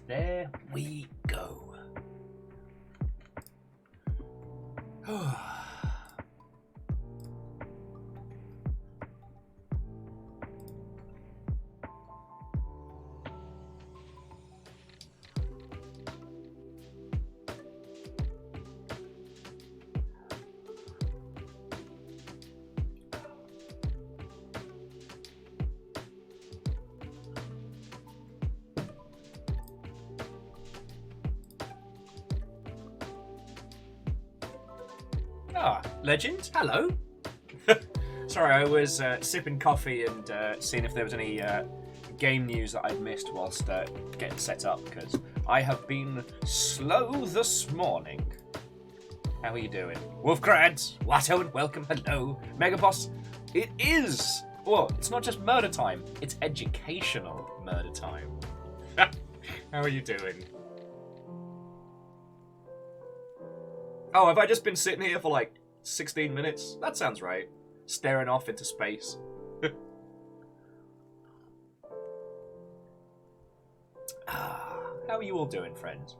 There we go. Legend, hello. Sorry, I was sipping coffee and seeing if there was any game news that I'd missed whilst getting set up, because I have been slow this morning. How are you doing? Wolfcrads, Watto, and welcome, hello. Megaboss, it is, well, it's not just murder time, it's educational murder time. How are you doing? Oh, have I just been sitting here for like 16 minutes? That sounds right. Staring off into space. How are you all doing, friends?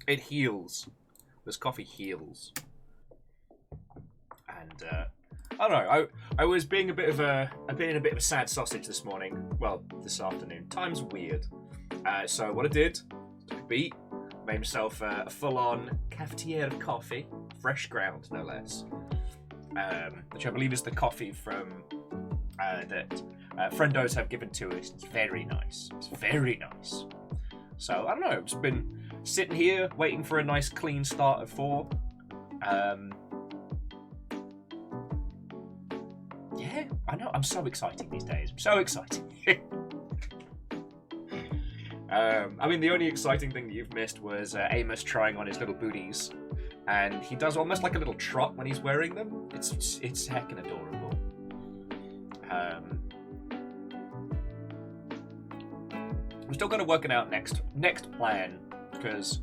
It heals. This coffee heals. And I don't know. I was being a bit of a sad sausage this morning. Well, this afternoon. Time's weird. So what I did, took a beat, made myself a full-on cafetiere coffee, fresh ground no less, which I believe is the coffee from that friendos have given to us. It's very nice. It's very nice. So I don't know. I've just been sitting here waiting for a nice clean start at 4. Yeah, I know. I'm so excited these days. I'm so excited. I mean, the only exciting thing that you've missed was Amos trying on his little booties, and he does almost like a little trot when he's wearing them. It's heckin' adorable. I'm still gonna work it out next plan, because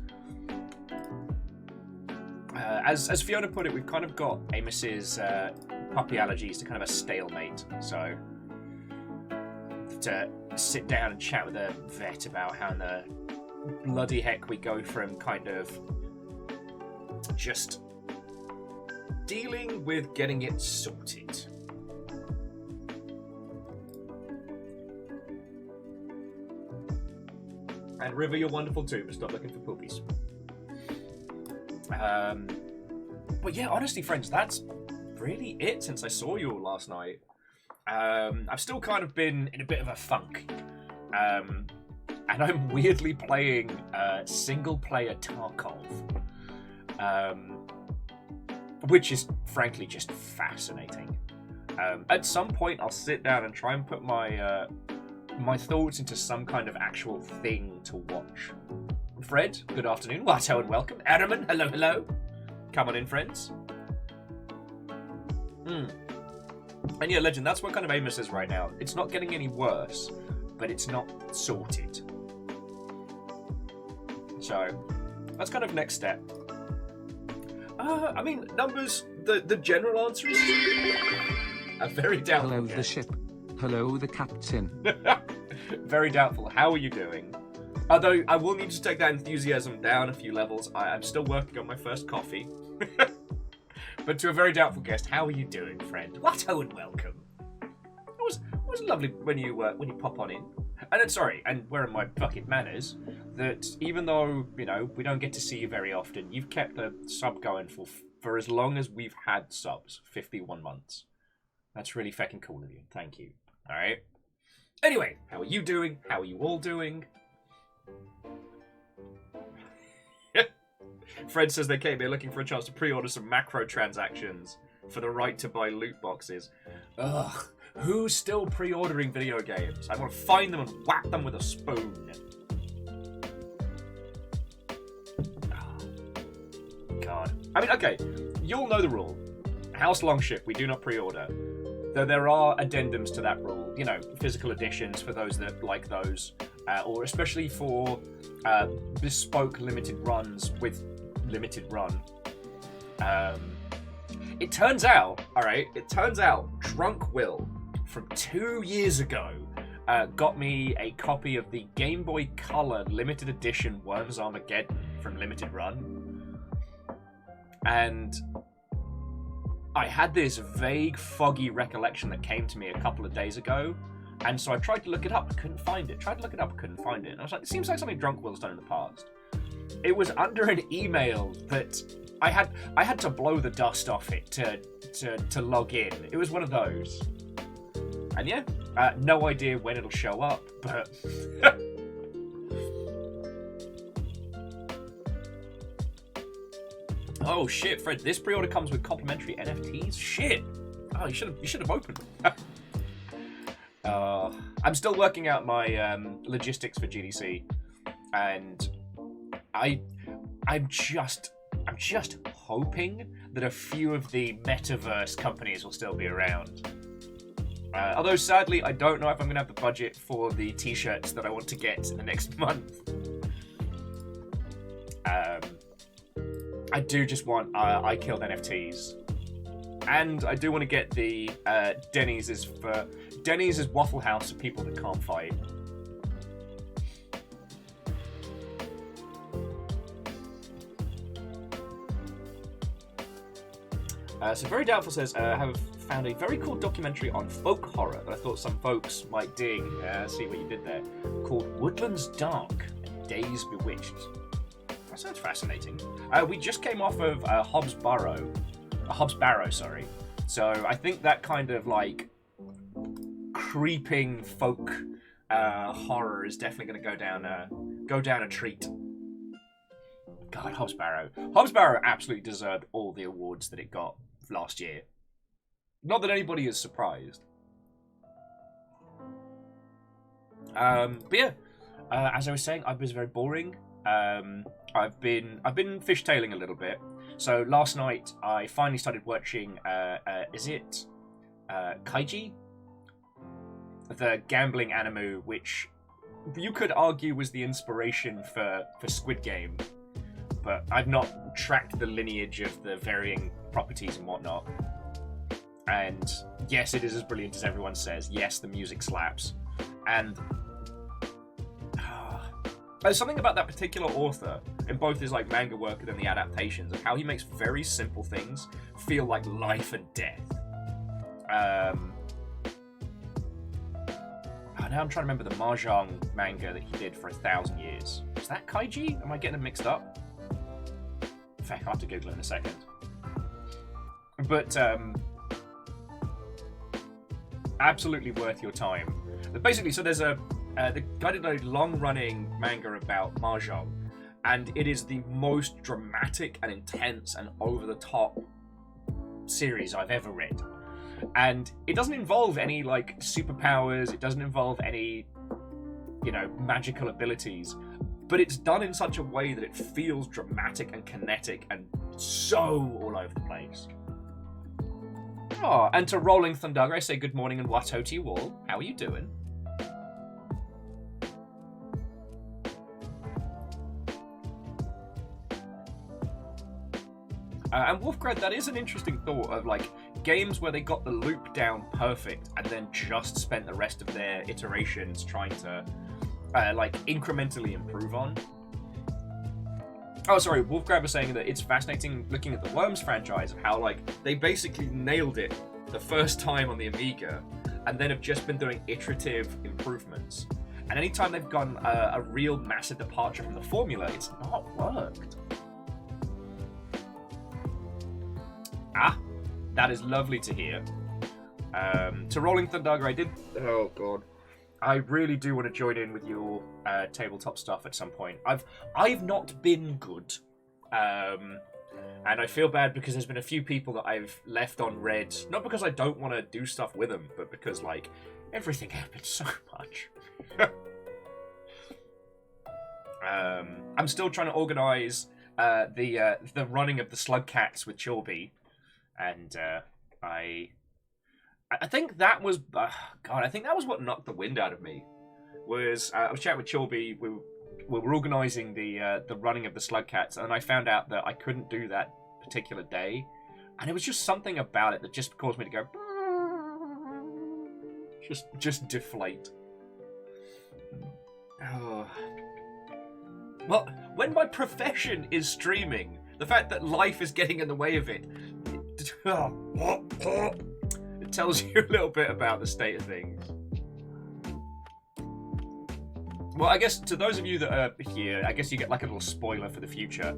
as Fiona put it, we've kind of got Amos's puppy allergies to kind of a stalemate. So to sit down and chat with a vet about how in the bloody heck we go from kind of just dealing with getting it sorted. And River, you're wonderful too, but stop looking for poopies. But yeah, honestly, friends, that's really it since I saw you all last night. I've still kind of been in a bit of a funk. And I'm weirdly playing single-player Tarkov. Which is, frankly, just fascinating. At some point, I'll sit down and try and put my thoughts into some kind of actual thing to watch. Fred, good afternoon. Watto and welcome. Araman, hello, hello. Come on in, friends. And yeah, Legend, that's what kind of Amos is right now. It's not getting any worse, but it's not sorted. So, that's kind of next step. I mean, numbers, the general answer is a very doubtful. Hello, the ship. Hello, the captain. Very doubtful. How are you doing? Although, I will need to take that enthusiasm down a few levels. I'm still working on my first coffee. But to a very doubtful guest, how are you doing, friend? Watto and welcome. It was lovely when you pop on in. And sorry, and where are my bucket manners? That even though, you know, we don't get to see you very often, you've kept the sub going for as long as we've had subs, 51 months. That's really fucking cool of you. Thank you. All right. Anyway, how are you doing? How are you all doing? Fred says they came here looking for a chance to pre-order some macro transactions for the right to buy loot boxes. Ugh, who's still pre-ordering video games? I want to find them and whack them with a spoon. Oh, God. I mean, okay, you'll know the rule. House Longship, we do not pre-order. Though there are addendums to that rule, you know, physical editions for those that like those, or especially for bespoke limited runs with limited run. It turns out, alright, Drunk Will from 2 years ago got me a copy of the Game Boy Color limited edition Worms Armageddon from Limited Run. And I had this vague, foggy recollection that came to me a couple of days ago. And so I tried to look it up, I couldn't find it. Tried to look it up, I couldn't find it. And I was like, it seems like something Drunk Will's done in the past. It was under an email that I had to blow the dust off it to log in. It was one of those. And yeah, no idea when it'll show up, but oh shit, Fred, this pre-order comes with complimentary NFTs? Shit. Oh, you should have opened. I'm still working out my logistics for GDC, and I'm just hoping that a few of the metaverse companies will still be around. Although sadly, I don't know if I'm gonna have the budget for the t-shirts that I want to get in the next month. I do just want I killed NFTs, and I do want to get the Denny's is Waffle House for people that can't fight. So Very Doubtful says, I have found a very cool documentary on folk horror that I thought some folks might dig. See what you did there. Called Woodlands Dark and Days Bewitched. That sounds fascinating. We just came off of Hobbs Barrow, sorry. So I think that kind of like creeping folk horror is definitely going to go down a treat. God, Hobbs Barrow. Hobbs Barrow absolutely deserved all the awards that it got last year. Not that anybody is surprised. But yeah, as I was saying, I was very boring. I've been fishtailing a little bit. So last night I finally started watching. Is it Kaiji? The gambling anime, which you could argue was the inspiration for Squid Game. But I've not tracked the lineage of the varying properties and whatnot. And yes, it is as brilliant as everyone says. Yes, the music slaps. And there's something about that particular author in both his like manga work and then the adaptations of how he makes very simple things feel like life and death. Now I'm trying to remember the Mahjong manga that he did for 1,000 years. Is that Kaiji? Am I getting them mixed up? In fact, I'll have to Google it in a second. But absolutely worth your time. But basically, so there's the guy did a long-running manga about Mahjong, and it is the most dramatic and intense and over-the-top series I've ever read. And it doesn't involve any like superpowers. It doesn't involve any, magical abilities. But it's done in such a way that it feels dramatic and kinetic and so all over the place. Oh, and to Rolling Thunder, I say good morning and Watto to you all. How are you doing? And Wolfgrad, that is an interesting thought of like games where they got the loop down perfect and then just spent the rest of their iterations trying to incrementally improve on. Oh, sorry, Wolfgrab was saying that it's fascinating looking at the Worms franchise of how like they basically nailed it the first time on the Amiga and then have just been doing iterative improvements. And anytime they've gone a real massive departure from the formula, it's not worked. Ah, that is lovely to hear. To Rolling Thunder, I did... Oh, God. I really do want to join in with your tabletop stuff at some point. I've not been good. And I feel bad because there's been a few people that I've left on red. Not because I don't want to do stuff with them, but because, like, everything happens so much. I'm still trying to organise the running of the Slug Cats with Chilby. And I think that was I think that was what knocked the wind out of me. I was chatting with Chilby. We were organising the running of the Slug Cats, and I found out that I couldn't do that particular day. And it was just something about it that just caused me to go... Just deflate. Oh. Well, when my profession is streaming, the fact that life is getting in the way of it, it tells you a little bit about the state of things. Well, I guess to those of you that are here, I guess you get like a little spoiler for the future.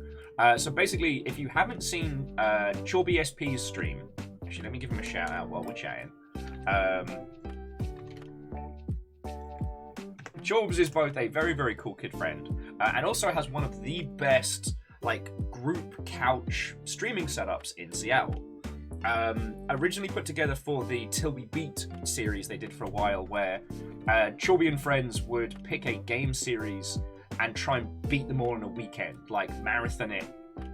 So basically, if you haven't seen Chorby SP's stream, actually, let me give him a shout out while we're chatting. Chorbs is both a very, very cool kid friend, and also has one of the best like group couch streaming setups in Seattle. Originally put together for the Till We Beat series they did for a while, where Chorby and friends would pick a game series and try and beat them all in a weekend, like marathon it,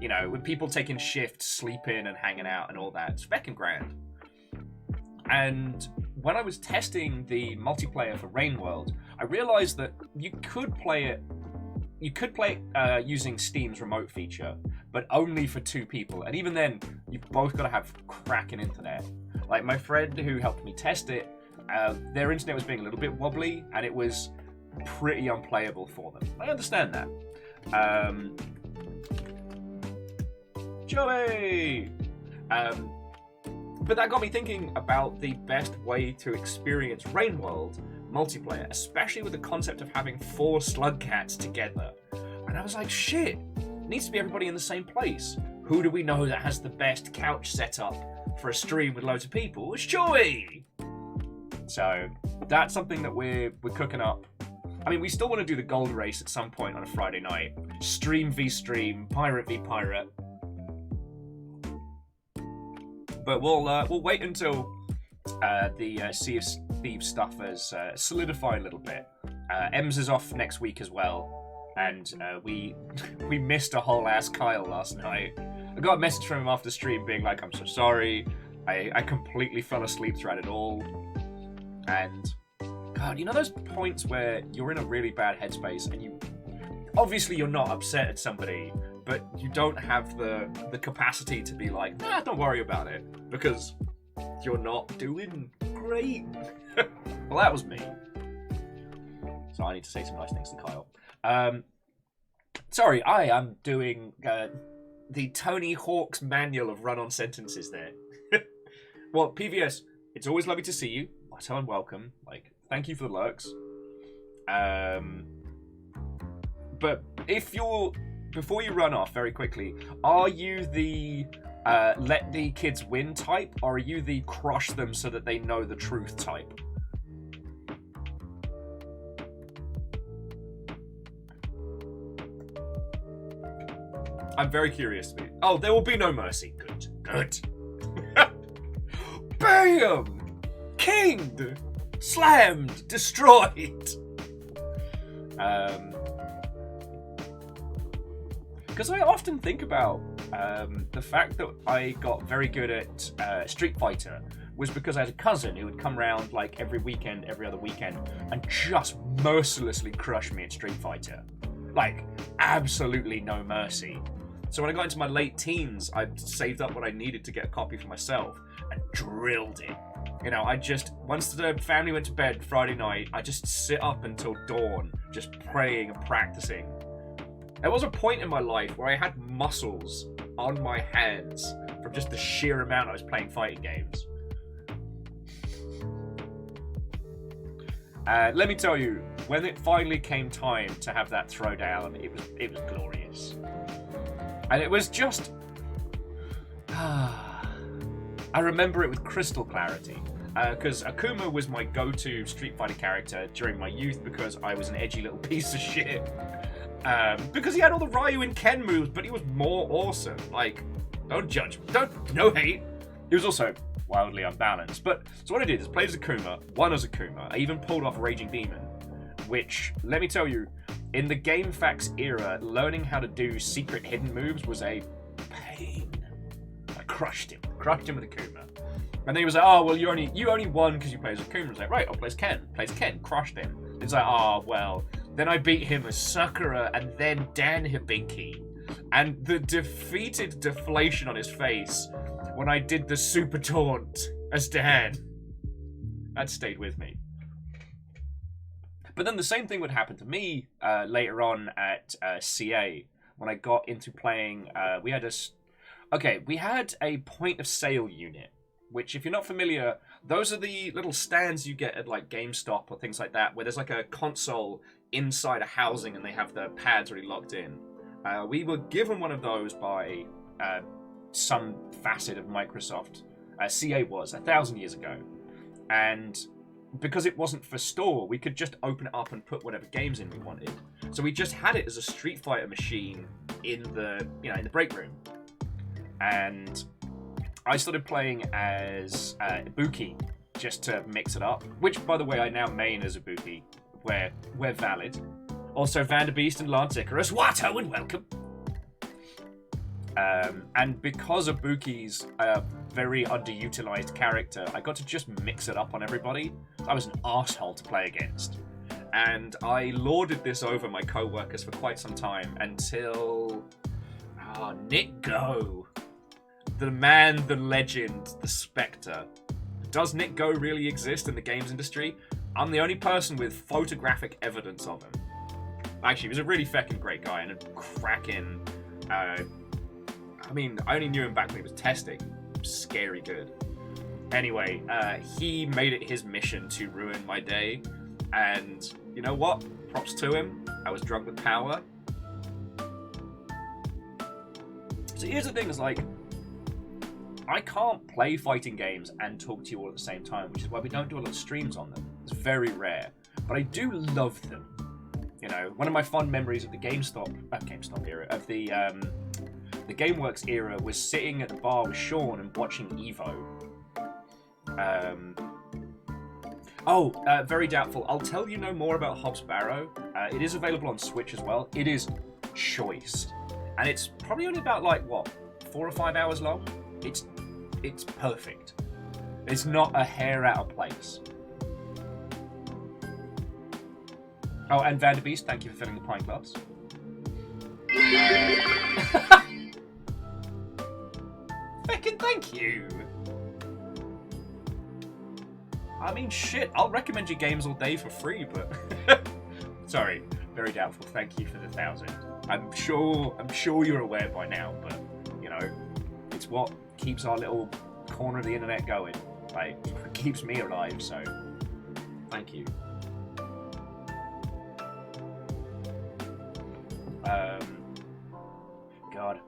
you know, with people taking shifts, sleeping and hanging out and all that. It's feckin' grand. And when I was testing the multiplayer for Rain World, I realized that you could play it using Steam's remote feature, but only for 2 people. And even then, you've both got to have cracking internet. Like my friend who helped me test it, their internet was being a little bit wobbly, and it was pretty unplayable for them. I understand that. Joey! But that got me thinking about the best way to experience Rain World multiplayer, especially with the concept of having 4 slug cats together. And I was like, shit, it needs to be everybody in the same place. Who do we know that has the best couch setup for a stream with loads of people? It's Joey! So that's something that we're cooking up. I mean, we still want to do the gold race at some point on a Friday night. Stream v stream, pirate v pirate. But we'll wait until the Sea of Thieves stuff has solidified a little bit. Ems is off next week as well, and we missed a whole ass Kyle last night. I got a message from him after stream being like, I'm so sorry, I completely fell asleep throughout it all. And God, you know those points where you're in a really bad headspace and you're not upset at somebody, but you don't have the capacity to be like, nah, don't worry about it, because you're not doing great. Well, that was me. So I need to say some nice things to Kyle. Sorry, I am doing the Tony Hawk's manual of run-on sentences there. Well, PVS, it's always lovely to see you. So and welcome. Like, thank you for the lurks. But before you run off very quickly, are you the let the kids win type, or are you the crush them so that they know the truth type? I'm very curious to be. Oh, there will be no mercy. Good. Bam! Kinged! Slammed! Destroyed! Because I often think about the fact that I got very good at Street Fighter was because I had a cousin who would come around like every other weekend, and just mercilessly crush me at Street Fighter. Like, absolutely no mercy. So when I got into my late teens, I saved up what I needed to get a copy for myself and drilled it. You know, once the family went to bed Friday night, I just sit up until dawn, just praying and practicing. There was a point in my life where I had muscles on my hands from just the sheer amount I was playing fighting games. Let me tell you, when it finally came time to have that throwdown, it was glorious. And it was just... I remember it with crystal clarity. Because Akuma was my go-to Street Fighter character during my youth because I was an edgy little piece of shit. Because he had all the Ryu and Ken moves, but he was more awesome. Like, don't judge me. No hate. He was also wildly unbalanced. But, so what I did is played as Akuma, won as Akuma. I even pulled off Raging Demon, which, let me tell you, in the GameFAQs era, learning how to do secret hidden moves was a pain. I crushed him with Akuma. And then he was like, oh, well, you only won because you played as Akuma. I was like, right, I'll play as Ken. Plays Ken, crushed him. It's like, oh, well. Then I beat him as Sakura and then Dan Hibiki. And the defeated deflation on his face when I did the super taunt as Dan. That stayed with me. But then the same thing would happen to me later on at CA when I got into playing. We had a point of sale unit, which, if you're not familiar, those are the little stands you get at like GameStop or things like that, where there's like a console inside a housing and they have the pads already locked in. We were given one of those by some facet of Microsoft. CA was 1,000 years ago, and because it wasn't for store, we could just open it up and put whatever games in we wanted. So we just had it as a Street Fighter machine in the break room. And I started playing as Ibuki just to mix it up. Which, by the way, I now main as Ibuki, where we're valid. Also, Vanderbeest and Lance Icarus, Watto and welcome. And because Ibuki's a very underutilized character, I got to just mix it up on everybody. I was an arsehole to play against. And I lorded this over my co-workers for quite some time until... Nick Go. The man, the legend, the spectre. Does Nick Go really exist in the games industry? I'm the only person with photographic evidence of him. Actually, he was a really feckin' great guy and a cracking... I only knew him back when he was testing. Scary good. Anyway, he made it his mission to ruin my day. And you know what? Props to him. I was drunk with power. So here's the thing, is like, I can't play fighting games and talk to you all at the same time, which is why we don't do a lot of streams on them. It's very rare. But I do love them. You know, one of my fond memories of the GameStop era, of the GameWorks era, was sitting at the bar with Sean and watching Evo. Very doubtful. I'll tell you no more about Hobbs Barrow. It is available on Switch as well. It is choice. And it's probably only about, 4 or 5 hours long. It's perfect. It's not a hair out of place. Oh, and Vanderbeest, thank you for filling the pint glass. Feckin' thank you! I mean, shit, I'll recommend you games all day for free, but... Sorry, very doubtful. Thank you for the 1,000. I'm sure you're aware by now, but, it's what keeps our little corner of the internet going. It keeps me alive, so... Thank you. God.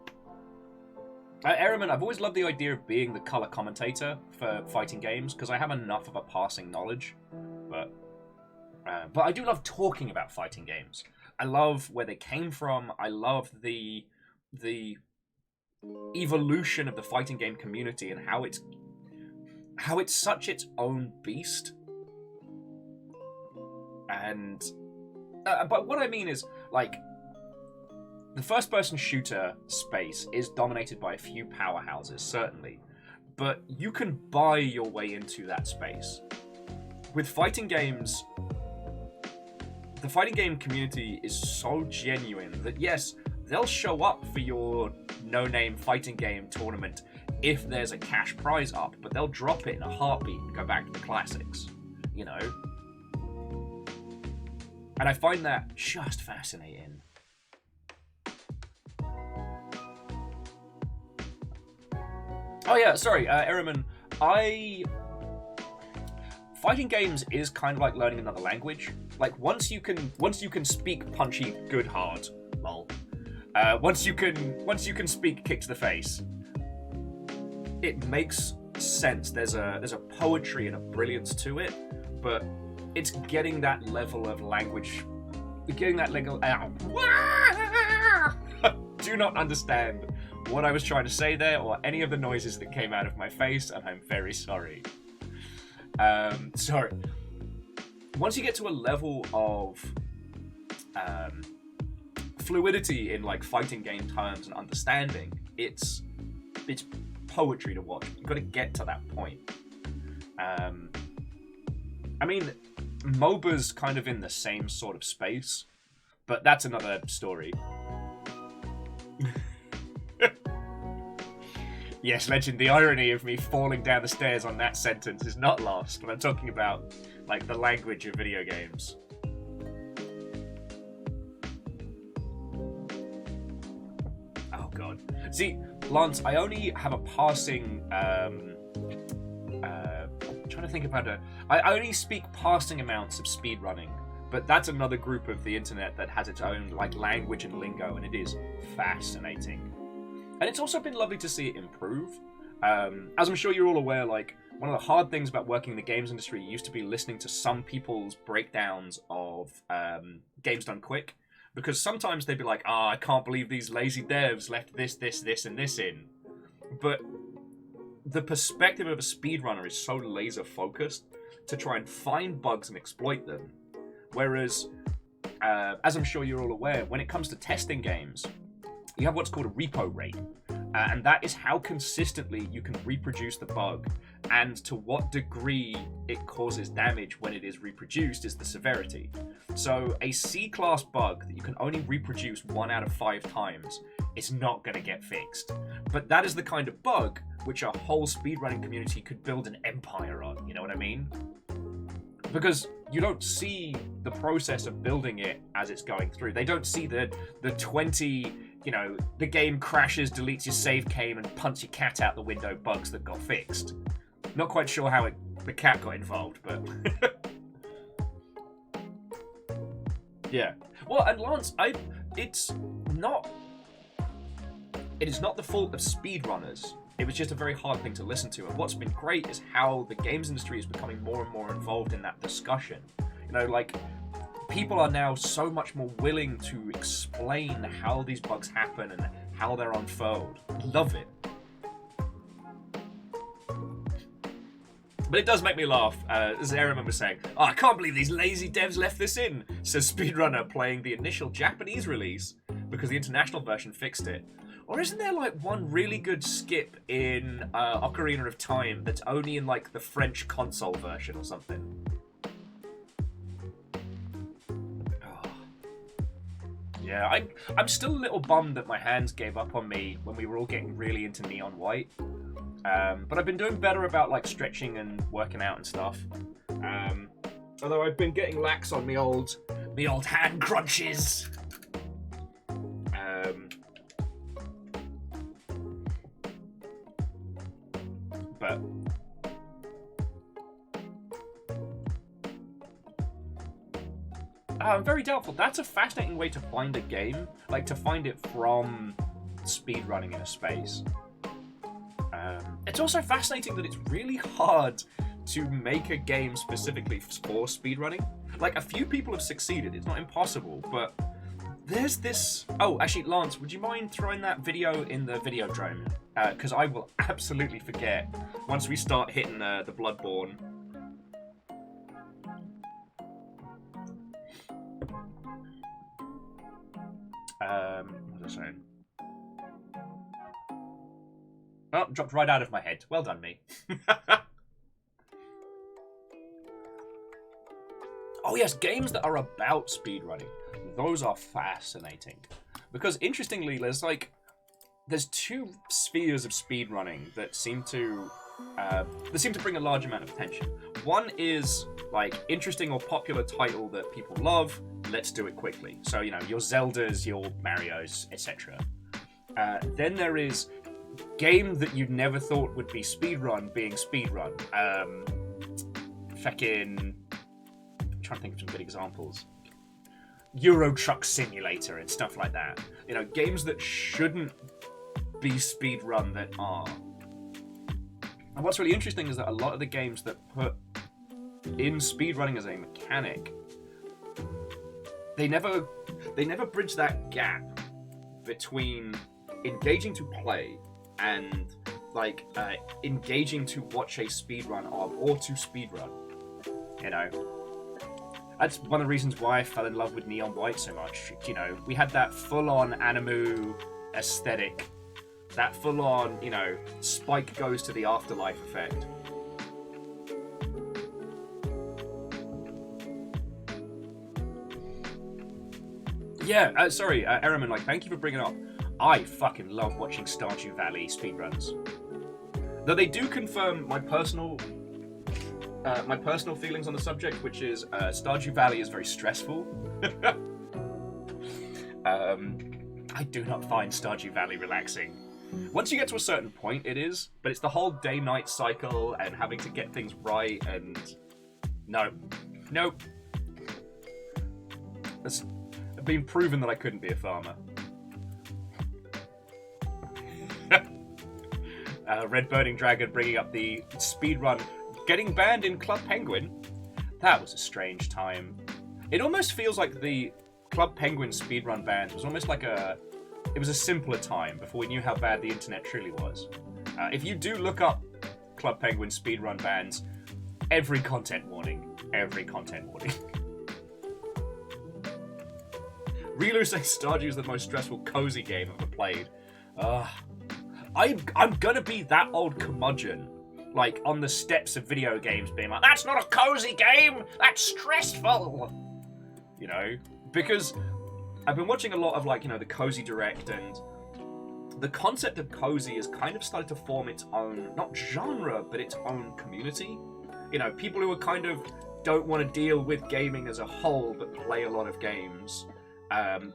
Ehrman, I've always loved the idea of being the color commentator for fighting games, because I have enough of a passing knowledge. But I do love talking about fighting games. I love where they came from. I love the evolution of the fighting game community and how it's such its own beast. And but what I mean is, the first-person shooter space is dominated by a few powerhouses, certainly, but you can buy your way into that space. With fighting games, the fighting game community is so genuine that, yes, they'll show up for your no-name fighting game tournament if there's a cash prize up, but they'll drop it in a heartbeat and go back to the classics, And I find that just fascinating. Oh yeah, sorry, Ehrman. Fighting games is kind of like learning another language. Once you can speak punchy good hard, lol. Once you can speak kick to the face, it makes sense. There's a poetry and a brilliance to it, but it's getting that level of language, getting that level. Do not understand what I was trying to say there, or any of the noises that came out of my face, and I'm very sorry. Sorry. Once you get to a level of fluidity in fighting game terms and understanding, it's poetry to watch. You've got to get to that point. MOBA's kind of in the same sort of space, but that's another story. Yes, Legend, the irony of me falling down the stairs on that sentence is not lost when I'm talking about, like, the language of video games. Oh, God. See, Lance, I only have a passing, I'm trying to think about it. I only speak passing amounts of speedrunning, but that's another group of the internet that has its own, like, language and lingo, and it is fascinating. And it's also been lovely to see it improve. As I'm sure you're all aware, like, one of the hard things about working in the games industry used to be listening to some people's breakdowns of games done quick. Because sometimes they'd be like, I can't believe these lazy devs left this, and this in. But the perspective of a speedrunner is so laser focused to try and find bugs and exploit them. Whereas, as I'm sure you're all aware, when it comes to testing games, you have what's called a repo rate, and that is how consistently you can reproduce the bug, and to what degree it causes damage when it is reproduced is the severity. So a C-class bug that you can only reproduce 1 out of 5 times is not going to get fixed. But that is the kind of bug which a whole speedrunning community could build an empire on, you know what I mean? Because you don't see the process of building it as it's going through. They don't see the 20... you know, the game crashes, deletes your save game, and punts your cat out the window bugs that got fixed. Not quite sure how the cat got involved, but... yeah. Well, and Lance, it is not the fault of speedrunners. It was just a very hard thing to listen to. And what's been great is how the games industry is becoming more and more involved in that discussion. You know, like... people are now so much more willing to explain how these bugs happen and how they're unfurled. Love it. But it does make me laugh, as Aaron was saying, I can't believe these lazy devs left this in, says Speedrunner playing the initial Japanese release, because the international version fixed it. Or isn't there, like, one really good skip in Ocarina of Time that's only in, like, the French console version or something? Yeah, I'm still a little bummed that my hands gave up on me when we were all getting really into Neon White. But I've been doing better about, like, stretching and working out and stuff. Although I've been getting lax on me old hand crunches. But... I'm very doubtful. That's a fascinating way to find a game. Like, to find it from speedrunning in a space. It's also fascinating that it's really hard to make a game specifically for speedrunning. Like, a few people have succeeded. It's not impossible, but there's this... Oh, actually, Lance, would you mind throwing that video in the video drone? Because I will absolutely forget once we start hitting the Bloodborne. What was I saying? Oh, dropped right out of my head. Well done, me. Oh yes, games that are about speedrunning. Those are fascinating. Because interestingly, there's 2 spheres of speedrunning that seem to bring a large amount of attention. One is, like, interesting or popular title that people love, let's do it quickly. So, you know, your Zeldas, your Marios, etc. Then there is game that you never thought would be speedrun being speedrun. I'm trying to think of some good examples. Euro Truck Simulator and stuff like that. You know, games that shouldn't be speedrun that are. And what's really interesting is that a lot of the games that put in speedrunning as a mechanic, they never bridge that gap between engaging to play and, like, engaging to watch a speedrun of, or to speedrun. You know, that's one of the reasons why I fell in love with Neon White so much. You know, we had that full-on anime aesthetic, that full-on, you know, Spike goes to the afterlife effect. Yeah, sorry, Ehrman, like, thank you for bringing it up. I fucking love watching Stardew Valley speedruns. Though they do confirm my personal feelings on the subject, which is Stardew Valley is very stressful. I do not find Stardew Valley relaxing. Once you get to a certain point, it is, but it's the whole day-night cycle and having to get things right and... Nope. It's been proven that I couldn't be a farmer. Red Burning Dragon bringing up the speedrun, getting banned in Club Penguin. That was a strange time. It almost feels like the Club Penguin speedrun bans was almost like it was a simpler time before we knew how bad the internet truly was. If you do look up Club Penguin speedrun bans, every content warning. Relu saying Stardew is the most stressful cozy game I've ever played. I'm gonna be that old curmudgeon, like on the steps of video games being like, that's not a cozy game, that's stressful! You know? Because I've been watching a lot of, like, you know, the Cozy Direct, and the concept of cozy has kind of started to form its own, not genre, but its own community. You know, people who are kind of don't want to deal with gaming as a whole, but play a lot of games,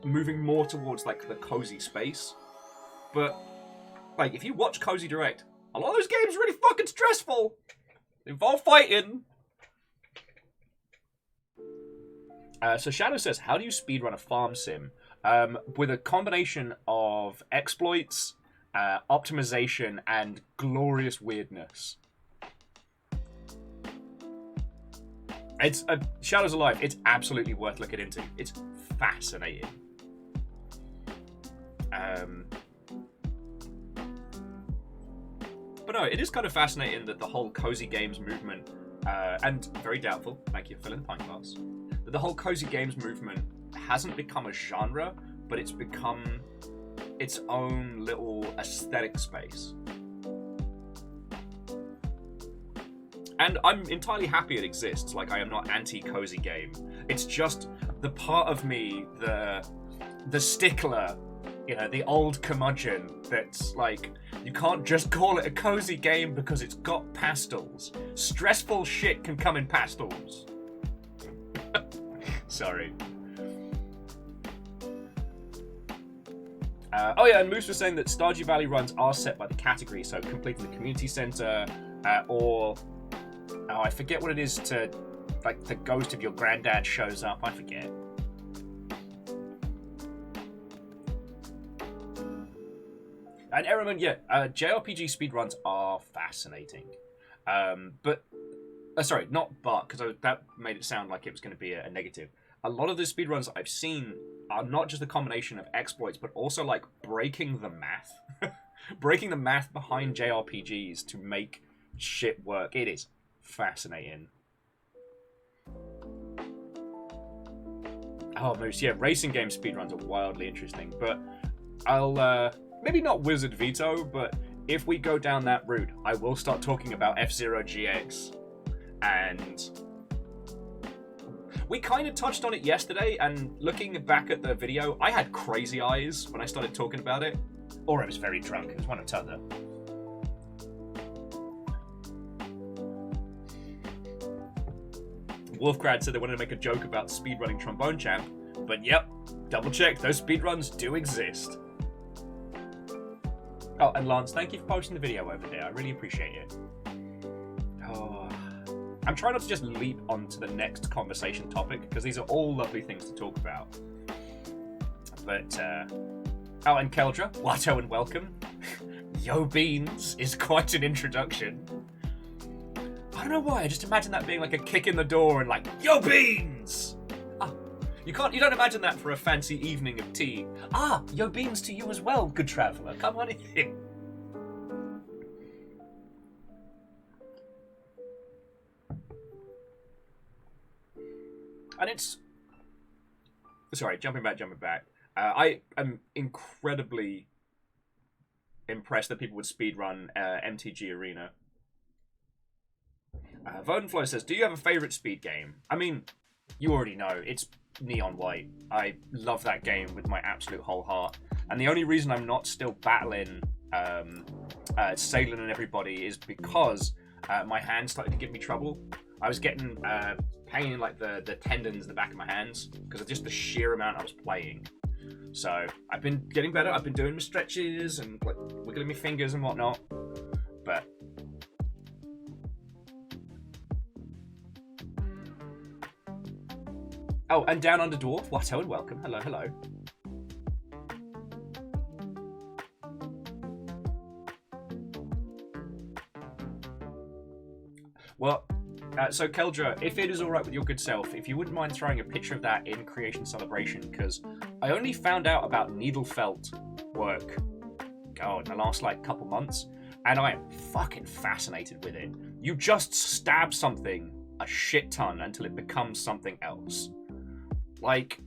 moving more towards, like, the cozy space. But, like, if you watch Cozy Direct, a lot of those games are really fucking stressful. They involve fighting. So Shadow says, how do you speedrun a farm sim? With a combination of exploits, optimization, and glorious weirdness. It's Shadows Alive. It's absolutely worth looking into. It's fascinating. But no, it is kind of fascinating that the whole cozy games movement, and very doubtful, thank you for filling the pint glass, that the whole cozy games movement hasn't become a genre, but it's become its own little aesthetic space. And I'm entirely happy it exists. Like, I am not anti-cozy game. It's just the part of me, the stickler, you know, the old curmudgeon that's like, you can't just call it a cozy game because it's got pastels. Stressful shit can come in pastels. Sorry. Oh yeah, and Moose was saying that Stardew Valley runs are set by the category, so completing the community center, or... Oh, I forget what it is to... Like, the ghost of your granddad shows up. I forget. And Ehrman, yeah, JRPG speedruns are fascinating. But... sorry, not but, because that made it sound like it was going to be a negative. A lot of the speedruns I've seen are not just a combination of exploits, but also, like, breaking the math. Breaking the math behind JRPGs to make shit work. It is fascinating. Oh, Moose, yeah, racing game speedruns are wildly interesting, but I'll, maybe not Wizard Veto, but if we go down that route, I will start talking about F-Zero GX, and we kind of touched on it yesterday, and looking back at the video, I had crazy eyes when I started talking about it, or I was very drunk, it was one or t'other. Wolfgrad said they wanted to make a joke about speedrunning Trombone Champ, but yep, double check, those speedruns do exist. Oh, and Lance, thank you for posting the video over there, I really appreciate it. Oh, I'm trying not to just leap onto the next conversation topic, because these are all lovely things to talk about. But, oh, and Keldra, Watto and welcome. Yo Beans is quite an introduction. I don't know why, I just imagine that being like a kick in the door and like, Yo Beans! Ah, you don't imagine that for a fancy evening of tea. Ah, Yo Beans to you as well, good traveller, come on in. And it's... Sorry, jumping back. I am incredibly impressed that people would speedrun MTG Arena. Vodenflow says, do you have a favourite speed game? I mean, you already know, it's Neon White. I love that game with my absolute whole heart. And the only reason I'm not still battling Salen and everybody is because my hands started to give me trouble. I was getting pain in like the tendons in the back of my hands because of just the sheer amount I was playing. So I've been getting better. I've been doing my stretches and like wiggling my fingers and whatnot. But oh, and Down Under Dwarf, Watto and welcome. Hello, hello. Well, so Keldra, if it is alright with your good self, if you wouldn't mind throwing a picture of that in Creation Celebration, because I only found out about needle felt work, in the last like couple months, and I am fucking fascinated with it. You just stab something a shit ton until it becomes something else. Like,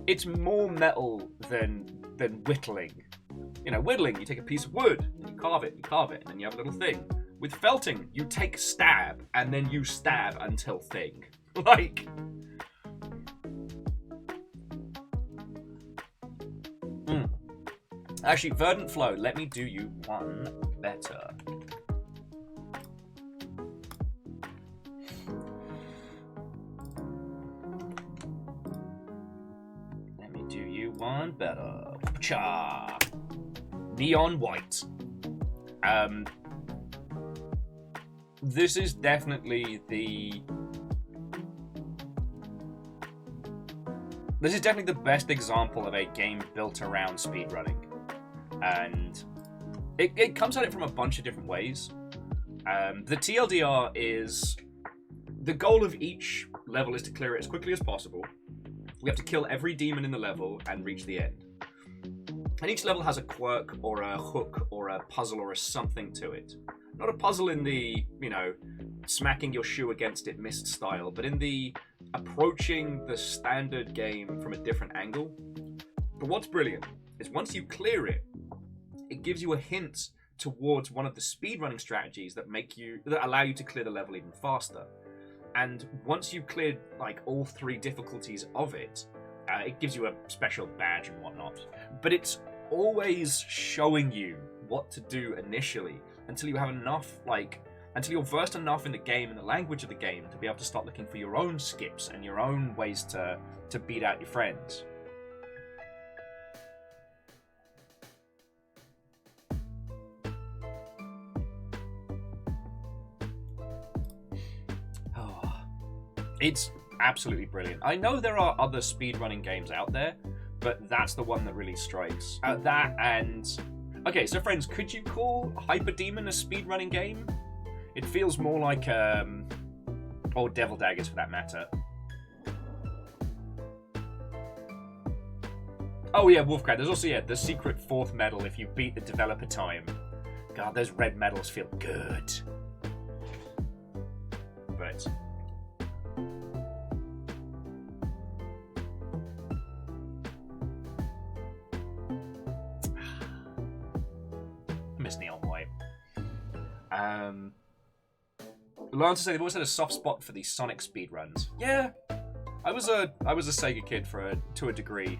it's more metal than whittling. You know, whittling, you take a piece of wood, and you carve it, and then you have a little thing. With felting, you take stab, and then you stab until thing. Like... Actually, Verdant Flow, let me do you one better. Let me do you one better. Cha! Neon White. This is definitely the best example of a game built around speedrunning. And it comes at it from a bunch of different ways. The TLDR is... The goal of each level is to clear it as quickly as possible. We have to kill every demon in the level and reach the end. And each level has a quirk or a hook or a puzzle or a something to it. Not a puzzle in the, you know, smacking your shoe against it missed style, but in the approaching the standard game from a different angle. But what's brilliant is once you clear it, it gives you a hint towards one of the speedrunning strategies that allow you to clear the level even faster. And once you've cleared like all 3 difficulties of it, it gives you a special badge and whatnot. But it's always showing you what to do initially until you have enough, until you're versed enough in the game and the language of the game to be able to start looking for your own skips and your own ways to beat out your friends. Oh, it's absolutely brilliant. I know there are other speedrunning games out there, but that's the one that really strikes. That and... Okay, so friends, could you call Hyperdemon a speedrunning game? It feels more like, or Devil Daggers for that matter. Oh yeah, Wolfcrad. There's also, the secret 4th medal if you beat the developer time. God, those red medals feel good. But... miss Neon White. Lance said they've always had a soft spot for these Sonic speedruns. Yeah, I was a Sega kid to a degree.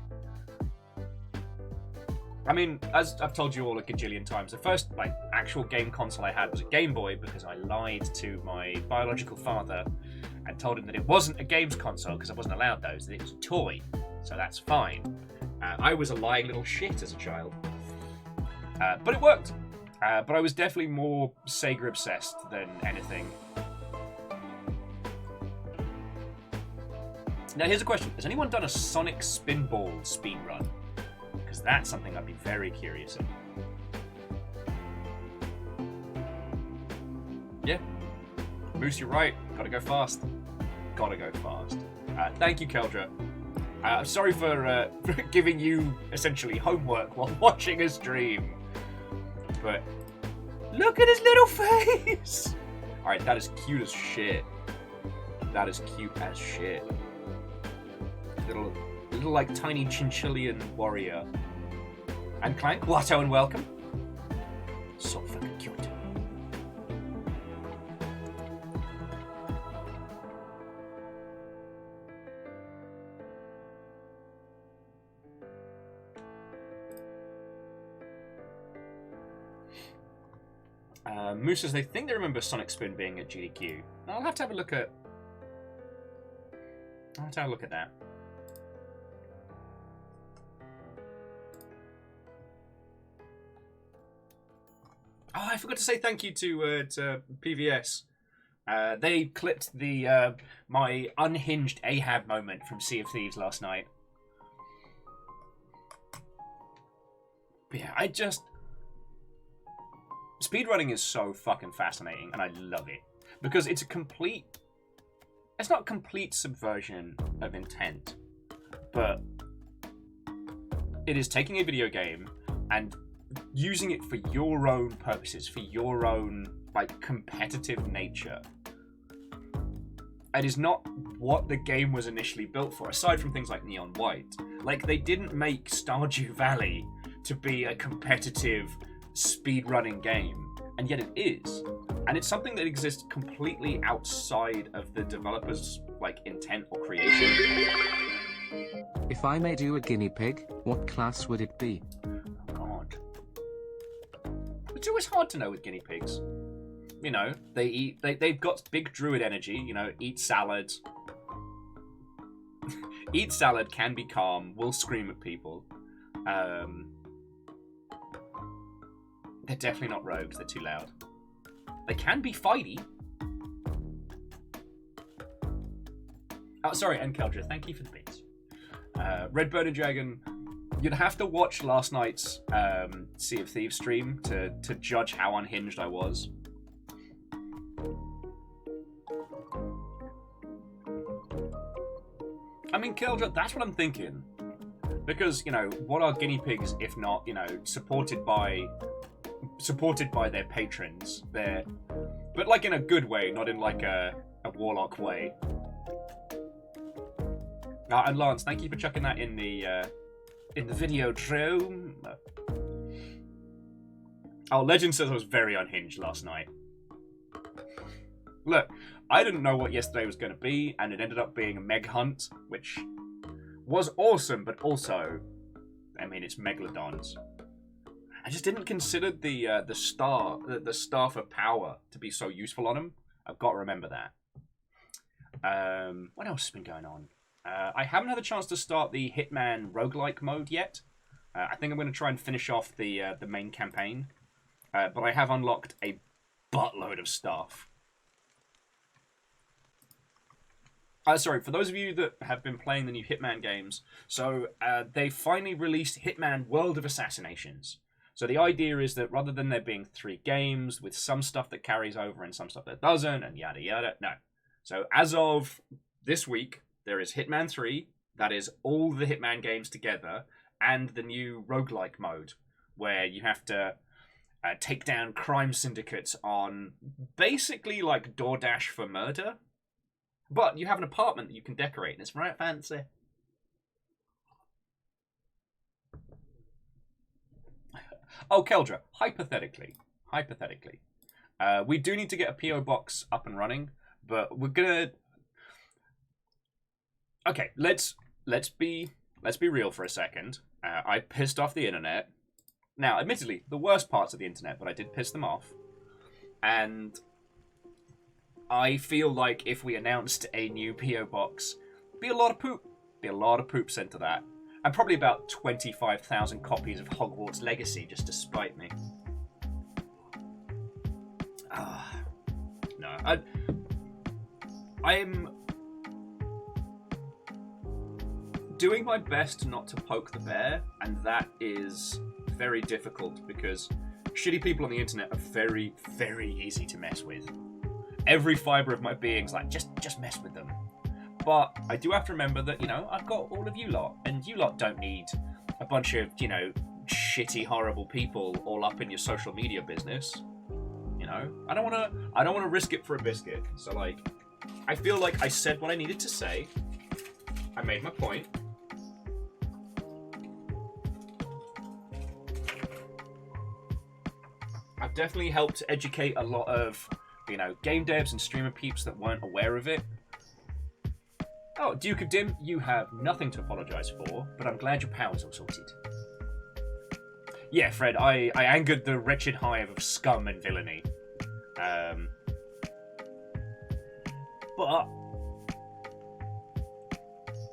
I mean, as I've told you all a gajillion times, the first actual game console I had was a Game Boy because I lied to my biological father and told him that it wasn't a games console because I wasn't allowed those, that it was a toy. So that's fine. I was a lying little shit as a child. But it worked. But I was definitely more Sega obsessed than anything. Now here's a question. Has anyone done a Sonic Spinball speedrun? Because that's something I'd be very curious in. Yeah. Moose, you're right. Gotta go fast. Gotta go fast. Thank you, Keldra. I'm sorry for giving you, essentially, homework while watching a stream. But look at his little face! Alright, that is cute as shit. That is cute as shit. Little like tiny chinchillian warrior. And Clank, Watto and welcome. So fucking cute. Moose says they think they remember Sonic Spoon being at GDQ. I'll have to have a look at... that. Oh, I forgot to say thank you to PVS. They clipped the my unhinged Ahab moment from Sea of Thieves last night. But yeah, speedrunning is so fucking fascinating, and I love it. Because it's it's not a complete subversion of intent, but it is taking a video game and using it for your own purposes, for your own, like, competitive nature. It is not what the game was initially built for, aside from things like Neon White. Like, they didn't make Stardew Valley to be a competitive speedrunning game, and yet it is. And it's something that exists completely outside of the developer's, like, intent or creation. If I made you a guinea pig, what class would it be? Oh, God. It's always hard to know with guinea pigs. You know, they've got big druid energy, you know, eat salad. Eat salad, can be calm, will scream at people. They're definitely not rogues, they're too loud. They can be fighty. Oh, sorry, and Keldra, thank you for the beats. Red Burning Dragon, you'd have to watch last night's Sea of Thieves stream to judge how unhinged I was. I mean, Keldra, that's what I'm thinking. Because, you know, what are guinea pigs if not, you know, supported by their patrons? But like in a good way, not in like a warlock way. And Lance, thank you for chucking that in the video, Drew. Oh, Legend says I was very unhinged last night. Look, I didn't know what yesterday was going to be, and it ended up being a Meg Hunt, which was awesome, but also, I mean, it's Megalodons. I just didn't consider the staff of power to be so useful on him. I've got to remember that. What else has been going on? I haven't had a chance to start the Hitman roguelike mode yet. I think I'm going to try and finish off the main campaign. But I have unlocked a buttload of stuff. Sorry, for those of you that have been playing the new Hitman games, so they finally released Hitman World of Assassinations. So the idea is that rather than there being 3 games with some stuff that carries over and some stuff that doesn't, and yada yada, no. So as of this week, there is Hitman 3, that is all the Hitman games together, and the new roguelike mode, where you have to take down crime syndicates on basically like DoorDash for murder. But you have an apartment that you can decorate, and it's right fancy. Oh, Keldra, hypothetically, we do need to get a PO box up and running, but we're gonna. Okay, let's be real for a second. I pissed off the internet. Now, admittedly, the worst parts of the internet, but I did piss them off, and I feel like if we announced a new PO box, be a lot of poop sent to that. And probably about 25,000 copies of Hogwarts Legacy just to spite me. No, I'm doing my best not to poke the bear, and that is very difficult because shitty people on the internet are very, very easy to mess with. Every fibre of my being's like, just mess with them. But I do have to remember that, you know, I've got all of you lot, and you lot don't need a bunch of, you know, shitty, horrible people all up in your social media business. You know, I don't want to risk it for a biscuit. So, like, I feel like I said what I needed to say. I made my point. I've definitely helped educate a lot of, you know, game devs and streamer peeps that weren't aware of it. Oh, Duke of Dim, you have nothing to apologise for, but I'm glad your power's all sorted. Yeah, Fred, I angered the wretched hive of scum and villainy. But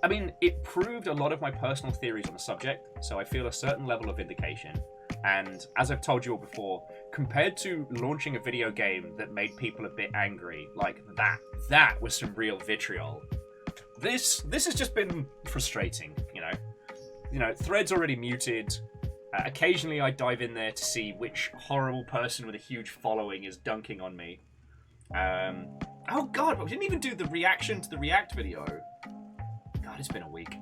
I mean, it proved a lot of my personal theories on the subject, so I feel a certain level of vindication. And as I've told you all before, compared to launching a video game that made people a bit angry, like that was some real vitriol. This has just been frustrating, you know. You know, thread's already muted. Occasionally I dive in there to see which horrible person with a huge following is dunking on me. Oh god, we didn't even do the reaction to the React video. God, it's been a week.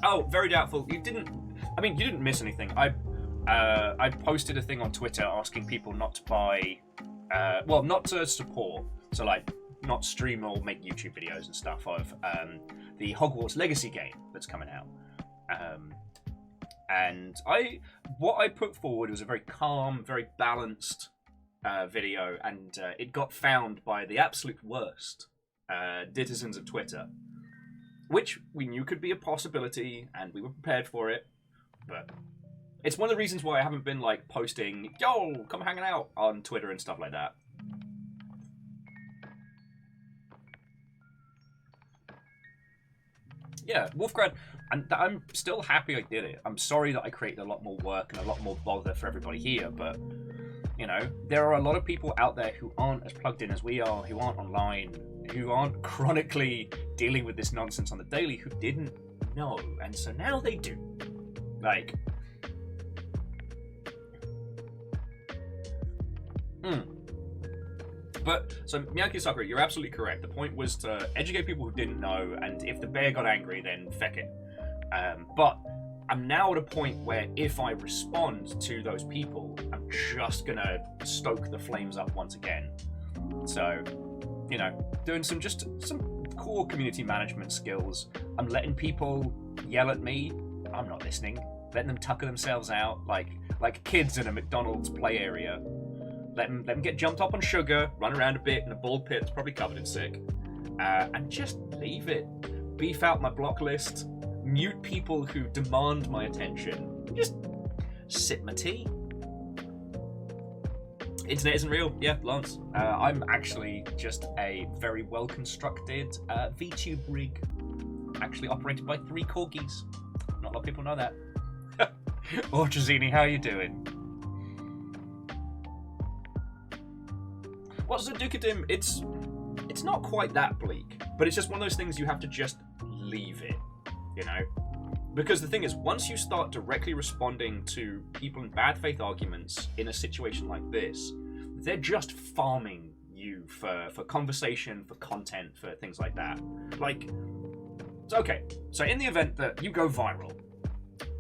Oh, very doubtful. You didn't miss anything. I posted a thing on Twitter asking people not to buy, not to support, so like not stream or make YouTube videos and stuff of the Hogwarts Legacy game that's coming out. And what I put forward was a very calm, very balanced video, and it got found by the absolute worst citizens of Twitter, which we knew could be a possibility, and we were prepared for it. But it's one of the reasons why I haven't been like posting, "Yo, come hanging out" on Twitter and stuff like that. Yeah, Wolfgrad, and I'm still happy I did it. I'm sorry that I created a lot more work and a lot more bother for everybody here, but you know, there are a lot of people out there who aren't as plugged in as we are, who aren't online, who aren't chronically dealing with this nonsense on the daily, who didn't know, and so now they do. Like, But, so, Miyaki Sakura, you're absolutely correct. The point was to educate people who didn't know, and if the bear got angry, then feck it. But I'm now at a point where if I respond to those people, I'm just gonna stoke the flames up once again. So, you know, doing some core community management skills. I'm letting people yell at me. I'm not listening. Letting them tucker themselves out like kids in a McDonald's play area. Let them get jumped up on sugar, run around a bit in a ball pit that's probably covered in sick, and just leave it. Beef out my block list, mute people who demand my attention, just sip my tea. Internet isn't real. Yeah, Lance. I'm actually just a very well-constructed VTube rig, actually operated by 3 corgis. Not a lot of people know that. Oh, Trezini, how are you doing? Well, Zadukadim, it's not quite that bleak, but it's just one of those things you have to just leave it, you know? Because the thing is, once you start directly responding to people in bad faith arguments in a situation like this, they're just farming you for conversation, for content, for things like that. Like, okay, so in the event that you go viral,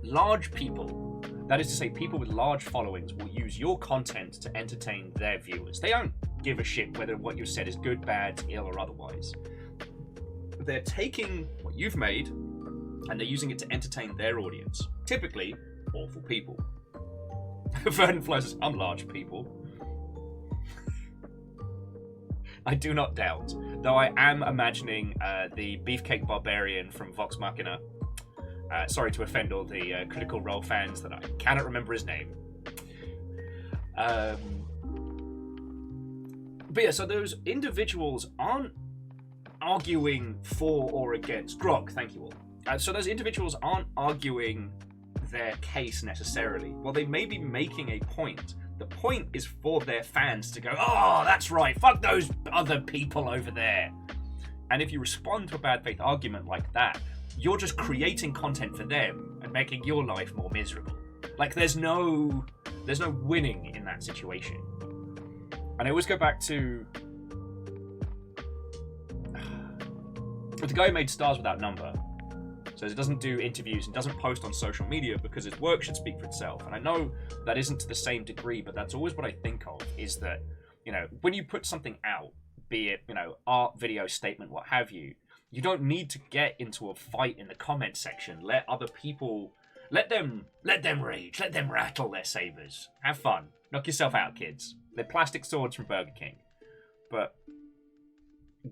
large people, that is to say people with large followings, will use your content to entertain their viewers. They don't give a shit whether what you said is good, bad, ill, or otherwise. They're taking what you've made and they're using it to entertain their audience. Typically, awful people. Vernon Fly says, I'm large people. I do not doubt, though I am imagining the Beefcake Barbarian from Vox Machina. Sorry to offend all the Critical Role fans that I cannot remember his name. But yeah, so those individuals aren't arguing for or against Grog, thank you all. So those individuals aren't arguing their case necessarily. Well, they may be making a point. The point is for their fans to go, oh, that's right, fuck those other people over there. And if you respond to a bad faith argument like that, you're just creating content for them and making your life more miserable. Like, there's no winning in that situation. And I always go back to the guy who made Stars Without Number. So he doesn't do interviews and doesn't post on social media because his work should speak for itself. And I know that isn't to the same degree, but that's always what I think of, is that, you know, when you put something out, be it, you know, art, video, statement, what have you, you don't need to get into a fight in the comment section. Let other people, let them rage, let them rattle their sabers. Have fun. Knock yourself out, kids. They're plastic swords from Burger King. But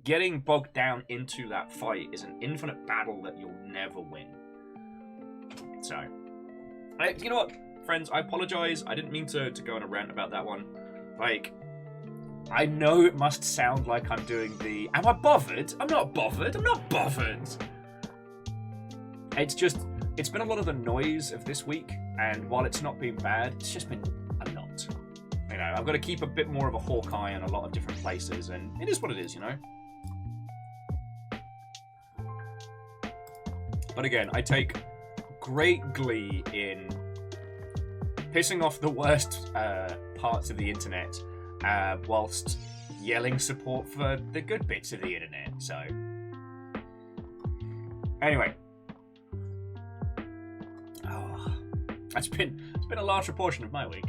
getting bogged down into that fight is an infinite battle that you'll never win. So, you know what? friends, I apologize. I didn't mean to go on a rant about that one. Like, I know it must sound like I'm doing the... Am I bothered? I'm not bothered. I'm not bothered. It's just... It's been a lot of the noise of this week, and while it's not been bad, it's just been a lot. You know, I've got to keep a bit more of a hawk eye on a lot of different places, and it is what it is, you know? But again, I take great glee in pissing off the worst parts of the internet whilst yelling support for the good bits of the internet, so... Anyway. Oh, it's been a large proportion of my week.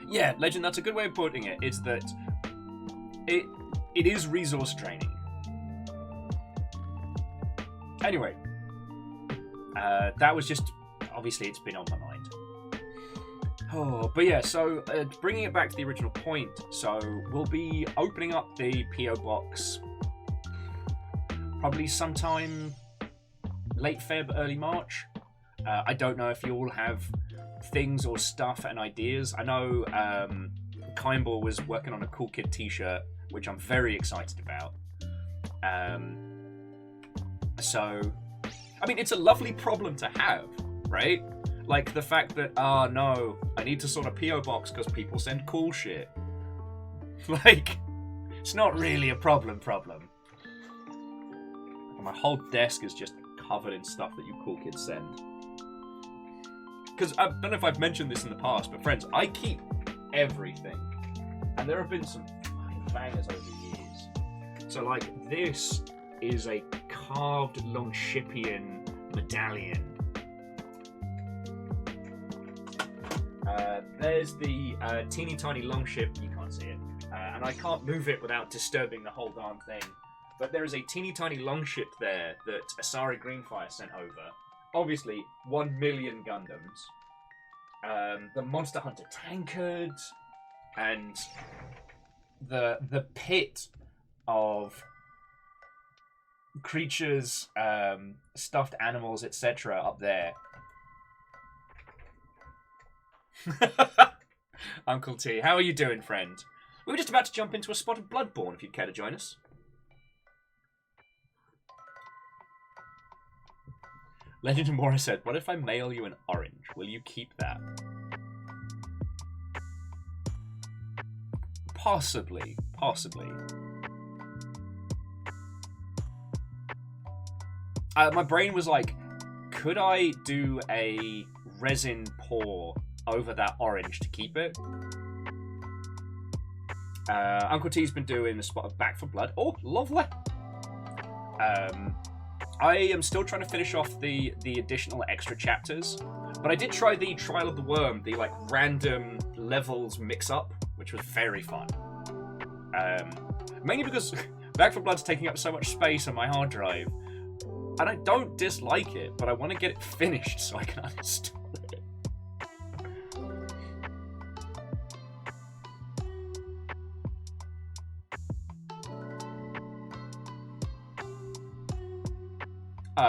Yeah, Legend, that's a good way of putting it, is that it is resource draining. Anyway, that was just, obviously it's been on my mind. Oh, but yeah, so bringing it back to the original point, so we'll be opening up the PO box probably sometime late Feb, early March. I don't know if you all have things or stuff and ideas. I know Kimball was working on a Cool Kid t-shirt, which I'm very excited about. So, I mean, it's a lovely problem to have, right? Like the fact that, oh no, I need to sort a PO box because people send cool shit. Like, it's not really a problem. And my whole desk is just covered in stuff that you cool kids send. Because I don't know if I've mentioned this in the past, but friends, I keep everything. And there have been some fucking bangers over the years. So like, this is a carved Longshipian medallion. There's the teeny tiny longship, you can't see it, and I can't move it without disturbing the whole darn thing. But there is a teeny tiny longship there that Asari Greenfire sent over. Obviously, 1 million Gundams. The Monster Hunter tankard, and the pit of creatures, stuffed animals, etc. up there. Uncle T, how are you doing, friend? We were just about to jump into a spot of Bloodborne, if you'd care to join us. Legend of Mora said, what if I mail you an orange? Will you keep that? Possibly. My brain was like, could I do a resin pour over that orange to keep it? Uncle T's been doing a spot of Back for Blood. Oh, lovely. I am still trying to finish off the additional extra chapters, but I did try the Trial of the Worm, the like random levels mix-up, which was very fun. Mainly because Back for Blood's taking up so much space on my hard drive, and I don't dislike it, but I want to get it finished so I can uninstall it.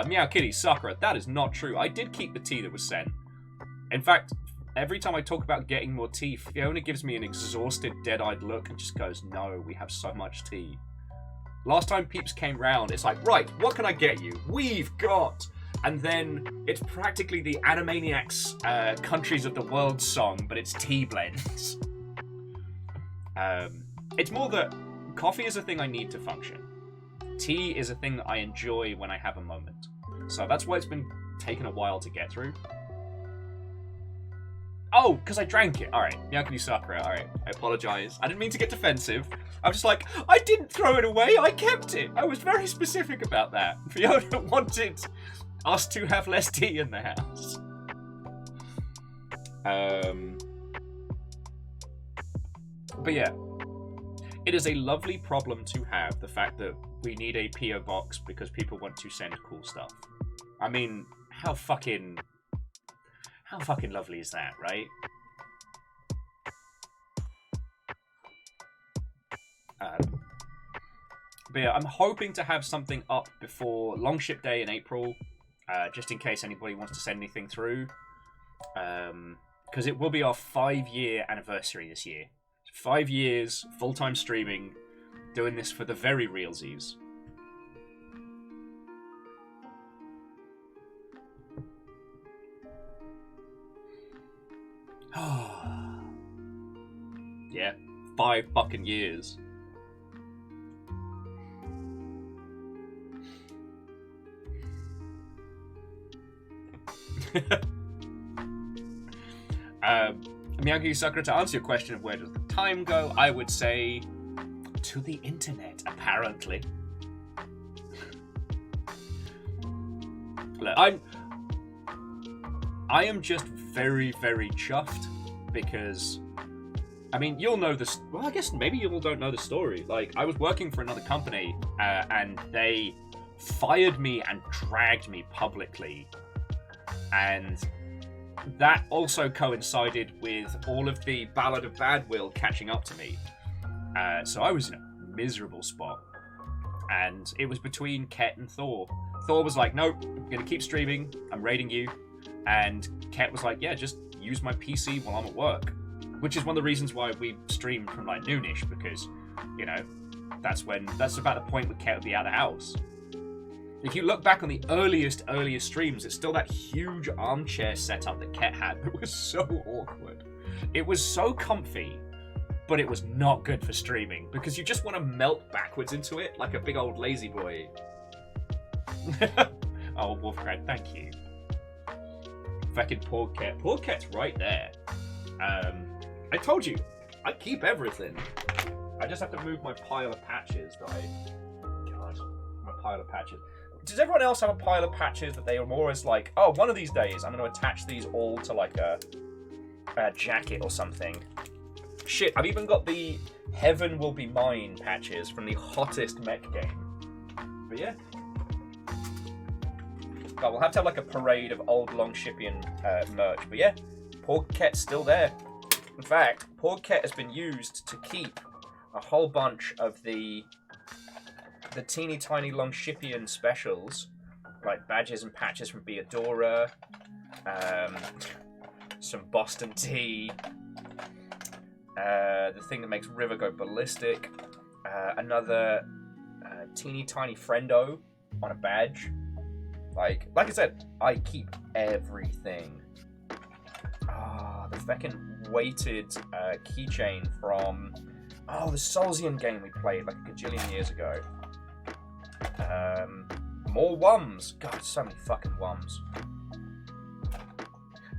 Meow Kitty, Sakura, that is not true. I did keep the tea that was sent. In fact, every time I talk about getting more tea, Fiona gives me an exhausted, dead-eyed look and just goes, no, we have so much tea. Last time Peeps came round, it's like, right, what can I get you? We've got... And then it's practically the Animaniacs Countries of the World song, but it's tea blends. It's more that coffee is a thing I need to function. Tea is a thing that I enjoy when I have a moment. So that's why it's been taking a while to get through. Oh, because I drank it. Alright, Yakuni Sakura, alright. I apologize. I didn't mean to get defensive. I was just like, I didn't throw it away, I kept it. I was very specific about that. Fiona wanted us to have less tea in the house. But yeah. It is a lovely problem to have, the fact that we need a PO box because people want to send cool stuff. I mean, how fucking lovely is that, right? But yeah, I'm hoping to have something up before Longship Day in April, just in case anybody wants to send anything through. Because it will be our 5-year anniversary this year. 5 years, full-time streaming, doing this for the very realsies. Yeah, 5 fucking years. Miyagi Sakura, to answer your question of where does the time go, I would say to the internet, apparently. Look, I am just very, very chuffed because, I mean, you'll know this. Well, I guess maybe you all don't know the story. Like, I was working for another company, and they fired me and dragged me publicly, and that also coincided with all of the Ballad of Badwill catching up to me. So I was in a miserable spot, and it was between Ket and Thor. Thor was like, "Nope, I'm gonna keep streaming. I'm raiding you," and Ket was like, "Yeah, just use my PC while I'm at work," which is one of the reasons why we streamed from like noonish, because, you know, that's about the point where Ket would be out of the house. If you look back on the earliest streams, it's still that huge armchair setup that Ket had that was so awkward. It was so comfy, but it was not good for streaming because you just want to melt backwards into it like a big old lazy boy. Oh, Wolfcrad, thank you. Fucking poor Ket. Poor Ket's right there. I told you, I keep everything. I just have to move my pile of patches that God, my pile of patches. Does everyone else have a pile of patches that they are more as like, oh, one of these days I'm going to attach these all to like a jacket or something? Shit, I've even got the Heaven Will Be Mine patches from the hottest mech game. But yeah. Oh, we'll have to have like a parade of old Longshipian merch. But yeah, poor Ket's still there. In fact, poor Ket has been used to keep a whole bunch of the teeny tiny Longshipian specials, like badges and patches from Beadora, some Boston tea, the thing that makes River go ballistic, another teeny tiny friendo on a badge. Like I said, I keep everything. The feckin' weighted keychain from the Soulsian game we played like a gajillion years ago. More wums. God, so many fucking wums.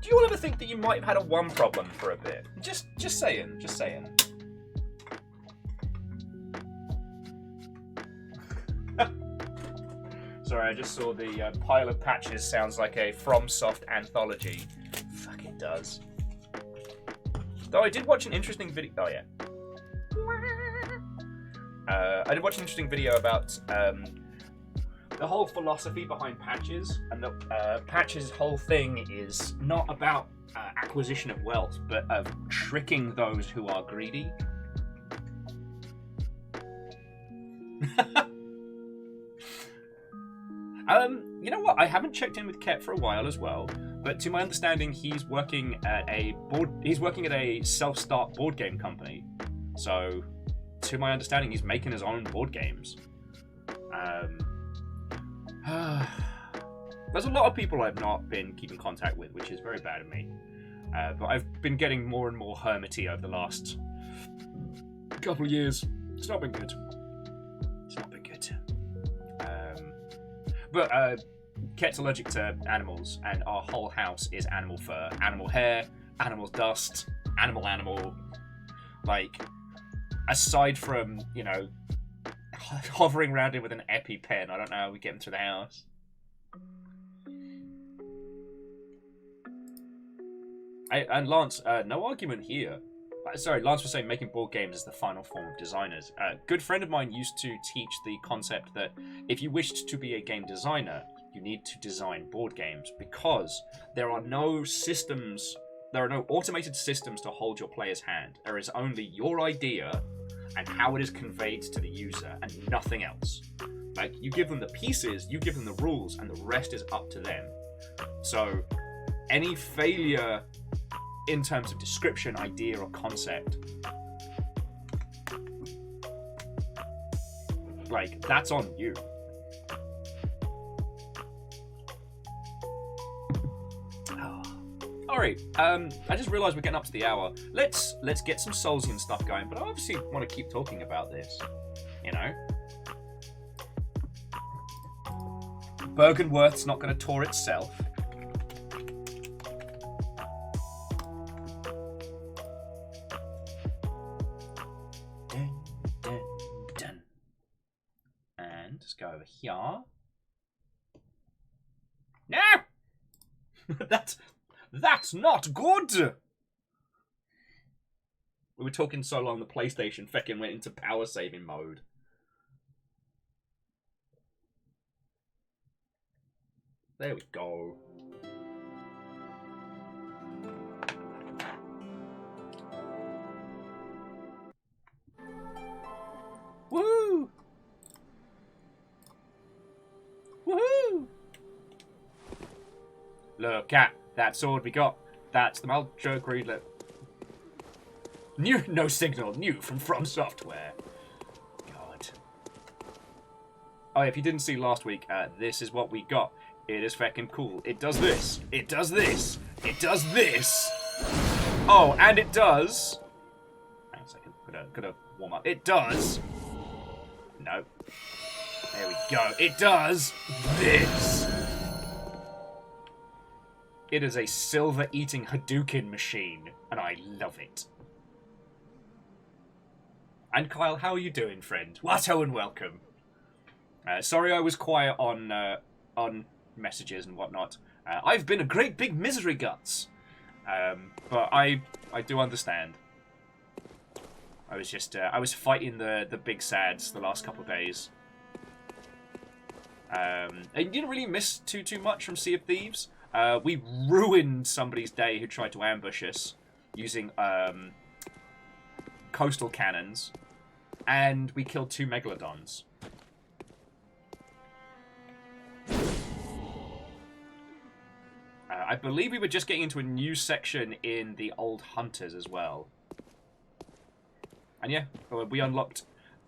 Do you all ever think that you might have had a wum problem for a bit? Just saying. Sorry, I just saw the pile of patches sounds like a FromSoft anthology. Fuck, it does. Though I did watch an interesting video. Oh yeah. I did watch an interesting video about the whole philosophy behind patches, and the patches' whole thing is not about acquisition of wealth, but of tricking those who are greedy. You know what? I haven't checked in with Ket for a while as well, but to my understanding, he's working at a self-start board game company. So, to my understanding, he's making his own board games. There's a lot of people I've not been keeping contact with, which is very bad of me. But I've been getting more and more hermity over the last couple of years. It's not been good. But Ket's allergic to animals, and our whole house is animal fur, animal hair, animal dust, animal. Like, aside from, you know, hovering around him with an EpiPen, I don't know how we get him through the house. And Lance, no argument here. Sorry, Lance was saying making board games is the final form of designers. A good friend of mine used to teach the concept that if you wished to be a game designer, you need to design board games, because there are no systems, there are no automated systems to hold your player's hand. There is only your idea and how it is conveyed to the user, and nothing else. Like, you give them the pieces, you give them the rules, and the rest is up to them. So, any failure in terms of description, idea, or concept, like, that's on you. Alright, I just realised we're getting up to the hour. Let's get some Soulsian stuff going, but I obviously want to keep talking about this, you know? Bergenworth's not going to tour itself. Dun, dun, dun. And just go over here. No! That's not good! We were talking so long the PlayStation feckin' went into power saving mode. There we go. Woo! Woohoo! Look at that sword we got. That's the Ultra Greedlet. New, no signal, new from Software. God. Oh, if you didn't see last week, this is what we got. It is feckin' cool. It does this. It does this. It does this. Oh, and it does. Hang on a second. Gotta warm up. It does. No. There we go. It does this. It is a silver-eating Hadouken machine, and I love it. And Kyle, how are you doing, friend? Watto and welcome. Sorry I was quiet on messages and whatnot. I've been a great big misery guts, but I do understand. I was just I was fighting the big sads the last couple of days. I didn't really miss too much from Sea of Thieves. We ruined somebody's day who tried to ambush us using coastal cannons, and we killed 2 megalodons. I believe we were just getting into a new section in the Old Hunters as well. And yeah, we unlocked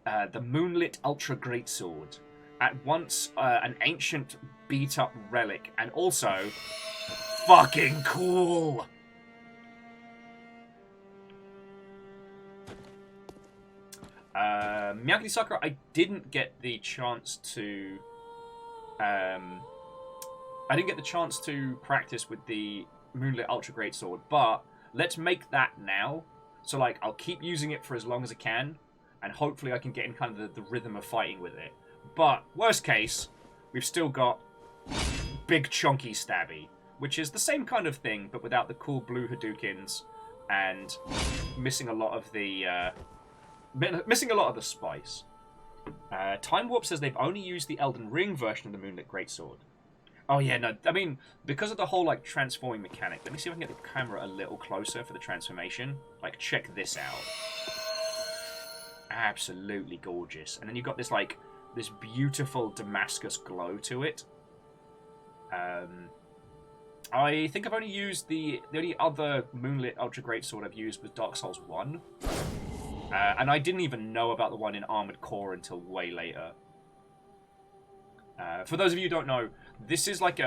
the Moonlit Ultra Greatsword. At once an ancient beat-up relic, and also fucking cool! Miyagi Sakura, I didn't get the chance to... I didn't get the chance to practice with the Moonlit Ultra Greatsword, but let's make that now. So, like, I'll keep using it for as long as I can, and hopefully I can get in kind of the rhythm of fighting with it. But, worst case, we've still got Big Chunky Stabby, which is the same kind of thing, but without the cool blue Hadoukens, and missing a lot of the spice. Time Warp says they've only used the Elden Ring version of the Moonlit Greatsword. Oh yeah, no, I mean, because of the whole, like, transforming mechanic, let me see if I can get the camera a little closer for the transformation. Like, check this out. Absolutely gorgeous. And then you've got this, like, this beautiful Damascus glow to it. I think I've only used the only other Moonlit Ultra Greatsword I've used was Dark Souls 1. And I didn't even know about the one in Armored Core until way later. For those of you who don't know, this is like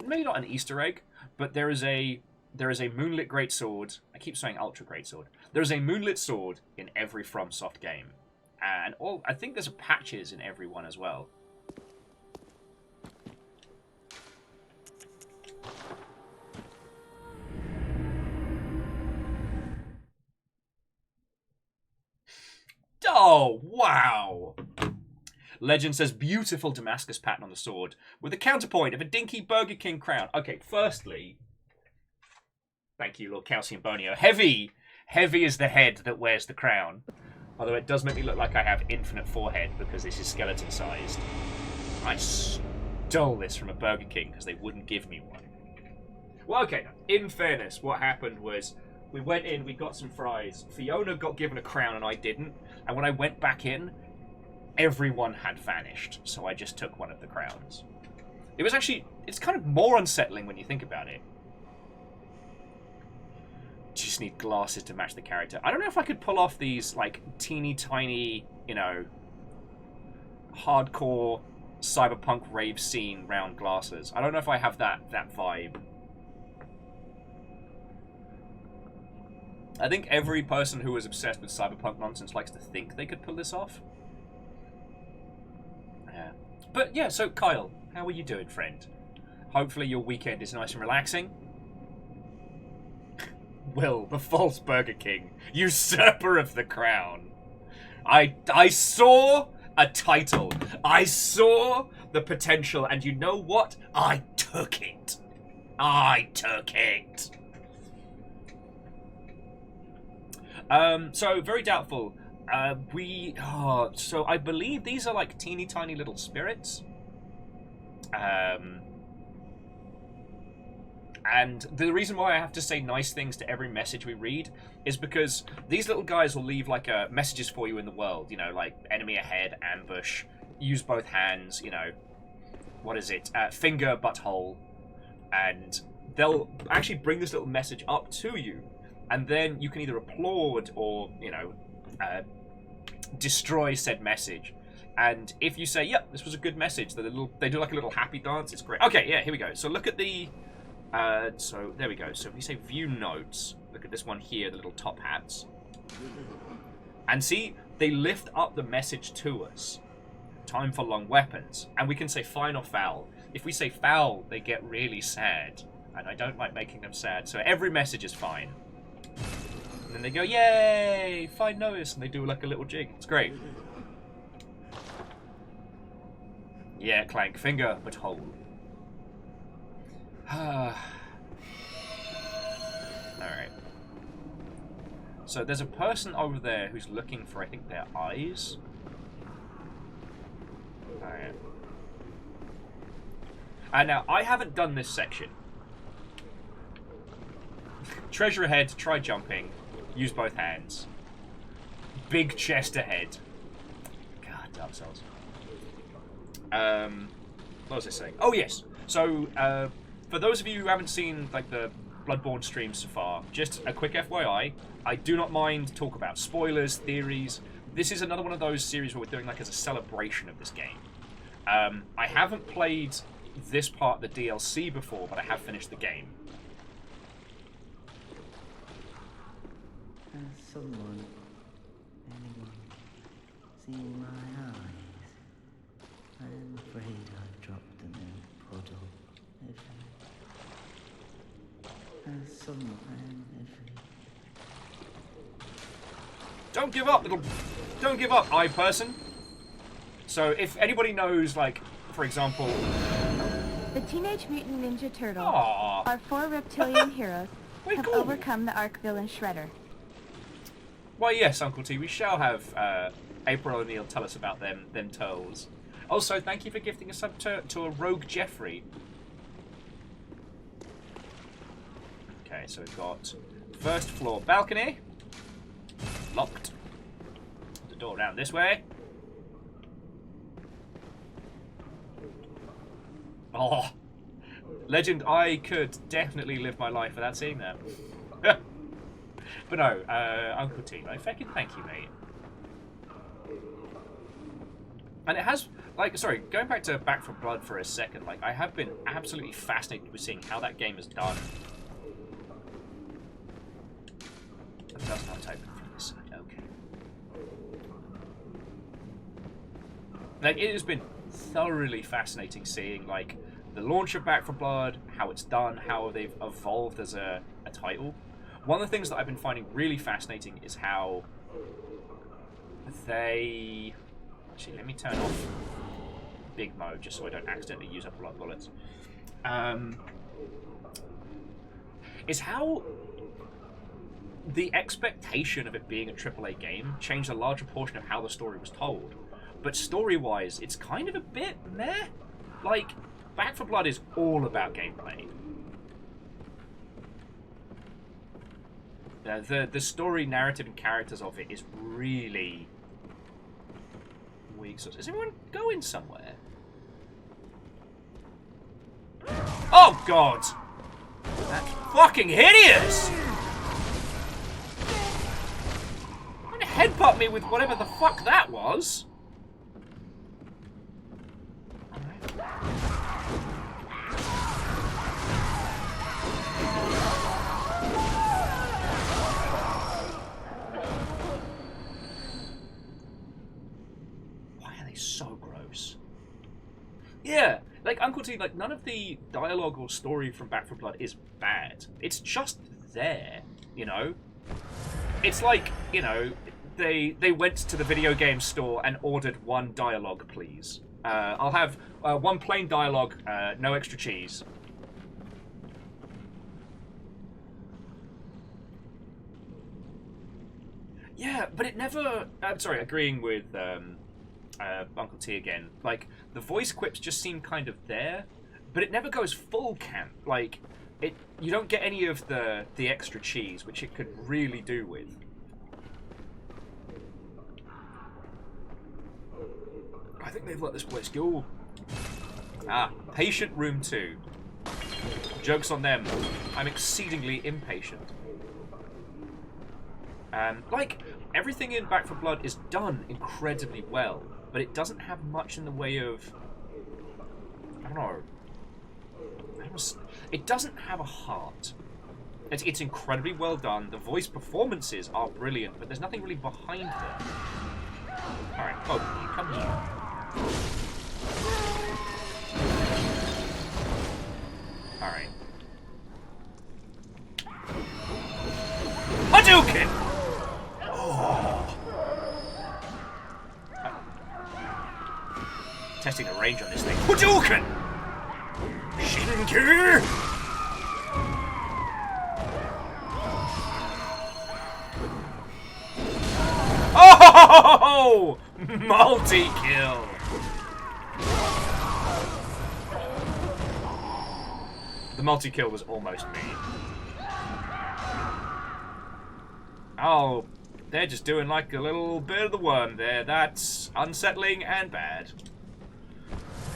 maybe not an Easter egg, but there is a Moonlit Greatsword. I keep saying Ultra Greatsword. There is a Moonlit Sword in every FromSoft game. And I think there's patches in every one as well. Oh, wow! Legend says, beautiful Damascus pattern on the sword, with a counterpoint of a dinky Burger King crown. Okay, firstly, thank you, Lord Calcium Bonio. Heavy is the head that wears the crown. Although it does make me look like I have infinite forehead because this is skeleton-sized. I stole this from a Burger King because they wouldn't give me one. Well, okay, in fairness, what happened was We went in, we got some fries. Fiona got given a crown and I didn't. And when I went back in, everyone had vanished. So I just took one of the crowns. It was actually, it's kind of more unsettling when you think about it. Just need glasses to match the character. I don't know if I could pull off these, like, teeny tiny, you know, hardcore cyberpunk rave scene round glasses. I don't know if I have that vibe. I think every person who is obsessed with cyberpunk nonsense likes to think they could pull this off. Yeah. But yeah, so Kyle, how are you doing, friend? Hopefully your weekend is nice and relaxing. Will, the false Burger King, usurper of the crown. I saw a title. I saw the potential, and you know what? I took it. I took it. So very doubtful. So I believe these are like teeny tiny little spirits. And the reason why I have to say nice things to every message we read is because these little guys will leave like messages for you in the world. You know, like enemy ahead, ambush, use both hands. You know, what is it? Finger, butthole, and they'll actually bring this little message up to you. And then you can either applaud or, you know, destroy said message. And if you say, yep, this was a good message, they do like a little happy dance. It's great. Okay, yeah, here we go. So look at the... so there we go. So if we say view notes, look at this one here, the little top hats. And see, they lift up the message to us. Time for long weapons. And we can say fine or foul. If we say foul, they get really sad. And I don't like making them sad. So every message is fine. And then they go, yay, fine notice, and they do like a little jig. It's great. Yeah, clank, finger, but hole. Alright. So there's a person over there who's looking for, I think, their eyes. Alright. And now, I haven't done this section. Treasure ahead, try jumping, use both hands. Big chest ahead. God, Dark Souls. What was I saying? Oh yes. So, for those of you who haven't seen like the Bloodborne streams so far, just a quick FYI, I do not mind talk about spoilers, theories. This is another one of those series where we're doing like as a celebration of this game. I haven't played this part of the DLC before, but I have finished the game. Has someone, anyone, seen my eyes? I'm afraid I've dropped them in a puddle. Has someone, Don't give up, don't give up, eye person. So if anybody knows, like, for example... The Teenage Mutant Ninja Turtles, Aww. our 4 reptilian heroes, Wait, have cool. overcome the Ark villain Shredder. Why, yes, Uncle T, we shall have April O'Neil tell us about them turtles. Also, thank you for gifting a sub to a Rogue Jeffrey. Okay, so we've got first floor balcony. Locked. The door down this way. Oh. Legend, I could definitely live my life without seeing that. But no, Uncle T, like, fucking thank you, mate. And it has, like, sorry, going back to Back 4 Blood for a second, like, I have been absolutely fascinated with seeing how that game is done. It does not open from this side, okay. Like, it has been thoroughly fascinating seeing, like, the launch of Back 4 Blood, how it's done, how they've evolved as a title. One of the things that I've been finding really fascinating is how they... Actually, let me turn off big mode just so I don't accidentally use up a lot of bullets. Is how the expectation of it being a AAA game changed a larger portion of how the story was told. But story-wise, it's kind of a bit meh. Like, Back 4 Blood is all about gameplay. The story, narrative, and characters of it is really weak. So is everyone going somewhere? Oh God! That's fucking hideous! Don't headbutt me with whatever the fuck that was. So gross. Yeah, like Uncle T, like none of the dialogue or story from Back 4 Blood is bad. It's just there, you know? It's like, you know, they went to the video game store and ordered one dialogue, please. I'll have one plain dialogue, no extra cheese. Yeah, but it never... I'm sorry, agreeing with... Uncle T again. Like, the voice quips just seem kind of there, but it never goes full camp. Like, you don't get any of the extra cheese, which it could really do with. I think they've let this place go. Ah, Patient Room 2. Joke's on them. I'm exceedingly impatient. Like, everything in Back 4 Blood is done incredibly well, but it doesn't have much in the way of... I don't know. It doesn't have a heart. It's incredibly well done. The voice performances are brilliant, but there's nothing really behind them. Alright, oh, you come here. Alright. Hadouken! Testing the range on this thing. Hadouken! Shinki! Oh! Multi-kill! The multi-kill was almost me. Oh, they're just doing like a little bit of the worm there. That's unsettling and bad.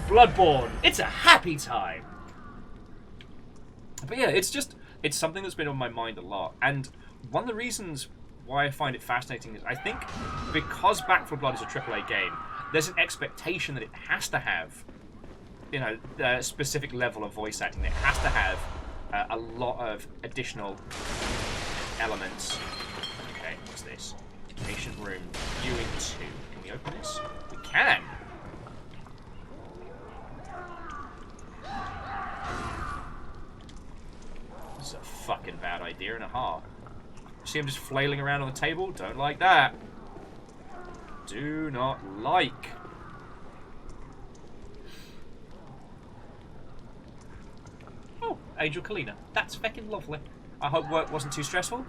Bloodborne, it's a happy time. But yeah, it's something that's been on my mind a lot. And one of the reasons why I find it fascinating is I think because Back 4 Blood is a AAA game, there's an expectation that it has to have, you know, a specific level of voice acting. It has to have a lot of additional elements. Okay, what's this? Patient room, viewing 2. Can we open this? We can! This is a fucking bad idea and a half. See him just flailing around on the table? Don't like that. Do not like. Oh, Angel Kalina. That's feckin' lovely. I hope work wasn't too stressful.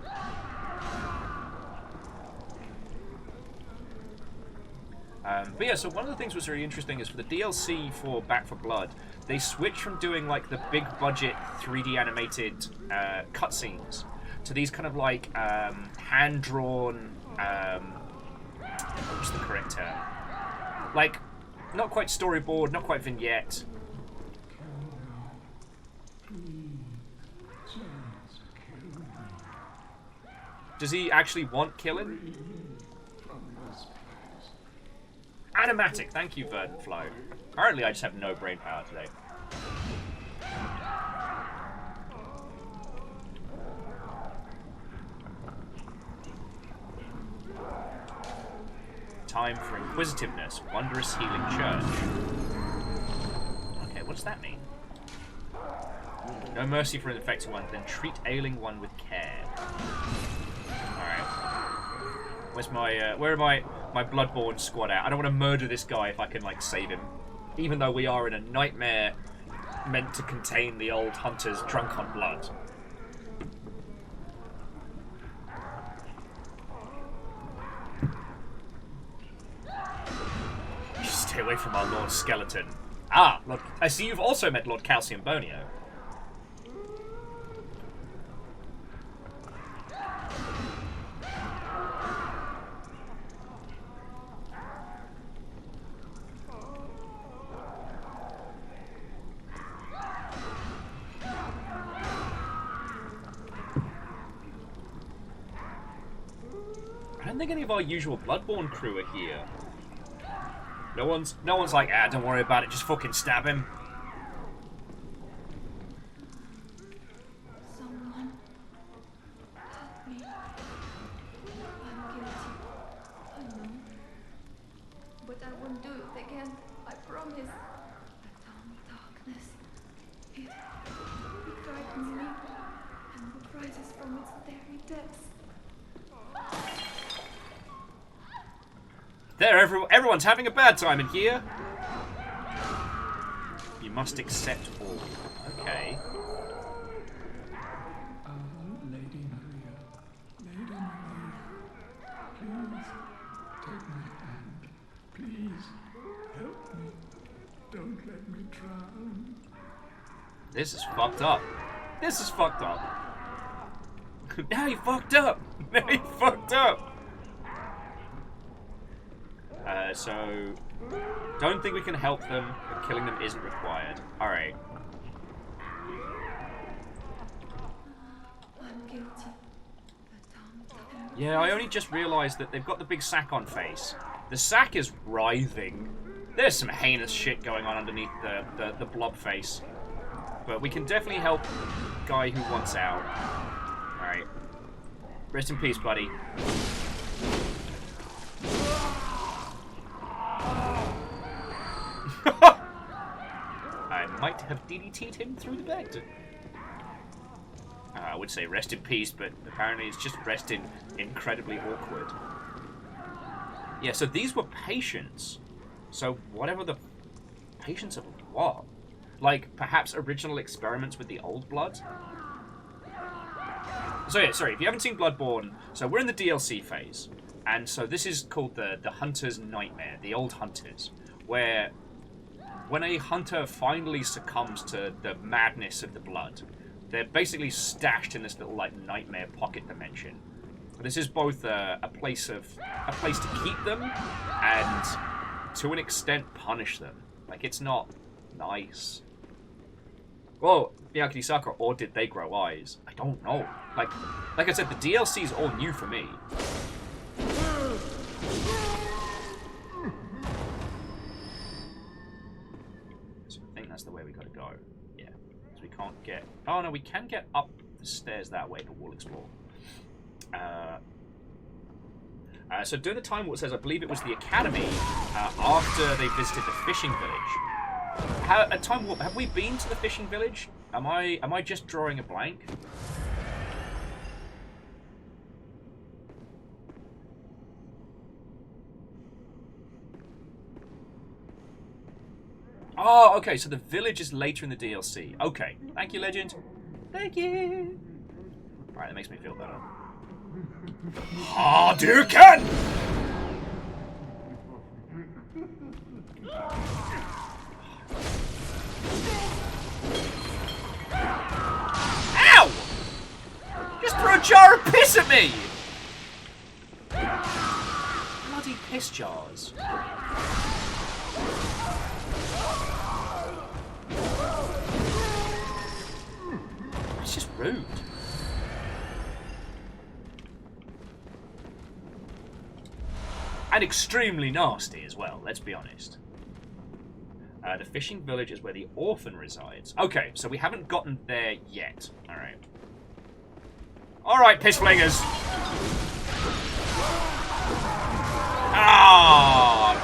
But yeah, so one of the things that was really interesting is for the DLC for Back 4 Blood, they switched from doing like the big budget 3D animated cutscenes to these kind of like hand-drawn, what's the correct term? Like, not quite storyboard, not quite vignette. Does he actually want killing? Animatic, thank you, Verdant Flow. Apparently I just have no brain power today. Time for inquisitiveness, wondrous healing church. Okay, what does that mean? No mercy for an infected one, then treat ailing one with care. Alright. Where's my, where are my Bloodborne squad at? I don't want to murder this guy if I can, like, save him. Even though we are in a nightmare meant to contain the old hunters drunk on blood. Stay away from our Lord Skeleton. Ah, Lord, I see you've also met Lord Calcium Bonio. don't think any of our usual Bloodborne crew are here. No one's like, ah, don't worry about it, just fucking stab him. Someone help me. I'm guilty. I know. But I won't do it again. I promise. The dawn of darkness. It frightens me. And what rises from its very depths. There, everyone's having a bad time in here. You must accept all. Okay. Lady Maria, please take my hand. Please help me. Don't let me drown. This is fucked up. This is fucked up. Now you fucked up. Now you fucked up. So, don't think we can help them, but killing them isn't required. Alright. I'm guilty. Yeah, I only just realised that they've got the big sack on face. The sack is writhing. There's some heinous shit going on underneath the blob face. But we can definitely help guy who wants out. Alright. Rest in peace, buddy. I might have DDT'd him through the bed. I would say rest in peace, but apparently it's just resting incredibly awkward. Yeah, so these were patients. So whatever the... Patients of what? Like, perhaps original experiments with the old blood? So yeah, sorry, if you haven't seen Bloodborne, so we're in the DLC phase. And so this is called the Hunter's Nightmare, the Old Hunters, where when a hunter finally succumbs to the madness of the blood, they're basically stashed in this little like nightmare pocket dimension. This is both a place to keep them and to an extent punish them. Like, it's not nice. Well, Miyake Sakura, or did they grow eyes? I don't know. Like I said, the DLC is all new for me. So I think that's the way we gotta go. Yeah. So we can't get... Oh no, we can get up the stairs that way, but we'll explore. So during the time, what it says, I believe it was the academy, after they visited the fishing village. At time warp, have we been to the fishing village? Am I just drawing a blank? Oh, okay, so the village is later in the DLC. Okay, thank you, Legend. Thank you. Alright, that makes me feel better. Hadouken! Ow! Just threw a jar of piss at me! Bloody piss jars. It's just rude. And extremely nasty as well, let's be honest. The fishing village is where the orphan resides. Okay, so we haven't gotten there yet. Alright. Alright, piss flingers! Ah!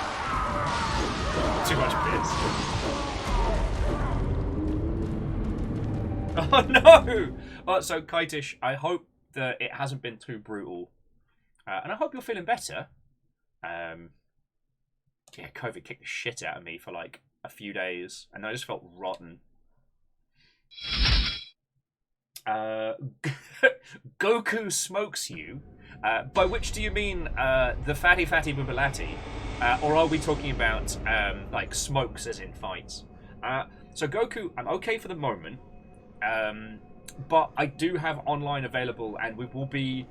Too much piss. Oh no! Oh, so, Kaitish, I hope that it hasn't been too brutal. And I hope you're feeling better. Yeah, COVID kicked the shit out of me for like a few days, and I just felt rotten. Goku smokes you? By which do you mean the fatty boobalati? Or are we talking about like smokes as in fights? So Goku, I'm okay for the moment, but I do have online available, and we will be...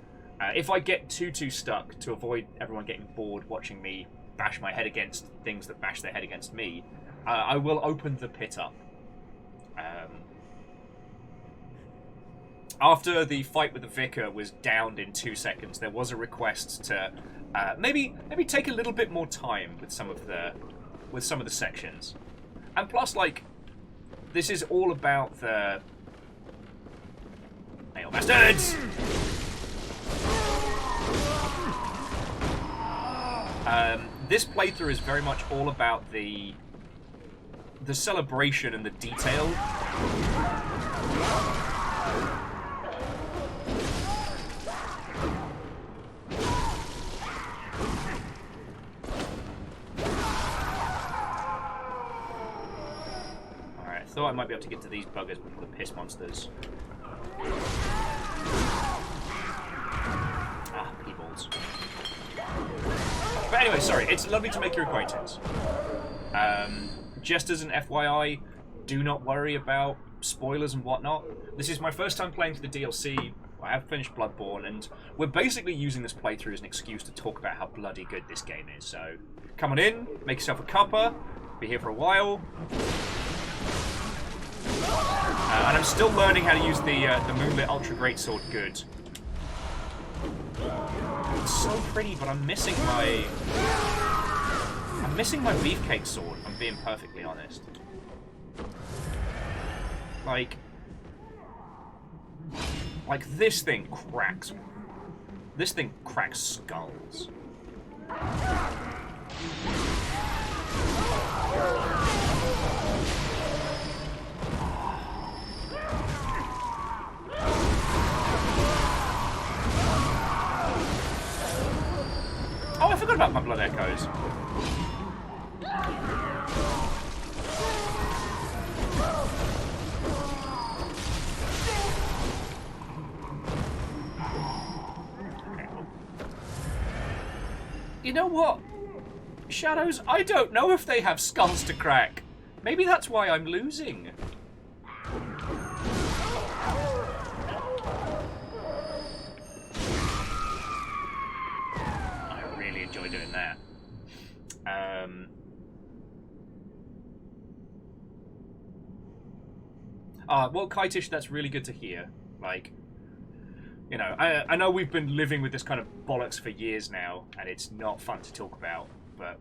if I get too stuck, to avoid everyone getting bored watching me bash my head against things that bash their head against me, I will open the pit up. After the fight with the vicar was downed in 2 seconds, there was a request to maybe take a little bit more time with some of the sections. And plus, like, this is all about the nail bastards. This playthrough is very much all about the celebration and the detail. Alright, I thought I might be able to get to these buggers before the piss monsters. Ah, pea-balls. But anyway, sorry, it's lovely to make your acquaintance. Just as an FYI, do not worry about spoilers and whatnot. This is my first time playing through the DLC. I have finished Bloodborne, and we're basically using this playthrough as an excuse to talk about how bloody good this game is. So, come on in, make yourself a cuppa, be here for a while. And I'm still learning how to use the Moonlit Ultra Greatsword good. It's so pretty, but I'm missing my beefcake sword, if I'm being perfectly honest. Like this thing cracks. This thing cracks skulls. Oh, I forgot about my blood echoes. You know what? Shadows, I don't know if they have skulls to crack. Maybe that's why I'm losing. I really enjoy doing that. Well, Kitish, that's really good to hear. Like, you know, I know we've been living with this kind of bollocks for years now, and it's not fun to talk about, but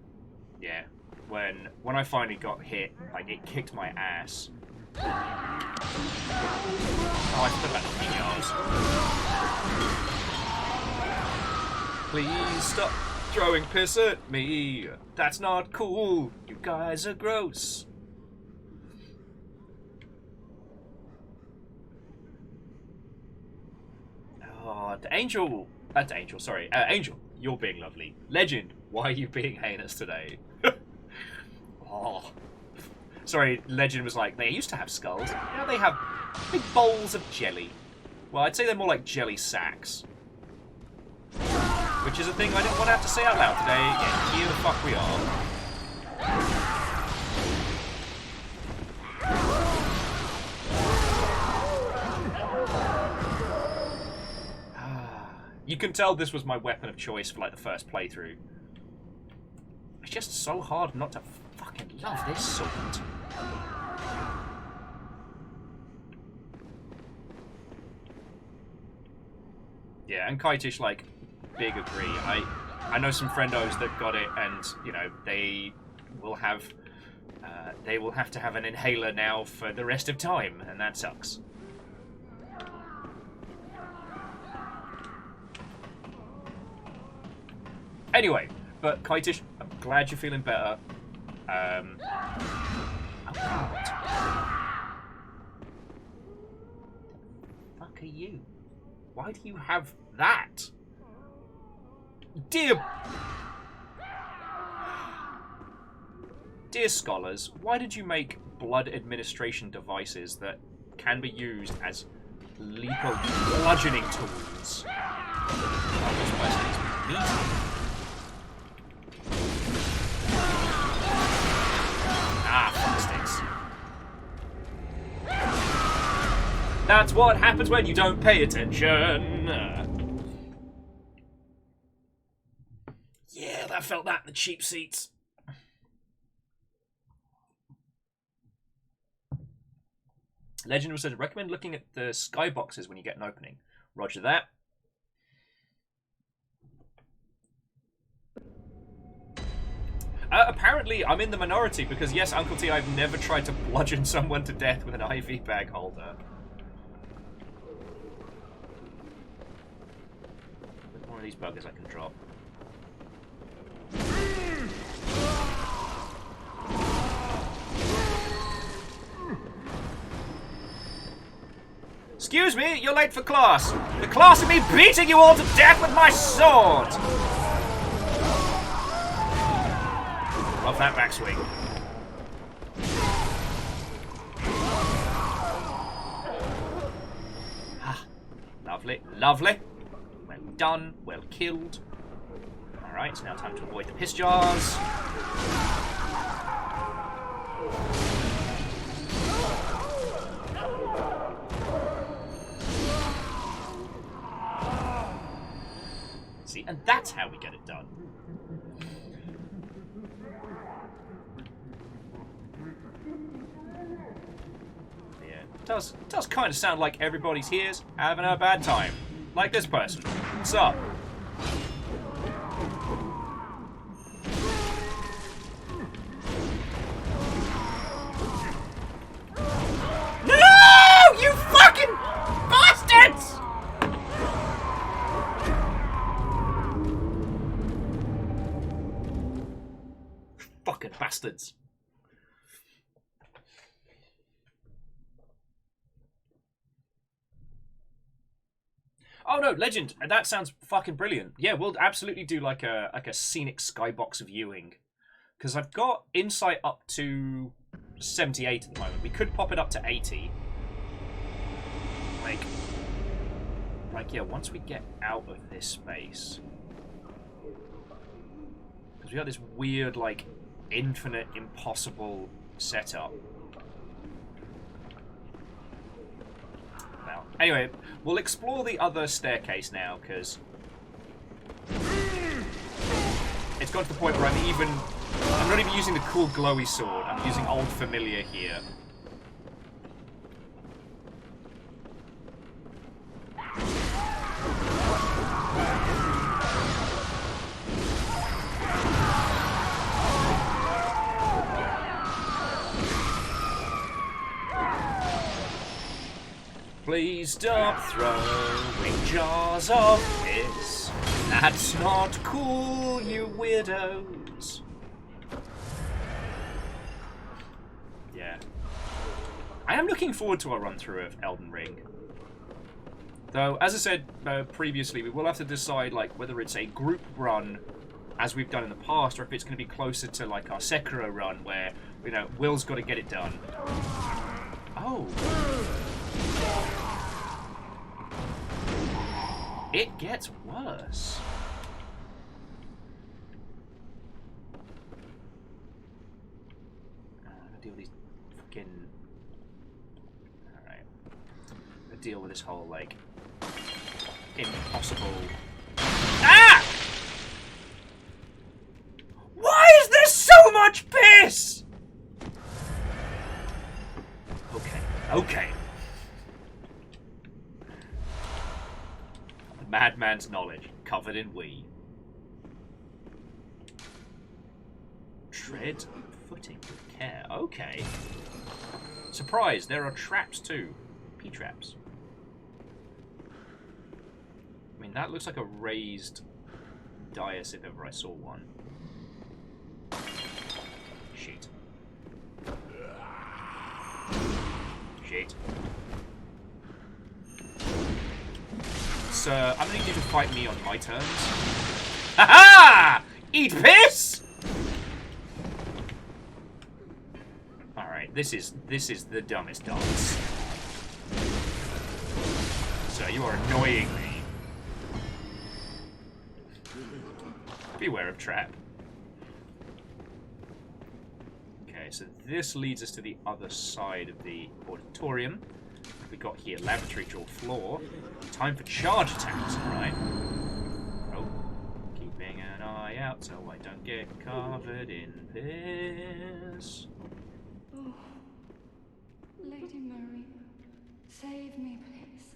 yeah, when I finally got hit, like, it kicked my ass. Oh, I forgot about the videos. Please stop throwing piss at me. That's not cool. You guys are gross. Oh, Angel, you're being lovely. Legend, why are you being heinous today? Oh, sorry, Legend was like, they used to have skulls. Now they have big bowls of jelly. Well, I'd say they're more like jelly sacks. Which is a thing I didn't want to have to say out loud today. Yeah, here the fuck we are. You can tell this was my weapon of choice for like the first playthrough. It's just so hard not to fucking love this sword. Yeah, and Kitish, like, big agree. I know some friendos that got it, and you know they will have to have an inhaler now for the rest of time, and that sucks. Anyway, but Kitish, I'm glad you're feeling better. Oh God. The fuck are you? Why do you have that? Dear scholars, why did you make blood administration devices that can be used as lethal bludgeoning tools? Oh, this person is meaty. Ah, fuck sticks. That's what happens when you don't pay attention. Yeah, I felt that in the cheap seats. Legend said, recommend looking at the skyboxes when you get an opening. Roger that. Apparently, I'm in the minority because, yes, Uncle T, I've never tried to bludgeon someone to death with an IV bag holder. There's one of these buggers I can drop. Excuse me, you're late for class. The class of me beating you all to death with my sword. Love that backswing. Ah, lovely, lovely. Well done, well killed. Alright, it's now time to avoid the piss jars. See, and that's how we get it done. Does kind of sound like everybody's here's having a bad time. Like this person. What's up? No! You fucking bastards! Fucking bastards. Oh no, Legend! That sounds fucking brilliant. Yeah, we'll absolutely do like a scenic skybox viewing, because I've got insight up to 78 at the moment. We could pop it up to 80. Like yeah, once we get out of this space, because we got this weird like infinite impossible setup. Anyway, we'll explore the other staircase now, because it's got to the point where I'm not even using the cool glowy sword, I'm using Old Familiar here. Please stop throwing jars of piss. That's not cool, you weirdos. Yeah. I am looking forward to our run-through of Elden Ring. Though, as I said previously, we will have to decide like whether it's a group run, as we've done in the past, or if it's going to be closer to like our Sekiro run, where, you know, Will's got to get it done. Oh. It gets worse. I'm gonna deal with these fucking... Alright. I'm gonna deal with this whole, like, impossible... Ah! Why is there so much piss? Okay, okay. Madman's knowledge, covered in wee. Tread footing with care. Okay. Surprise, there are traps too. P-traps. I mean, that looks like a raised dais if ever I saw one. Shit. Shit. I'm gonna need you to fight me on my terms. Ha-ha! Eat piss! Alright, this is the dumbest dance. So you are annoying me. Beware of trap. Okay, so this leads us to the other side of the auditorium. We got here laboratory draw floor. Time for charge attacks, alright. Oh, keeping an eye out so I don't get covered in piss. Oh, Lady Mary, Save me, please.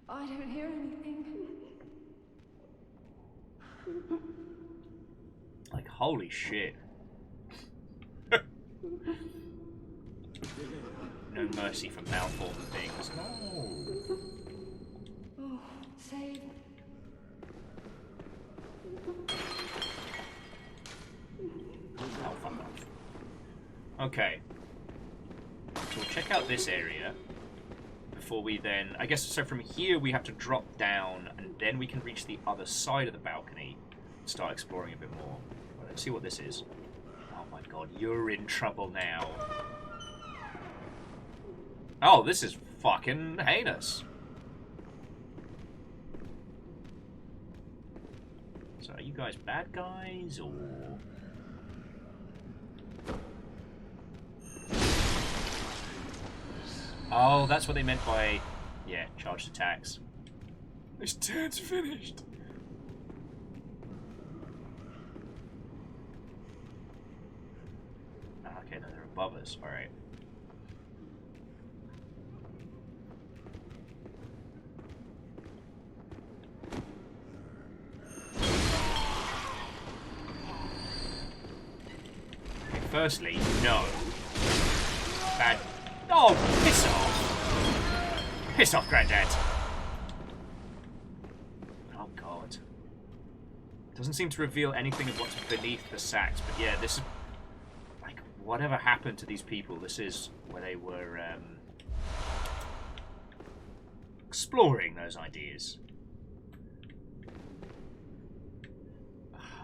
I don't hear anything. Like, holy shit. No mercy for malformed things. No. Oh, save me. Oh, fuck off. Okay. So we'll check out this area before we then... I guess, so from here we have to drop down and then we can reach the other side of the balcony and start exploring a bit more. Well, let's see what this is. Oh my god, you're in trouble now. Oh, this is fucking heinous. So are you guys bad guys, or... Oh, that's what they meant by... Yeah, charged attacks. This turn's finished. Okay, no, they're above us. Alright. Firstly, no. Bad. Oh, piss off! Piss off, Granddad! Oh, God. Doesn't seem to reveal anything of what's beneath the sacks, but yeah, this is... Like, whatever happened to these people, this is where they were, exploring those ideas.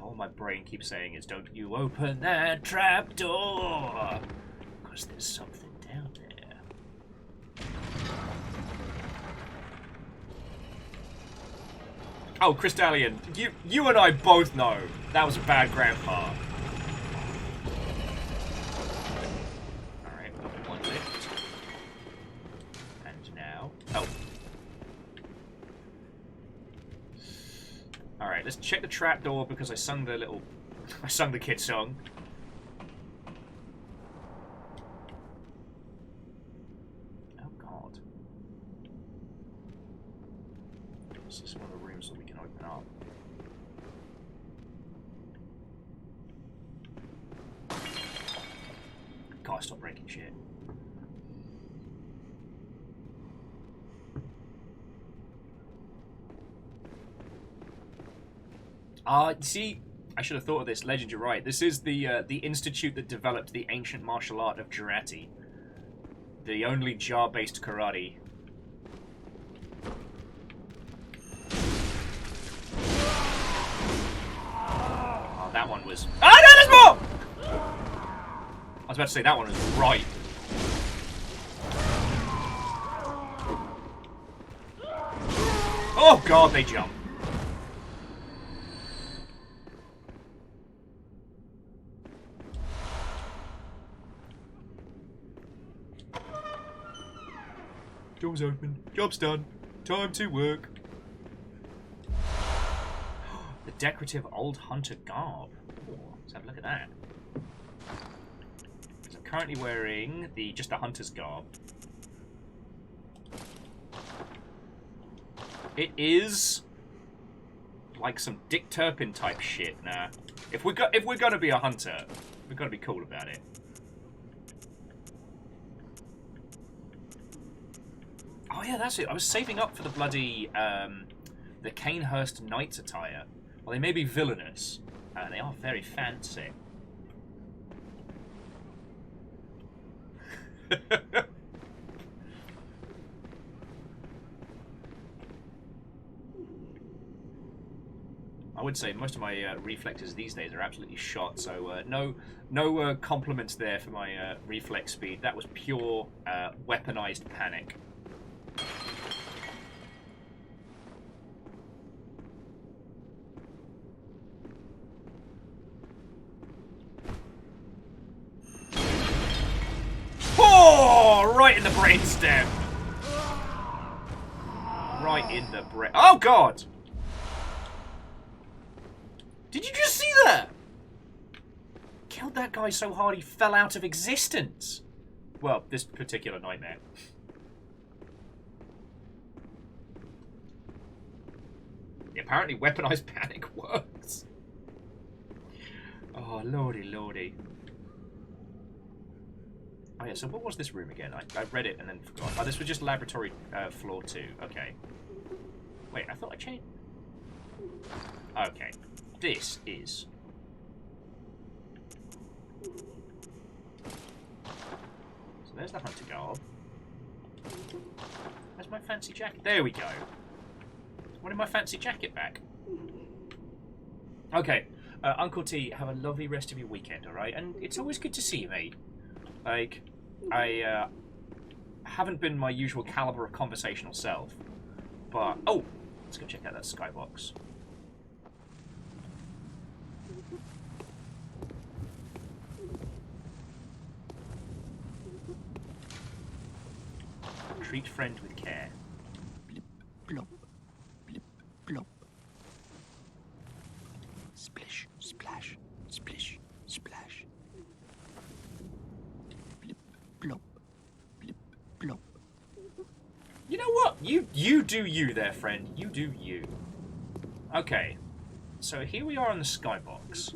All my brain keeps saying is, don't you open that trap door! Because there's something down there. Oh, Crystallian, you and I both know that was a bad grandpa. Alright, one lift. And now... Oh. Alright, let's check the trapdoor because I sung the little... I sung the kid song. Oh, God. This is one of the rooms that we can open up. God, stop breaking shit. See, I should have thought of this. Legend, you're right. This is the institute that developed the ancient martial art of karate. The only jaw-based karate. Oh, that one was... Ah, no, there's more! I was about to say, that one was right. Oh, God, they jump. Door's open. Job's done. Time to work. The decorative old hunter garb. Ooh, let's have a look at that. So I'm currently wearing just the hunter's garb. It is like some Dick Turpin type shit. Nah, if we're gonna be a hunter, we've got to be cool about it. Oh yeah, that's it. I was saving up for the bloody, the Canehurst Knights attire. Well, they may be villainous. They are very fancy. I would say most of my reflexes these days are absolutely shot, so no compliments there for my reflex speed. That was pure weaponized panic. Oh, right in the brainstem. Right in the brain. Oh, God. Did you just see that? Killed that guy so hard he fell out of existence. Well, this particular nightmare. apparently weaponized panic works. Oh, lordy, lordy. Oh yeah, so what was this room again? I read it and then forgot. Oh, this was just laboratory floor 2. Okay. Wait, I thought I changed... Okay. This is... So there's the hunter garb. Where's my fancy jacket? There we go. I wanted my fancy jacket back. Okay. Uncle T, have a lovely rest of your weekend, alright? And it's always good to see you, mate. Like, I haven't been my usual caliber of conversational self. But, oh! Let's go check out that skybox. Treat friend with care. Blip, blop, blip, blop. Splish, splash, splish, splash. Blip, blop, blip, blop. You know what? You do you there, friend. You do you. Okay. So here we are on the skybox.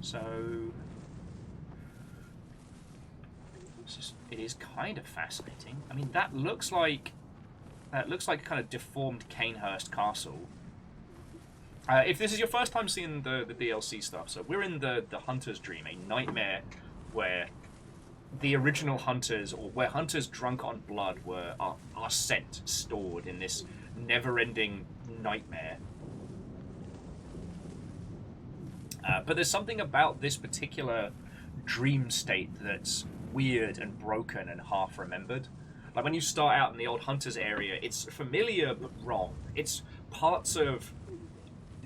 So... It is kind of fascinating. I mean, that looks like a kind of deformed Canehurst Castle. If this is your first time seeing the DLC stuff, so we're in the Hunter's Dream, a nightmare where the original hunters, or where hunters drunk on blood are sent, stored in this never-ending nightmare. But there's something about this particular dream state that's weird and broken and half remembered. Like when you start out in the old hunters area, it's familiar but wrong. It's parts of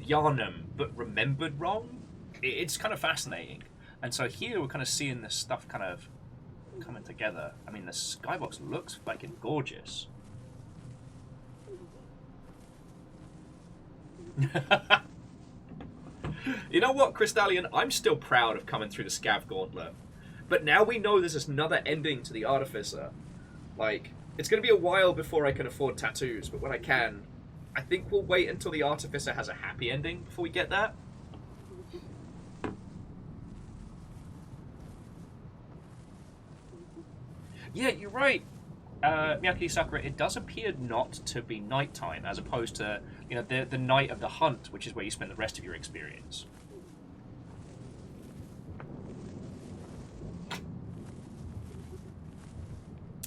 Yarnum but remembered wrong. It's kind of fascinating. And so here we're kind of seeing this stuff kind of coming together. I mean, the skybox looks fucking gorgeous. You know what, Crystallian? I'm still proud of coming through the Scav Gauntlet. But now we know there's another ending to the Artificer. Like, it's going to be a while before I can afford tattoos, but when I can, I think we'll wait until the Artificer has a happy ending before we get that. Yeah, you're right, Miyaki Sakura. It does appear not to be nighttime, as opposed to, you know, the night of the hunt, which is where you spend the rest of your experience.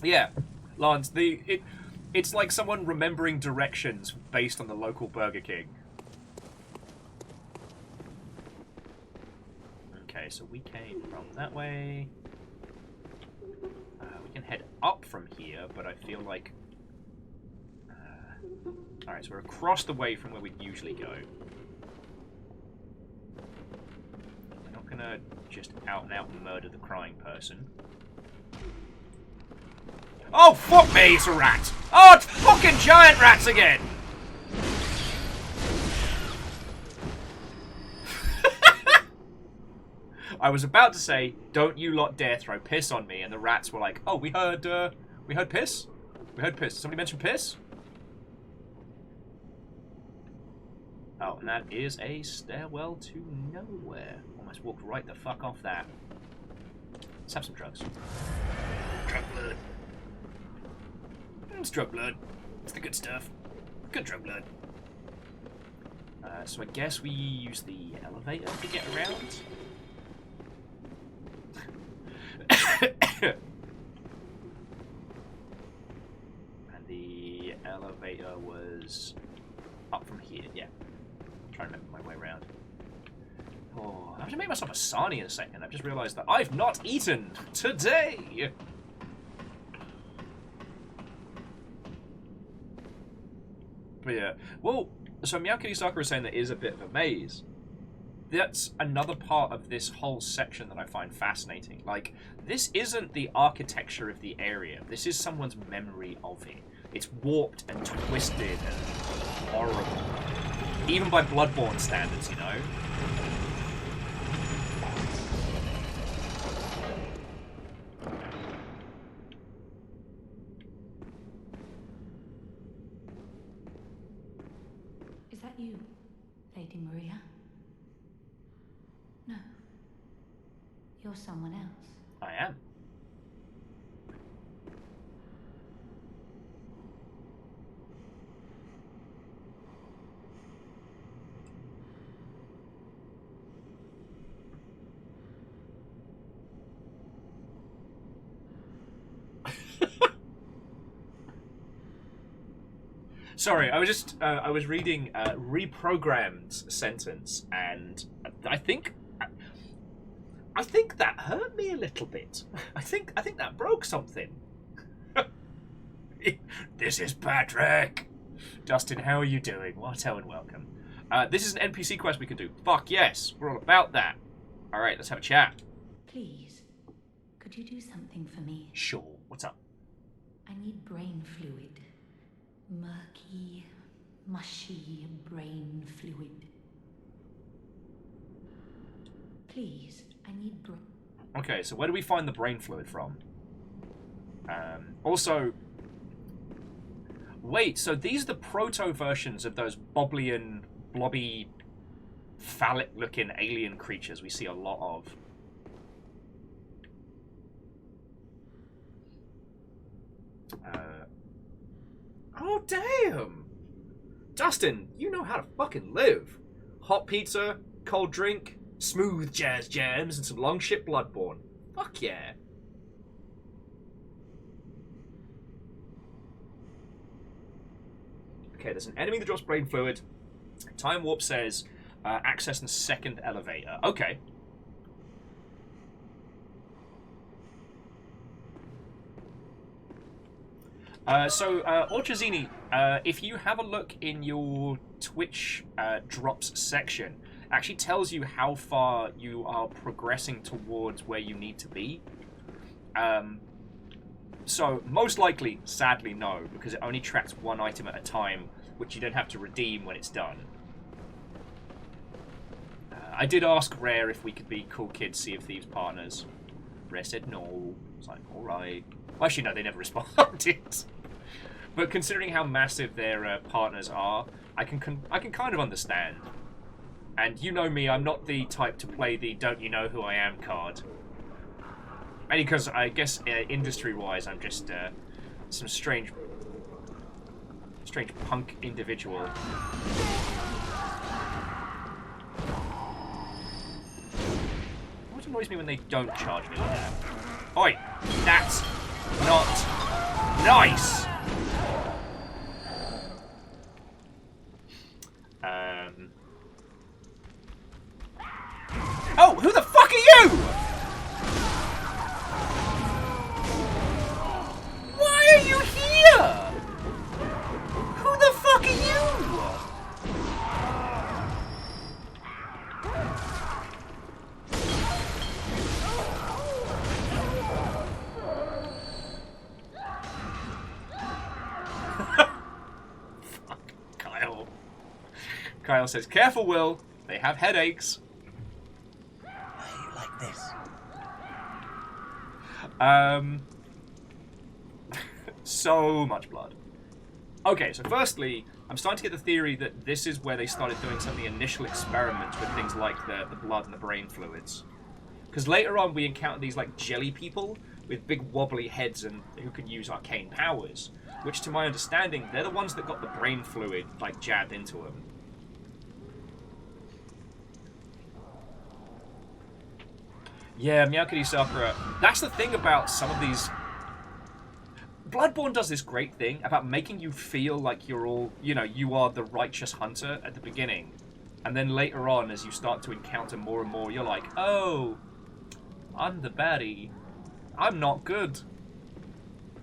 Yeah, Lance, it's like someone remembering directions based on the local Burger King. Okay, so we came from that way. We can head up from here, but I feel like... Alright, so we're across the way from where we'd usually go. We're not gonna just out and out murder the crying person. Oh, fuck me, it's a rat! Oh, it's fucking giant rats again! I was about to say, don't you lot dare throw piss on me, and the rats were like, oh, we heard piss? We heard piss. Somebody mention piss? Oh, and that is a stairwell to nowhere. Almost walked right the fuck off that. Let's have some drugs. Drug blood. It's drug blood. It's the good stuff. Good drug blood. So I guess we use the elevator to get around. And the elevator was up from here, yeah. I'm trying to remember my way around. Oh, I have to make myself a sarnie in a second. I've just realised that I've not eaten today! But yeah, well, so Miyake Sakura is saying there is a bit of a maze. That's another part of this whole section that I find fascinating. Like, this isn't the architecture of the area. This is someone's memory of it. It's warped and twisted and horrible. Even by Bloodborne standards, you know? Is that you, Lady Maria? No. You're someone else. I am. Sorry, I was just I was reading reprogrammed sentence, and I think that hurt me a little bit. I think that broke something. This is Patrick. Dustin, how are you doing? What and welcome. This is an NPC quest we could do. Fuck yes, we're all about that. All right, let's have a chat. Please, could you do something for me? Sure. What's up? I need brain fluid. Murky, mushy brain fluid. Please, I need Okay, so where do we find the brain fluid from? Also, wait, so these are the proto versions of those Boblian, blobby, phallic-looking alien creatures we see a lot of. Oh, damn! Dustin, you know how to fucking live. Hot pizza, cold drink, smooth jazz jams, and some long shit Bloodborne. Fuck yeah. Okay, there's an enemy that drops brain fluid. Time Warp says, access the second elevator. Okay. Orchazini, if you have a look in your Twitch drops section, it actually tells you how far you are progressing towards where you need to be. So, most likely, sadly, no, because it only tracks one item at a time, which you don't have to redeem when it's done. I did ask Rare if we could be cool kids, Sea of Thieves partners. Rare said no. It's like, alright. Well, actually, no, they never responded. But considering how massive their partners are, I can kind of understand. And you know me, I'm not the type to play the "don't you know who I am" card. Only because I guess industry-wise, I'm just some strange punk individual. What annoys me when they don't charge me like that? Oi, that's not nice. Oh, who the fuck are you? Why are you here? Who the fuck are you? Fuck, Kyle. Kyle says, careful, Will. They have headaches. Like this. So much blood. Okay, so firstly, I'm starting to get the theory that this is where they started doing some of the initial experiments with things like the blood and the brain fluids. Because later on we encounter these like jelly people with big wobbly heads and who can use arcane powers, which to my understanding, they're the ones that got the brain fluid like jabbed into them. Yeah, Meowkity Sakura. That's the thing about some of these... Bloodborne does this great thing about making you feel like you're all, you are the righteous hunter at the beginning. And then later on, as you start to encounter more and more, you're like, oh, I'm the baddie. I'm not good.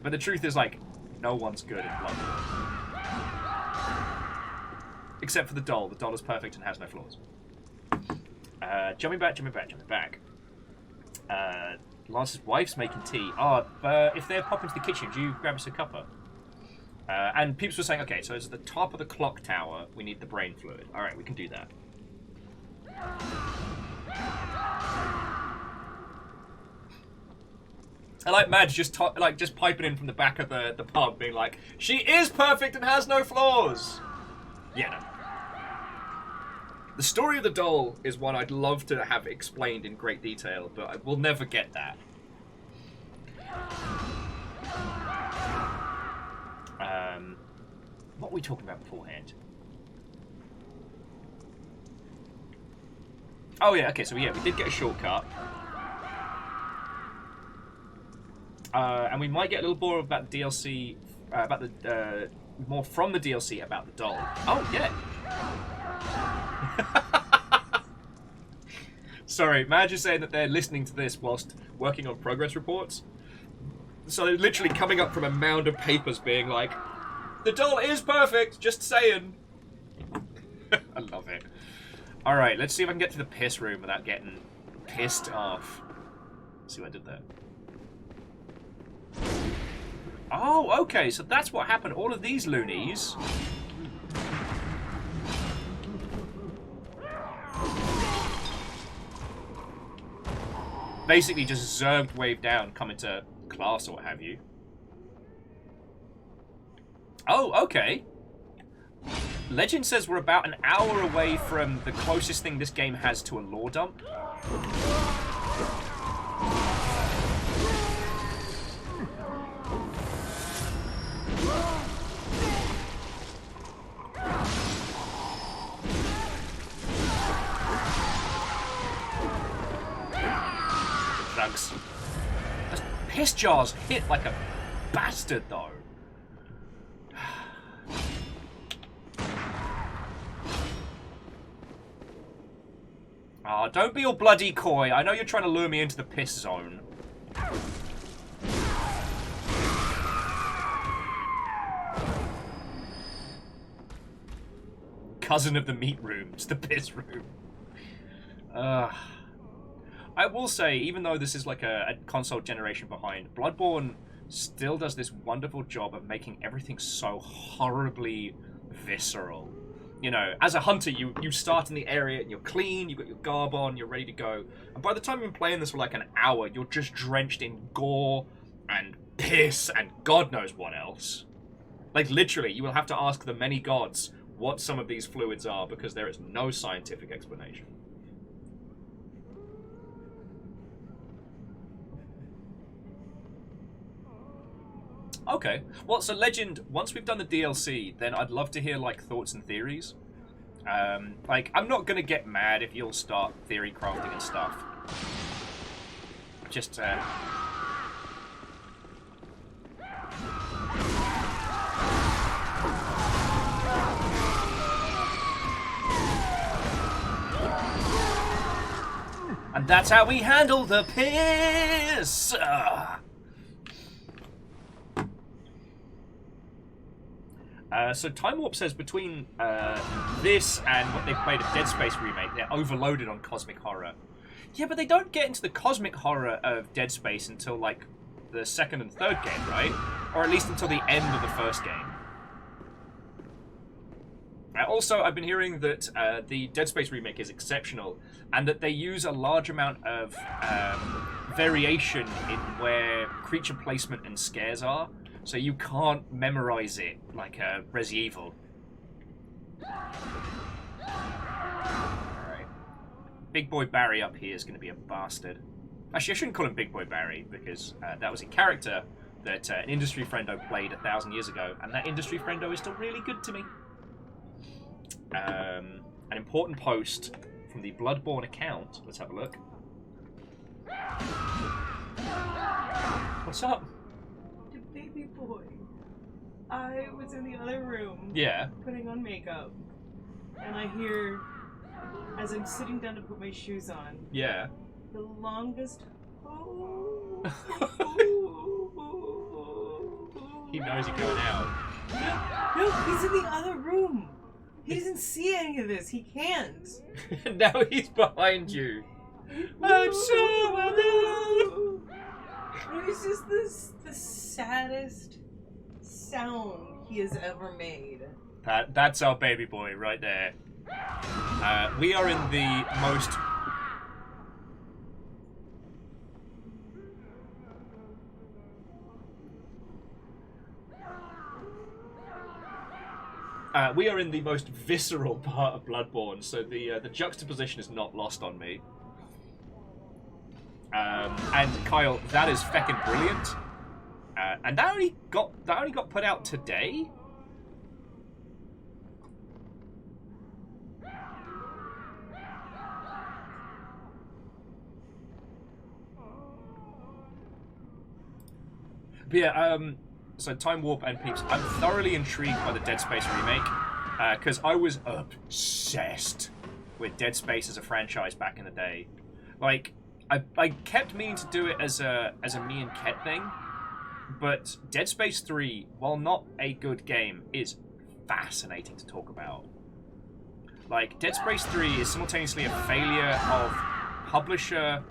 But the truth is, like, no one's good in Bloodborne. Except for the doll. The doll is perfect and has no flaws. Jumping back. Lance's wife's making tea. If they're popping to the kitchen, do you grab us a cuppa? And Peeps was saying, okay, so it's at the top of the clock tower, we need the brain fluid. Alright, we can do that. I like Madge just piping in from the back of the pub, being like, she is perfect and has no flaws! Yeah, no. The story of the doll is one I'd love to have explained in great detail, but I will never get that. What were we talking about beforehand? Oh yeah, okay, so yeah, we did get a shortcut. And we might get a little more about the DLC, about the, more from the DLC about the doll. Oh, yeah! Sorry, Madge is saying that they're listening to this whilst working on progress reports. So they're literally coming up from a mound of papers being like, the doll is perfect, just saying. I love it. Alright, let's see if I can get to the piss room without getting pissed off. Let's see what I did there. Oh, okay, so that's what happened. All of these loonies... basically just zerged wave down, come into class or what have you. Oh, okay. Legend says we're about an hour away from the closest thing this game has to a lore dump. Drugs. Those piss jars hit like a bastard, though. Ah, oh, don't be all bloody coy. I know you're trying to lure me into the piss zone. Cousin of the meat room. It's the piss room. I will say, even though this is like a console generation behind, Bloodborne still does this wonderful job of making everything so horribly visceral. You know, as a hunter, you start in the area and you're clean, you've got your garb on, you're ready to go. And by the time you've been playing this for like an hour, you're just drenched in gore and piss and God knows what else. Like, literally, you will have to ask the many gods what some of these fluids are because there is no scientific explanation. Okay. Well, so Legend, once we've done the DLC, then I'd love to hear, like, thoughts and theories. Like, I'm not going to get mad if you'll start theory crafting and stuff. Just, and that's how we handle the piss! So Time Warp says between this and what they played at Dead Space Remake, they're overloaded on cosmic horror. Yeah, but they don't get into the cosmic horror of Dead Space until, like, the second and third game, right? Or at least until the end of the first game. Also, I've been hearing that the Dead Space Remake is exceptional, and that they use a large amount of variation in where creature placement and scares are. So you can't memorize it like Resi Evil. Alright. Big Boy Barry up here is going to be a bastard. Actually, I shouldn't call him Big Boy Barry, because that was a character that an industry friendo played 1,000 years ago, and that industry friendo is still really good to me. An important post from the Bloodborne account. Let's have a look. What's up? Baby boy, I was in the other room putting on makeup, and I hear, as I'm sitting down to put my shoes on, the longest he knows you're going out. No, he's in the other room. He doesn't see any of this. He can't. Now he's behind you. I'm so alone. It's just the saddest sound he has ever made. That's our baby boy right there. We are in the most... We are in the most visceral part of Bloodborne, so the juxtaposition is not lost on me. And Kyle, that is feckin' brilliant. And that only got put out today. But yeah, so Time Warp and peeps, I'm thoroughly intrigued by the Dead Space remake, because I was obsessed with Dead Space as a franchise back in the day. Like, I kept meaning to do it as a me and Ket thing, but Dead Space 3, while not a good game, is fascinating to talk about. Like, Dead Space 3 is simultaneously a failure of publisher...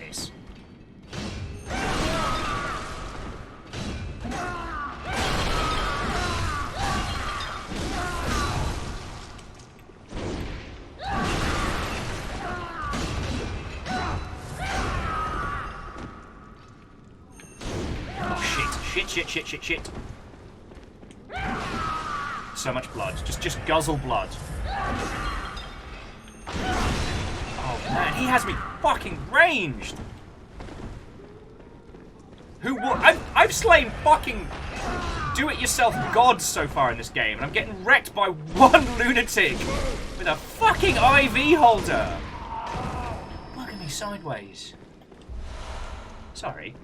Piss. Shit. So much blood. Just guzzle blood. Oh man, he has me fucking ranged. I've slain fucking do-it-yourself gods so far in this game, and I'm getting wrecked by one lunatic with a fucking IV holder. Look at me sideways. Sorry.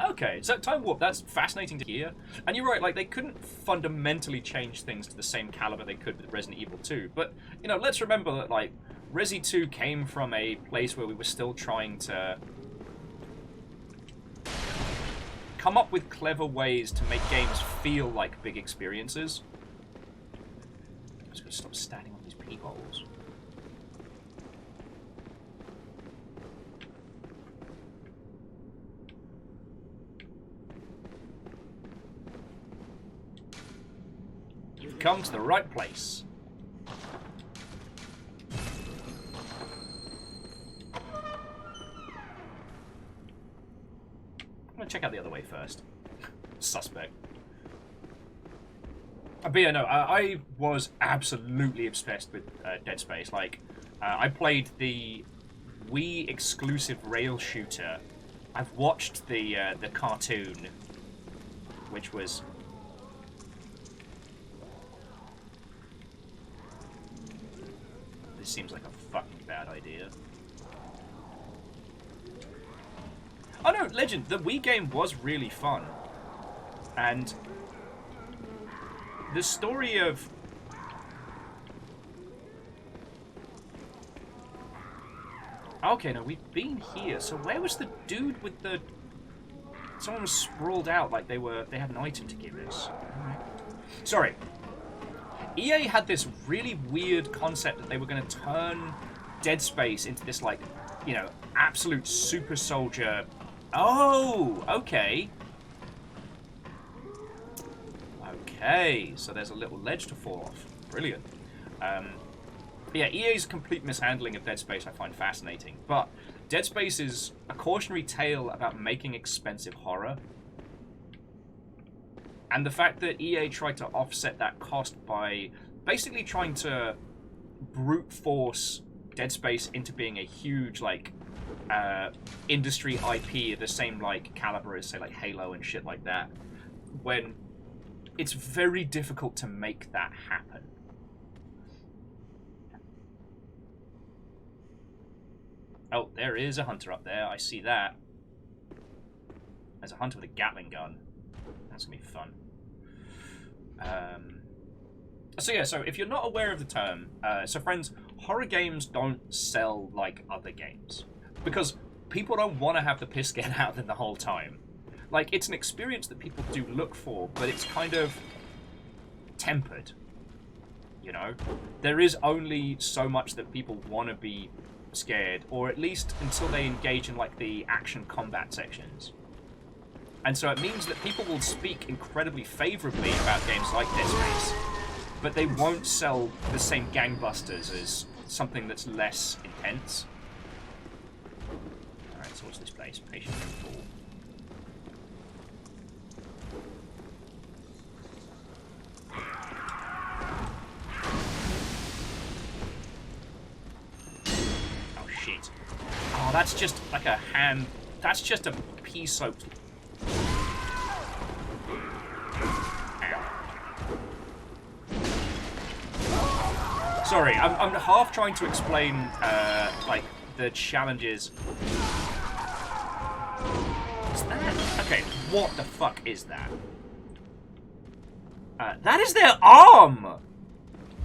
Okay, so Time Warp, that's fascinating to hear. And you're right, like, they couldn't fundamentally change things to the same caliber they could with Resident Evil 2. But, you know, let's remember that, like, Resi 2 came from a place where we were still trying to come up with clever ways to make games feel like big experiences. I'm just gonna stop standing on these peepholes. You've come to the right place. I'm gonna check out the other way first. Suspect. But yeah, no, I was absolutely obsessed with Dead Space. Like, I played the Wii exclusive rail shooter. I've watched the cartoon, which was... This seems like a fucking bad idea. Oh no, Legend, the Wii game was really fun. And the story of... Okay, no, we've been here. So where was the dude with the... Someone was sprawled out like they had an item to give us. Right. Sorry. EA had this really weird concept that they were going to turn Dead Space into this, like, you know, absolute super soldier. Oh, okay. Okay, so there's a little ledge to fall off. Brilliant. Yeah, EA's complete mishandling of Dead Space I find fascinating, but Dead Space is a cautionary tale about making expensive horror. And the fact that EA tried to offset that cost by basically trying to brute force Dead Space into being a huge, like, industry IP of the same, like, caliber as, say, like, Halo and shit like that, when it's very difficult to make that happen. Oh, there is a hunter up there. I see that. There's a hunter with a Gatling gun. That's gonna be fun. So yeah, so if you're not aware of the term, so friends, horror games don't sell like other games. Because people don't want to have the piss scared out of them the whole time. Like, it's an experience that people do look for, but it's kind of tempered. You know? There is only so much that people want to be scared, or at least until they engage in, like, the action combat sections. And so it means that people will speak incredibly favorably about games like Dead Space but they won't sell the same gangbusters as something that's less intense. Alright, so what's this place? Patient Fall. Oh shit. Oh, that's just like a hand. That's just a pea soaked. Sorry, I'm half trying to explain, like, the challenges. What's that? Okay, what the fuck is that? That is their arm!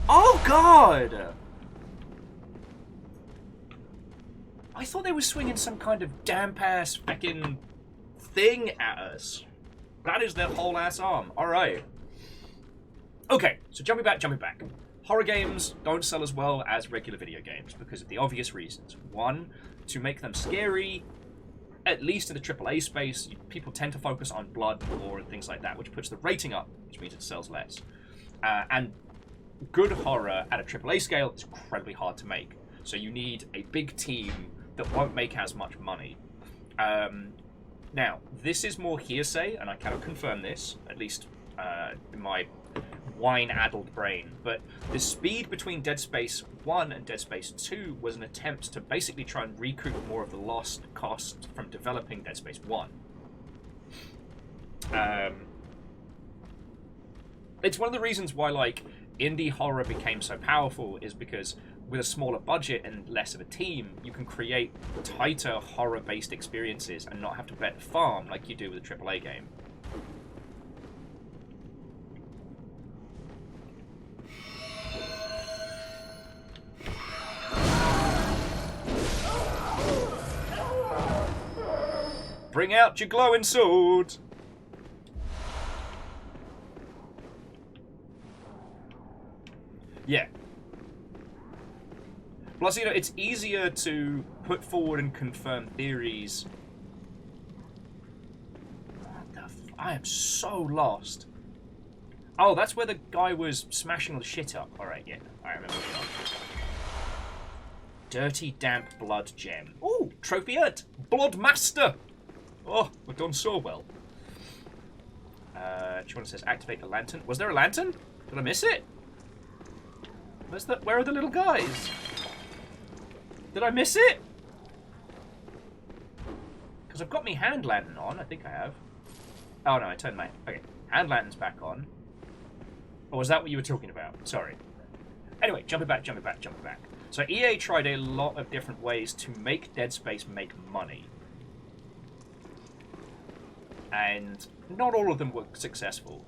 Oh, God! I thought they were swinging some kind of damp-ass fucking thing at us. That is their whole-ass arm. Alright. Okay, so jumping back. Horror games don't sell as well as regular video games because of the obvious reasons. One, to make them scary, at least in the AAA space, people tend to focus on blood or things like that, which puts the rating up, which means it sells less. And good horror at a AAA scale is incredibly hard to make. So you need a big team that won't make as much money. Now, this is more hearsay, and I cannot confirm this, at least in my wine-addled brain, but the speed between Dead Space 1 and Dead Space 2 was an attempt to basically try and recoup more of the lost cost from developing Dead Space 1. It's one of the reasons why, like, indie horror became so powerful is because with a smaller budget and less of a team, you can create tighter horror-based experiences and not have to bet the farm like you do with a AAA game. Bring out your glowing sword! Yeah. Plus, you know, it's easier to put forward and confirm theories. What the I am so lost. Oh, that's where the guy was smashing all the shit up. Alright, yeah. I remember what. Dirty, damp blood gem. Ooh, trophy earned. Blood master! Oh, we've done so well. Chihuahua says activate the lantern. Was there a lantern? Did I miss it? Where are the little guys? Did I miss it? Because I've got my hand lantern on. I think I have. Oh no, I turned my... Okay, hand lantern's back on. Or was that what you were talking about? Sorry. Anyway, jumping back. So EA tried a lot of different ways to make Dead Space make money. And not all of them were successful.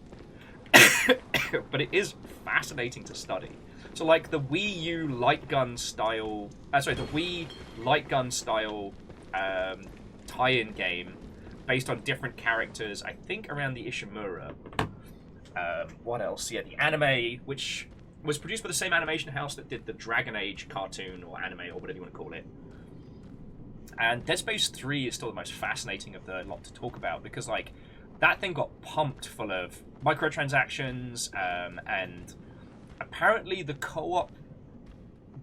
But it is fascinating to study. So like the Wii U light gun style... the Wii light gun style tie-in game based on different characters, I think around the Ishimura. What else? Yeah, the anime, which was produced by the same animation house that did the Dragon Age cartoon or anime or whatever you want to call it. And Dead Space 3 is still the most fascinating of the lot to talk about because, like, that thing got pumped full of microtransactions, and apparently the co-op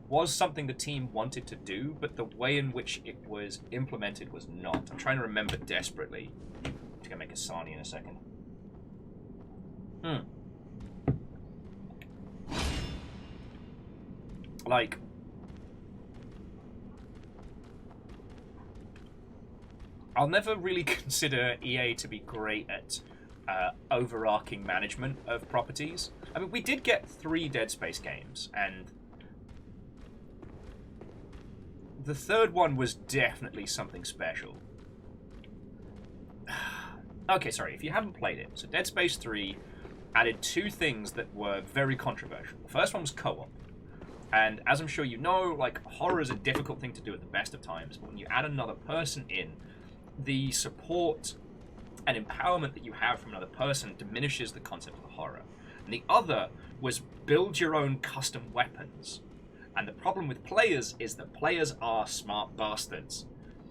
was something the team wanted to do, but the way in which it was implemented was not. I'm trying to remember desperately. I'm going to make a Sani in a second. Like... I'll never really consider EA to be great at overarching management of properties. I mean, we did get 3 Dead Space games, and the third one was definitely something special. Okay, sorry, if you haven't played it. So Dead Space 3 added 2 things that were very controversial. The first one was co-op. And as I'm sure you know, like, horror is a difficult thing to do at the best of times, but when you add another person in, the support and empowerment that you have from another person diminishes the concept of the horror. And the other was build your own custom weapons. And the problem with players is that players are smart bastards.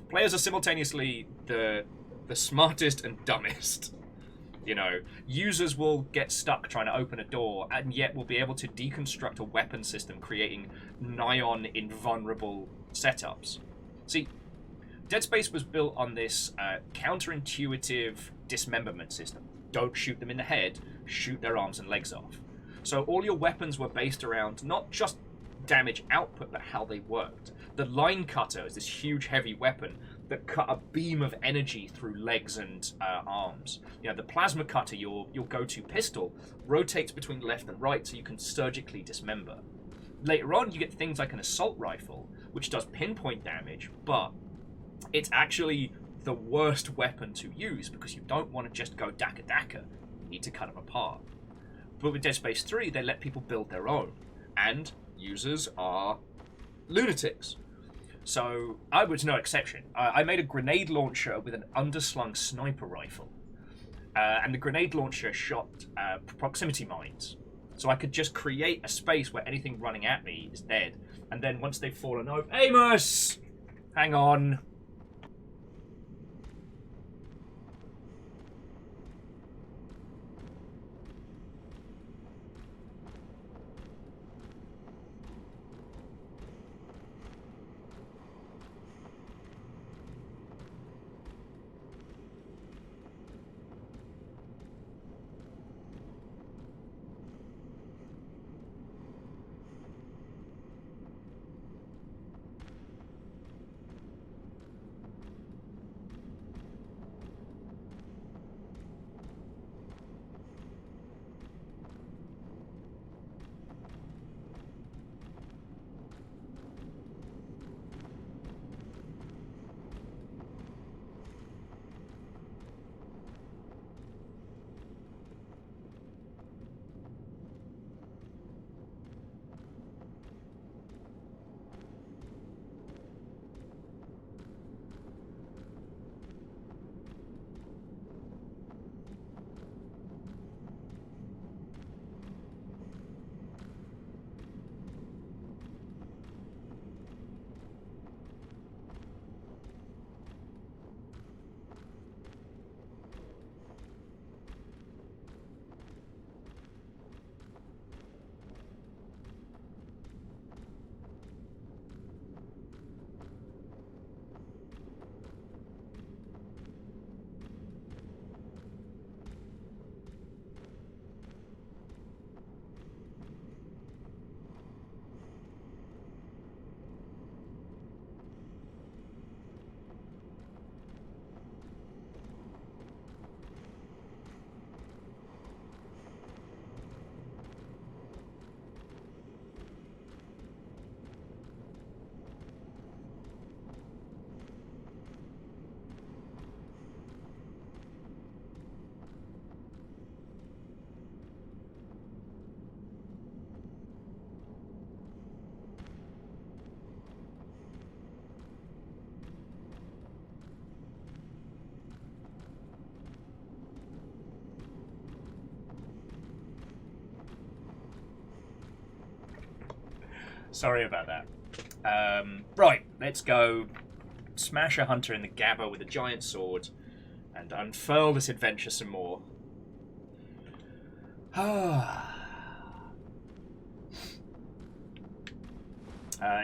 Players are simultaneously the smartest and dumbest. You know, users will get stuck trying to open a door, and yet will be able to deconstruct a weapon system, creating nigh-on invulnerable setups. See, Dead Space was built on this counterintuitive dismemberment system. Don't shoot them in the head, shoot their arms and legs off. So all your weapons were based around not just damage output, but how they worked. The line cutter is this huge heavy weapon that cut a beam of energy through legs and arms. You know, the plasma cutter, your go-to pistol, rotates between left and right so you can surgically dismember. Later on, you get things like an assault rifle, which does pinpoint damage, but it's actually the worst weapon to use because you don't want to just go dakka. You need to cut them apart. But with Dead Space 3, they let people build their own, and users are lunatics. So I was no exception. I made a grenade launcher with an underslung sniper rifle. And the grenade launcher shot proximity mines. So I could just create a space where anything running at me is dead. And then once they've fallen over... Amos! Hang on. Sorry about that. Right, let's go smash a hunter in the gabba with a giant sword and unfurl this adventure some more.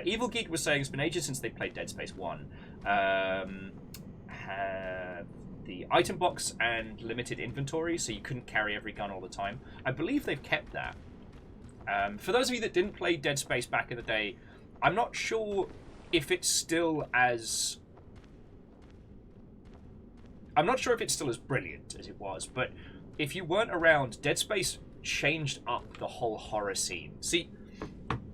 Evil Geek was saying it's been ages since they played Dead Space 1. The item box and limited inventory, so you couldn't carry every gun all the time. I believe they've kept that. For those of you that didn't play Dead Space back in the day, I'm not sure if it's still as... I'm not sure if it's still as brilliant as it was, but if you weren't around, Dead Space changed up the whole horror scene. See,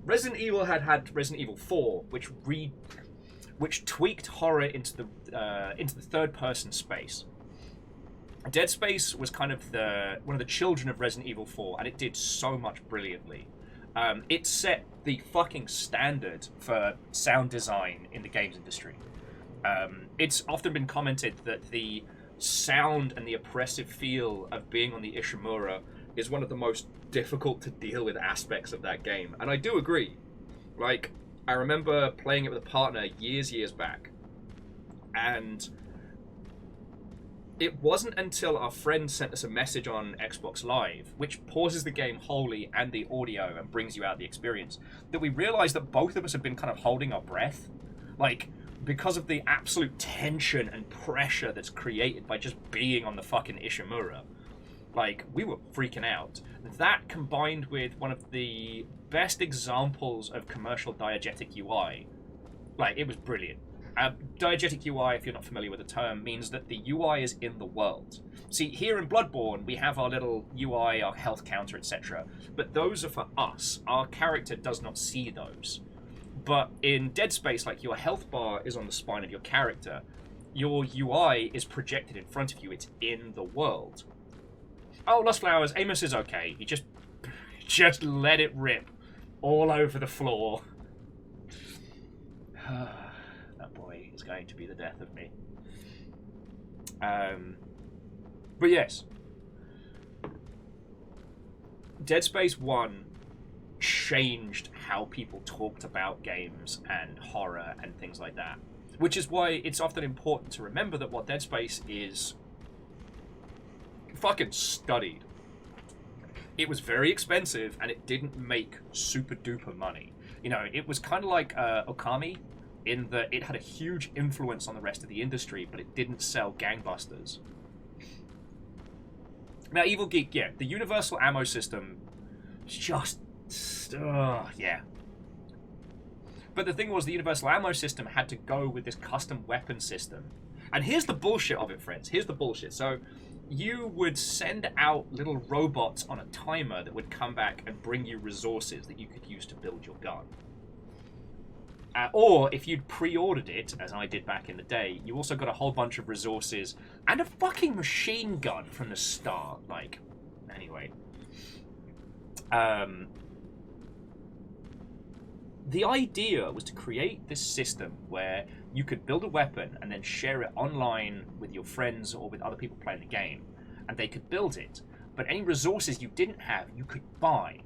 Resident Evil had Resident Evil 4, which tweaked horror into the third-person space. Dead Space was kind of one of the children of Resident Evil 4, and it did so much brilliantly. It set the fucking standard for sound design in the games industry. It's often been commented that the sound and the oppressive feel of being on the Ishimura is one of the most difficult to deal with aspects of that game, and I do agree. Like, I remember playing it with a partner years back, and it wasn't until our friend sent us a message on Xbox Live, which pauses the game wholly and the audio and brings you out the experience, that we realized that both of us had been kind of holding our breath. Like, because of the absolute tension and pressure that's created by just being on the fucking Ishimura. Like, we were freaking out. That combined with one of the best examples of commercial diegetic UI, like, it was brilliant. Diegetic UI, if you're not familiar with the term, means that the UI is in the world. See, here in Bloodborne, we have our little UI, our health counter, etc. But those are for us. Our character does not see those. But in Dead Space, like, your health bar is on the spine of your character. Your UI is projected in front of you. It's in the world. Oh, Lost Flowers. Amos is okay. He just let it rip all over the floor. That boy is going to be the death of me. But yes. Dead Space 1 changed how people talked about games and horror and things like that. Which is why it's often important to remember that what Dead Space is fucking studied. It was very expensive and it didn't make super duper money. You know, it was kind of like Okami in that it had a huge influence on the rest of the industry, but it didn't sell gangbusters. Now, Evil Geek, yeah, the universal ammo system just... yeah. But the thing was, the universal ammo system had to go with this custom weapon system. And here's the bullshit of it, friends. Here's the bullshit. So, you would send out little robots on a timer that would come back and bring you resources that you could use to build your gun. Or, if you'd pre-ordered it, as I did back in the day, you also got a whole bunch of resources and a fucking machine gun from the start. Like, anyway. The idea was to create this system where you could build a weapon and then share it online with your friends or with other people playing the game, and they could build it. But any resources you didn't have, you could buy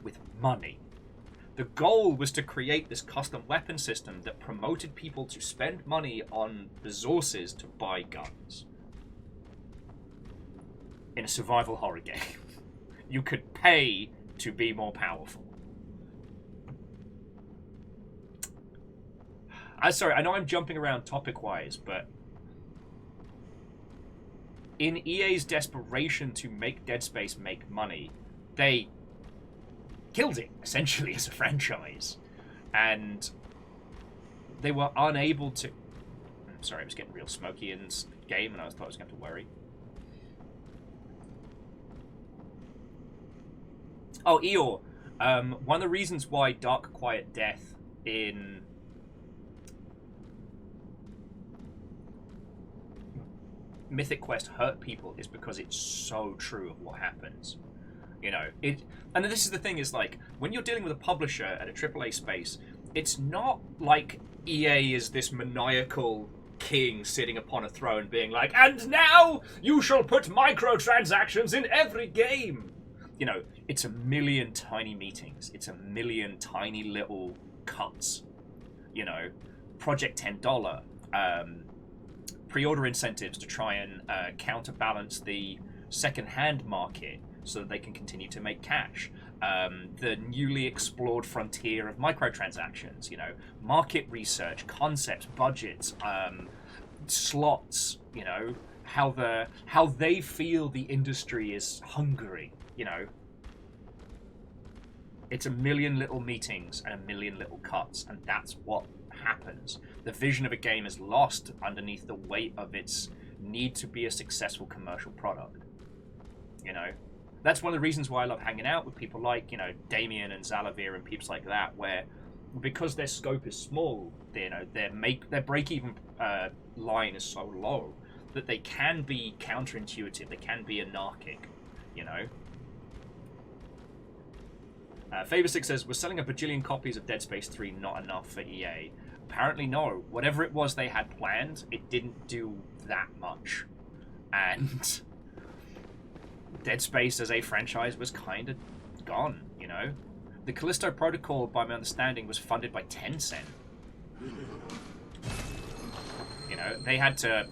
with money. The goal was to create this custom weapon system that promoted people to spend money on resources to buy guns. In a survival horror game, you could pay to be more powerful. Sorry, I know I'm jumping around topic-wise, but in EA's desperation to make Dead Space make money, they killed it, essentially, as a franchise. And they were unable to... I'm sorry, it was getting real smoky in this game, and I thought I was going to worry. Oh, Eeyore. One of the reasons why Dark Quiet Death in... Mythic Quest hurt people is because it's so true of what happens. You know, and this is the thing, is like, when you're dealing with a publisher at a AAA space, it's not like EA is this maniacal king sitting upon a throne being like, and now you shall put microtransactions in every game. You know, it's a million tiny meetings. It's a million tiny little cuts. You know, Project $10, pre-order incentives to try and counterbalance the second-hand market so that they can continue to make cash. The newly explored frontier of microtransactions, you know, market research, concepts, budgets, slots, you know, how they feel the industry is hungry, you know. It's a million little meetings and a million little cuts, and that's what happens. The vision of a game is lost underneath the weight of its need to be a successful commercial product. You know, that's one of the reasons why I love hanging out with people like, you know, Damien and Zalavir and peeps like that, where because their scope is small, you know, their break-even line is so low that they can be counterintuitive, they can be anarchic, you know. Favor6 says, was selling a bajillion copies of Dead Space 3 not enough for EA? Apparently no. Whatever it was they had planned, it didn't do that much. And Dead Space as a franchise was kind of gone, you know? The Callisto Protocol, by my understanding, was funded by Tencent. You know, they had to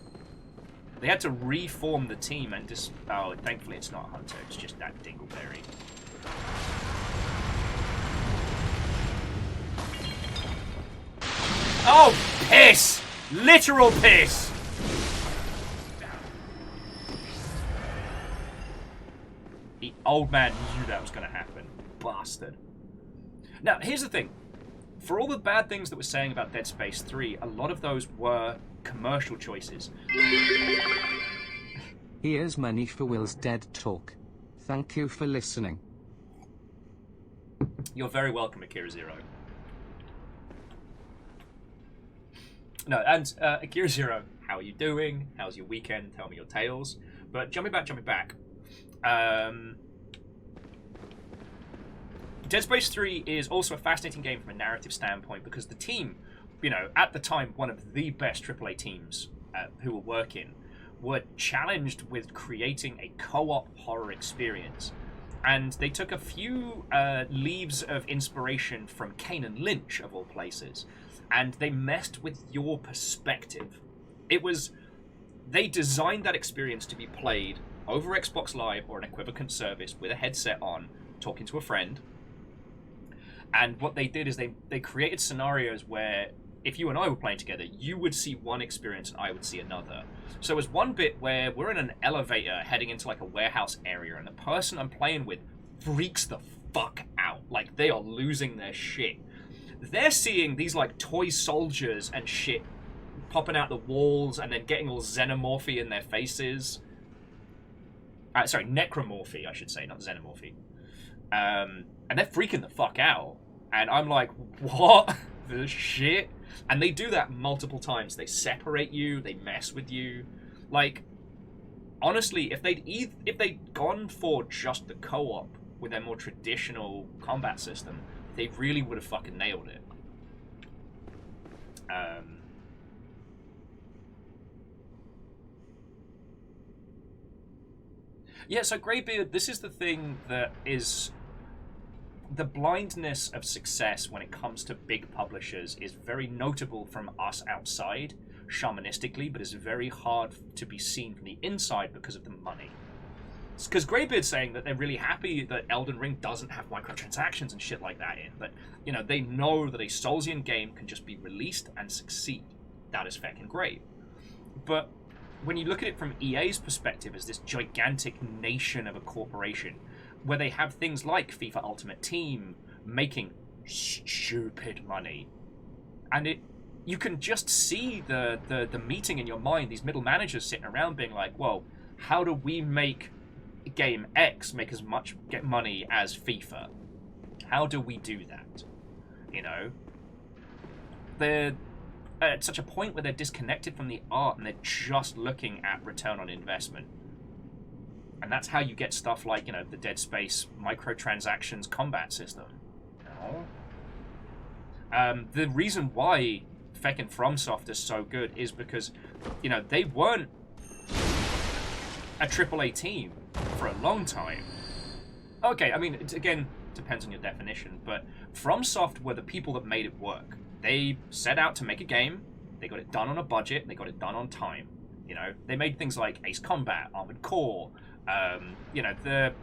They had to reform the team and just... Oh, thankfully it's not Hunter. It's just that Dingleberry. Oh, piss! Literal piss! The old man knew that was going to happen. Bastard. Now, here's the thing. For all the bad things that we're saying about Dead Space 3, a lot of those were commercial choices. Here's money for Will's dead talk. Thank you for listening. You're very welcome, Akira Zero. No, and Akira Zero, how are you doing? How's your weekend? Tell me your tales. But jumping back. Dead Space 3 is also a fascinating game from a narrative standpoint because the team, you know, at the time, one of the best AAA teams who were working, were challenged with creating a co-op horror experience. And they took a few leaves of inspiration from Kane and Lynch, of all places, and they messed with your perspective. They designed that experience to be played over Xbox Live or an equivalent service with a headset on, talking to a friend. And what they did is they created scenarios where if you and I were playing together, you would see one experience and I would see another. So there's one bit where we're in an elevator heading into like a warehouse area and the person I'm playing with freaks the fuck out. Like they are losing their shit. They're seeing these like toy soldiers and shit popping out the walls and then getting all xenomorphy in their faces. Sorry, necromorphy, I should say, not xenomorphy. And they're freaking the fuck out. And I'm like, what the shit? And they do that multiple times. They separate you, they mess with you. Like, honestly, if they'd gone for just the co-op with their more traditional combat system, they really would have fucking nailed it. Yeah, so Greybeard, this is the thing that is... The blindness of success when it comes to big publishers is very notable from us outside, shamanistically, but is very hard to be seen from the inside because of the money. Because Greybeard's saying that they're really happy that Elden Ring doesn't have microtransactions and shit like that in. But, you know, they know that a Soulsian game can just be released and succeed. That is fucking great. But when you look at it from EA's perspective as this gigantic nation of a corporation, where they have things like FIFA Ultimate Team making stupid money, and you can just see the meeting in your mind, these middle managers sitting around being like, well, how do we make game X make as much get money as FIFA? How do we do that? You know, they're at such a point where they're disconnected from the art and they're just looking at return on investment. And that's how you get stuff like, you know, the Dead Space microtransactions combat system. The reason why feckin' FromSoft is so good is because, you know, they weren't a AAA team for a long time. Okay, I mean, it again depends on your definition, but FromSoft were the people that made it work. They set out to make a game, they got it done on a budget, they got it done on time. You know, they made things like Ace Combat, Armored Core, you know, the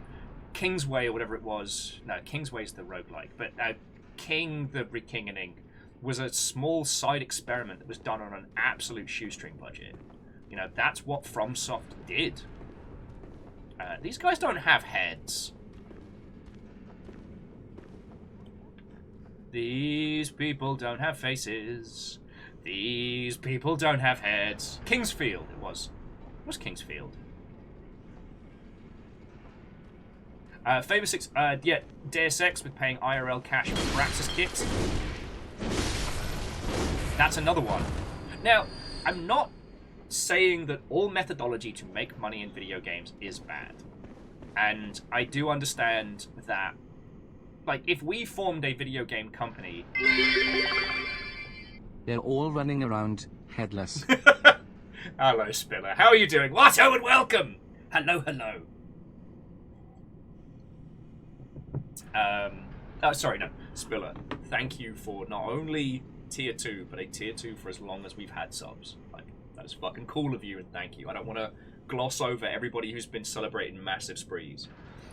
Kingsway or whatever it was. No, Kingsway's the roguelike, but King, the Rekinging, was a small side experiment that was done on an absolute shoestring budget. You know, that's what FromSoft did. These guys don't have heads. These people don't have faces. These people don't have heads. Kingsfield, it was. It was Kingsfield. Favor 6, yeah, Deus Ex with paying IRL cash for Braxis kits. That's another one. Now, I'm not saying that all methodology to make money in video games is bad. And I do understand that, like, if we formed a video game company... They're all running around headless. Hello, Spiller. How are you doing? Watto and welcome! Hello, hello. Oh, sorry, no. Spiller, thank you for not only tier 2, but a tier 2 for as long as we've had subs. Like, That is fucking cool of you, and thank you. I don't want to gloss over everybody who's been celebrating massive sprees.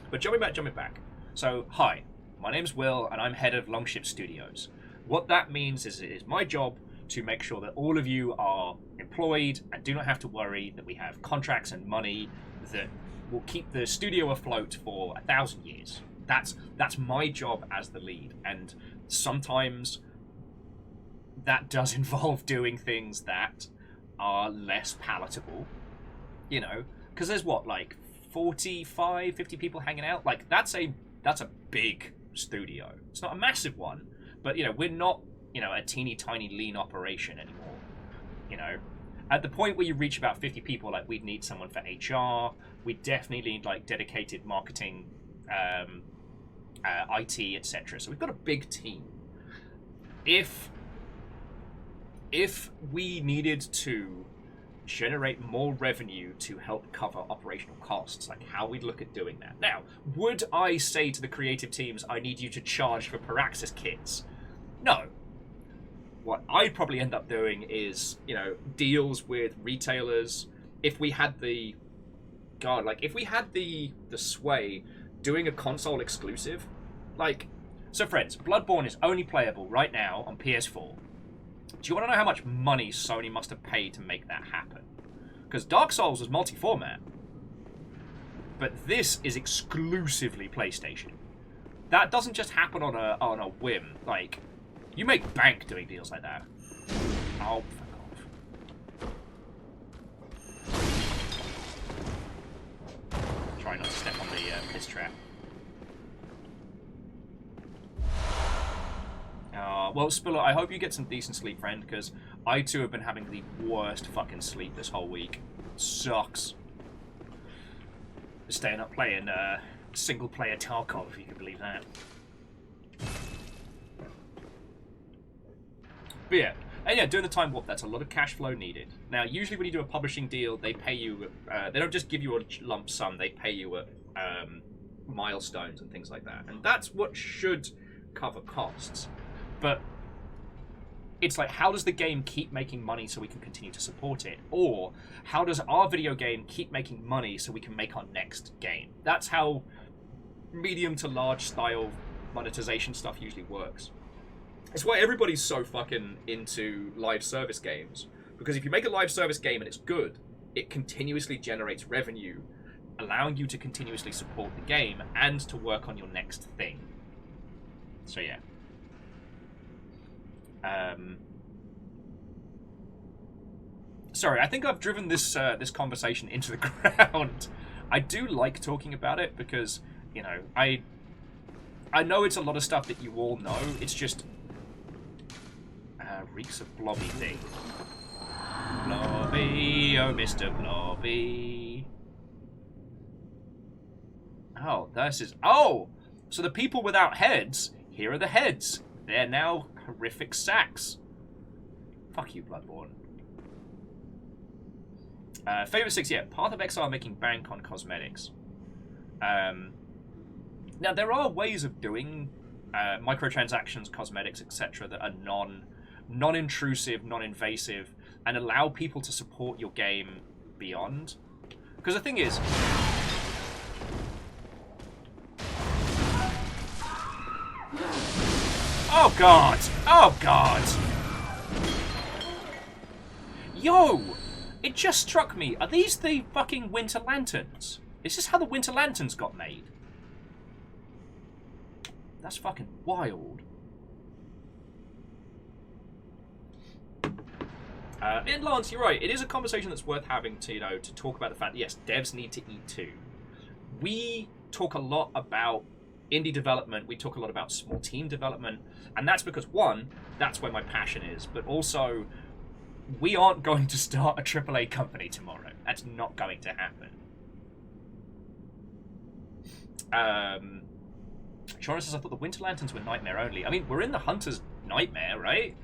But jumping back. So, hi, my name's Will, and I'm head of Longship Studios. What that means is it is my job to make sure that all of you are employed and do not have to worry, that we have contracts and money that will keep the studio afloat for 1,000 years. That's my job as the lead, and sometimes that does involve doing things that are less palatable, you know, because there's what, like 45, 50 people hanging out. Like that's a big studio. It's not a massive one, but you know, we're not, you know, a teeny tiny lean operation anymore. You know, at the point where you reach about 50 people, like we'd need someone for HR. We definitely need like dedicated marketing, IT, etc. So we've got a big team. If we needed to generate more revenue to help cover operational costs, like how we'd look at doing that. Now, would I say to the creative teams, I need you to charge for Paraxis kits? No. What I'd probably end up doing is, you know, deals with retailers. If we had the sway, doing a console exclusive, like, so friends, Bloodborne is only playable right now on PS4. Do you want to know how much money Sony must have paid to make that happen? Because Dark Souls was multi-format, but this is exclusively PlayStation. That doesn't just happen on a whim. Like, you make bank doing deals like that. Oh, fuck off. Try not to step on the piss trap. Well, Spiller, I hope you get some decent sleep, friend, because I too have been having the worst fucking sleep this whole week. Sucks. Staying up playing single-player Tarkov, if you can believe that. But yeah, and yeah, doing the time warp, that's a lot of cash flow needed. Now, usually when you do a publishing deal, they pay you, they don't just give you a lump sum, they pay you at milestones and things like that. And that's what should cover costs. But it's like, how does the game keep making money so we can continue to support it? Or how does our video game keep making money so we can make our next game? That's how medium to large style monetization stuff usually works. It's why everybody's so fucking into live service games. Because if you make a live service game and it's good, it continuously generates revenue, allowing you to continuously support the game and to work on your next thing. So yeah. Sorry, I think I've driven this this conversation into the ground. I do like talking about it because, you know, I know it's a lot of stuff that you all know. It's just reeks of blobby thing. Blobby, oh Mr. Blobby. Oh, this is... Oh! So the people without heads, here are the heads. They're now horrific sacks. Fuck you, Bloodborne. Favorite 6, yeah. Path of Exile making bank on cosmetics. Now, there are ways of doing microtransactions, cosmetics, etc. that are non-intrusive, non-invasive, and allow people to support your game beyond. Because the thing is... Oh god! Oh god! Yo! It just struck me. Are these the fucking Winter Lanterns? Is this how the Winter Lanterns got made? That's fucking wild. And Lance, you're right. It is a conversation that's worth having to, you know, to talk about the fact that, yes, devs need to eat too. We talk a lot about indie development, we talk a lot about small team development, and that's because, one, that's where my passion is, but also, we aren't going to start a AAA company tomorrow. That's not going to happen. Shauna says, I thought the Winter Lanterns were Nightmare only. I mean, we're in the Hunter's Nightmare, right?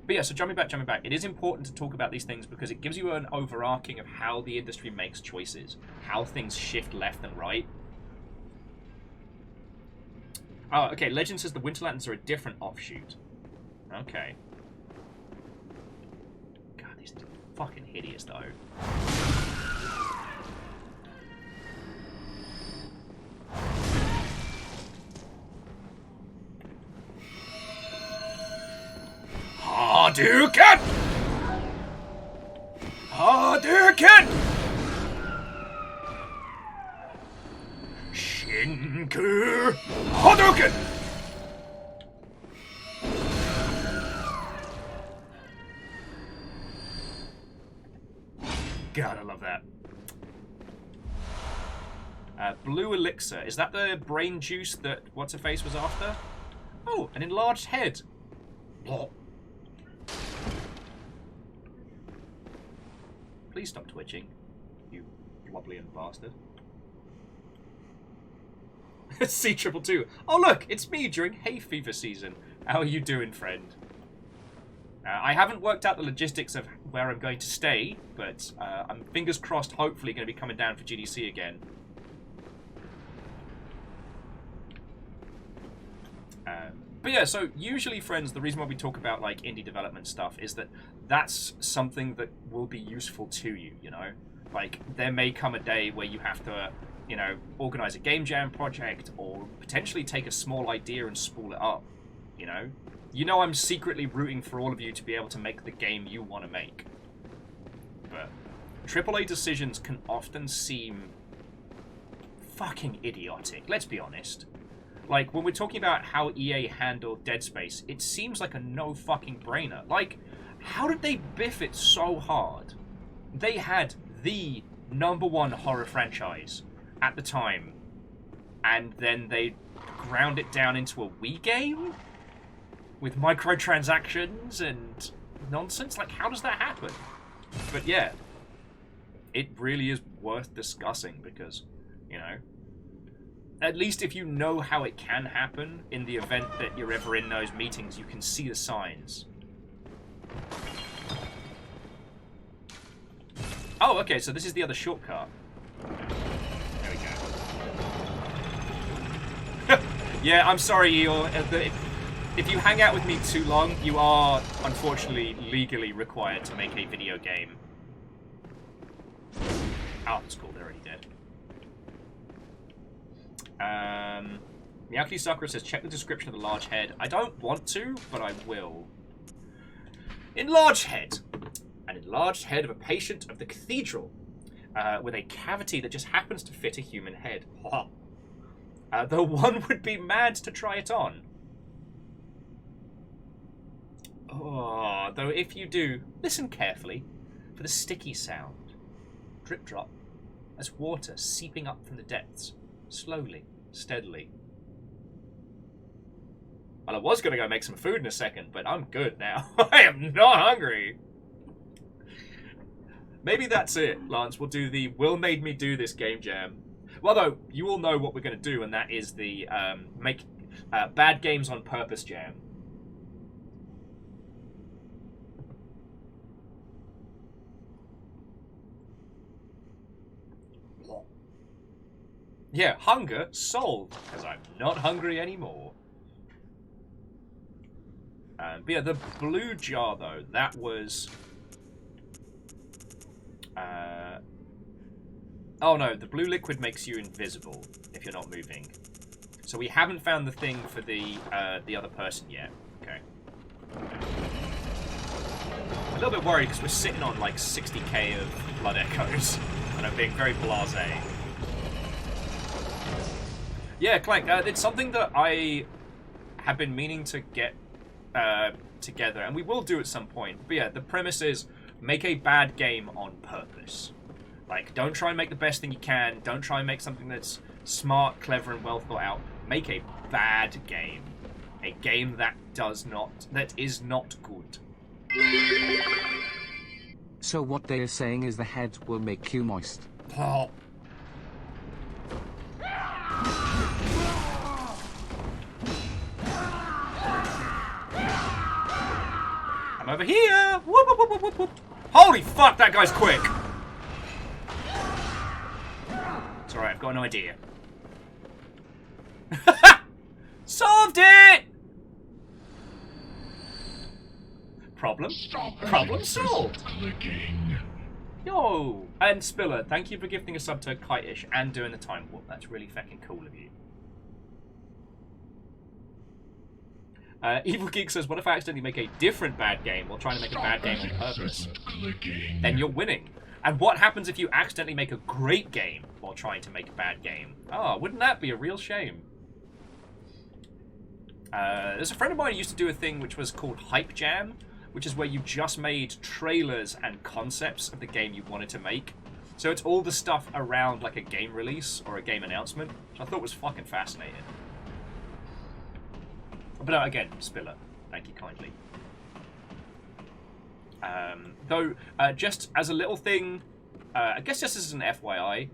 But yeah, so jumping back, it is important to talk about these things because it gives you an overarching of how the industry makes choices, how things shift left and right. Oh, okay, Legend says the Winter Lanterns are a different offshoot. Okay. He's fucking hideous, though. Hadouken! Hadouken! Shinku Hadouken! God, I love that. Blue elixir. Is that the brain juice that What's-Her-Face was after? Oh, an enlarged head. Please stop twitching, you wobbly bastard. C222. Oh look, it's me during hay fever season. How are you doing, friend? I haven't worked out the logistics of where I'm going to stay, but I'm fingers crossed hopefully going to be coming down for GDC again. But yeah, so usually, friends, the reason why we talk about like indie development stuff is that that's something that will be useful to you, you know? Like, there may come a day where you have to, you know, organize a game jam project or potentially take a small idea and spool it up, you know? You know I'm secretly rooting for all of you to be able to make the game you want to make. But AAA decisions can often seem fucking idiotic, let's be honest. Like, when we're talking about how EA handled Dead Space, it seems like a no-fucking-brainer. Like, how did they biff it so hard? They had the #1 horror franchise at the time, and then they ground it down into a Wii game? With microtransactions and nonsense? Like, how does that happen? But yeah, it really is worth discussing because, you know, at least if you know how it can happen, in the event that you're ever in those meetings, you can see the signs. Oh, okay, so this is the other shortcut. There we go. Yeah, I'm sorry, Eeyore. If you hang out with me too long, you are, unfortunately, legally required to make a video game. Oh, that's cool, they're already dead. Miyaki Sakura says, check the description of the large head. I don't want to, but I will. Enlarged head. An enlarged head of a patient of the cathedral with a cavity that just happens to fit a human head. Though one would be mad to try it on. Oh, though if you do, listen carefully for the sticky sound. Drip drop as water seeping up from the depths. Slowly, steadily. Well, I was going to go make some food in a second, but I'm good now. I am not hungry. Maybe that's it, Lance. We'll do the Will Made Me Do This game jam. Well, though, you all know what we're going to do, and that is the make bad games on purpose jam. Yeah, hunger solved, because I'm not hungry anymore. But yeah, the blue jar, though, that was... Oh no, the blue liquid makes you invisible if you're not moving. So we haven't found the thing for the other person yet. Okay. I'm a little bit worried because we're sitting on like 60k of blood echoes, and I'm being very blasé. Yeah, Clank, it's something that I have been meaning to get together, and we will do at some point. But yeah, the premise is make a bad game on purpose. Like, don't try and make the best thing you can. Don't try and make something that's smart, clever, and well thought out. Make a bad game. A game that is not good. So what they are saying is the head will make you moist. Oh. I'm over here! Whoop, whoop, whoop, whoop, whoop. Holy fuck, that guy's quick! It's alright, I've got an idea. Solved it! Problem? Stop Problem solved! clicking. Yo! And Spiller, thank you for gifting a sub to Kite-ish and doing the time warp. That's really fucking cool of you. Evil Geek says, what if I accidentally make a different bad game while trying to make a bad game on purpose? Then you're winning. And what happens if you accidentally make a great game while trying to make a bad game? Oh, wouldn't that be a real shame? There's a friend of mine who used to do a thing which was called Hype Jam, which is where you just made trailers and concepts of the game you wanted to make. So it's all the stuff around like a game release or a game announcement, which I thought was fucking fascinating. But again, Spiller, thank you kindly. Though, just as a little thing, I guess just as an FYI,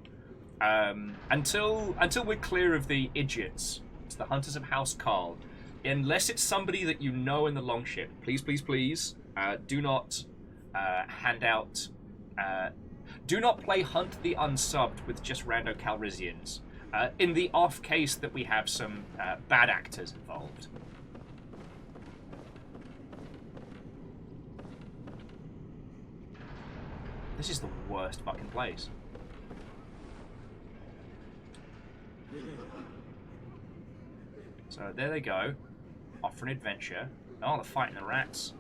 until we're clear of the idiots, it's the Hunters of House Carl, unless it's somebody that you know in the long ship, please, please, please, do not hand out, do not play Hunt the Unsubbed with just rando Calrissians, in the off case that we have some bad actors involved. This is the worst fucking place. So there they go. Off for an adventure. Oh, they're fighting the rats.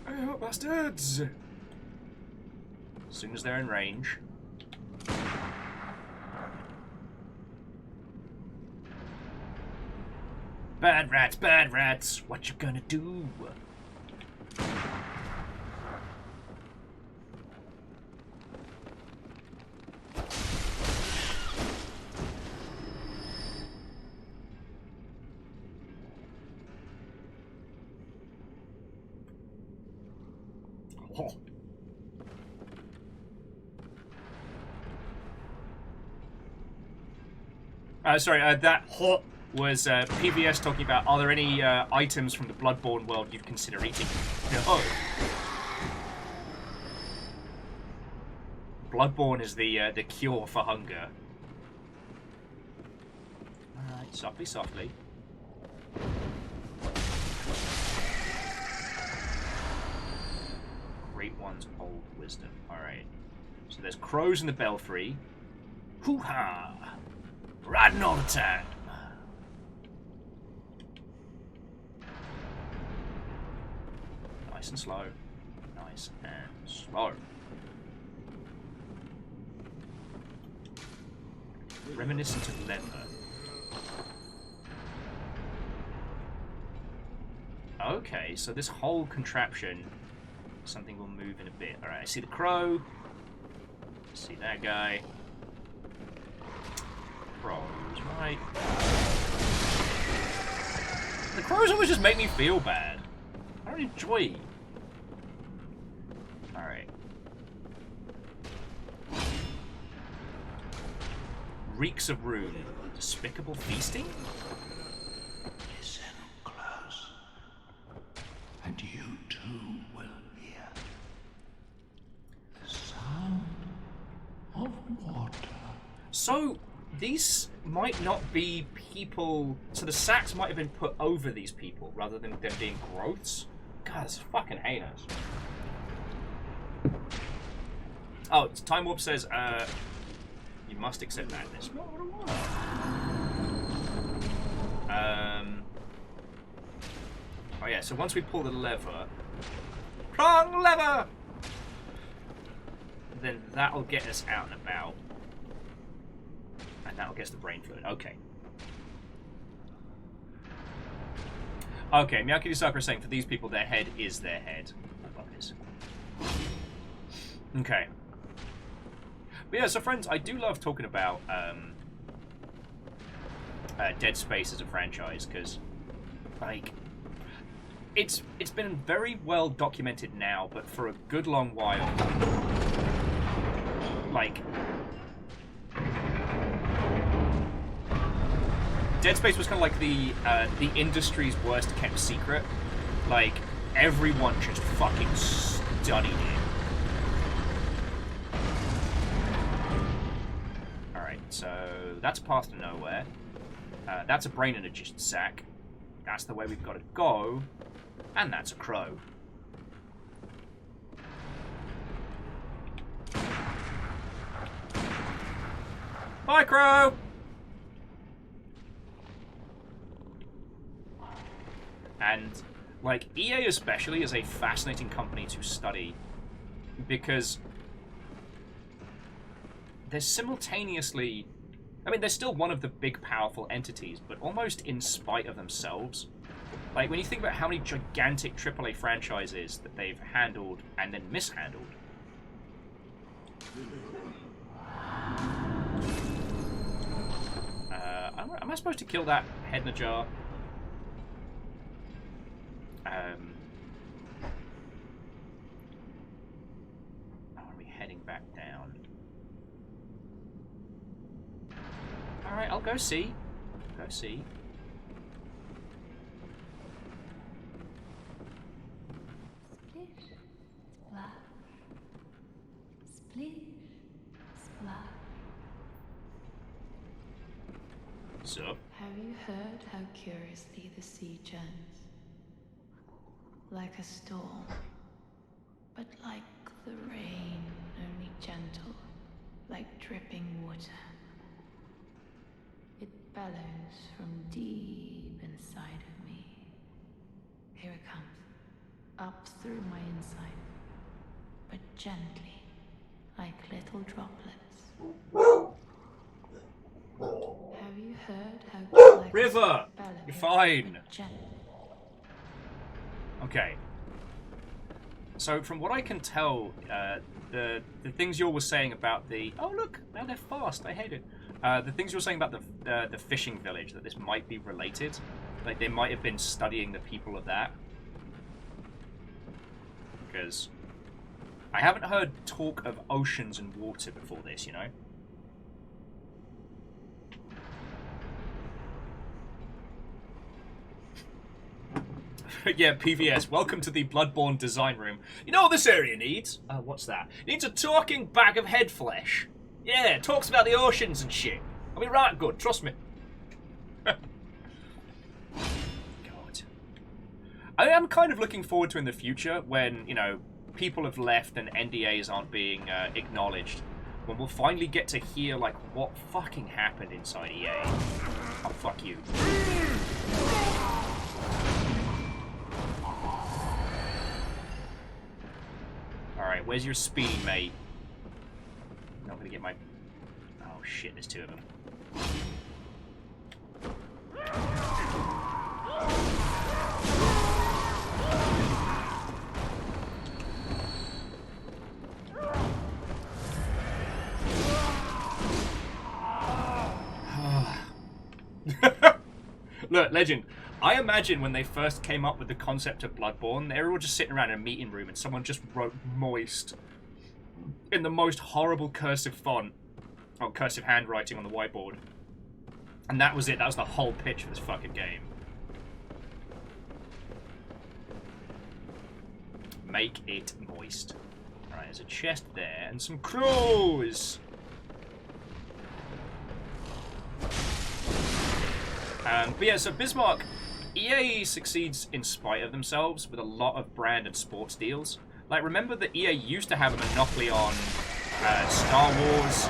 Oh, bastards! As soon as they're in range. Bad rats, what you gonna do? Sorry, that was PVS talking about, are there any items from the Bloodborne world you'd consider eating? Oh. Bloodborne is the cure for hunger. Alright, softly, softly. Great One's old wisdom. Alright. So there's crows in the belfry. Hoo-ha! Riding all the time. Nice and slow. Nice and slow. Reminiscent of leather. Okay, so this whole contraption, something will move in a bit. Alright, I see the crow. See that guy. Crows, right? The crows always just make me feel bad. I don't enjoy. Alright. Reeks of ruin. Despicable feasting? Listen close, and you too will hear the sound of water. So, these might not be people... So the sacks might have been put over these people, rather than them being growths? God, that's fucking heinous. Oh, Time Warp says, you must accept madness. Oh yeah, so once we pull the lever... Prong lever! Then that'll get us out and about. And that'll get us the brain fluid. Okay. Okay, Miyaki Sakura is saying for these people, their head is their head. Okay. But yeah, so friends, I do love talking about Dead Space as a franchise, because, like, it's been very well documented now, but for a good long while, like, Dead Space was kind of like the industry's worst kept secret. Like, everyone just fucking studied it. Alright, so that's a path to nowhere. That's a brain in a sack. That's the way we've got to go. And that's a crow. Bye, crow! And, like, EA especially is a fascinating company to study because they're simultaneously... I mean, they're still one of the big, powerful entities, but almost in spite of themselves. Like, when you think about how many gigantic AAA franchises that they've handled and then mishandled. Am I supposed to kill that head in a jar? Are we heading back down? Alright, I'll go see. Go see. Splish, splash. Splish, splash. So? Have you heard how curiously the sea churns? Like a storm, but like the rain, only gentle, like dripping water. It bellows from deep inside of me. Here it comes, up through my inside, but gently, like little droplets. Have you heard how like River! You're fine! Okay. So from what I can tell, the things you were saying about the... Oh look, now they're fast, I hate it. The things you were saying about the fishing village, that this might be related. Like they might have been studying the people of that. Because I haven't heard talk of oceans and water before this, you know? Yeah, PVS, welcome to the Bloodborne design room. You know what this area needs? What's that? It needs a talking bag of head flesh. Yeah, it talks about the oceans and shit. I mean, right good, trust me. God. I am kind of looking forward to in the future when, you know, people have left and NDAs aren't being acknowledged. When we'll finally get to hear, like, what fucking happened inside EA. Oh, fuck you. Alright, where's your speedy mate? Not gonna get my... Oh shit, there's two of them. Look, Legend, I imagine when they first came up with the concept of Bloodborne, they were all just sitting around in a meeting room and someone just wrote moist in the most horrible cursive font, or cursive handwriting on the whiteboard. And that was it, that was the whole pitch for this fucking game. Make it moist. Right, there's a chest there and some crows! But yeah, so Bismarck, EA succeeds in spite of themselves with a lot of brand and sports deals. Like, remember that EA used to have a monopoly on Star Wars,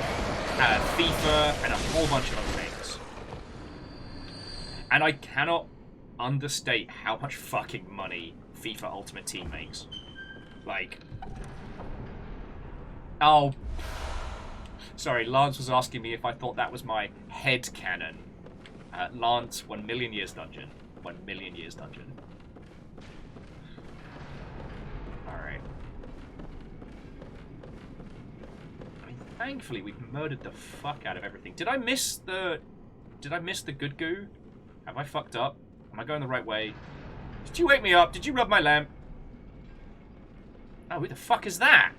FIFA, and a whole bunch of other things. And I cannot understate how much fucking money FIFA Ultimate Team makes. Like... Oh... Sorry, Lance was asking me if I thought that was my head cannon. Lance, 1 million years dungeon. 1 million years dungeon. Alright. I mean, thankfully we've murdered the fuck out of everything. Did I miss the good goo? Have I fucked up? Am I going the right way? Did you wake me up? Did you rub my lamp? Oh, who the fuck is that?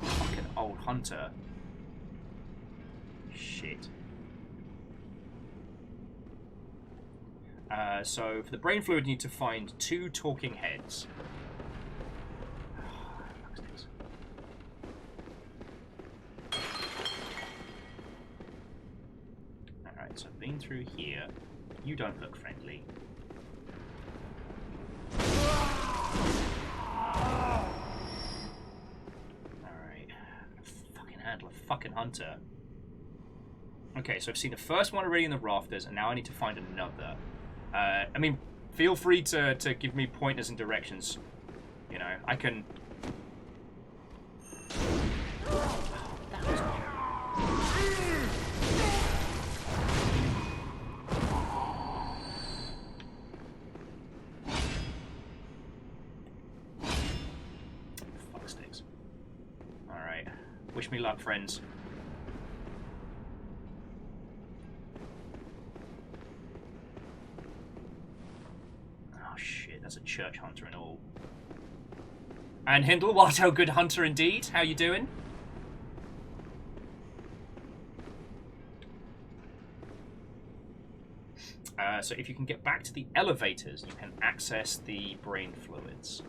Fucking old hunter. Shit. So for the brain fluid, you need to find 2 talking heads. in through here. You don't look friendly. Alright. Fucking handle a fucking hunter. Okay, so I've seen the first one already in the rafters, and now I need to find another. I mean, feel free to give me pointers and directions. You know, I can... That was fuck sticks. Alright. Wish me luck, friends. Oh shit, that's a church hunter and all. And Hindle, what a good hunter indeed. How you doing? So if you can get back to the elevators, you can access the brain fluids.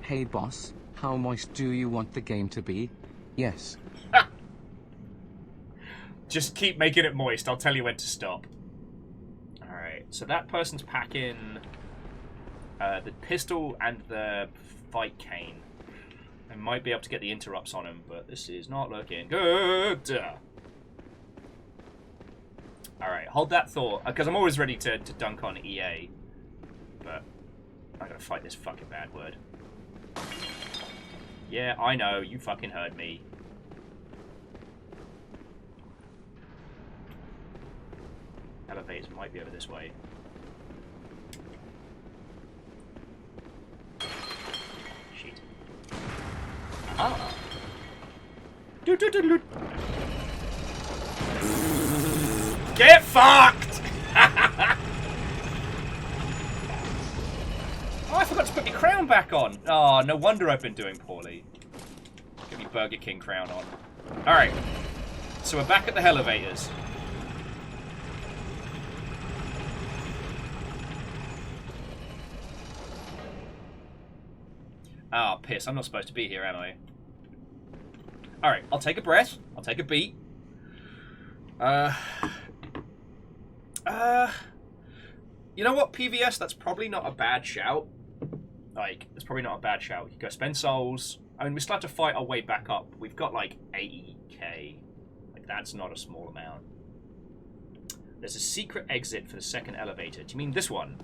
Hey boss, how moist do you want the game to be? Yes. Just keep making it moist. I'll tell you when to stop. Alright, so that person's packing the pistol and the fight cane. I might be able to get the interrupts on him, but this is not looking good. Alright, hold that thought, because I'm always ready to dunk on EA. But I gotta fight this fucking bad word. Yeah, I know, you fucking heard me. Elevators might be over this way. Shit. Ah. Get fucked! Oh, I forgot to put my crown back on. Oh, no wonder I've been doing poorly. Get me Burger King crown on. Alright. So we're back at the elevators. Ah, oh, piss. I'm not supposed to be here, am I? Alright, I'll take a breath. I'll take a beat. You know what, PVS? That's probably not a bad shout. Like, it's probably not a bad shout. We could go spend souls. I mean, we still have to fight our way back up. We've got, like, 80k. Like, that's not a small amount. There's a secret exit for the second elevator. Do you mean this one?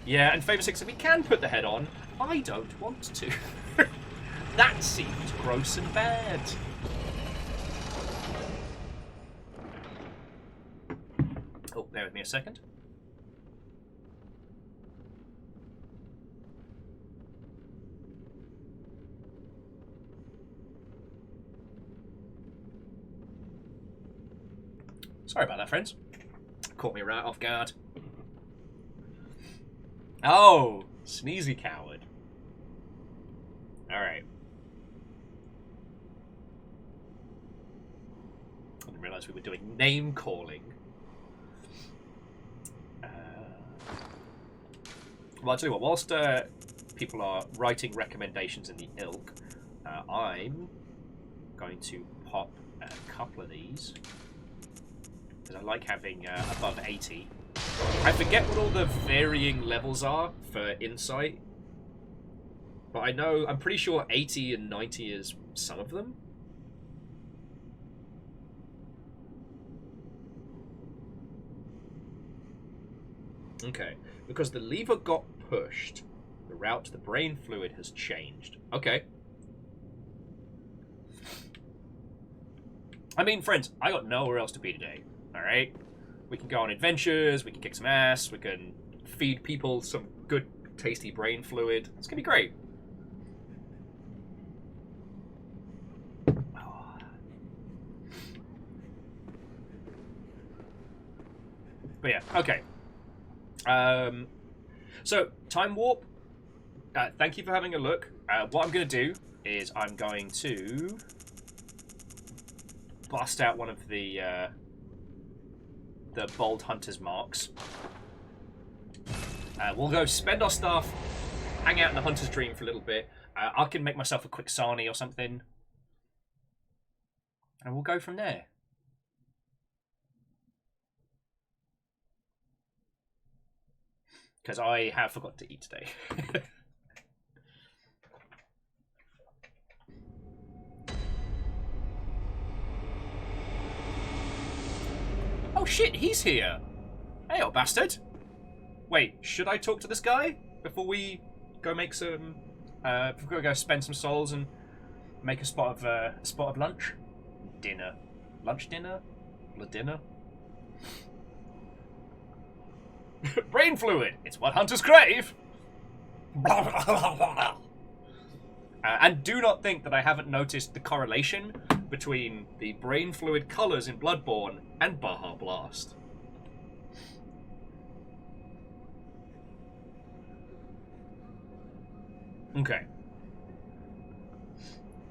Yeah, and Favor 6, we can put the head on. I don't want to. That seems gross and bad. Oh, bear with me a second. Sorry about that, friends. Caught me right off guard. Oh, sneezy coward. Alright. I didn't realise we were doing name calling. Well, I'll tell you what, whilst people are writing recommendations in the ilk, I'm going to pop a couple of these. Because I like having above 80. I forget what all the varying levels are for insight. But I know, I'm pretty sure 80 and 90 is some of them. Okay, because the lever got pushed, the route to the brain fluid has changed. Okay. I mean, friends, I got nowhere else to be today. Alright? We can go on adventures, we can kick some ass, we can feed people some good, tasty brain fluid. It's gonna be great. But yeah, okay. So, Time Warp, thank you for having a look. What I'm going to do is I'm going to bust out one of the Bold Hunter's marks. We'll go spend our stuff, hang out in the Hunter's Dream for a little bit, I can make myself a quick sarnie or something. And we'll go from there. Because I have forgot to eat today. Oh shit, he's here. Hey, old bastard. Wait, should I talk to this guy before we go make some... before we go spend some souls and make a spot of lunch? Dinner. Lunch dinner? Dinner? Brain fluid! It's what hunters crave! And do not think that I haven't noticed the correlation between the brain fluid colours in Bloodborne and Baja Blast. Okay.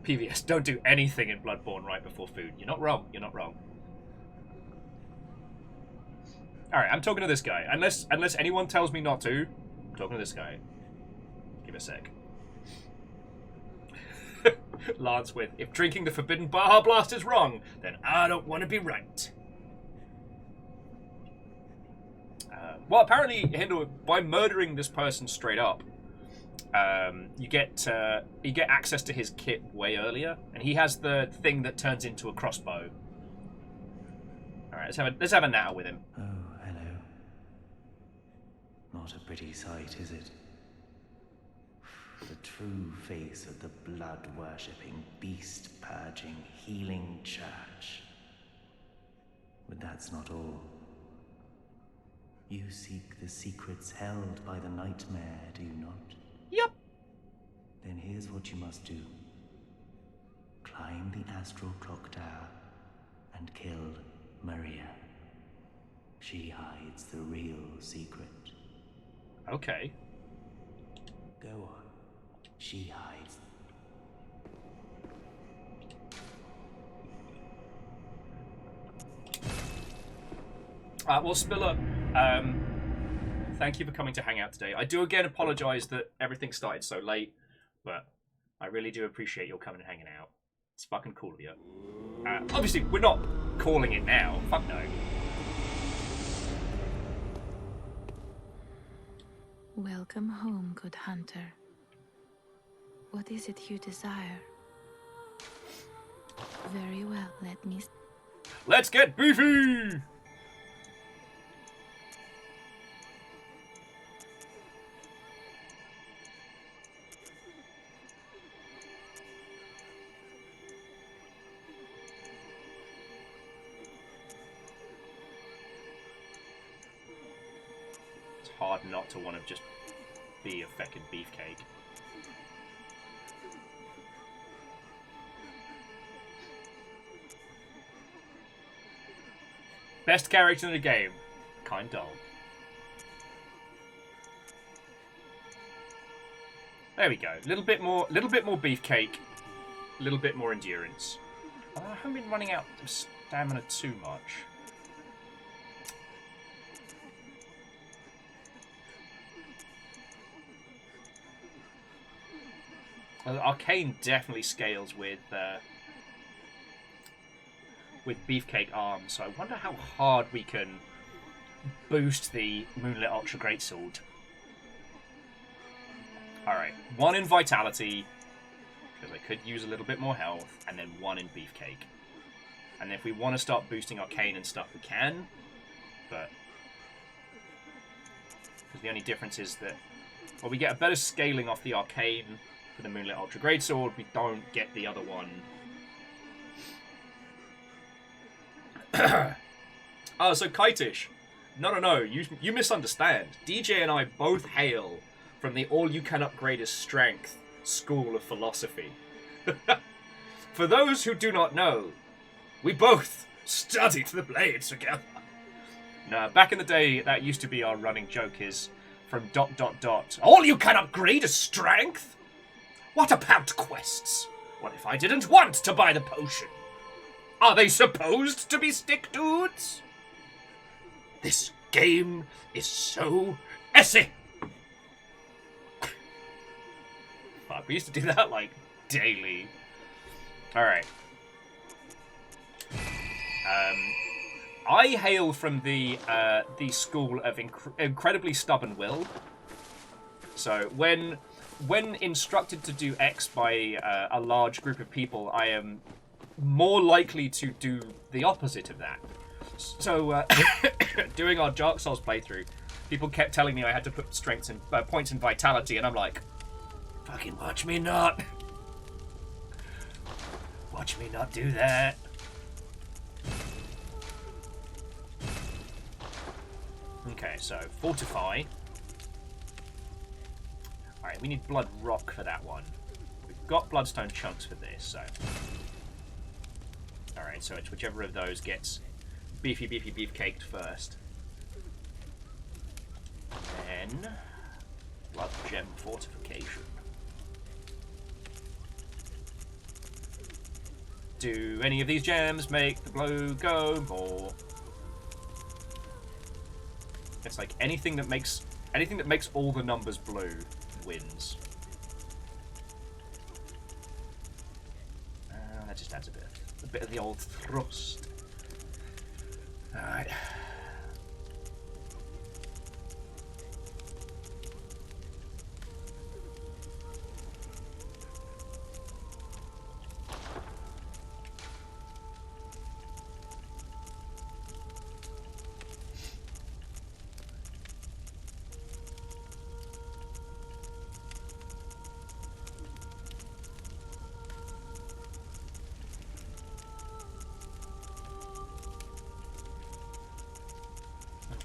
PVS, don't do anything in Bloodborne right before food. You're not wrong. You're not wrong. Alright, I'm talking to this guy. Unless anyone tells me not to, I'm talking to this guy. Give it a sec. Lance with, if drinking the forbidden Baja Blast is wrong, then I don't want to be right. Well, apparently, Hindle, by murdering this person straight up, you get access to his kit way earlier, and he has the thing that turns into a crossbow. All right, let's have a natter with him. Oh, hello. Not a pretty sight, is it? The true face of the blood-worshipping, beast-purging, healing church. But that's not all. You seek the secrets held by the nightmare, do you not? Yep. Then here's what you must do. Climb the astral clock tower and kill Maria. She hides the real secret. Okay. Go on. She hides. Well, Spiller, thank you for coming to hang out today. I do again apologise that everything started so late, but I really do appreciate your coming and hanging out. It's fucking cool of you. Obviously, we're not calling it now. Fuck no. Welcome home, good hunter. What is it you desire? Very well, let me... Let's get beefy! It's hard not to want to just be a feckin' beefcake. Best character in the game. Kind dull. There we go. A little bit more beefcake. A little bit more endurance. I haven't been running out of stamina too much. Well, Arcane definitely scales with beefcake arms, so I wonder how hard we can boost the Moonlit Ultra Greatsword. Alright, 1 in Vitality, because I could use a little bit more health, and then 1 in Beefcake. And if we want to start boosting Arcane and stuff, we can, but... because the only difference is that, well, we get a better scaling off the Arcane for the Moonlit Ultra Greatsword, we don't get the other one. Oh, so Kitish. No, you misunderstand. DJ and I both hail from the all-you-can-upgrade-is strength school of philosophy. For those who do not know, we both studied the blades together. Now, back in the day, that used to be our running joke is from ... all-you-can-upgrade-is strength? What about quests? What if I didn't want to buy the potion? Are they supposed to be stick dudes? This game is so essy. fuck. We used to do that, like, daily. Alright. I hail from the school of incredibly stubborn will. So when instructed to do X by a large group of people, I am more likely to do the opposite of that. So doing our Dark Souls playthrough, people kept telling me I had to put strengths and points in vitality, and I'm like, fucking watch me not. Watch me not do that. Okay, so fortify. Alright, we need blood rock for that one. We've got bloodstone chunks for this, so. Alright, so it's whichever of those gets beefy beefcaked first. Then blood gem fortification. Do any of these gems make the blow go more? It's like anything that makes all the numbers blue wins. That just adds a bit of the old thrust. All right.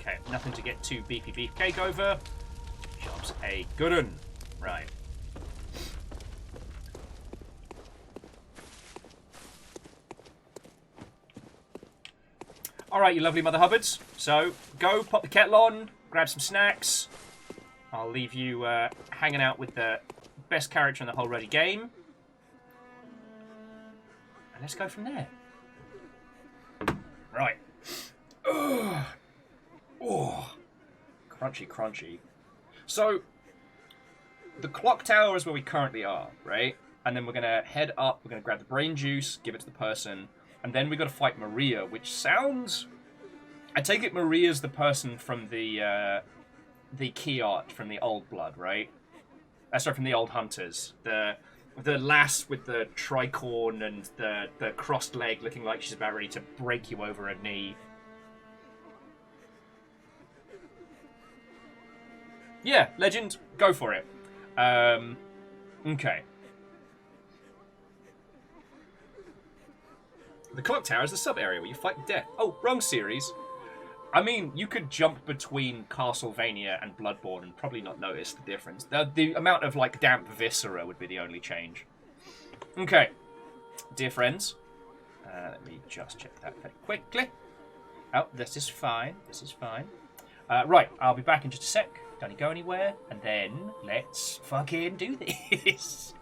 Okay, nothing to get too beefy beefcake over. Job's a good un. Right. Alright, you lovely Mother Hubbards. So, go, pop the kettle on, grab some snacks. I'll leave you hanging out with the best character in the whole bloody game. And let's go from there. Right. Ugh. Oh, crunchy, crunchy. So, the clock tower is where we currently are, right? And then we're going to head up, we're going to grab the brain juice, give it to the person, and then we got to fight Maria, which sounds... I take it Maria's the person from the key art from the old Blood, right? Sorry, from the old Hunters. The lass with the tricorn and the crossed leg looking like she's about ready to break you over a knee. Yeah, legend, go for it. Okay. The clock tower is the sub-area where you fight death. Oh, wrong series. I mean, you could jump between Castlevania and Bloodborne and probably not notice the difference. The amount of, like, damp viscera would be the only change. Okay. Dear friends. Let me just check that very quickly. Oh, this is fine. This is fine. Right, I'll be back in just a sec. Don't go anywhere. And then, let's fucking do this.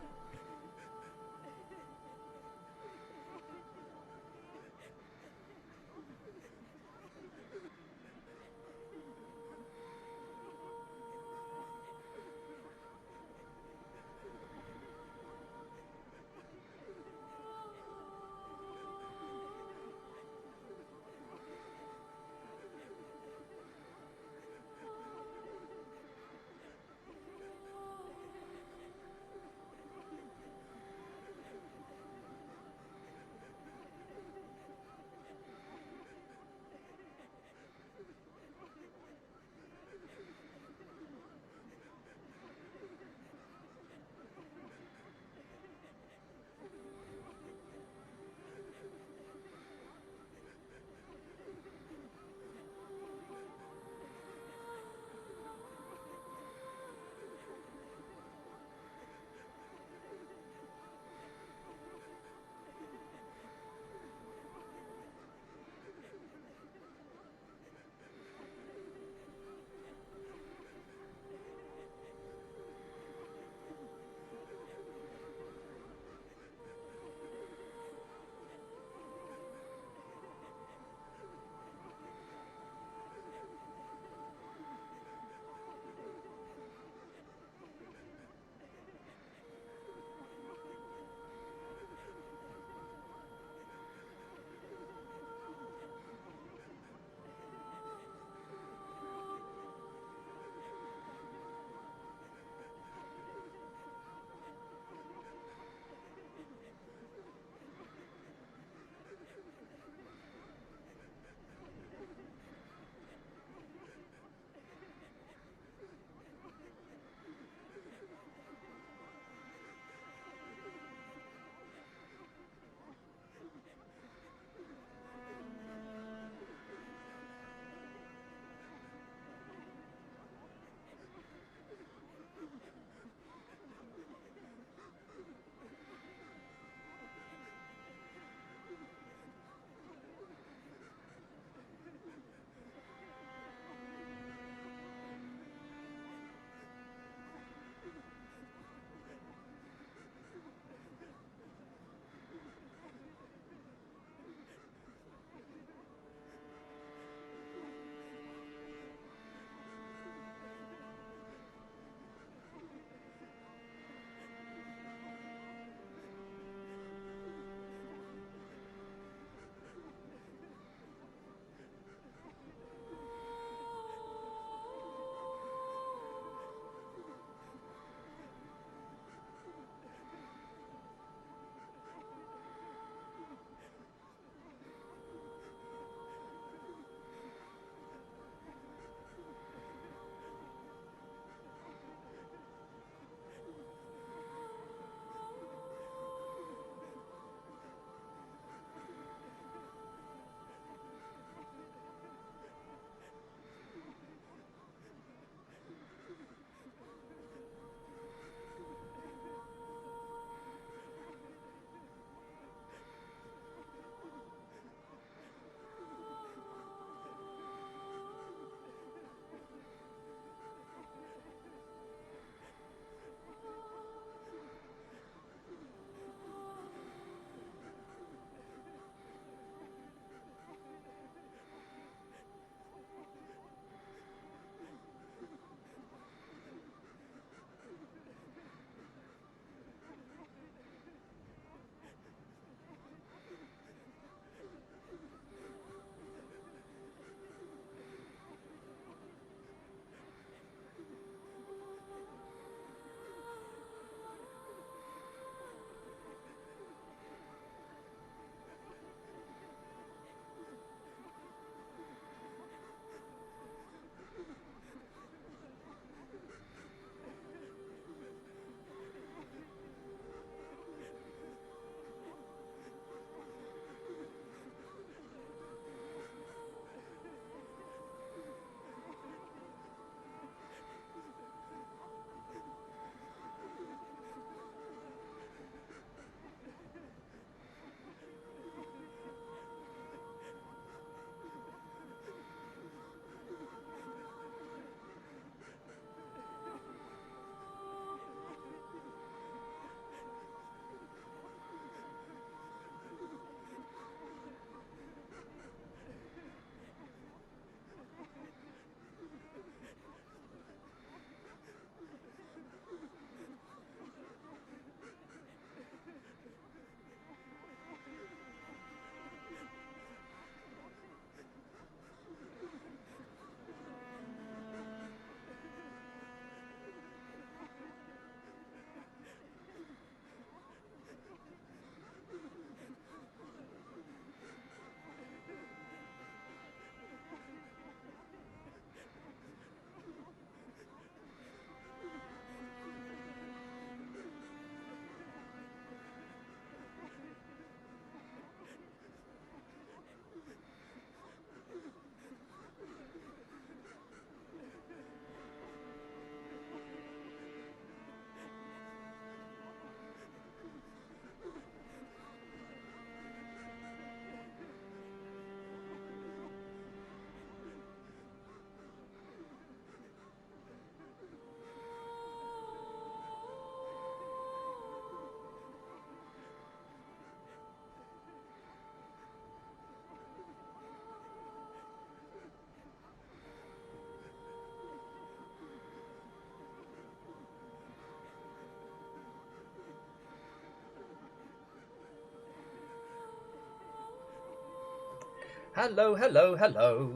Hello, hello, hello.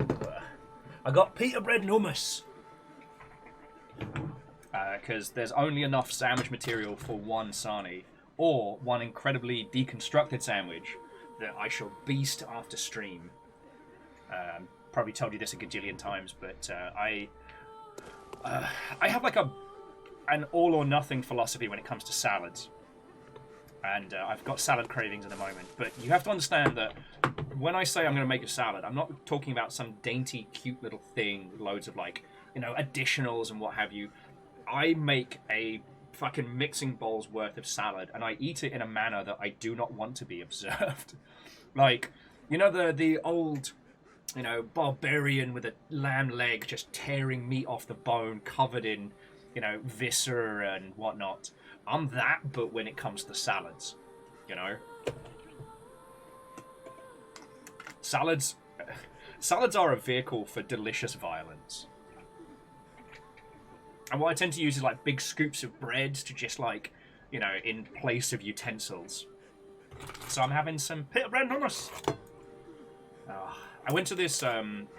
I got pita bread and hummus. Because there's only enough sandwich material for one sarnie, or one incredibly deconstructed sandwich that I shall beast after stream. Probably told you this a gajillion times, but I have like an all or nothing philosophy when it comes to salads. And I've got salad cravings at the moment. But you have to understand that when I say I'm going to make a salad, I'm not talking about some dainty, cute little thing with loads of, like, you know, additionals and what have you. I make a fucking mixing bowl's worth of salad, and I eat it in a manner that I do not want to be observed. Like, you know, the old, you know, barbarian with a lamb leg just tearing meat off the bone, covered in, you know, viscera and whatnot. I'm that, but when it comes to salads, you know. Salads are a vehicle for delicious violence. And what I tend to use is like big scoops of bread to just, like, you know, in place of utensils. So I'm having some pita bread and hummus. I went to this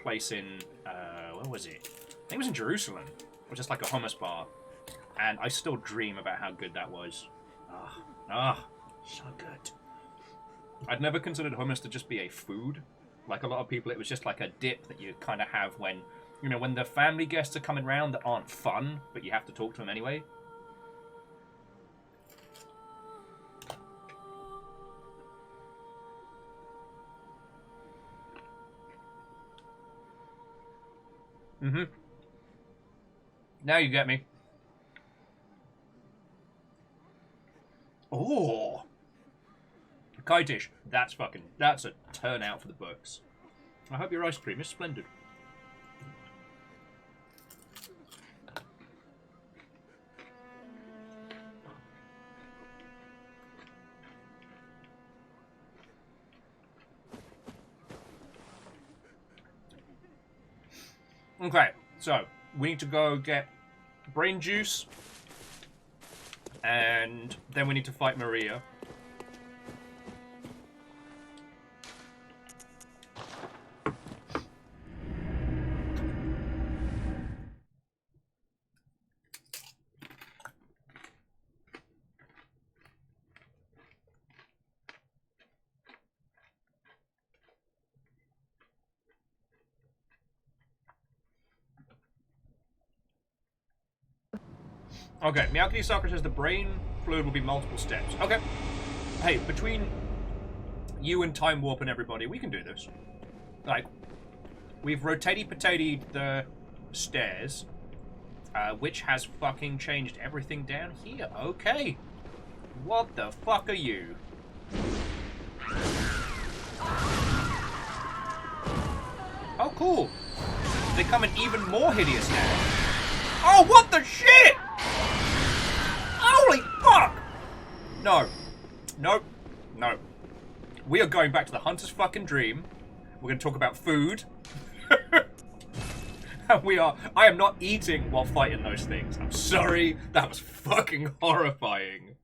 place in, where was it? I think it was in Jerusalem. It was just like a hummus bar. And I still dream about how good that was. So good. I'd never considered hummus to just be a food. Like a lot of people, it was just like a dip that you kind of have when, you know, when the family guests are coming around that aren't fun, but you have to talk to them anyway. Mm-hmm. Now you get me. Oh, kite dish. That's a turnout for the books. I hope your ice cream is splendid. Okay, so we need to go get brain juice, and then we need to fight Maria. Okay, Miyake Sakura says the brain fluid will be multiple steps. Okay. Hey, between you and Time Warp and everybody, we can do this. Like, we've rotatey-potatied the stairs, which has fucking changed everything down here. Okay. What the fuck are you? Oh, cool. They come in even more hideous now. Oh, what the shit? Holy fuck! No. Nope. No. We are going back to the hunter's fucking dream. We're going to talk about food. I am not eating while fighting those things. I'm sorry. That was fucking horrifying.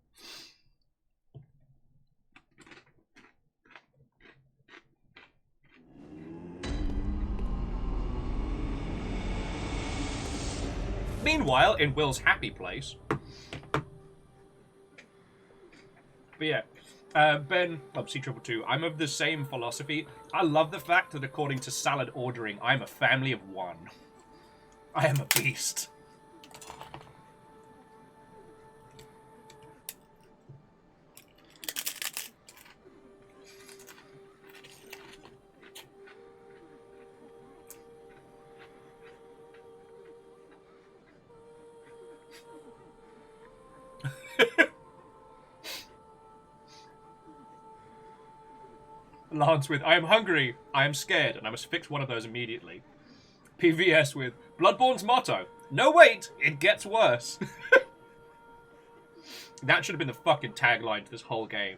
Meanwhile, in Will's happy place. But yeah, Ben, C222, I'm of the same philosophy. I love the fact that according to salad ordering, I'm a family of one. I am a beast. Lance with, I am hungry, I am scared, and I must fix one of those immediately. PVS with, Bloodborne's motto, no wait, it gets worse. That should have been the fucking tagline to this whole game.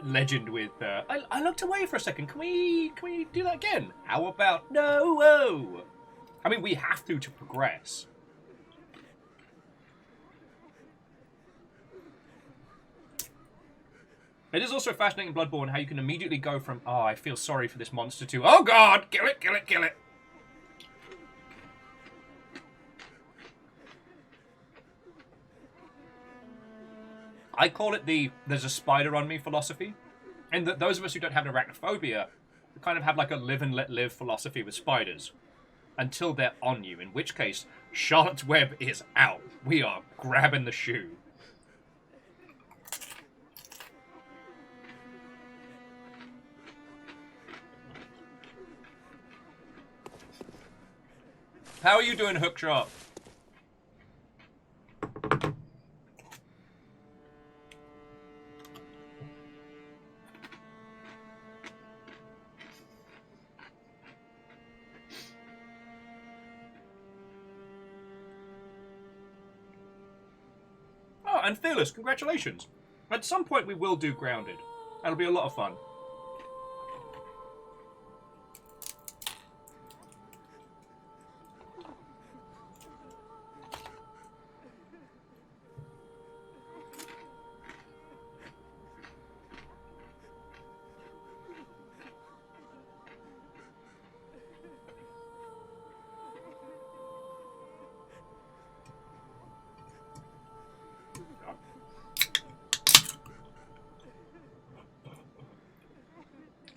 Legend with, I looked away for a second, can we do that again? How about, no, whoa. I mean, we have to progress. It is also fascinating in Bloodborne how you can immediately go from, oh, I feel sorry for this monster, to, oh god, kill it, kill it, kill it. I call it the there's a spider on me philosophy. And that those of us who don't have arachnophobia kind of have like a live and let live philosophy with spiders. Until they're on you, in which case, Charlotte's Web is out. We are grabbing the shoe. How are you doing, Hookshot? Oh, and Fearless, congratulations. At some point we will do Grounded. That'll be a lot of fun.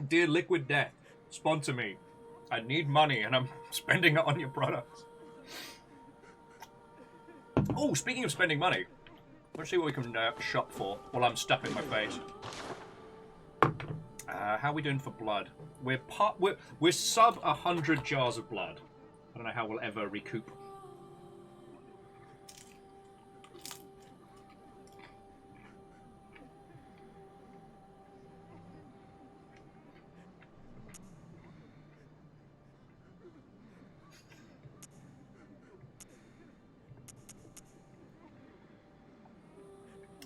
Dear Liquid Death, sponsor me. I need money and I'm spending it on your products. Oh, speaking of spending money, let's see what we can shop for while I'm stuffing my face. How are we doing for blood? We're sub 100 jars of blood. I don't know how we'll ever recoup.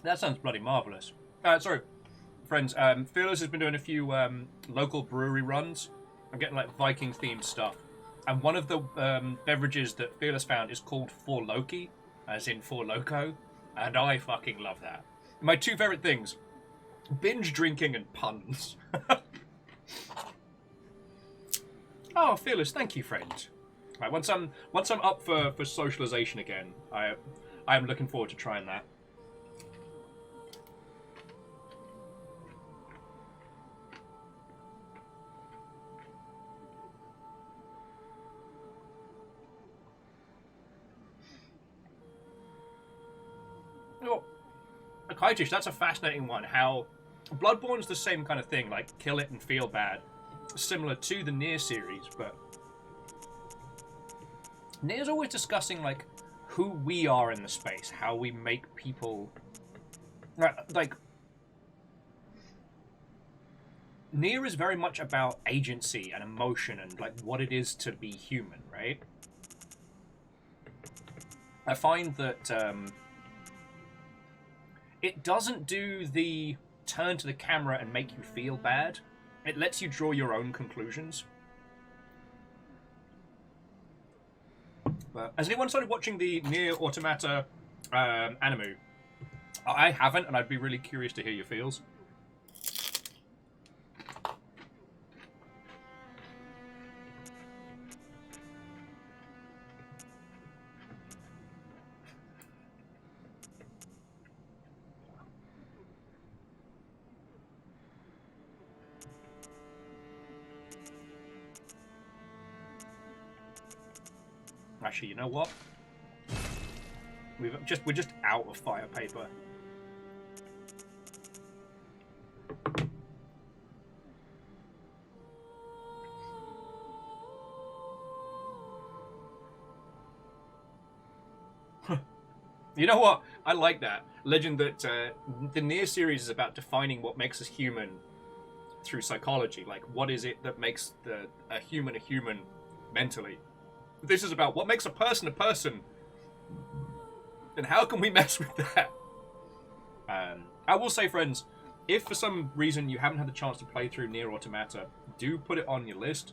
That sounds bloody marvellous. Sorry, friends. Fearless has been doing a few local brewery runs. I'm getting like Viking themed stuff. And one of the beverages that Fearless found is called For Loki, as in For Loco. And I fucking love that. My two favourite things, binge drinking and puns. Oh, Fearless, thank you, friend. Right, once I'm up for socialisation again, I am looking forward to trying that. Oh, Kaitish, that's a fascinating one. How Bloodborne's the same kind of thing, like kill it and feel bad, similar to the Nier series, but Nier's always discussing like who we are in the space, how we make people like. Nier is very much about agency and emotion and like what it is to be human, right? I find that it doesn't do the turn to the camera and make you feel bad. It lets you draw your own conclusions. But has anyone started watching the Nier Automata anime? I haven't, and I'd be really curious to hear your feels. Actually, you know what? We're just out of fire paper. You know what? I like that. Legend that the Nier series is about defining what makes us human through psychology. Like, what is it that makes a human mentally? This is about what makes a person, and how can we mess with that? I will say, friends, if for some reason you haven't had the chance to play through Nier Automata, do put it on your list,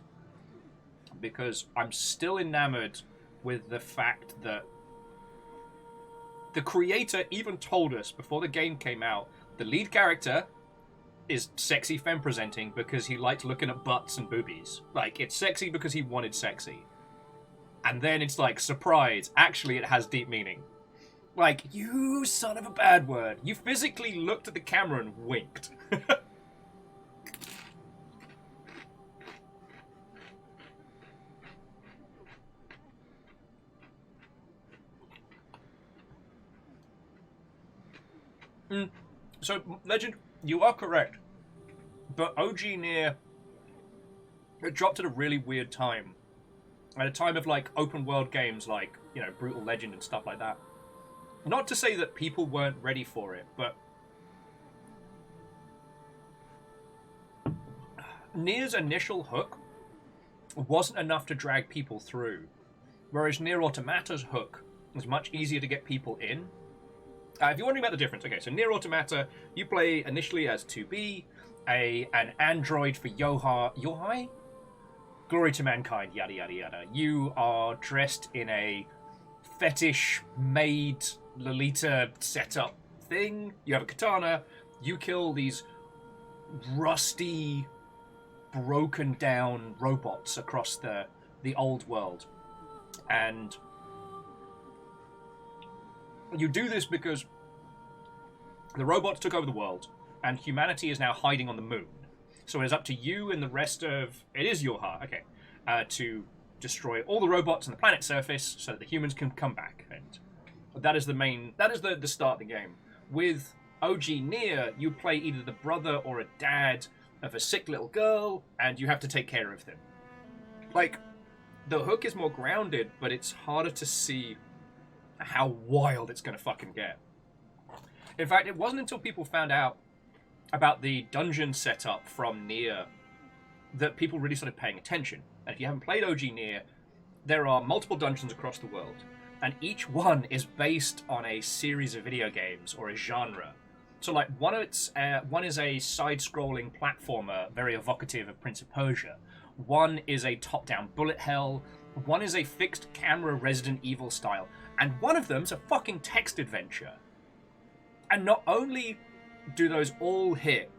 because I'm still enamored with the fact that the creator even told us before the game came out, the lead character is sexy femme presenting because he liked looking at butts and boobies. Like, it's sexy because he wanted sexy. And then it's like, surprise, actually it has deep meaning. Like, you son of a bad word. You physically looked at the camera and winked. So, Legend, you are correct. But OG Nier, it dropped at a really weird time. At a time of, like, open world games like, you know, Brutal Legend and stuff like that. Not to say that people weren't ready for it, but Nier's initial hook wasn't enough to drag people through, whereas Nier Automata's hook was much easier to get people in. If you're wondering about the difference, okay, so Nier Automata, you play initially as 2B, an android for Yohai? Glory to mankind, yada yada yada. You are dressed in a fetish-made Lolita setup thing. You have a katana. You kill these rusty, broken-down robots across the old world. And you do this because the robots took over the world, and humanity is now hiding on the moon. So it is up to you and the rest of... It is your heart, okay. To destroy all the robots on the planet's surface so that the humans can come back. And that is the main... That is the start of the game. With OG Nier, you play either the brother or a dad of a sick little girl, and you have to take care of them. Like, the hook is more grounded, but it's harder to see how wild it's going to fucking get. In fact, it wasn't until people found out about the dungeon setup from Nier that people really started paying attention. And if you haven't played OG Nier, there are multiple dungeons across the world, and each one is based on a series of video games or a genre. So, like, one is a side-scrolling platformer, very evocative of Prince of Persia. One is a top-down bullet hell. One is a fixed-camera Resident Evil style. And one of them's a fucking text adventure. And not only do those all hit,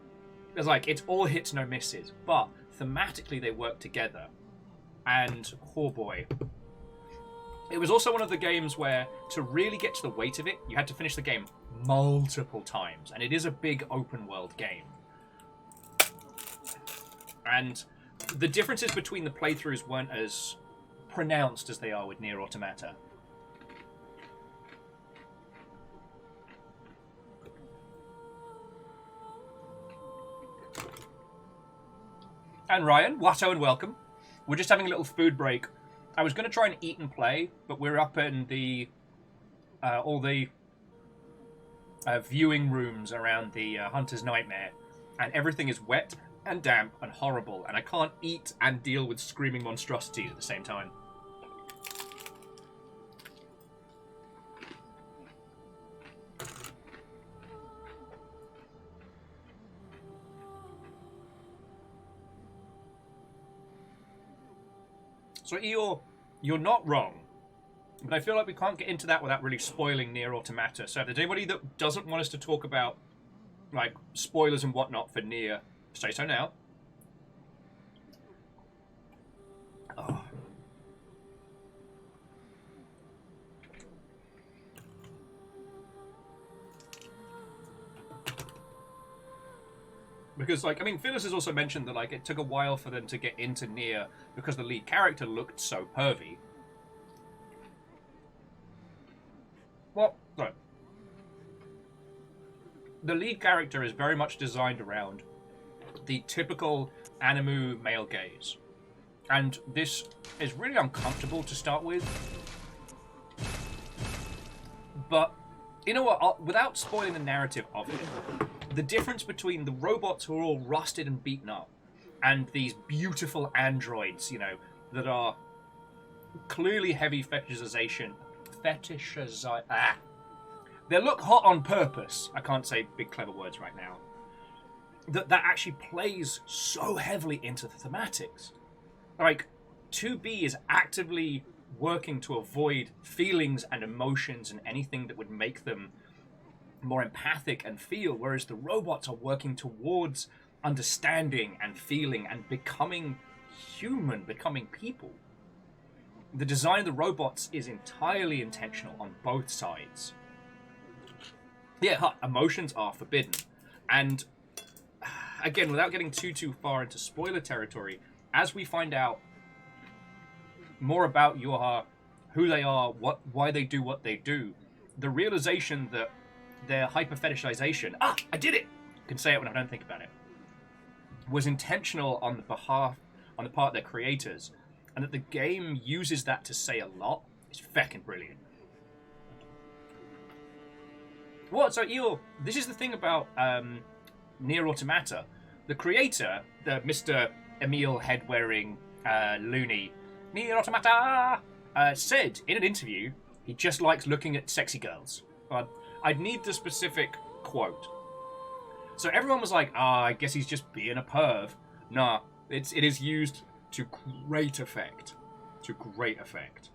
it's all hits, no misses, but thematically they work together. And, oh boy. It was also one of the games where, to really get to the weight of it, you had to finish the game multiple times. And it is a big open-world game. And the differences between the playthroughs weren't as pronounced as they are with Nier Automata. And Ryan, Watto and welcome. We're just having a little food break. I was going to try and eat and play, but we're up in the all the viewing rooms around the Hunter's Nightmare, and everything is wet and damp and horrible, and I can't eat and deal with screaming monstrosity at the same time. So Eeyore, you're not wrong, but I feel like we can't get into that without really spoiling Nier Automata. So if there's anybody that doesn't want us to talk about, like, spoilers and whatnot for Nier, say so now. Oh. Because, like, I mean, Phyllis has also mentioned that, like, it took a while for them to get into Nier because the lead character looked so pervy. Well, no. The lead character is very much designed around the typical anime male gaze. And this is really uncomfortable to start with. But, you know what, without spoiling the narrative of it, the difference between the robots who are all rusted and beaten up and these beautiful androids, you know, that are clearly heavy fetishization. They look hot on purpose. I can't say big clever words right now. That actually plays so heavily into the thematics. Like, 2B is actively working to avoid feelings and emotions and anything that would make them more empathic and feel, whereas the robots are working towards understanding and feeling and becoming human, becoming people. The design of the robots is entirely intentional on both sides. Yeah, emotions are forbidden. And again, without getting too far into spoiler territory, as we find out more about Yoha, who they are, why they do what they do, the realization that their hyper-fetishization, I did it! I can say it when I don't think about it, was intentional on the part of their creators, and that the game uses that to say a lot is feckin' brilliant. What? So, Eel, this is the thing about Nier Automata. The creator, the Mr. Emil head-wearing loony, Nier Automata, said in an interview he just likes looking at sexy girls. I'd need the specific quote. So everyone was like, I guess he's just being a perv. Nah, it is used to great effect. To great effect.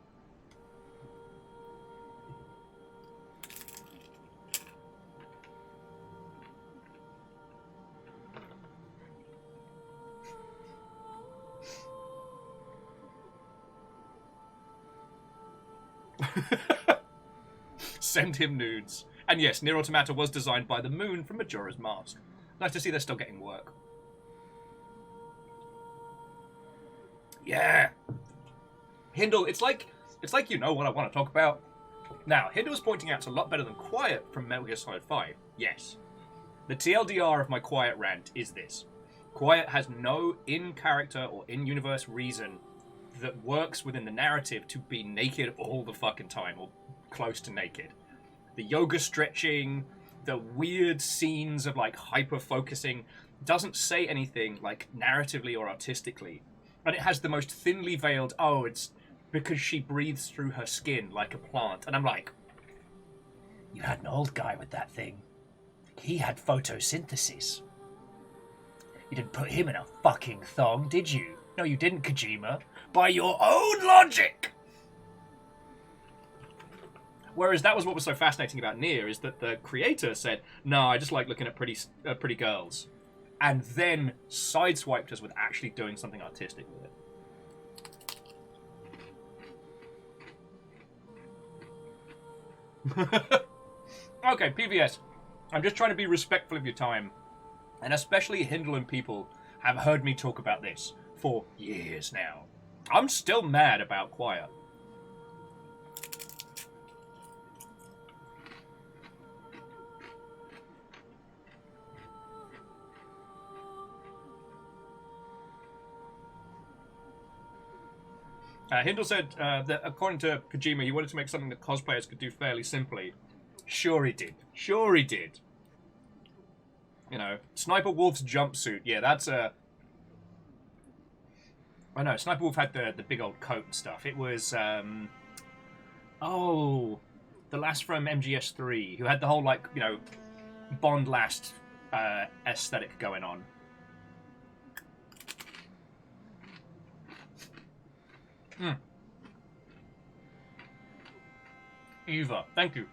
Send him nudes. And yes, Nier Automata was designed by the Moon from Majora's Mask. Nice to see they're still getting work. Yeah. Hindle, it's like you know what I want to talk about. Now, Hindle's pointing out it's a lot better than Quiet from Metal Gear Solid 5. Yes. The TLDR of my Quiet rant is this. Quiet has no in-character or in-universe reason that works within the narrative to be naked all the fucking time, or close to naked. The yoga stretching, the weird scenes of like hyper-focusing doesn't say anything like narratively or artistically. And it has the most thinly veiled, it's because she breathes through her skin like a plant. And I'm like, you had an old guy with that thing. He had photosynthesis. You didn't put him in a fucking thong, did you? No, you didn't, Kojima. By your own logic! Whereas that was what was so fascinating about Nier, is that the creator said, no, I just like looking at pretty girls. And then sideswiped us with actually doing something artistic with it. Okay, PVS. I'm just trying to be respectful of your time. And especially Hindle people have heard me talk about this for years now. I'm still mad about Quiet. Hindle said that according to Kojima, he wanted to make something that cosplayers could do fairly simply. Sure he did. Sure he did. You know, Sniper Wolf's jumpsuit. Yeah, that's a... I know, Sniper Wolf had the big old coat and stuff. It was, the lass from MGS3, who had the whole, like, you know, Bond last aesthetic going on. Eva, thank you.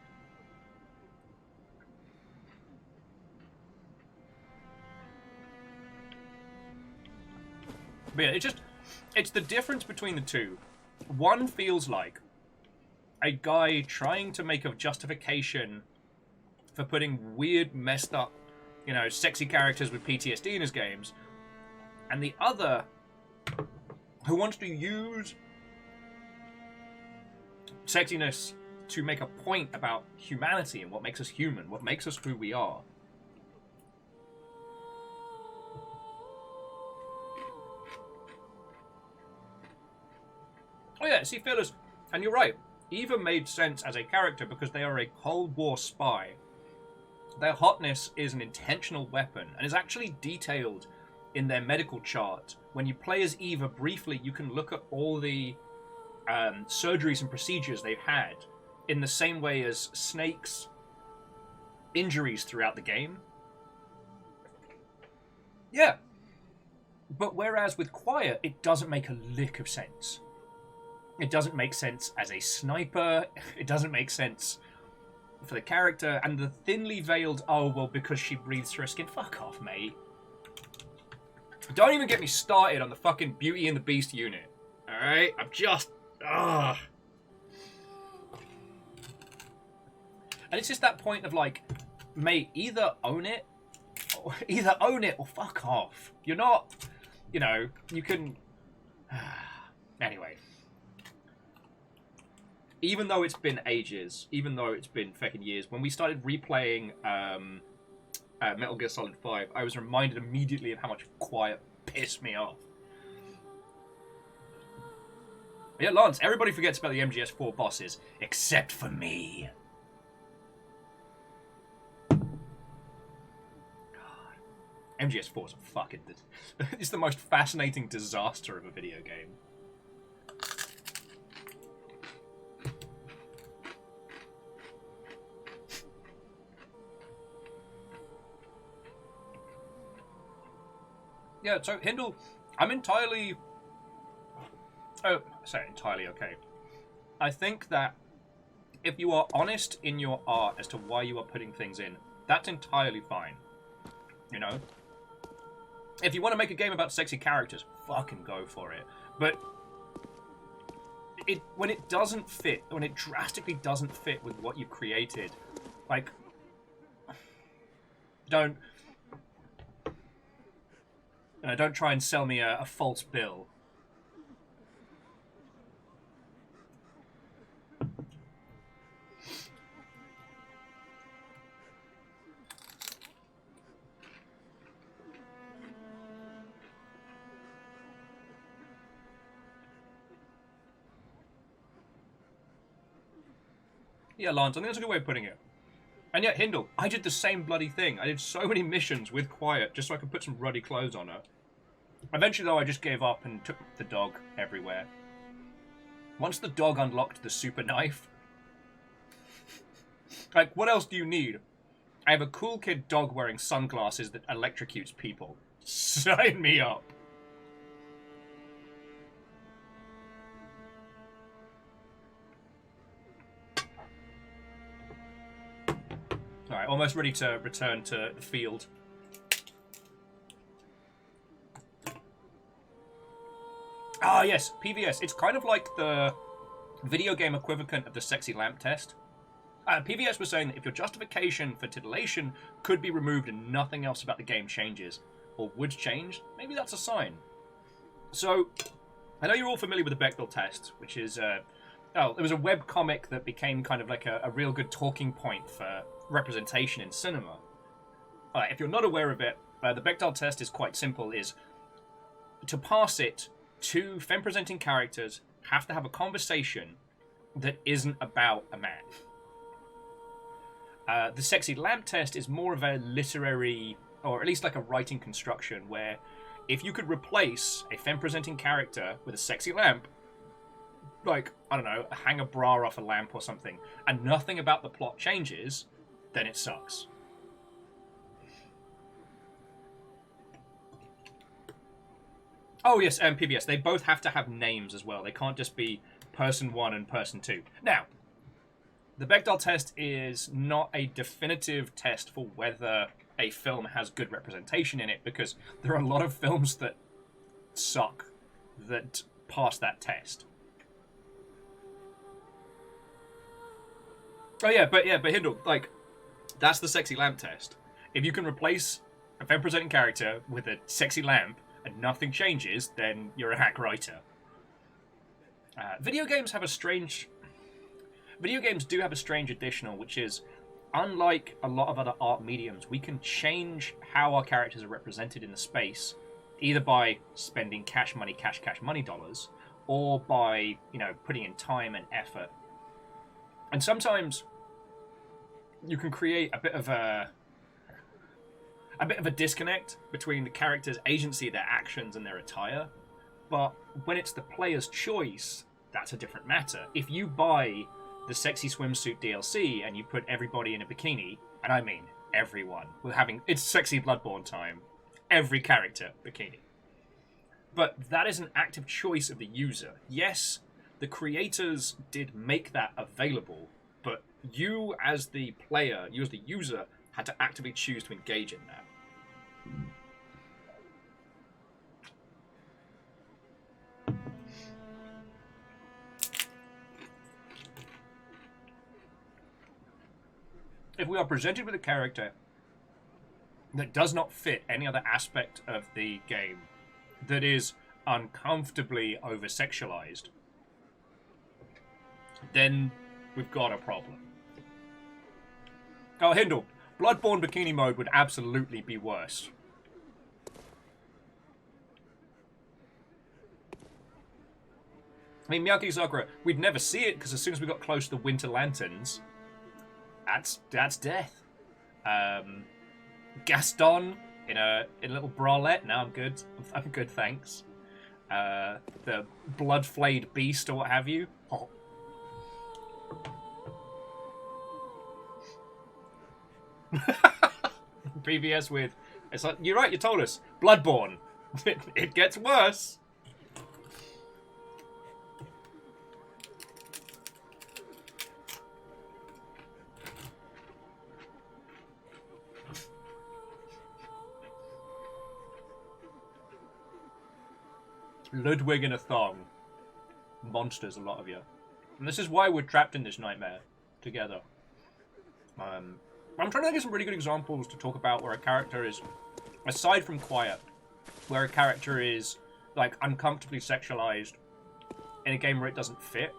But yeah, it's the difference between the two. One feels like a guy trying to make a justification for putting weird, messed up, you know, sexy characters with PTSD in his games, and the other who wants to use sexiness to make a point about humanity and what makes us human, what makes us who we are. Oh yeah, see, Phyllis, and you're right, Eva made sense as a character because they are a Cold War spy. Their hotness is an intentional weapon and is actually detailed in their medical chart. When you play as Eva briefly, you can look at all the surgeries and procedures they've had in the same way as Snake's injuries throughout the game. Yeah. But whereas with Quiet, it doesn't make a lick of sense. It doesn't make sense as a sniper. It doesn't make sense for the character. And the thinly veiled, because she breathes through her skin. Fuck off, mate. Don't even get me started on the fucking Beauty and the Beast unit. Alright? I'm just... Ugh. And it's just that point of like, mate, either own it or fuck off. You're not, you know, you can... Anyway. Even though it's been ages, even though it's been fucking years, when we started replaying Metal Gear Solid 5, I was reminded immediately of how much Quiet pissed me off. Yeah, Lance, everybody forgets about the MGS4 bosses, except for me. MGS4 is a fucking... It's the most fascinating disaster of a video game. Yeah, so Hindle, I'm entirely... Oh, sorry, entirely okay. I think that if you are honest in your art as to why you are putting things in, that's entirely fine. You know? If you want to make a game about sexy characters, fucking go for it. But when it doesn't fit, when it drastically doesn't fit with what you've created, like, don't try and sell me a false bill. Yeah, Lance, I think that's a good way of putting it. And yet, Hindle, I did the same bloody thing. I did so many missions with Quiet just so I could put some ruddy clothes on her. Eventually, though, I just gave up and took the dog everywhere. Once the dog unlocked the super knife... Like, what else do you need? I have a cool kid dog wearing sunglasses that electrocutes people. Sign me up. Alright, almost ready to return to the field. Ah, yes, PVS. It's kind of like the video game equivalent of the sexy lamp test. PVS was saying that if your justification for titillation could be removed and nothing else about the game changes, or would change, maybe that's a sign. So, I know you're all familiar with the Bechdel test, which is... it was a webcomic that became kind of like a real good talking point for representation in cinema. If you're not aware of it, the Bechdel test is quite simple, is to pass it, two femme-presenting characters have to have a conversation that isn't about a man. The sexy lamp test is more of a literary, or at least like a writing construction, where if you could replace a femme-presenting character with a sexy lamp, like, I don't know, hang a bra off a lamp or something, and nothing about the plot changes, then it sucks. Oh yes, PBS, they both have to have names as well. They can't just be person 1 and person 2. Now, the Bechdel test is not a definitive test for whether a film has good representation in it, because there are a lot of films that suck that pass that test. Oh yeah, but Hindle, like, that's the sexy lamp test. If you can replace a femme-presenting character with a sexy lamp and nothing changes, then you're a hack writer. Video games do have a strange additional, which is, unlike a lot of other art mediums, we can change how our characters are represented in the space, either by spending cash money dollars, or by, you know, putting in time and effort. And sometimes you can create a bit of a disconnect between the character's agency, their actions, and their attire. But when it's the player's choice, that's a different matter. If you buy the sexy swimsuit DLC and you put everybody in a bikini, and I mean everyone, it's sexy Bloodborne time, every character bikini. But that is an active choice of the user. Yes, the creators did make that available, but you as the player, you as the user, had to actively choose to engage in that. if we are presented with a character that does not fit any other aspect of the game, that is uncomfortably over-sexualized, then we've got a problem. Oh, Hindle, Bloodborne bikini mode would absolutely be worse. I mean, Miyake Sakura, we'd never see it because as soon as we got close to the Winter Lanterns, that's death. Gaston in a little bralette. No, I'm good. I'm good, thanks. The blood-flayed beast or what have you. Oh. PBS with, it's like, you're right, you told us. Bloodborne. It gets worse. Ludwig in a thong. Monsters, a lot of you. And this is why we're trapped in this nightmare together. I'm trying to think of some really good examples to talk about where a character is, aside from Quiet, where a character is like uncomfortably sexualized in a game where it doesn't fit.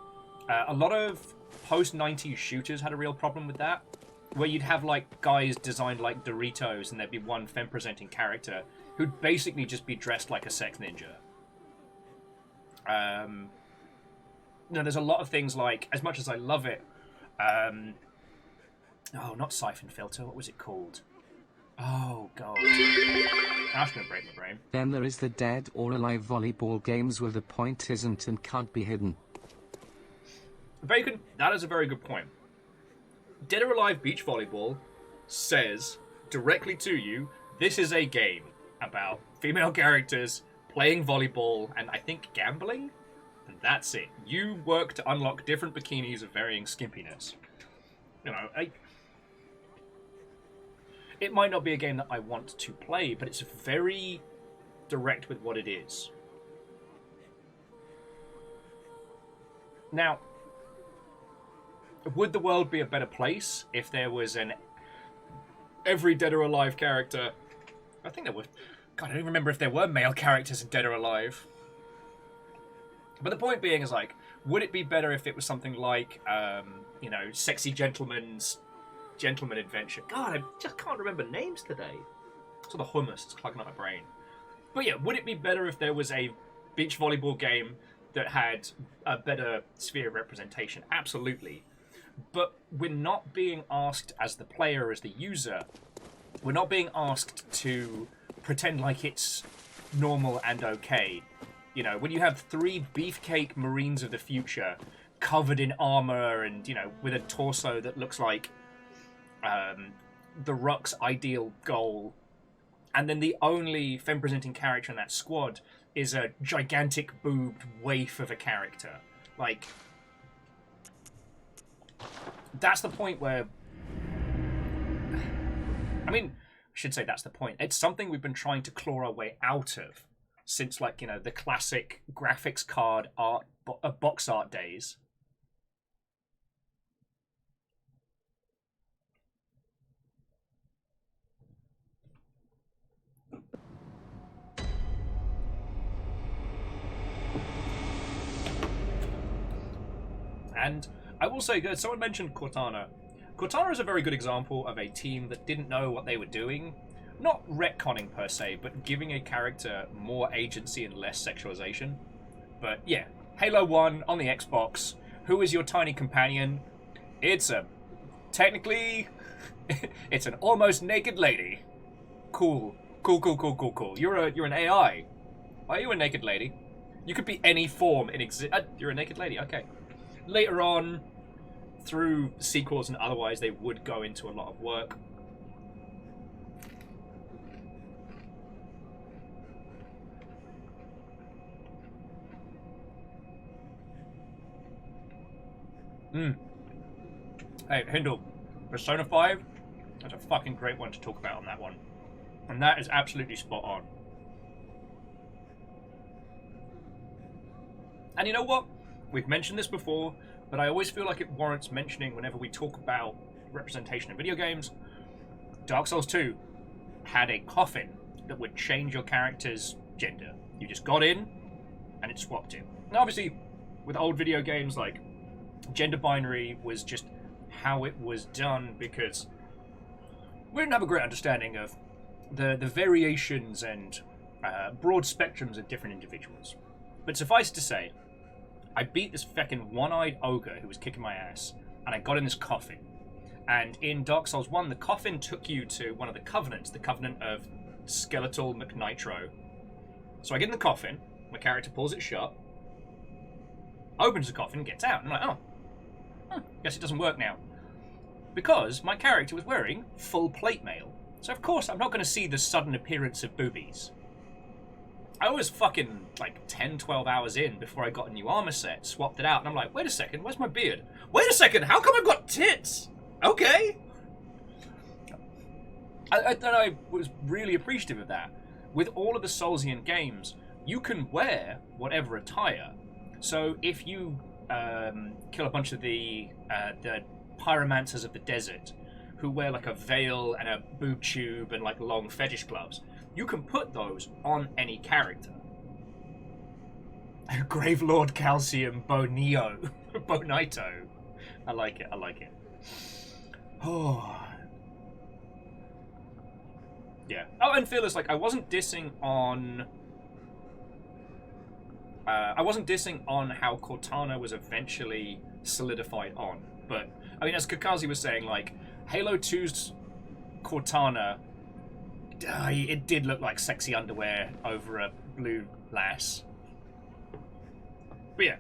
A lot of post-90s shooters had a real problem with that, where you'd have like guys designed like Doritos and there'd be one femme-presenting character who'd basically just be dressed like a sex ninja. There's a lot of things like, as much as I love it, oh, not Siphon Filter, what was it called? Oh, God. That's going to break my brain. Then there is the dead or alive volleyball games where the point isn't and can't be hidden. Very good. That is a very good point. Dead or Alive Beach Volleyball says directly to you, this is a game about female characters playing volleyball and I think gambling, and that's it. You work to unlock different bikinis of varying skimpiness. You know, it might not be a game that I want to play, but it's very direct with what it is. Now, would the world be a better place if there was every Dead or Alive character? I think there would. God, I don't even remember if there were male characters in Dead or Alive. But the point being is, like, would it be better if it was something like, Sexy Gentleman Adventure? God, I just can't remember names today. So the hummus is clogging up my brain. But yeah, would it be better if there was a beach volleyball game that had a better sphere of representation? Absolutely. But we're not being asked as the player, as the user, we're not being asked to pretend like it's normal and okay. You know, when you have 3 beefcake Marines of the future covered in armor and, with a torso that looks like the Rock's ideal goal, and then the only femme-presenting character in that squad is a gigantic boobed waif of a character. Like, that's the point where... I mean, I should say that's the point. It's something we've been trying to claw our way out of since, like, the classic graphics card art, box art days. And I will say, someone mentioned Cortana. Cortana is a very good example of a team that didn't know what they were doing. Not retconning per se, but giving a character more agency and less sexualization. But yeah, Halo 1 on the Xbox. Who is your tiny companion? It's technically, it's an almost naked lady. Cool. You're an AI. Are you a naked lady? You could be any form in you're a naked lady, okay. Later on, through sequels and otherwise, they would go into a lot of work. Hey, Hindle, Persona 5, that's a fucking great one to talk about on that one. And that is absolutely spot on. And you know what? We've mentioned this before, but I always feel like it warrants mentioning whenever we talk about representation in video games. Dark Souls 2 had a coffin that would change your character's gender. You just got in, and it swapped it. And obviously, with old video games, like, gender binary was just how it was done, because we didn't have a great understanding of the variations and broad spectrums of different individuals. But suffice to say, I beat this feckin' one-eyed ogre who was kicking my ass, and I got in this coffin. And in Dark Souls 1, the coffin took you to one of the covenants, the covenant of Skeletal McNitro. So I get in the coffin, my character pulls it shut, opens the coffin, gets out, and I'm like, oh, guess it doesn't work now. Because my character was wearing full plate mail. So of course I'm not going to see the sudden appearance of boobies. I was fucking like 10, 12 hours in before I got a new armor set, swapped it out, and I'm like, wait a second, where's my beard? Wait a second, how come I've got tits? Okay. I was really appreciative of that. With all of the Soulsian games, you can wear whatever attire. So if you kill a bunch of the pyromancers of the desert, who wear like a veil and a boob tube and like long fetish gloves, you can put those on any character. Gravelord Calcium Bonito. I like it, I like it. Oh. Yeah. Oh, and Fearless, like, I wasn't dissing on how Cortana was eventually solidified on, but, I mean, as Kakazi was saying, like, Halo 2's Cortana, it did look like sexy underwear over a blue lass. But yeah.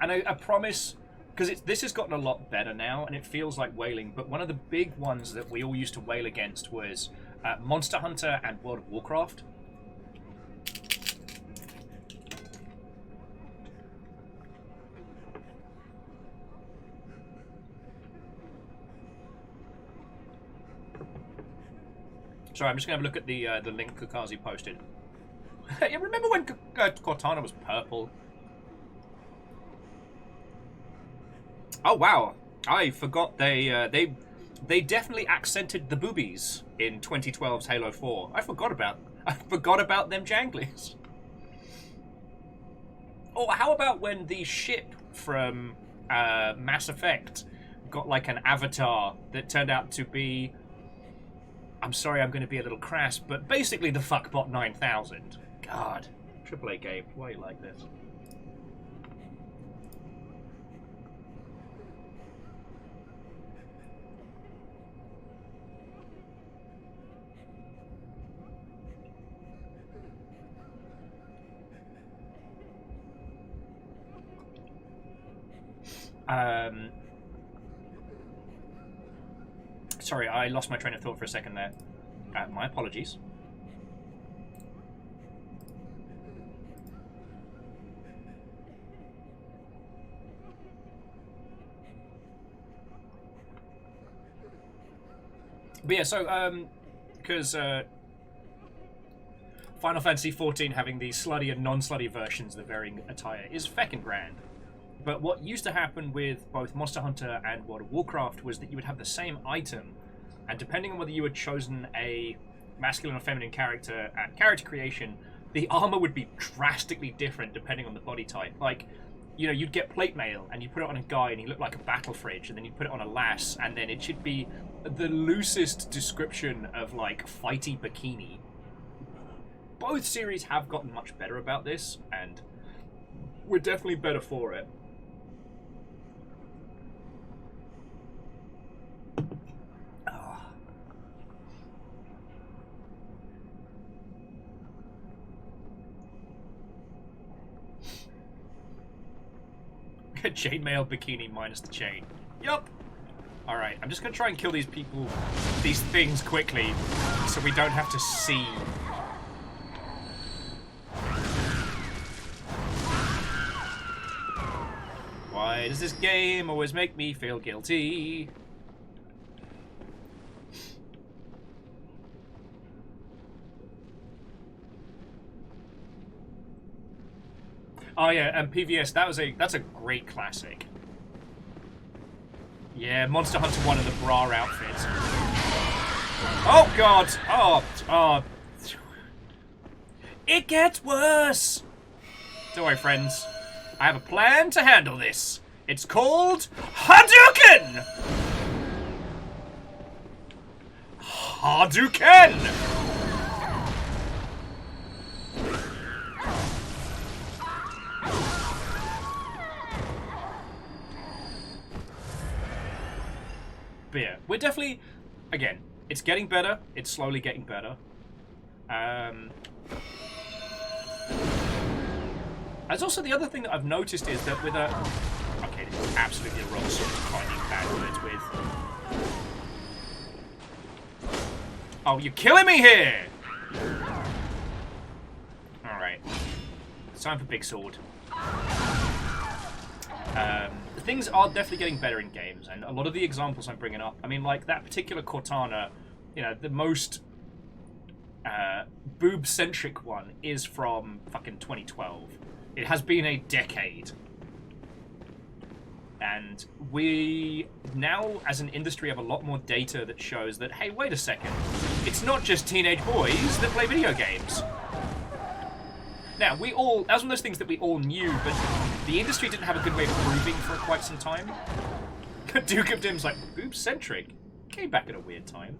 And I promise, because this has gotten a lot better now, and it feels like whaling, but one of the big ones that we all used to wail against was Monster Hunter and World of Warcraft. Sorry, I'm just going to have a look at the link Kakazi posted. Yeah, remember when Cortana was purple? Oh wow, I forgot they definitely accented the boobies in 2012's Halo 4. I forgot about them janglies. Or how about when the ship from Mass Effect got like an avatar that turned out to be, I'm sorry, I'm going to be a little crass, but basically the Fuckbot 9000. God, AAA game, why are you like this? Sorry, I lost my train of thought for a second there. My apologies. But yeah, so, because Final Fantasy XIV having the slutty and non-slutty versions of the varying attire is feckin' grand. But what used to happen with both Monster Hunter and World of Warcraft was that you would have the same item, and depending on whether you had chosen a masculine or feminine character at character creation, the armor would be drastically different depending on the body type. Like, you know, you'd get plate mail, and you put it on a guy, and he looked like a battle fridge, and then you put it on a lass, and then it should be the loosest description of, like, fighty bikini. Both series have gotten much better about this, and we're definitely better for it. Chainmail bikini minus the chain. Yup. Alright, I'm just gonna try and kill these people, these things quickly, so we don't have to see. Why does this game always make me feel guilty? Oh yeah, and PVS, that's a great classic. Yeah, Monster Hunter 1 and the bra outfits. Oh god! Oh. It gets worse! Don't worry, friends. I have a plan to handle this. It's called Hadouken! Hadouken! But yeah, we're definitely, again, it's getting better. It's slowly getting better. There's also the other thing that I've noticed is that with a... Okay, this is absolutely the wrong sort of finding bad words with. Oh, you're killing me here! Alright. It's time for Big Sword. Things are definitely getting better in games, and a lot of the examples I'm bringing up, I mean, like, that particular Cortana, you know, the most boob-centric one is from fucking 2012. It has been a decade. And we now, as an industry, have a lot more data that shows that, hey, wait a second, it's not just teenage boys that play video games. Now, that was one of those things that we all knew, but the industry didn't have a good way of proving for quite some time. Duke of Dim's like, boob-centric. Came back at a weird time.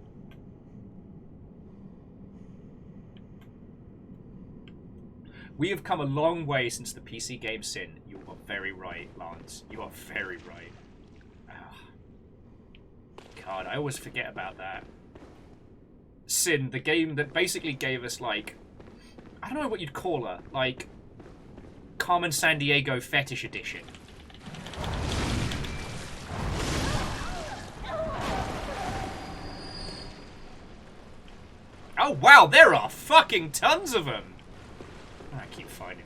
We have come a long way since the PC game Sin. You are very right, Lance. You are very right. God, I always forget about that. Sin, the game that basically gave us, like... I don't know what you'd call her. Like... Carmen Sandiego Fetish Edition. Oh, wow, there are fucking tons of them! I keep finding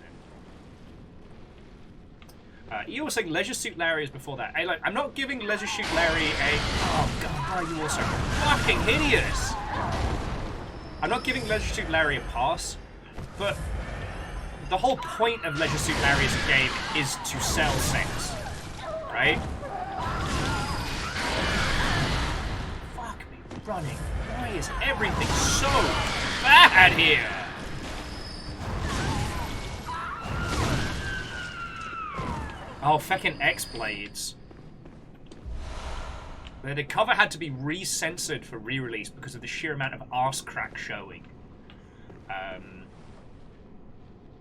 them. You were saying Leisure Suit Larry is before that. Hey, like, I'm not giving Leisure Suit Larry a... Oh, God, why are you all so fucking hideous? I'm not giving Leisure Suit Larry a pass, but the whole point of Leisure Suit Larry as a game is to sell sex, right? Fuck me running. Why is everything so bad here? Oh, feckin' X-Blades. The cover had to be re-censored for re-release because of the sheer amount of arse crack showing.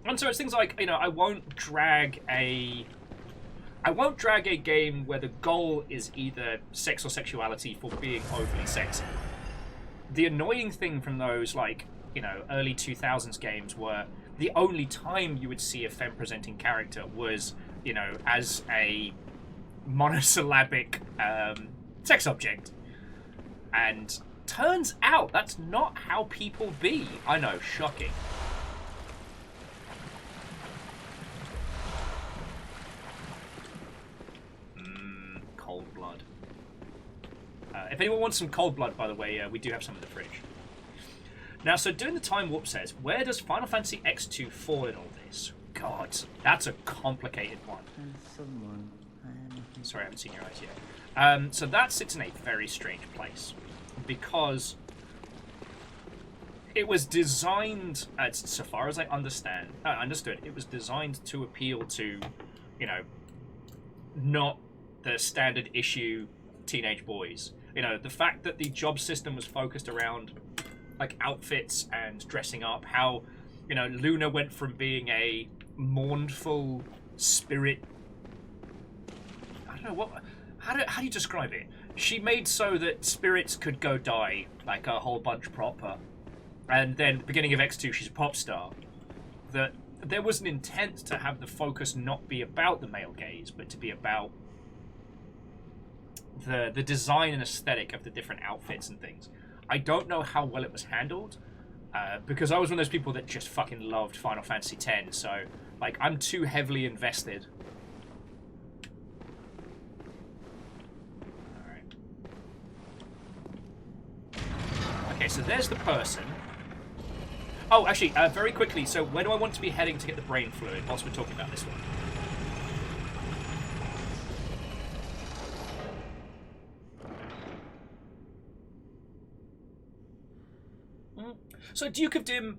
And so it's things like, you know, I won't drag a game where the goal is either sex or sexuality for being overly sexy. The annoying thing from those, like, you know, early 2000s games were the only time you would see a femme-presenting character was, you know, as a monosyllabic sex object. And turns out that's not how people be. I know, shocking. Cold Blood. If anyone wants some Cold Blood, by the way, we do have some in the fridge. Now, so doing the time warp says, where does Final Fantasy X2 fall in all this? God, that's a complicated one. Sorry, I haven't seen your eyes yet. So that sits in a very strange place, because it was designed, so far as I understood, it was designed to appeal to, you know, not the standard issue teenage boys. You know, the fact that the job system was focused around, like, outfits and dressing up, how, you know, Luna went from being a mournful spirit... I don't know, what... How do you describe it? She made so that spirits could go die, like a whole bunch proper. And then, beginning of X2, she's a pop star. That there was an intent to have the focus not be about the male gaze, but to be about the design and aesthetic of the different outfits and things. I don't know how well it was handled, because I was one of those people that just fucking loved Final Fantasy X, so, like, I'm too heavily invested. Alright. Okay, so there's the person. Oh, actually, very quickly, so where do I want to be heading to get the brain fluid whilst we're talking about this one? So, Duke of Dim...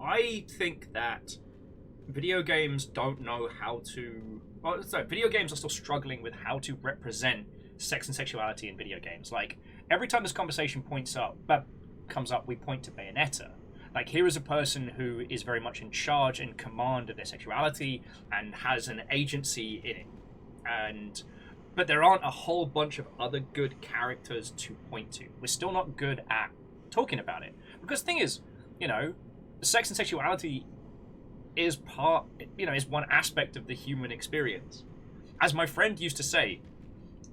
I think that video games don't know how to... Well, sorry, video games are still struggling with how to represent sex and sexuality in video games. Like, every time this conversation comes up, we point to Bayonetta. Like, here is a person who is very much in charge and command of their sexuality and has an agency in it. But there aren't a whole bunch of other good characters to point to. We're still not good at talking about it. Because the thing is, you know, sex and sexuality is is one aspect of the human experience. As my friend used to say,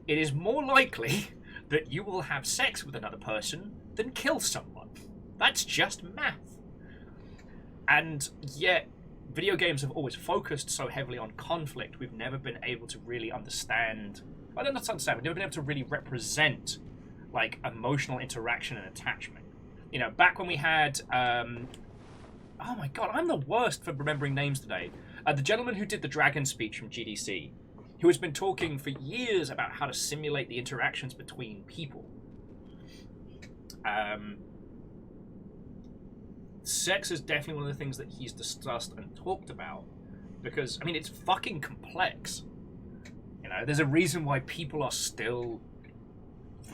it is more likely that you will have sex with another person than kill someone. That's just math. And yet, video games have always focused so heavily on conflict, we've never been able to really understand... Well, not understand, we've never been able to really represent, like, emotional interaction and attachment. You know, back when we had... oh my god, I'm the worst for remembering names today. The gentleman who did the dragon speech from GDC, who has been talking for years about how to simulate the interactions between people. Sex is definitely one of the things that he's discussed and talked about, because, I mean, it's fucking complex. You know, there's a reason why people are still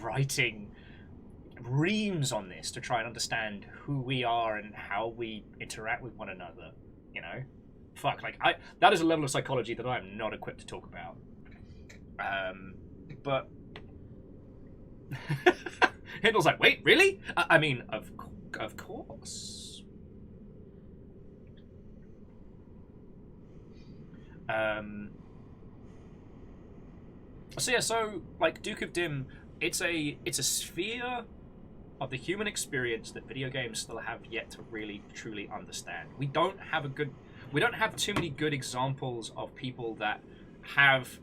writing reams on this to try and understand who we are and how we interact with one another, you know? Fuck, like, that is a level of psychology that I am not equipped to talk about. But... Hindle's like, wait, really? I mean, of course. So yeah, so, like, Duke of Dim, it's a sphere of the human experience that video games still have yet to really truly understand. We don't have too many good examples of people that have,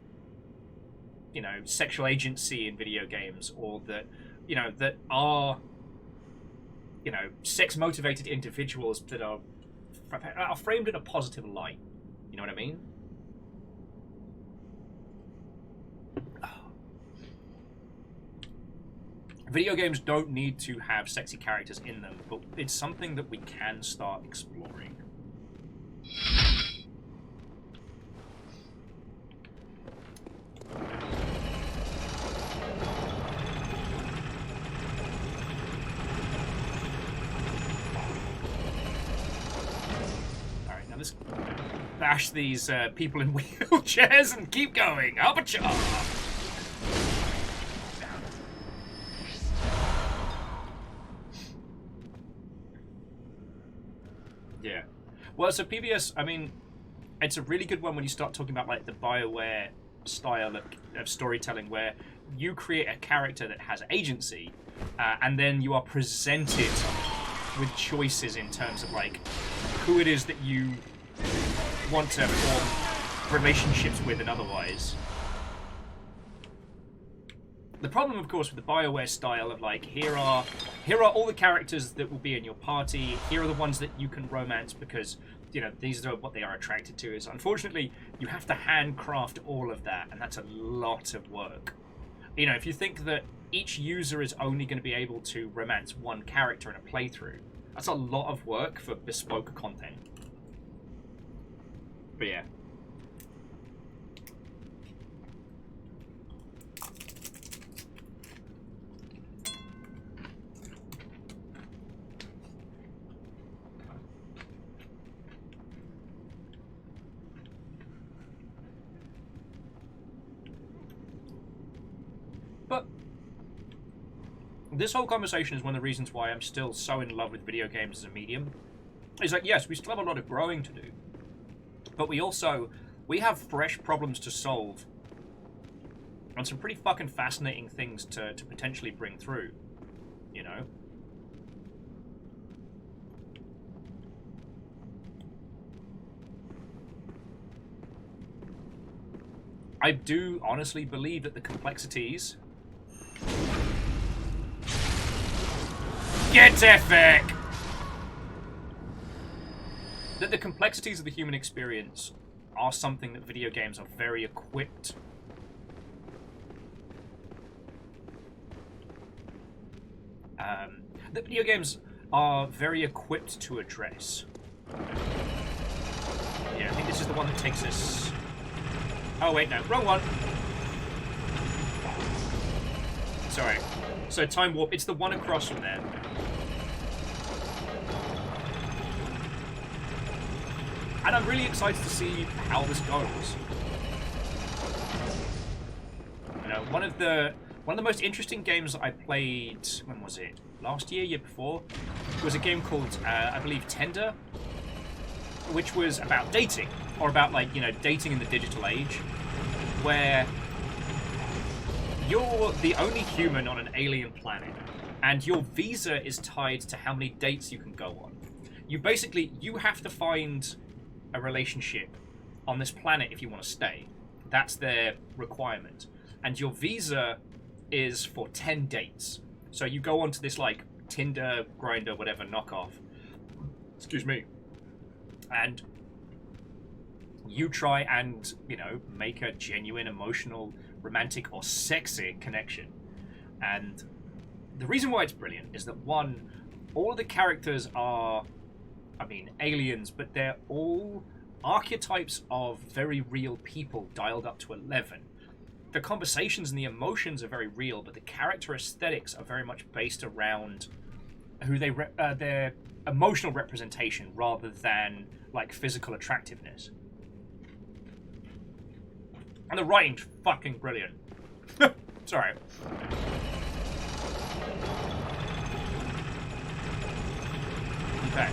you know, sexual agency in video games, or that, you know, that are, you know, sex motivated individuals that are framed in a positive light. You know what I mean? Video games don't need to have sexy characters in them, but it's something that we can start exploring. Alright, now let's bash these people in wheelchairs and keep going. Aperture! Yeah. Well, so PBS, I mean, it's a really good one when you start talking about, like, the BioWare style of storytelling, where you create a character that has agency, and then you are presented with choices in terms of, like, who it is that you want to form relationships with and otherwise. The problem, of course, with the BioWare style of, like, here are all the characters that will be in your party, here are the ones that you can romance because, you know, these are what they are attracted to, is unfortunately you have to handcraft all of that, and that's a lot of work. You know, if you think that each user is only going to be able to romance one character in a playthrough, that's a lot of work for bespoke content. But yeah. But this whole conversation is one of the reasons why I'm still so in love with video games as a medium. It's like, yes, we still have a lot of growing to do, but we have fresh problems to solve and some pretty fucking fascinating things to potentially bring through, you know? I do honestly believe that the complexities Scientific! That the complexities of the human experience are something that video games are very equipped that video games are very equipped to address. Yeah, I think this is the one that takes us... Oh wait, no, wrong one! Sorry. So Time Warp, it's the one across from there. And I'm really excited to see how this goes. You know, one of the most interesting games that I played, when was it? Last year, year before, was a game called, I believe, Tender, which was about dating, or about, like, you know, dating in the digital age, where you're the only human on an alien planet, and your visa is tied to how many dates you can go on. You have to find a relationship on this planet if you want to stay. That's their requirement. And your visa is for 10 dates. So you go onto this, like, Tinder, Grindr, whatever, knockoff. Excuse me. And you try and, you know, make a genuine, emotional, romantic, or sexy connection. And the reason why it's brilliant is that, one, all of the characters are, I mean, aliens, but they're all archetypes of very real people dialed up to 11. The conversations and the emotions are very real, but the character aesthetics are very much based around who their emotional representation rather than, like, physical attractiveness. And the writing's fucking brilliant. Sorry. Okay.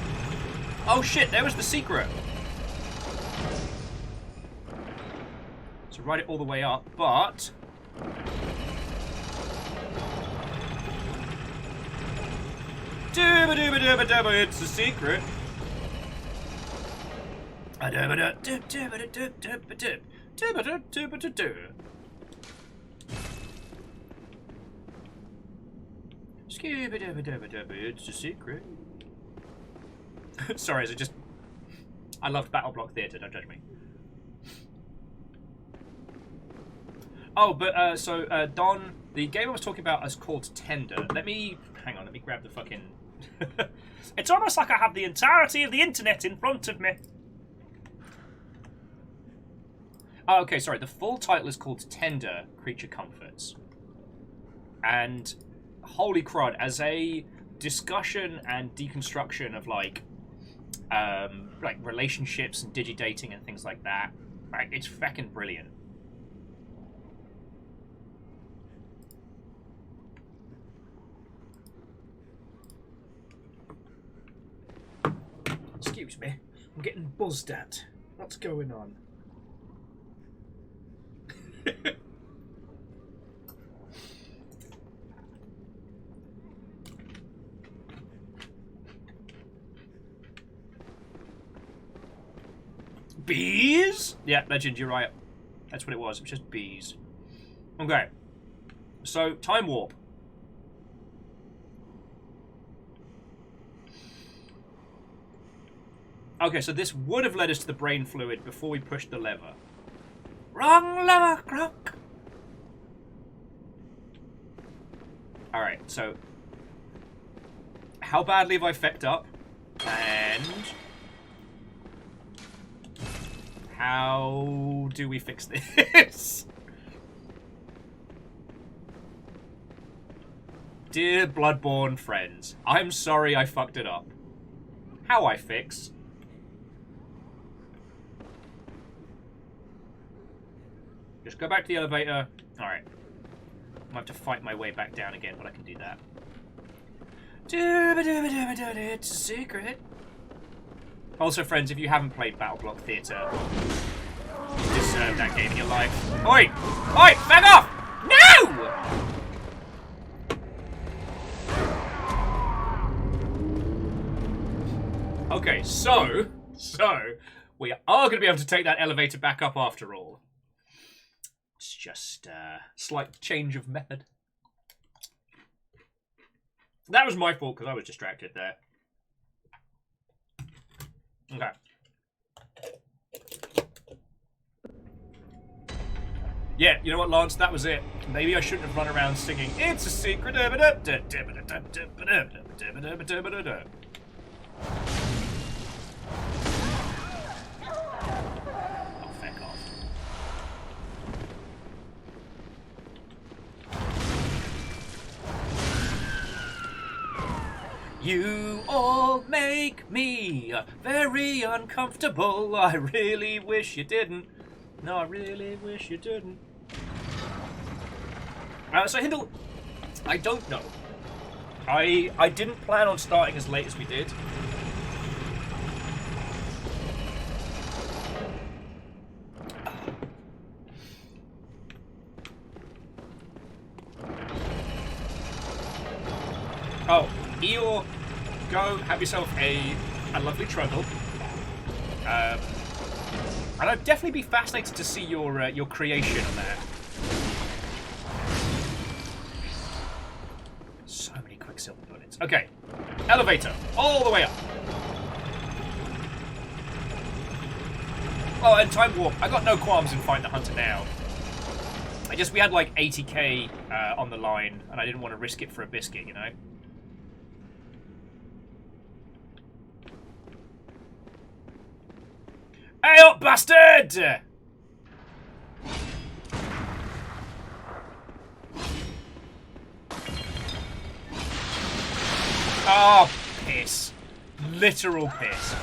Oh shit, there was the secret. So write it all the way up, but... It's a secret. It's a secret. Sorry, I loved Battle Block Theatre, don't judge me. Oh, but, Don, the game I was talking about is called Tender. Hang on, let me grab the fucking... It's almost like I have the entirety of the internet in front of me. Oh, okay, sorry, the full title is called Tender, Creature Comforts. And, holy crud, as a discussion and deconstruction of, like relationships and digidating and things like that, like, it's feckin' brilliant. Excuse me, I'm getting buzzed at. What's going on? Bees? Yeah, Legend, you're right. That's what it was. It was just bees. Okay. So, Time Warp. Okay, so this would have led us to the brain fluid before we pushed the lever. Wrong lever, crook! Alright, so... how badly have I fecked up? And... how do we fix this? Dear Bloodborne friends, I'm sorry I fucked it up. How I fix? Just go back to the elevator. Alright. I'm gonna have to fight my way back down again, but I can do that. It's a secret. Also, friends, if you haven't played Battle Block Theatre, you deserve that game in your life. Oi! Oi! Back off! No! Okay, so we are going to be able to take that elevator back up after all. It's just a slight change of method. That was my fault because I was distracted there. Okay. Yeah, you know what, Lance? That was it. Maybe I shouldn't have run around singing, "It's a secret." Oh, feck off. You all make me very uncomfortable. I really wish you didn't. No, I really wish you didn't. So Hindle, I don't know. I didn't plan on starting as late as we did. Oh, Eeyore, go have yourself a lovely trundle. And I'd definitely be fascinated to see your creation on that. So many Quicksilver bullets. Okay, elevator all the way up. Oh, and time warp. I got no qualms in Find the Hunter now. I just we had like 80k on the line, and I didn't want to risk it for a biscuit, you know. Hey up, bastard! Oh, piss. Literal piss.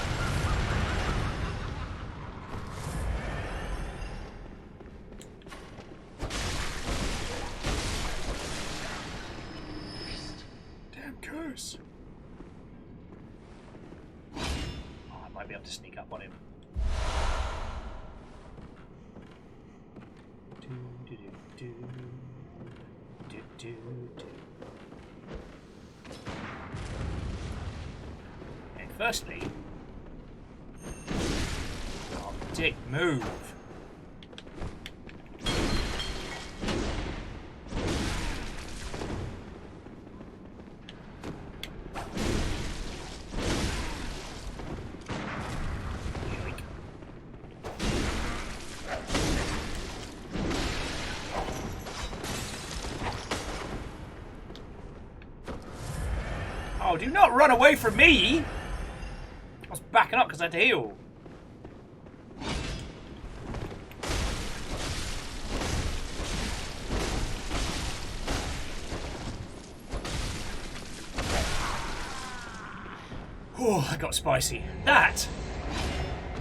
Damn curse. Oh, I might be able to sneak up on him. Okay, firstly, oh, dick, move. Oh, do not run away from me! I was backing up because I had to heal. Oh, that got spicy. That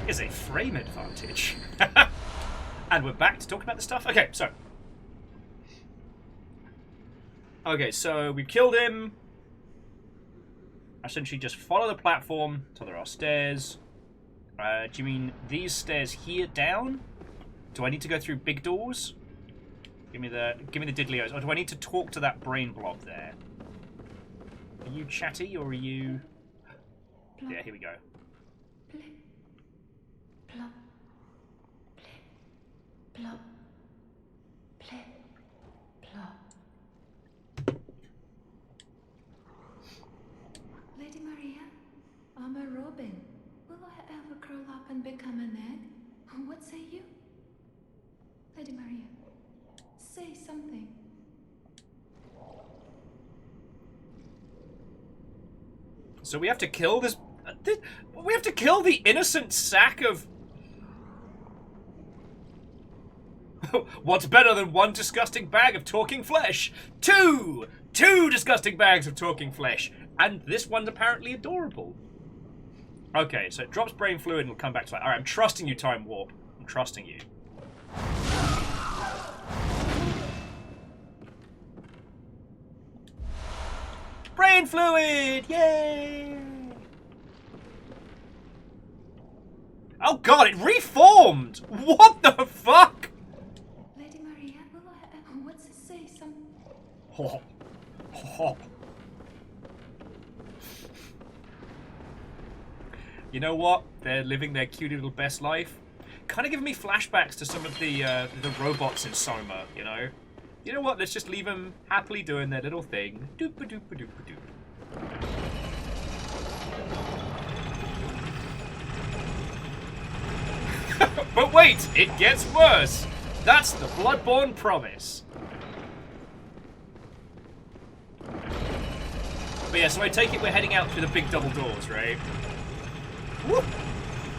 is a frame advantage. And we're back to talking about the stuff. Okay, so. Okay, so we've killed him. Essentially just follow the platform till there are stairs. Do you mean these stairs here down? Do I need to go through big doors? Give me the diddlios. Or do I need to talk to that brain blob there? Are you chatty or are you... Blob. Yeah, here we go. Blip. Blob. Blip. Blob. Blip. Blob. Lady Maria, I'm a robin. Will I ever curl up and become an egg? What say you? Lady Maria, say something. So we have to kill this... We have to kill the innocent sack of... What's better than one disgusting bag of talking flesh? Two disgusting bags of talking flesh. And this one's apparently adorable. Okay, so it drops brain fluid and will come back to life. Alright, I'm trusting you, Time Warp. I'm trusting you. Brain fluid! Yay! Oh god, it reformed! What the fuck? Lady Maria, will I ever... What's it say? Some... Oh. Oh. You know what? They're living their cute little best life. Kind of giving me flashbacks to some of the robots in Soma, you know? You know what? Let's just leave them happily doing their little thing. Doop-a-doop-a-doop-a-doop. But wait, it gets worse. That's the Bloodborne promise. But yeah, so I take it we're heading out through the big double doors, right? Whoop!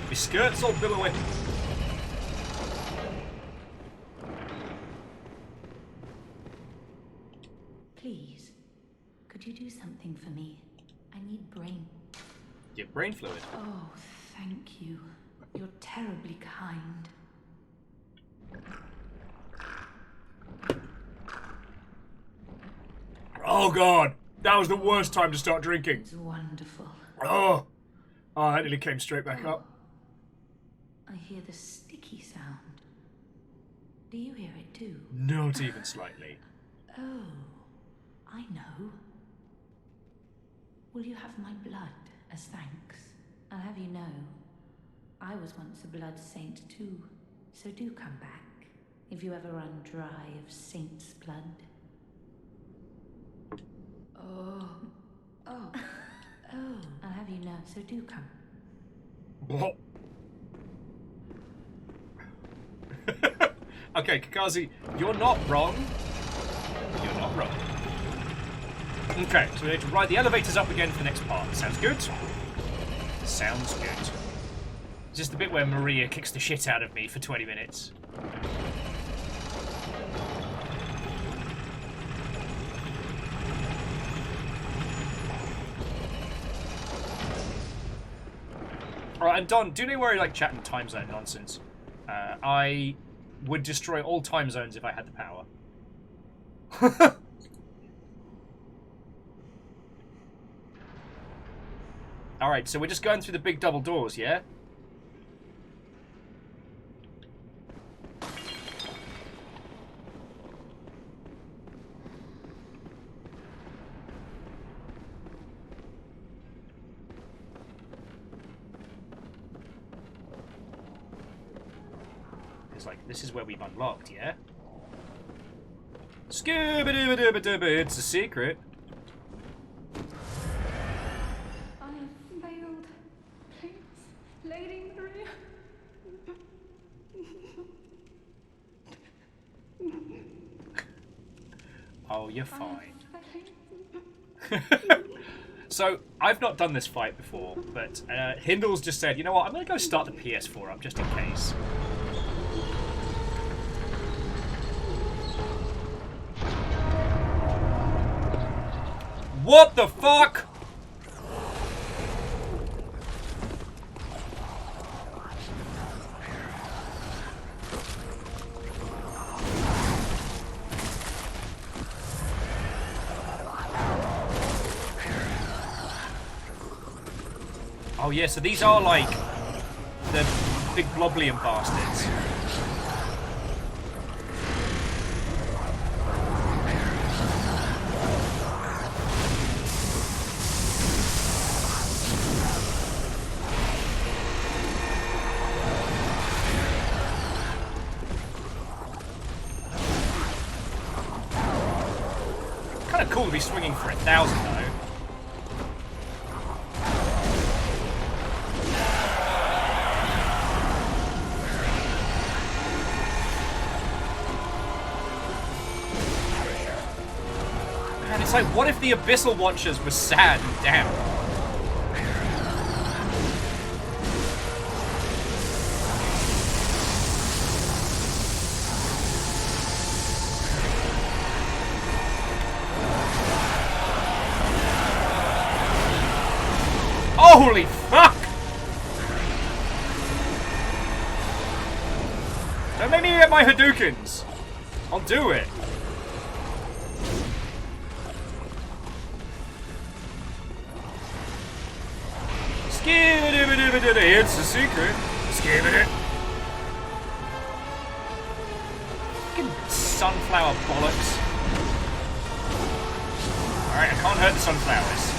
My skirt's all billowing. Please, could you do something for me? I need brain. Your brain fluid. Oh, thank you. You're terribly kind. Oh god, that was the worst time to start drinking. It's wonderful. Oh, that nearly came straight back up. I hear the sticky sound. Do you hear it too? Not even slightly. Oh, I know. Will you have my blood as thanks? I'll have you know, I was once a blood saint too, so do come back if you ever run dry of saint's blood. Oh, I'll have you know, so do come. Okay, Kakazi, you're not wrong. You're not wrong. Okay, so we need to ride the elevators up again for the next part. Sounds good? Sounds good. Just the bit where Maria kicks the shit out of me for 20 minutes. Alright, and Don, do not worry like chatting time zone nonsense. I would destroy all time zones if I had the power. Alright, so we're just going through the big double doors, yeah? It's like, this is where we've unlocked, yeah? Scooby-dooby-dooby-dooby, it's a secret. I have failed. Please, Lady Maria. Oh, you're fine. So, I've not done this fight before, but Hindle's just said, you know what, I'm going to go start the PS4 up just in case. What the fuck? Oh yeah, so these are like the big Bloblian bastards. Kind of cool to be swinging for 1,000 though. It's like, what if the Abyssal Watchers were sad and down? Holy fuck! Don't make me get my Hadoukens. I'll do it. It's a secret. Skibidi. Fucking sunflower bollocks. Alright, I can't hurt the sunflowers.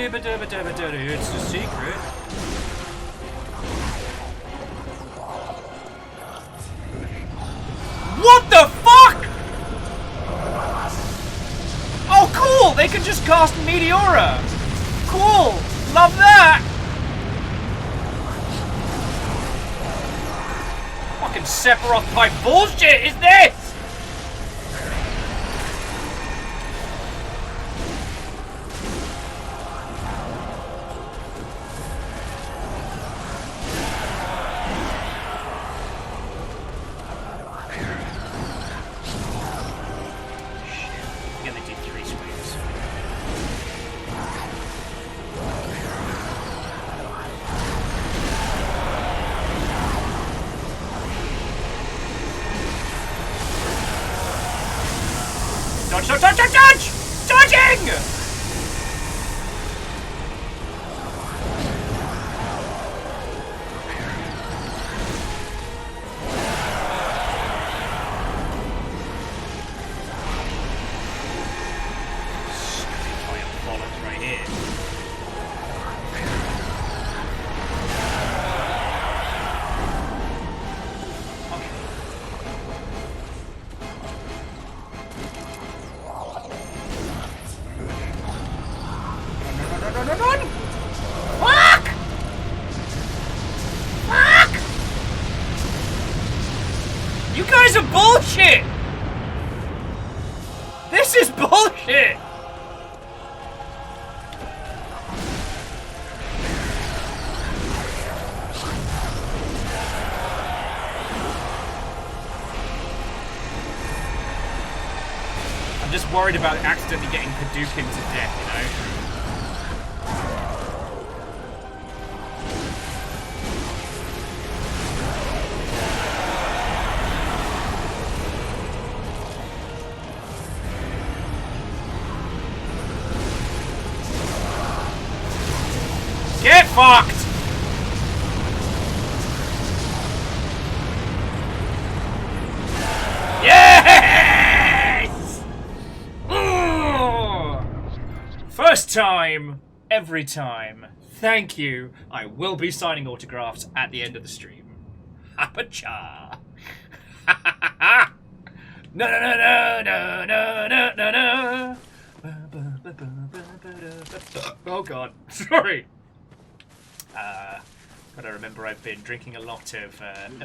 It's a secret. What the fuck? Oh, cool! They can just cast Meteora. Cool. Love that. Fucking Sephiroth type bullshit is this? Dodge! Dodging! Right here. Run! Fuck! Fuck! You guys are bullshit! This is bullshit! I'm just worried about accidentally getting Hadouken to death, you know? Get fucked! Yes! First time, every time. Thank you. I will be signing autographs at the end of the stream. Hapacha. No no no no no no no no. Oh god, sorry. Gotta remember I've been drinking a lot of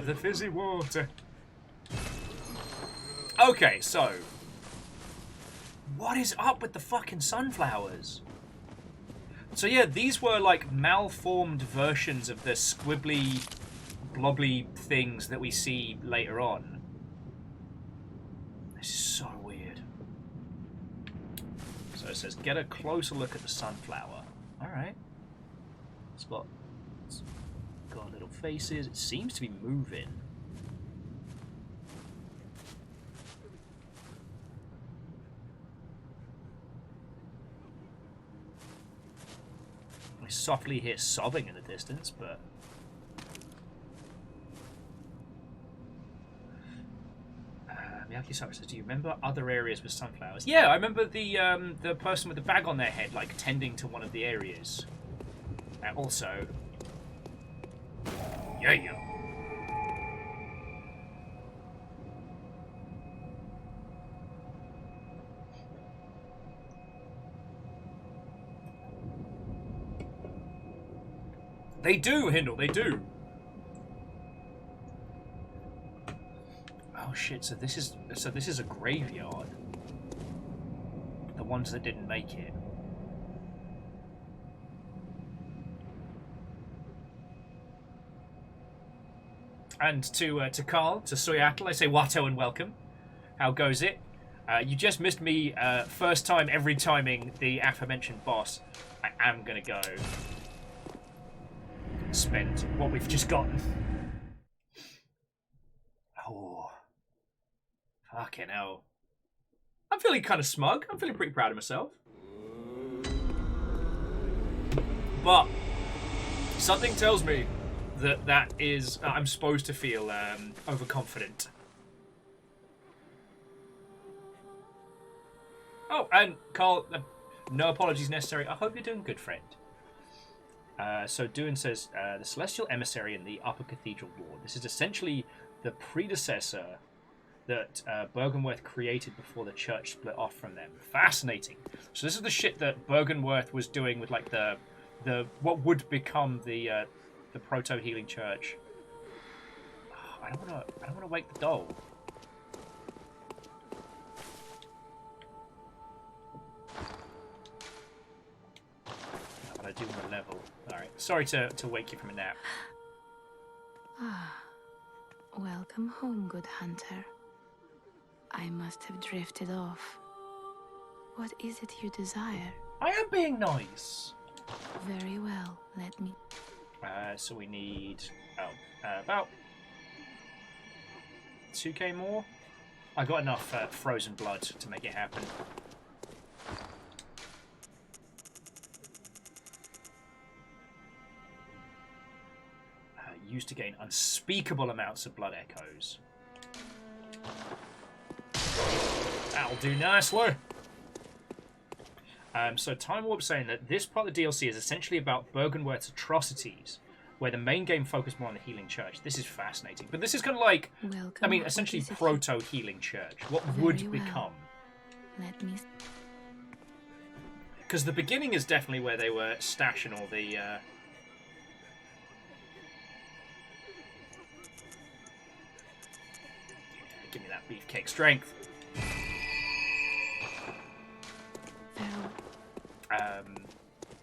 the fizzy water. Okay, so what is up with the fucking sunflowers? So yeah, these were like malformed versions of the squibbly, blobbly things that we see later on. This is so weird. So it says, get a closer look at the sunflower. Alright. It's got little faces. It seems to be moving. I softly hear sobbing in the distance, but Miyaki Sara says, do you remember other areas with sunflowers? Yeah, I remember the person with the bag on their head, like, tending to one of the areas. Also, yeah. They do, Hindle, they do. Oh shit, so this is a graveyard. The ones that didn't make it. And to Carl, to Soyatl, I say Watto and welcome. How goes it? You just missed me first time every timing the aforementioned boss. I am gonna go spend what we've just gotten. Oh. Fucking hell. I'm feeling kind of smug. I'm feeling pretty proud of myself. But something tells me that is I'm supposed to feel overconfident. Oh, and Carl, No apologies necessary. I hope you're doing good, friend. So Duan says, the Celestial Emissary in the Upper Cathedral Ward. This is essentially the predecessor that Byrgenwerth created before the church split off from them. Fascinating. So this is the shit that Byrgenwerth was doing with like the what would become the proto healing church. I don't wanna wake the doll. But I do want to level. Alright. Sorry to wake you from a nap. Ah, welcome home, good hunter. I must have drifted off. What is it you desire? I am being nice. Very well, let me... So we need about 2k more. I got enough frozen blood to make it happen. Used to gain unspeakable amounts of blood echoes. That'll do nicely. So Time Warp saying that this part of the DLC is essentially about Byrgenwerth's atrocities, where the main game focused more on the healing church. This is fascinating. But this is kind of like, welcome. I mean, essentially proto-healing church. What would become? Let me... Because the beginning is definitely where they were stashing all the... Give me that beefcake strength.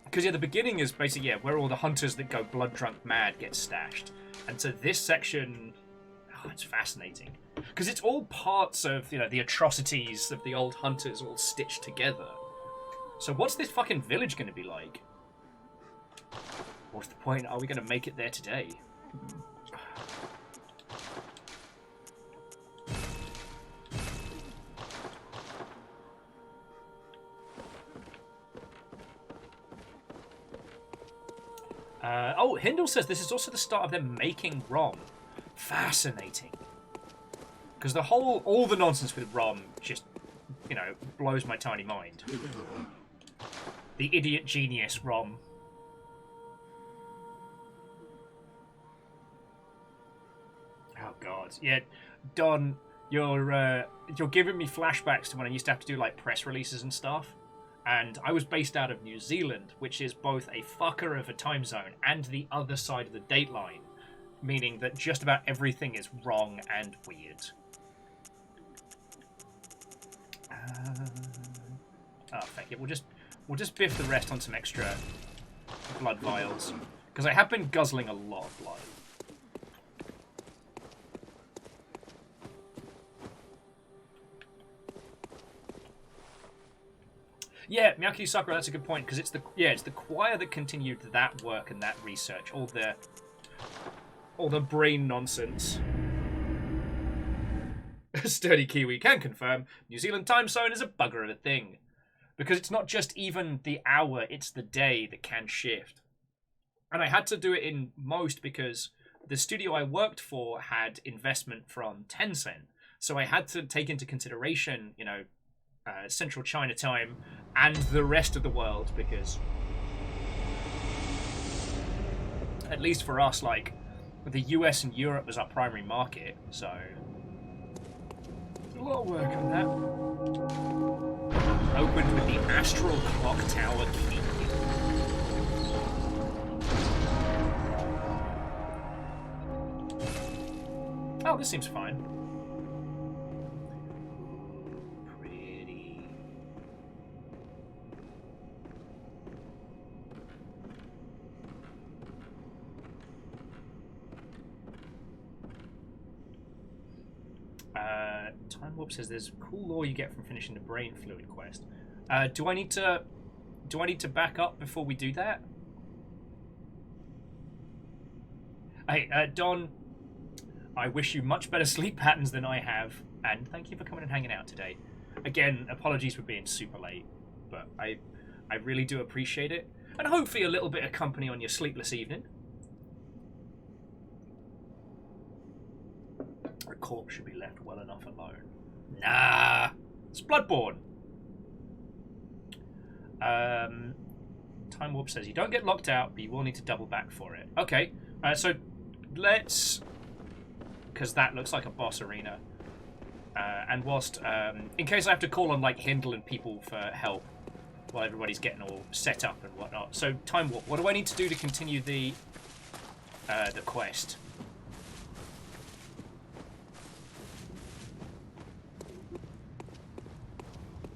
Because yeah, the beginning is basically where all the hunters that go blood drunk mad get stashed, and so this section, it's fascinating because it's all parts of the atrocities of the old hunters all stitched together. So what's this fucking village going to be like? What's the point? Are we going to make it there today? Oh, Hindle says this is also the start of them making ROM. Fascinating. Because all the nonsense with ROM just, blows my tiny mind. The idiot genius ROM. Oh god, yeah, Don, you're giving me flashbacks to when I used to have to do like press releases and stuff. And I was based out of New Zealand, which is both a fucker of a time zone and the other side of the date line, meaning that just about everything is wrong and weird. Oh, fuck it. We'll just biff the rest on some extra blood vials, because I have been guzzling a lot of blood. Yeah, Miyaki Sakura, that's a good point, because it's the choir that continued that work and that research, all the brain nonsense. Sturdy Kiwi can confirm New Zealand time zone is a bugger of a thing, because it's not just even the hour, it's the day that can shift. And I had to do it in most because the studio I worked for had investment from Tencent, so I had to take into consideration, Central China time and the rest of the world, because at least for us, like, the US and Europe was our primary market, so a lot of work on that. Opened with the Astral Clock Tower key. Oh, this seems fine. Time Warp says there's cool lore you get from finishing the brain fluid quest. Do I need to back up before we do that? Hey, Don, I wish you much better sleep patterns than I have, and thank you for coming and hanging out today. Again, apologies for being super late, but I really do appreciate it, and hopefully a little bit of company on your sleepless evening. A corpse should be left well enough alone. Nah, it's Bloodborne. Time Warp says you don't get locked out, but you will need to double back for it. Okay, so let's... Because that looks like a boss arena. And whilst... in case I have to call on, like, Hindle and people for help while everybody's getting all set up and whatnot. So, Time Warp, what do I need to do to continue the quest?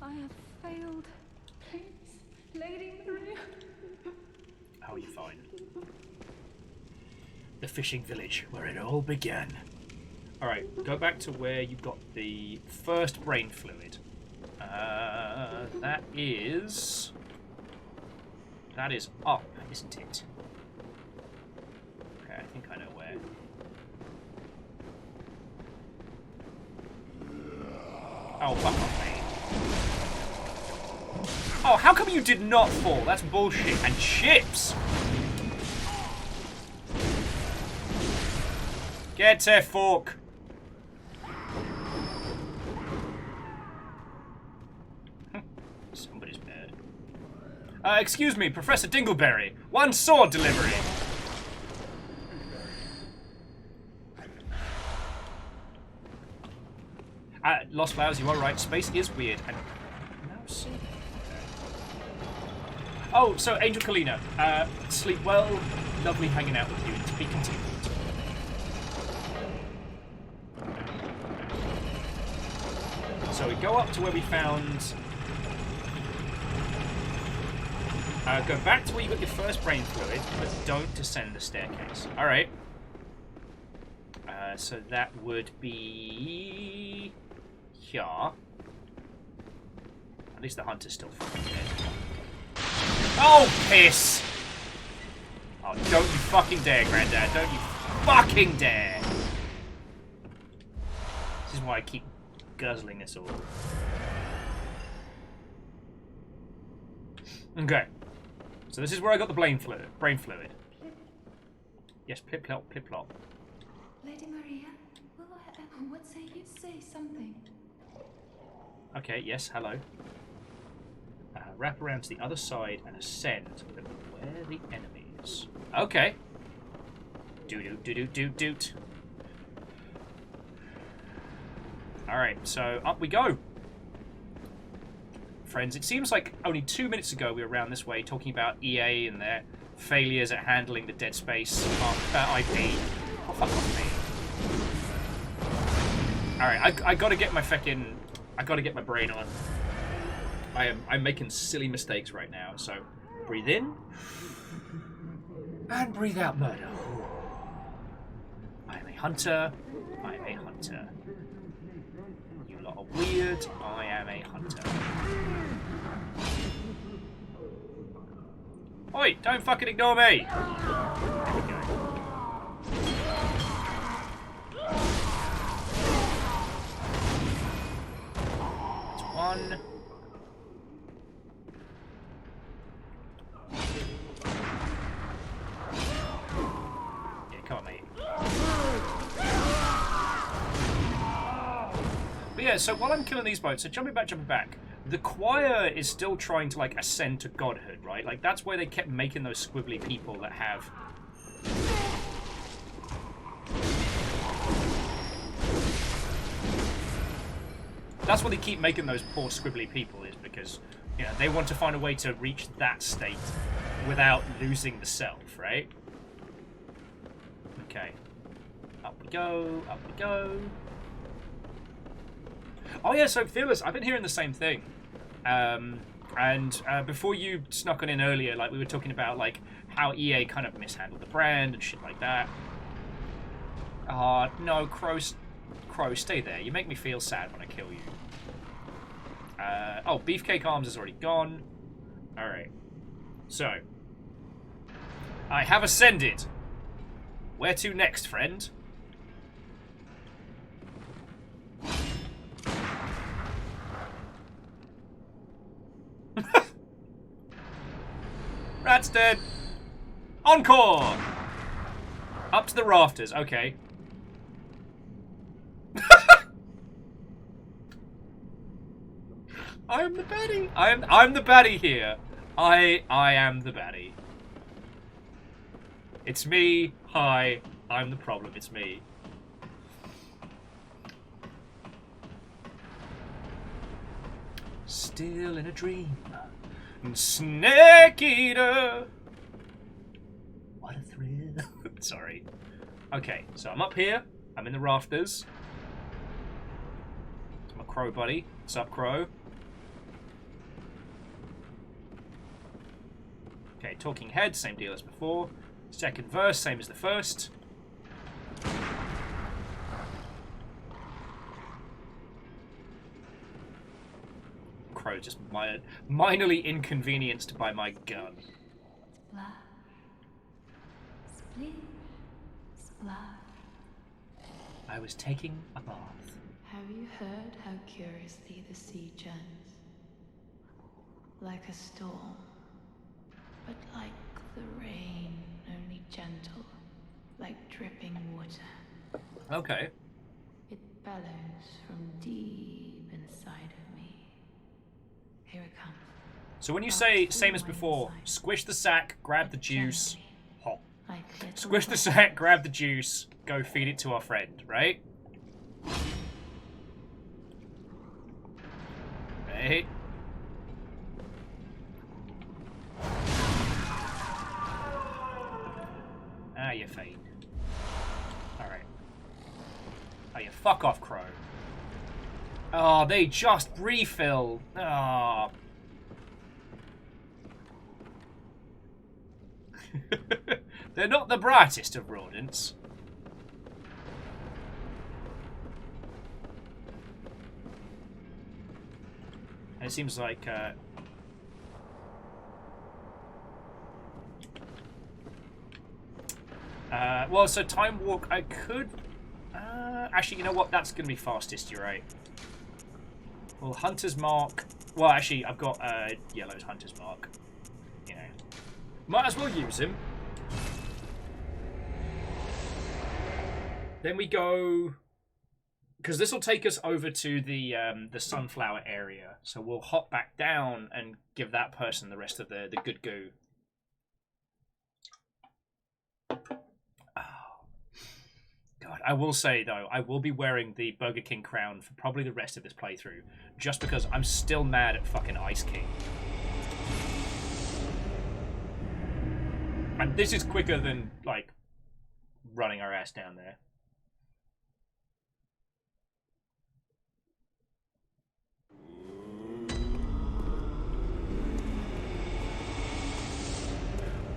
I have failed. Please, Lady Maria. How are you fine? The fishing village, where it all began. Alright, go back to where you got the first brain fluid. That is up, isn't it? Okay, I think I know where. Oh, fuck off, mate. Oh, how come you did not fall? That's bullshit. And chips! Get a fork! Somebody's bad. Excuse me, Professor Dingleberry. One sword delivery. Lost Flowers, you are right. Space is weird. And now see. Oh, so Angel Kalina. Sleep well. Lovely hanging out with you. To be continued. So we go up to where we found... go back to where you got your first brain fluid, but don't descend the staircase. Alright. So that would be... here. At least the hunter's still fucking dead. Oh, piss! Oh, don't you fucking dare, Granddad. Don't you fucking dare! This is why I keep guzzling this all. Okay. So this is where I got the brain fluid. Yes, plip plop, plip plop. Lady Maria, what say you? Say something. Okay, yes, hello. Wrap around to the other side and ascend where the enemy is. Okay. Doot. Alright, so up we go. Friends, it seems like only 2 minutes ago we were around this way talking about EA and their failures at handling the Dead Space IP. Oh, fuck off me. Alright, I gotta get my fucking... I gotta get my brain on. I'm making silly mistakes right now, so breathe in and breathe out murder. I am a hunter. I am a hunter. You lot are weird. I am a hunter. Oi! Don't fucking ignore me! There we go. That's one. Yeah, come on, mate. But yeah, so while I'm killing these boats, so jumping back, the choir is still trying to, like, ascend to godhood, right? Like, that's why they kept making those squibbly people that have... That's why they keep making those poor squibbly people, is because, you know, they want to find a way to reach that state without losing the self, right? Okay. Up we go, up we go. Oh yeah, so Fearless, I've been hearing the same thing. Before you snuck on in earlier, like, we were talking about, like, how EA kind of mishandled the brand and shit like that. No, Crow, stay there. You make me feel sad when I kill you. Oh, Beefcake Arms is already gone. Alright. So. I have ascended. Where to next, friend? Rat's dead. Encore! Up to the rafters. Okay. I am the baddie. I'm the baddie here. I am the baddie. It's me. Hi. I'm the problem. It's me. Still in a dream. Snake Eater. What a thrill. Sorry. Okay, so I'm up here. I'm in the rafters. I'm a crow buddy. What's up, crow? Okay, talking head, same deal as before. Second verse, same as the first. Crow just minorly inconvenienced by my gun. Splash. Split. Splash. I was taking a bath. Have you heard how curiously the sea churns? Like a storm, but like the rain, only gentle, like dripping water. Okay. It bellows from deep inside of me. Here it comes. So when you say same as before, squish the sack, grab the juice, hop. Squish the sack, grab the juice, go feed it to our friend, right? Right. Ah, you faint. Alright. Oh, you fuck off, crow. Oh, they just refill. Oh. They're not the brightest of rodents. And it seems like well, so time walk, I could actually, you know what, that's gonna be fastest, you're right. Well, hunter's mark, well, actually I've got yellow's hunter's mark, you know, might as well use him. Then we go, because this will take us over to the sunflower area, so we'll hop back down and give that person the rest of the good goo. God, I will say, though, I will be wearing the Burger King crown for probably the rest of this playthrough, just because I'm still mad at fucking Ice King. And this is quicker than, like, running our ass down there.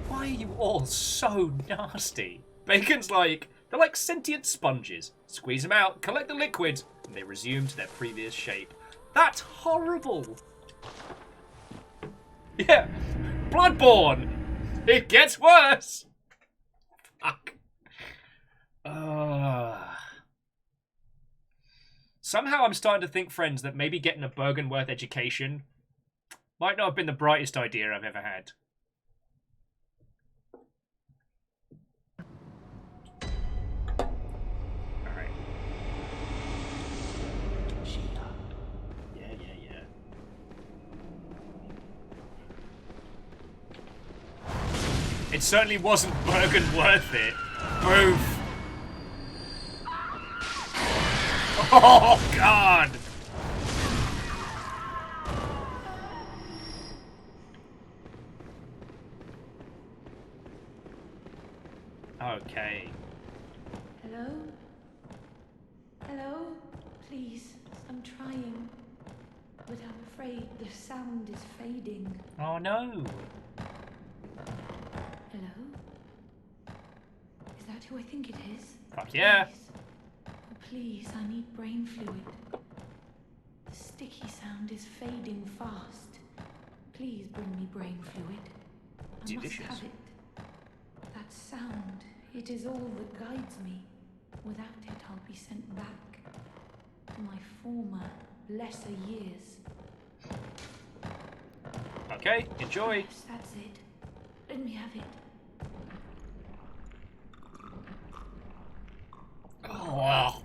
Why are you all so nasty? Bacon's like... They're like sentient sponges. Squeeze them out, collect the liquid, and they resume to their previous shape. That's horrible. Yeah. Bloodborne. It gets worse. Fuck. Somehow I'm starting to think, friends, that maybe getting a Bergenworth education might not have been the brightest idea I've ever had. It certainly wasn't Bergen worth it. Boof. Oh, God. Okay. Hello? Hello? Please, I'm trying. But I'm afraid the sound is fading. Oh, no. Hello? Is that who I think it is? Fuck yeah. Please, I need brain fluid. The sticky sound is fading fast. Please bring me brain fluid. I Delicious. must have it. That sound, it is all that guides me. Without it, I'll be sent back to my former, lesser years. Okay, enjoy. Yes, that's it. Let me have it. Oh, wow.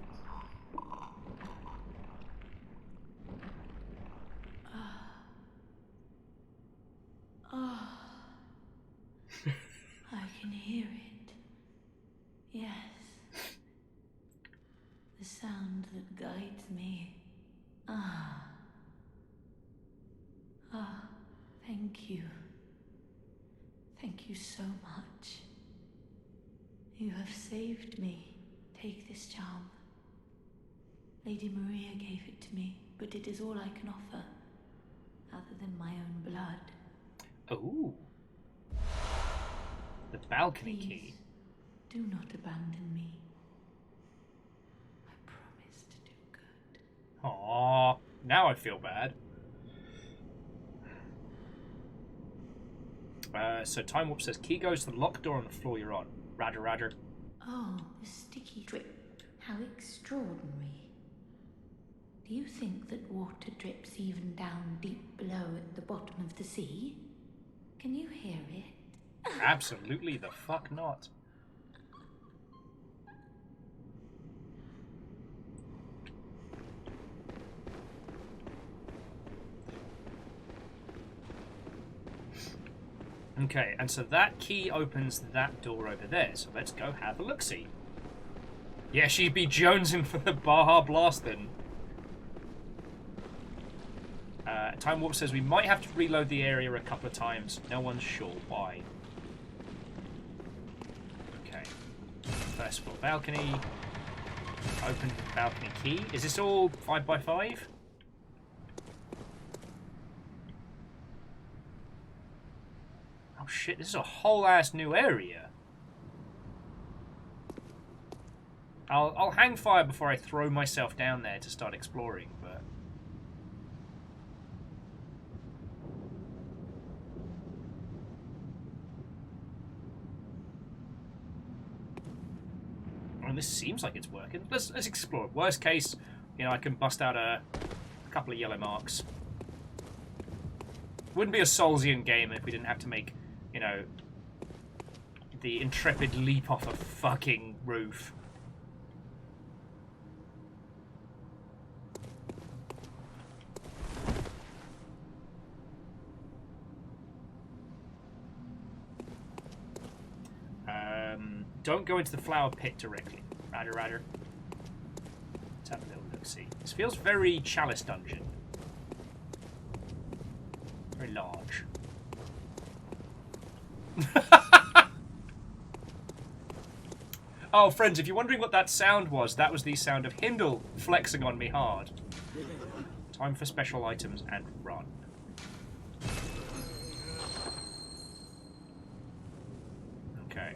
that guides me. Thank you. Thank you so much. You have saved me. Take this charm. Lady Maria gave it to me, but it is all I can offer, other than my own blood. Oh. The balcony Please, key. do not abandon me. I promise to do good. Aww. Now I feel bad. So Time Warp says, key goes to the locked door on the floor you're on. Roger, roger. Oh, the sticky drip. How extraordinary. Do you think that water drips even down deep below at the bottom of the sea? Can you hear it? Absolutely the fuck not. Okay, and so that key opens that door over there, so let's go have a look-see. Yeah, she'd be jonesing for the Baja Blast then. Time Warp says we might have to reload the area a couple of times. No one's sure why. Okay. First floor balcony. Open the balcony key. Is this all 5x5? Oh shit, this is a whole ass new area. I'll hang fire before I throw myself down there to start exploring, but... And this seems like it's working. Let's explore. Worst case, you know, I can bust out a couple of yellow marks. Wouldn't be a Soulsian game if we didn't have to make, you know, the intrepid leap off a fucking roof. Don't go into the flower pit directly. Roger, roger. Let's have a little look-see. This feels very Chalice Dungeon. Very large. Oh, friends, if you're wondering what that sound was, that was the sound of Hindle flexing on me hard. Time for special items and run. Okay.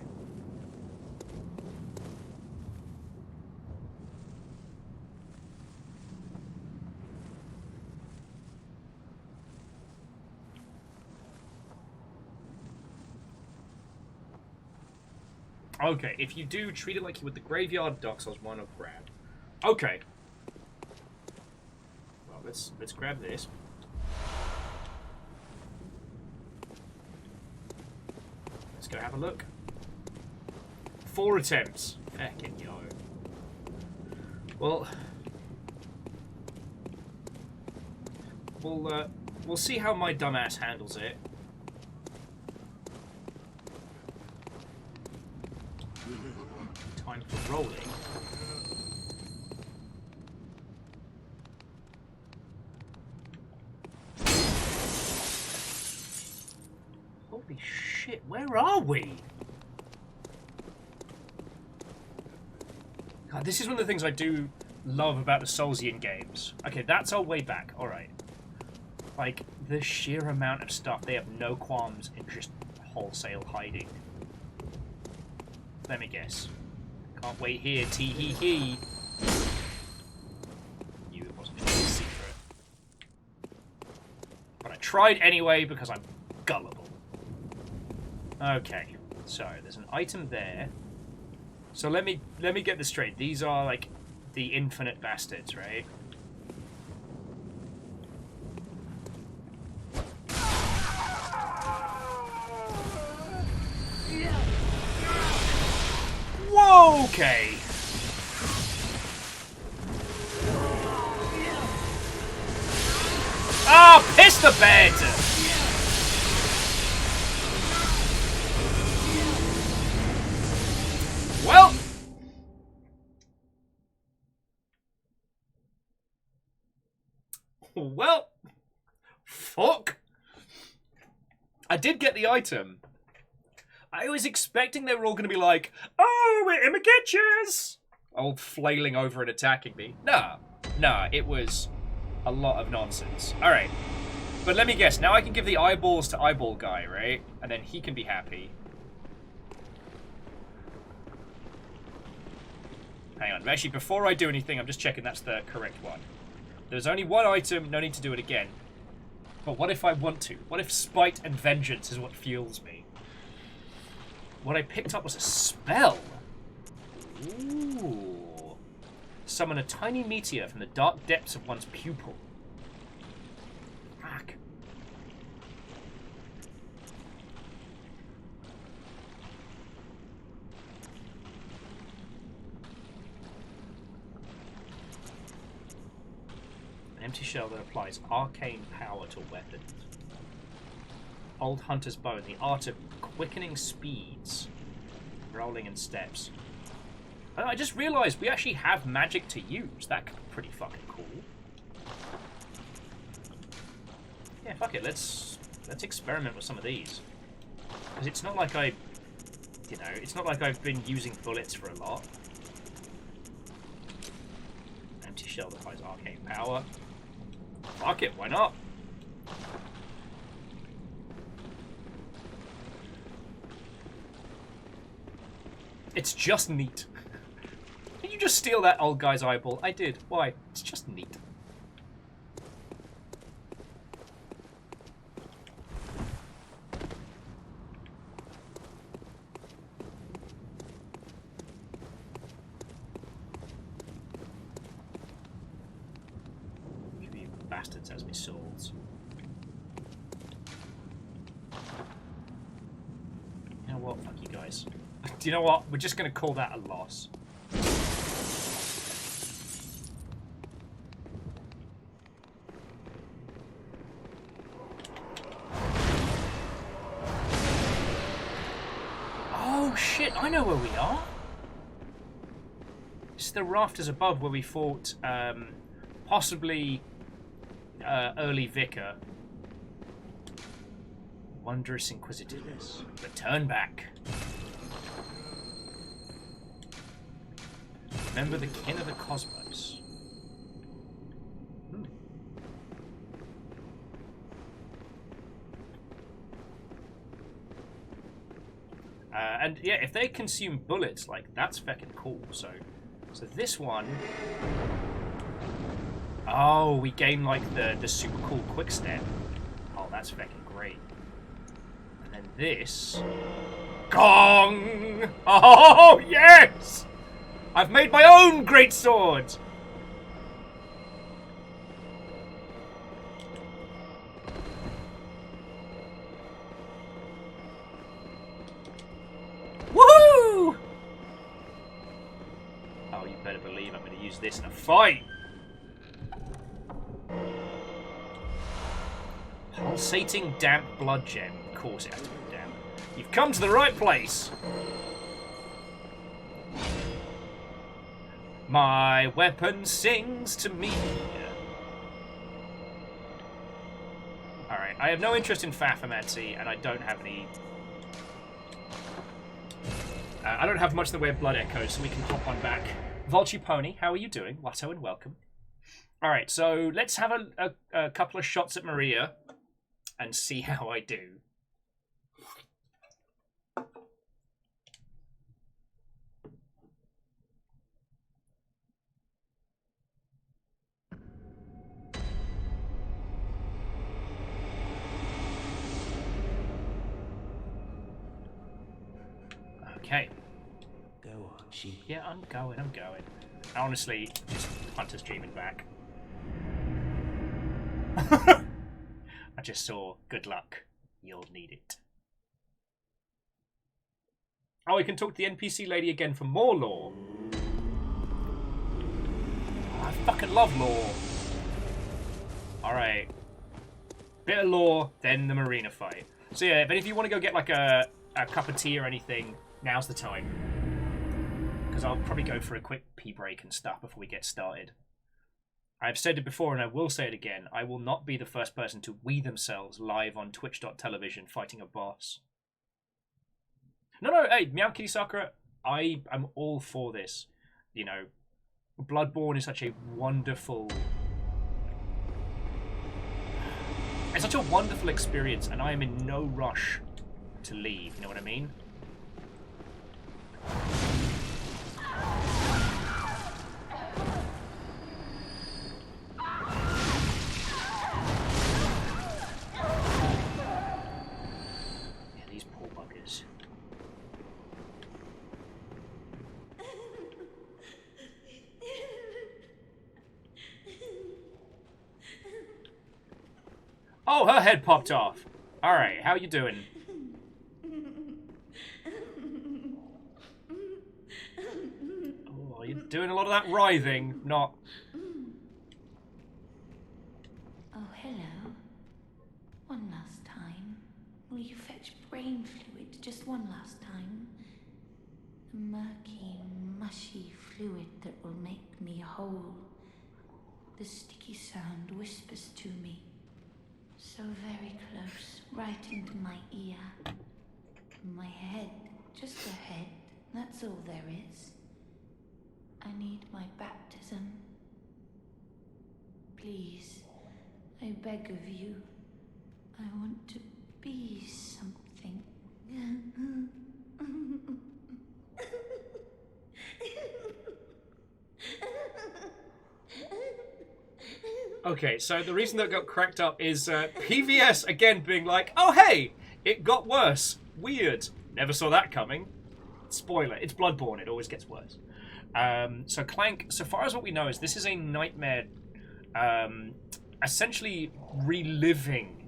Okay, if you do, treat it like you would the graveyard, Dark Souls 1 or grab. Okay. Well, let's grab this. Let's go have a look. 4 attempts. Heckin' yo. Well, we'll see how my dumbass handles it. Time for rolling. Holy shit, where are we? God, this is one of the things I do love about the Soulsian games. Okay, that's our way back, alright. Like, the sheer amount of stuff, they have no qualms in just wholesale hiding. Let me guess. Can't wait here, tee-hee-hee. Knew it wasn't a secret. But I tried anyway because I'm gullible. Okay, so there's an item there. So let me get this straight. These are like the infinite bastards, right? Whoa, okay. Ah, piss the bed! Well, Well, fuck. I did get the item. I was expecting they were all going to be like, oh, we're in the kitchens! All flailing over and attacking me. Nah, it was a lot of nonsense. Alright, but let me guess. Now I can give the eyeballs to Eyeball Guy, right? And then he can be happy. Hang on. Actually, before I do anything, I'm just checking that's the correct one. There's only one item, no need to do it again. But what if I want to? What if spite and vengeance is what fuels me? What I picked up was a spell. Ooh. Summon a tiny meteor from the dark depths of one's pupil. Fuck. An empty shell that applies arcane power to weapons. Old Hunter's Bow, the art of quickening speeds, rolling in steps. I just realised we actually have magic to use. That could be pretty fucking cool. Yeah, fuck it. Let's experiment with some of these. Because it's not like it's not like I've been using bullets for a lot. Empty shell that applies arcane power. Fuck it, why not? It's just neat. Did you just steal that old guy's eyeball? I did. Why? It's just neat. You bastards as me souls. You know what? Fuck you guys. Do you know what? We're just going to call that a loss. Oh shit, I know where we are. It's the rafters above where we fought possibly early Vicar. Wondrous inquisitiveness. Return back. Remember the kin of the cosmos. And yeah, if they consume bullets, like, that's fucking cool. So this one... Oh, we gain, like, the super cool quick step. Oh, that's fucking great. And then this... Gong! Oh, yes! I've made my own great sword! Woohoo! Oh, you better believe I'm going to use this in a fight! Pulsating damp blood gem. Of course it has to be damp. You've come to the right place! My weapon sings to me. Alright, I have no interest in Fathomancy, and I don't have any... I don't have much in the way of blood echoes, so we can hop on back. Vulture Pony, how are you doing? Watto and welcome. Alright, so let's have a couple of shots at Maria and see how I do. Okay. Go on, sheep. Yeah, I'm going. Honestly, just Hunter's dreaming back. I just saw, good luck. You'll need it. Oh, we can talk to the NPC lady again for more lore. Oh, I fucking love lore. Alright. Bit of lore, then the marina fight. So yeah, but if you want to go get like a cup of tea or anything, now's the time. Because I'll probably go for a quick pee break and stuff before we get started. I've said it before and I will say it again. I will not be the first person to wee themselves live on twitch.television fighting a boss. No, hey, Meow Kitty Sakura, I am all for this. You know, Bloodborne is such a wonderful... It's such a wonderful experience, and I am in no rush to leave, you know what I mean? Yeah, these poor buggers. Oh, her head popped off. Alright, how you doing? Oh, you're doing a lot of that writhing, not... Oh, hello. One last time. Will you fetch brain fluid just one last time? The murky, mushy fluid that will make me whole. The sticky sound whispers to me. So very close, right into my ear. My head, just a head, that's all there is. I need my baptism. Please, I beg of you. I want to be something. Okay, so the reason that got cracked up is PVS again being like, oh hey, it got worse. Weird. Never saw that coming. Spoiler, it's Bloodborne, it always gets worse. So Clank, so far as what we know, is this is a nightmare essentially reliving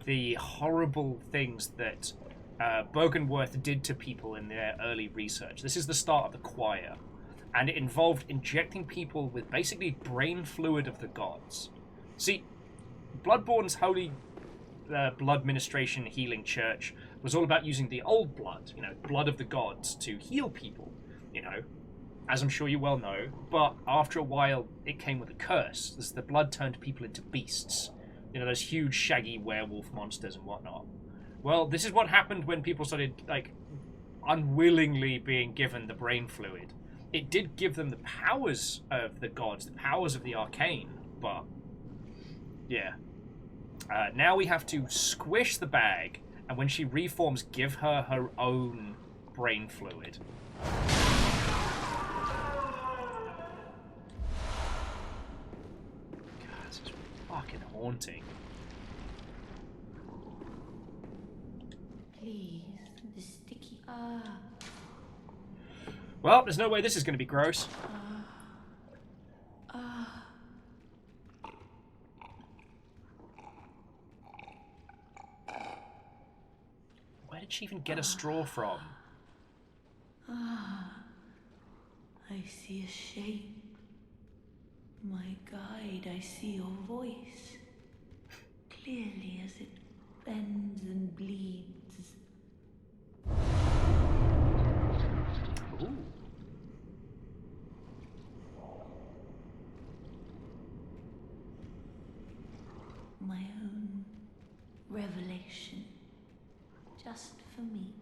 the horrible things that Boggenworth did to people in their early research. This is the start of the Choir. And it involved injecting people with basically brain fluid of the gods. See, Bloodborne's holy blood ministration healing church was all about using the old blood, you know, blood of the gods, to heal people, you know, as I'm sure you well know. But after a while, it came with a curse, as the blood turned people into beasts. You know, those huge, shaggy werewolf monsters and whatnot. Well, this is what happened when people started, like, unwillingly being given the brain fluid. It did give them the powers of the gods, the powers of the arcane, but yeah. Now we have to squish the bag, and when she reforms, give her her own brain fluid. God, this is fucking haunting. Please, the sticky... Well, there's no way this is going to be gross. Where did she even get a straw from? I see a shape. My guide, I see your voice. Clearly as it bends and bleeds. Ooh. My own revelation. Just for me.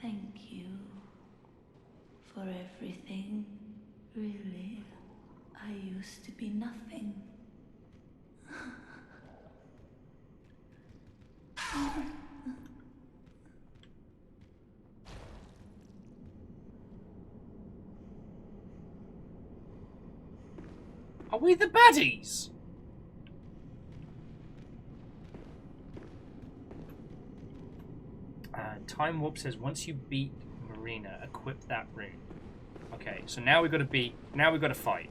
Thank you for everything. Really, I used to be nothing. Are we the baddies? Time Warp says once you beat Marina, equip that rune. Okay, so now we've got to fight.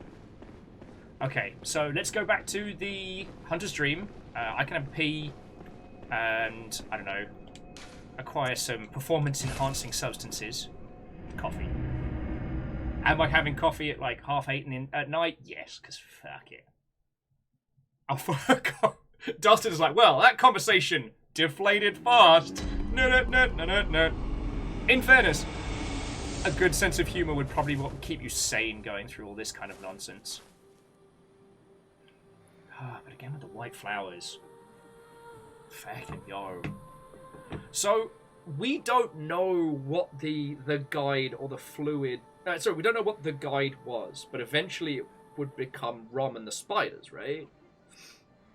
Okay, so let's go back to the Hunter's Dream. I can have a pee and, I don't know, acquire some performance-enhancing substances. Coffee. Am I having coffee at like 8:30 at night? Yes, because fuck it. Oh, fuck. Dustin is like, well, that conversation deflated fast. No. In fairness, a good sense of humor would probably keep you sane going through all this kind of nonsense. But again with the white flowers. Fucking yo. So, we don't know what the guide or the fluid... sorry, we don't know what the guide was, but eventually it would become Rom and the spiders, right?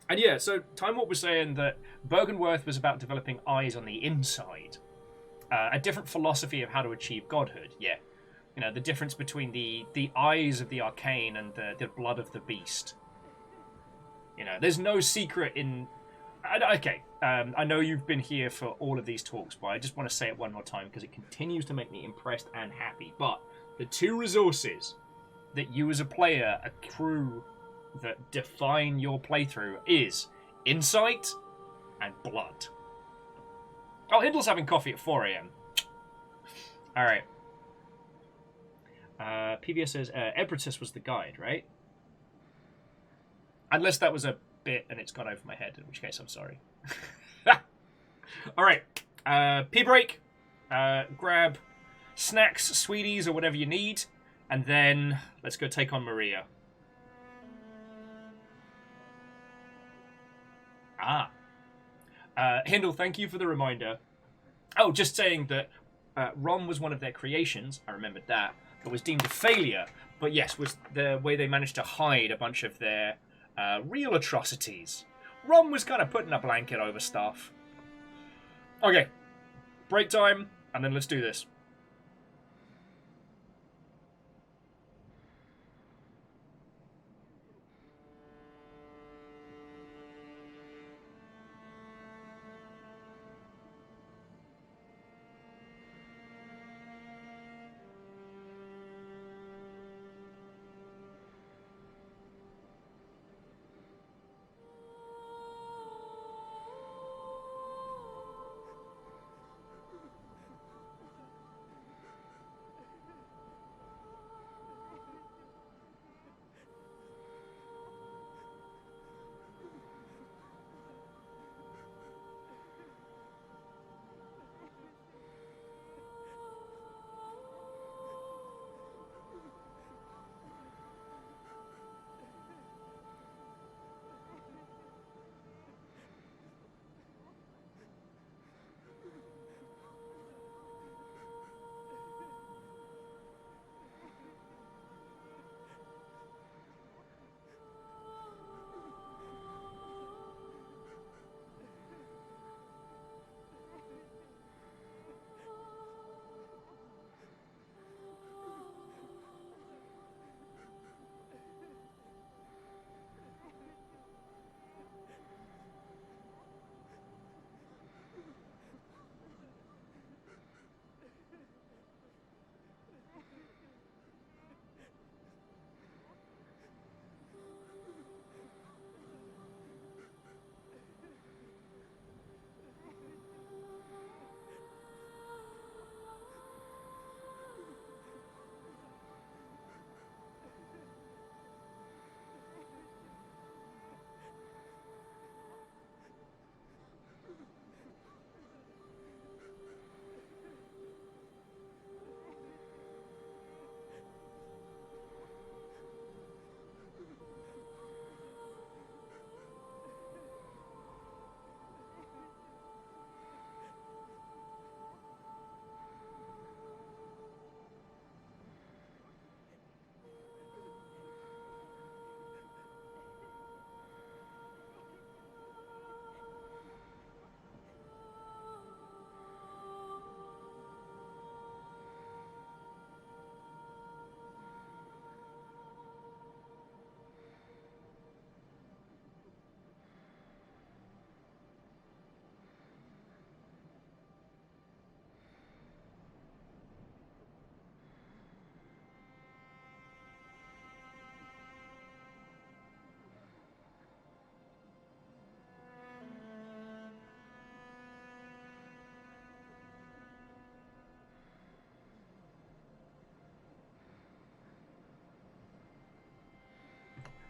And yeah, so Time Warp was saying that Bergenworth was about developing eyes on the inside. A different philosophy of how to achieve godhood, yeah. You know, the difference between the eyes of the arcane and the blood of the beast. You know, there's no secret in... Okay, I know you've been here for all of these talks, but I just want to say it one more time because it continues to make me impressed and happy. But the two resources that you as a player accrue that define your playthrough is insight and blood. Oh, Hindle's having coffee at 4 AM. Alright. PBS says Ebritus was the guide, right? Unless that was a bit and it's gone over my head, in which case I'm sorry. Alright. P-break. Grab snacks, sweeties, or whatever you need. And then let's go take on Maria. Hindle, thank you for the reminder. Oh, just saying that Rom was one of their creations. I remembered that. But was deemed a failure. But yes, was the way they managed to hide a bunch of their real atrocities. Rom was kind of putting a blanket over stuff. Okay. Break time, and then let's do this.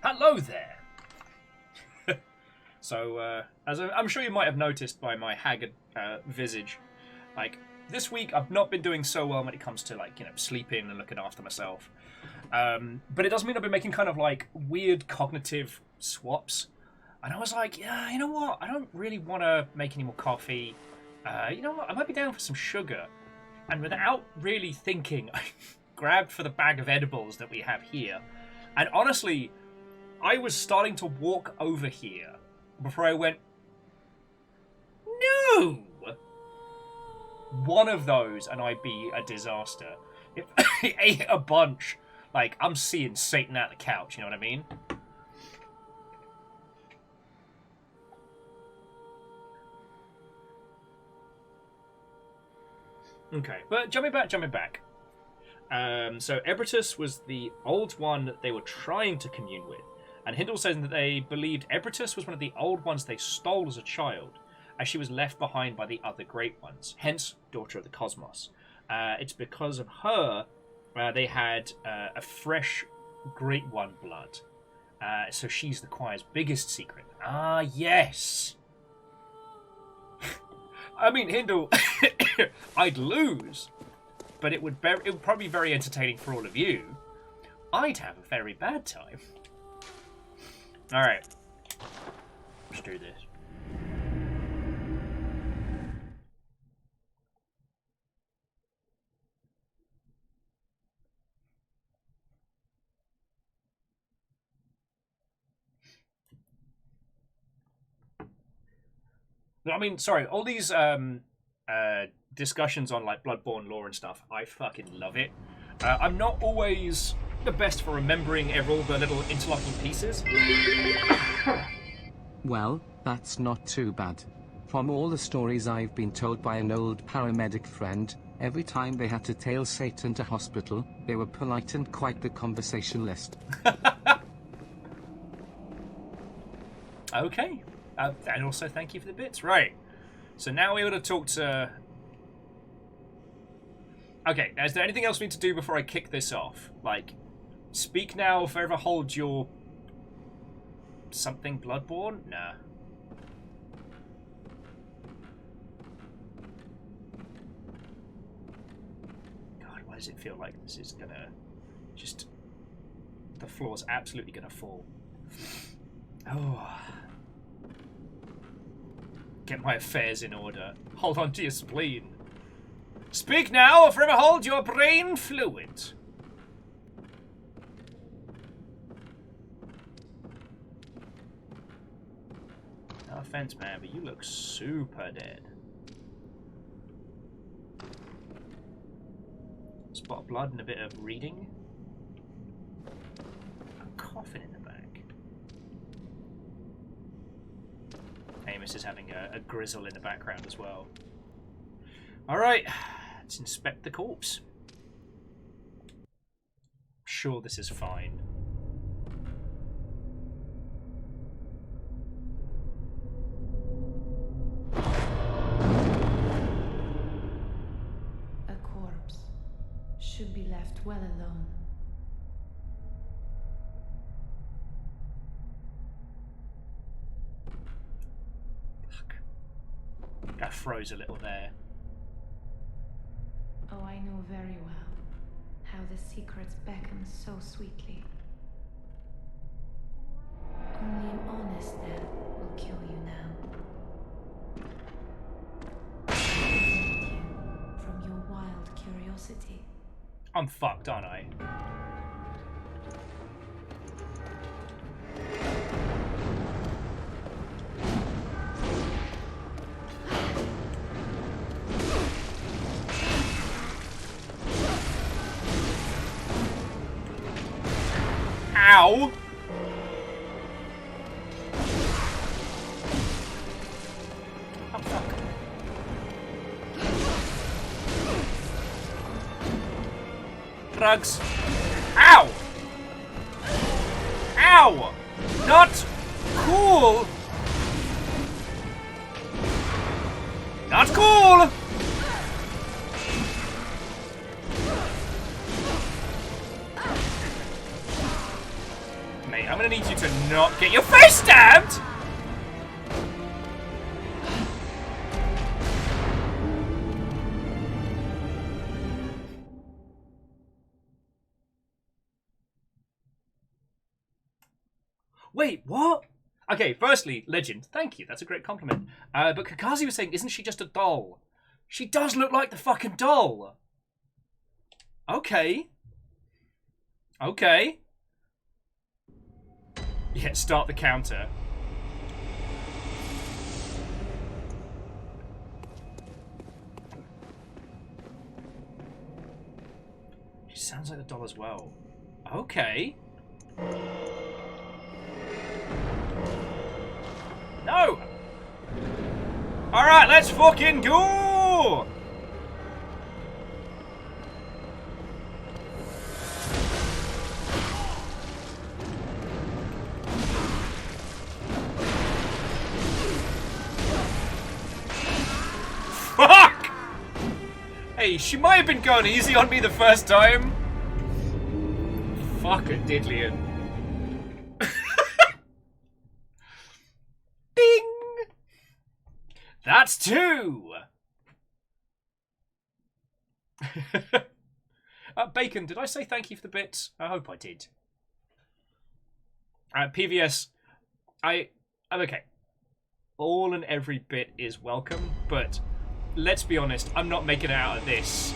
Hello there! So, as I'm sure you might have noticed by my haggard visage, like, this week I've not been doing so well when it comes to, like, you know, sleeping and looking after myself. But it does mean I've been making kind of, like, weird cognitive swaps. And I was like, yeah, you know what? I don't really want to make any more coffee. You know what? I might be down for some sugar. And without really thinking, I grabbed for the bag of edibles that we have here. And honestly, I was starting to walk over here before I went, no! One of those and I'd be a disaster. If I ate a bunch, like, I'm seeing Satan at the couch, you know what I mean? Okay, but jumping back. So Ebritus was the old one that they were trying to commune with. And Hindle says that they believed Ebritus was one of the old ones they stole as a child, as she was left behind by the other Great Ones, hence Daughter of the Cosmos. It's because of her they had a fresh Great One blood. So she's the choir's biggest secret. Ah, yes! I mean, Hindle, I'd lose, but it would probably be very entertaining for all of you. I'd have a very bad time. Alright. Let's do this. I mean, sorry, all these discussions on, like, Bloodborne lore and stuff, I fucking love it. I'm not always the best for remembering all the little interlocking pieces. Well, that's not too bad. From all the stories I've been told by an old paramedic friend, every time they had to tail Satan to hospital, they were polite and quite the conversationalist. Okay. And also thank you for the bits. Right. So now we're going to talk to... Okay, is there anything else we need to do before I kick this off? Like, speak now or forever hold your... something Bloodborne? Nah. God, why does it feel like this is gonna... just... the floor's absolutely gonna fall. Oh... Get my affairs in order. Hold on to your spleen. Speak now or forever hold your brain fluid. No offense, man, but you look super dead. Spot of blood and a bit of reading. A coffin in the back. Amos is having a grizzle in the background as well. Alright, let's inspect the corpse. I'm sure this is fine. A corpse should be left well alone. I froze a little there. Oh, I know very well how the secrets beckon so sweetly. Only an honest death will kill you now. Prevent you from your wild curiosity. I'm fucked, aren't I? Ow! Oh, fuck. Drugs. Ow! Ow! Not cool! Not cool! I'm gonna need you to not get your face stabbed! Wait, what? Okay, firstly, legend. Thank you. That's a great compliment. But Kakazi was saying, isn't she just a doll? She does look like the fucking doll. Okay. Okay. Yeah, start the counter. She sounds like the doll as well. Okay. No! Alright, let's fucking go! Fuck! Hey, she might have been going easy on me the first time. Fuck a diddlian. Ding! That's 2! Bacon, did I say thank you for the bits? I hope I did. PVS, I'm okay. All and every bit is welcome, but let's be honest, I'm not making it out of this.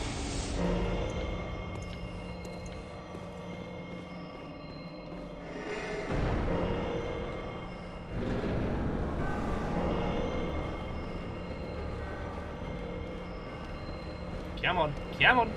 Come on, come on.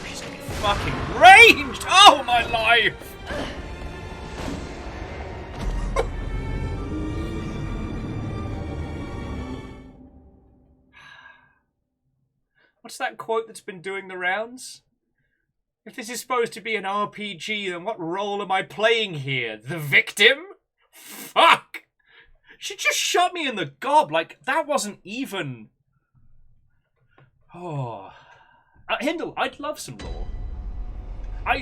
She's fucking ranged! Oh, my life! What's that quote that's been doing the rounds? If this is supposed to be an RPG, then what role am I playing here? The victim? Fuck! She just shot me in the gob, like, that wasn't even... Oh... Hindle, I'd love some lore.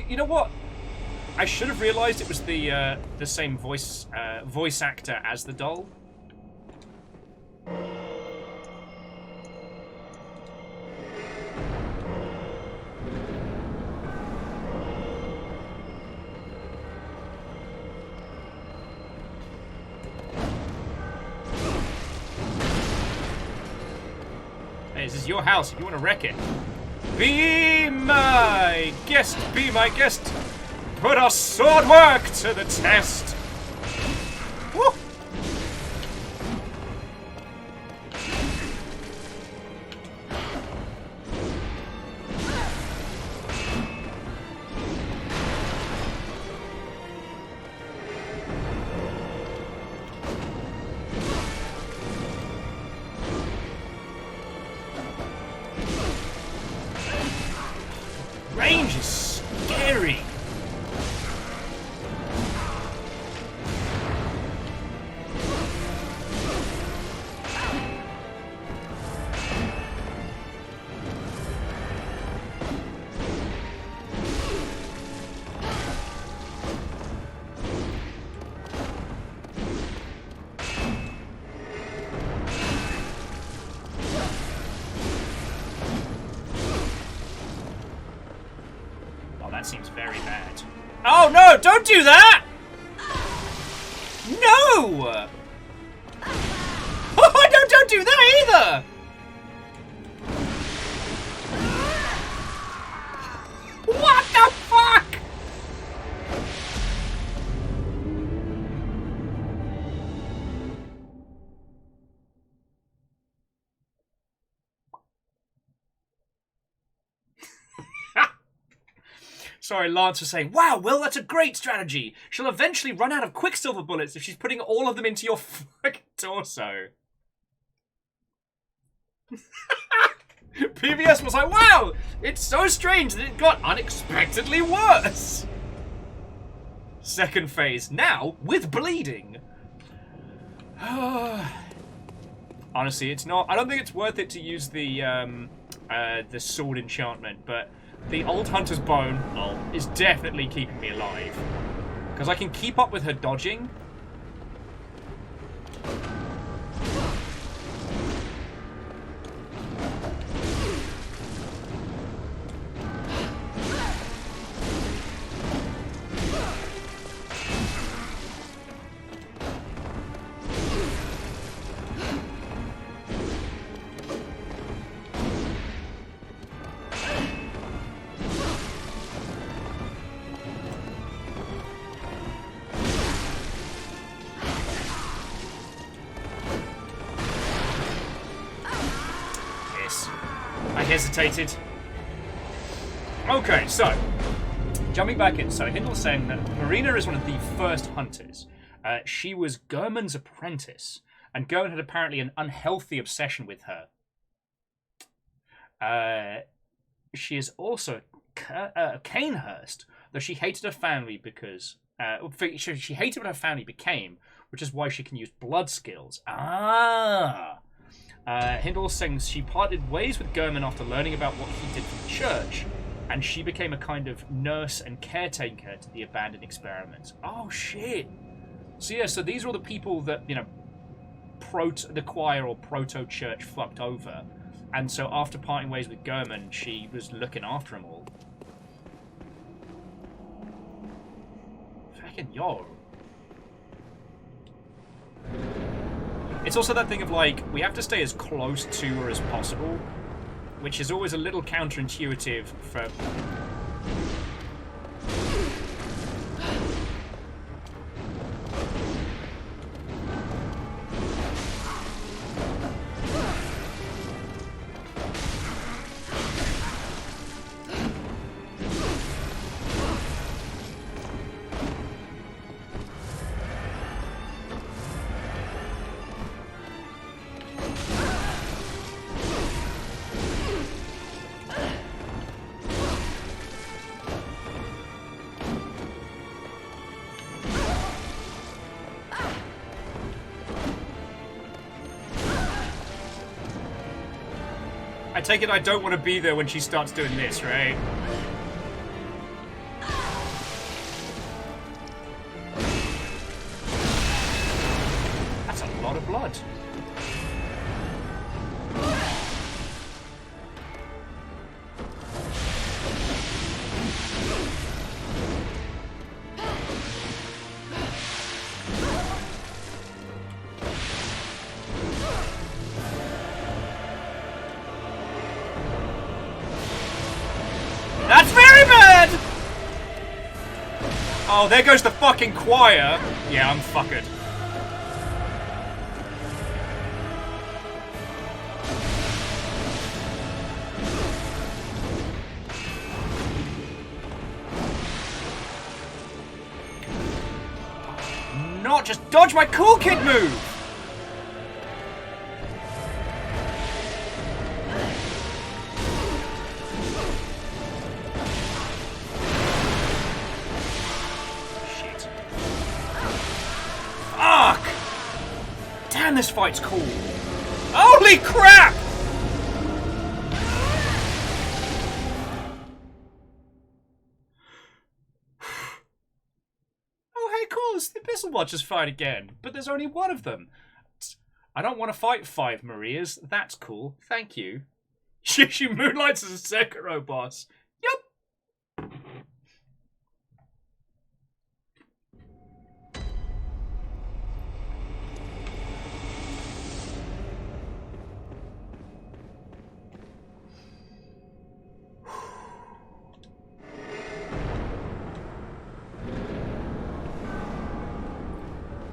You know what? I should have realised it was the same voice actor as the doll. This is your house if you want to wreck it. Be my guest, be my guest. Put our sword work to the test. Woo! Range is scary. That seems very bad. Oh no! Don't do that! No! Oh, don't do that either! What the fuck? Sorry, Lance was saying, wow, Will, that's a great strategy. She'll eventually run out of Quicksilver bullets if she's putting all of them into your fucking torso. PBS was like, wow, it's so strange that it got unexpectedly worse. Second phase, now with bleeding. Honestly, it's not. I don't think it's worth it to use the sword enchantment, but the old hunter's bone is definitely keeping me alive. Because I can keep up with her dodging. Hesitated. Okay, so jumping back in. So Hindle's saying that Marina is one of the first hunters. She was Gurman's apprentice, and Gurman had apparently an unhealthy obsession with her. She is also Canehurst, though she hated her family because she hated what her family became, which is why she can use blood skills. Hindle sings she parted ways with Gurman after learning about what he did for the church, and she became a kind of nurse and caretaker to the abandoned experiments. Oh shit! So yeah, so these are all the people that, you know, the choir or proto-church fucked over, and so after parting ways with Gurman, she was looking after them all. Fucking yo. It's also that thing of, like, we have to stay as close to her as possible, which is always a little counterintuitive for... I take it I don't want to be there when she starts doing this, right? That's a lot of blood. Oh, there goes the fucking choir. Yeah, I'm fucked. Not just dodge my cool kid move. This fight's cool. Holy crap! Oh, hey, cool. It's the Abyssal Watchers fight again, but there's only one of them. I don't want to fight 5 Marias. That's cool. Thank you. She moonlights as a Sekiro boss. Yup.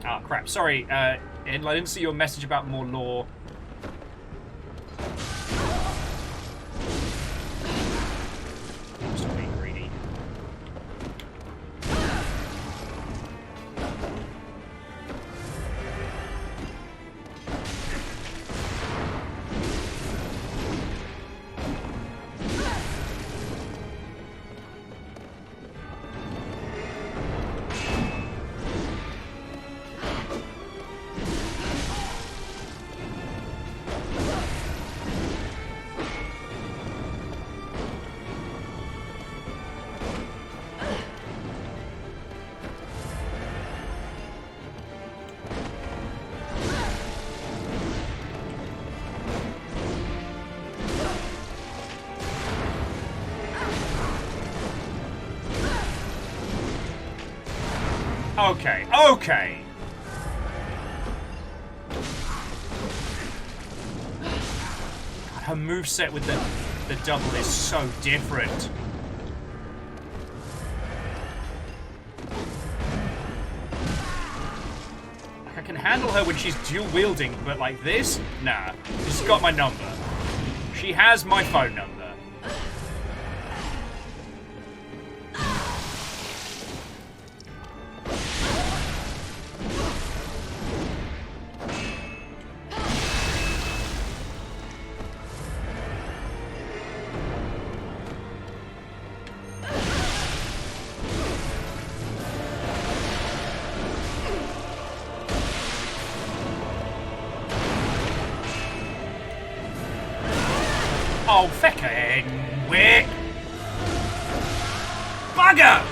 Oh, crap. Sorry, I didn't see your message about more lore. Just being greedy. Okay, okay. God, her moveset with the double is so different. Like, I can handle her when she's dual wielding, but like this? Nah. She's got my number. She has my phone number. Oh, feckin' wait! Bugger!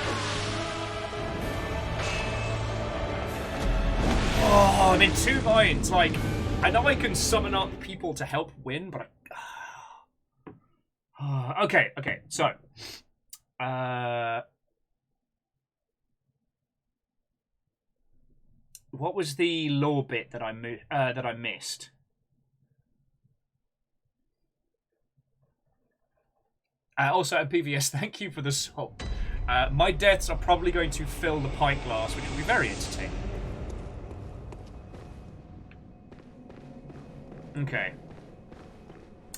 Oh, I'm in two minds. Like, I know I can summon up people to help win, but okay, so... what was the lore bit that I missed? Also, at PVS, thank you for the salt. My deaths are probably going to fill the pint glass, which will be very entertaining. Okay.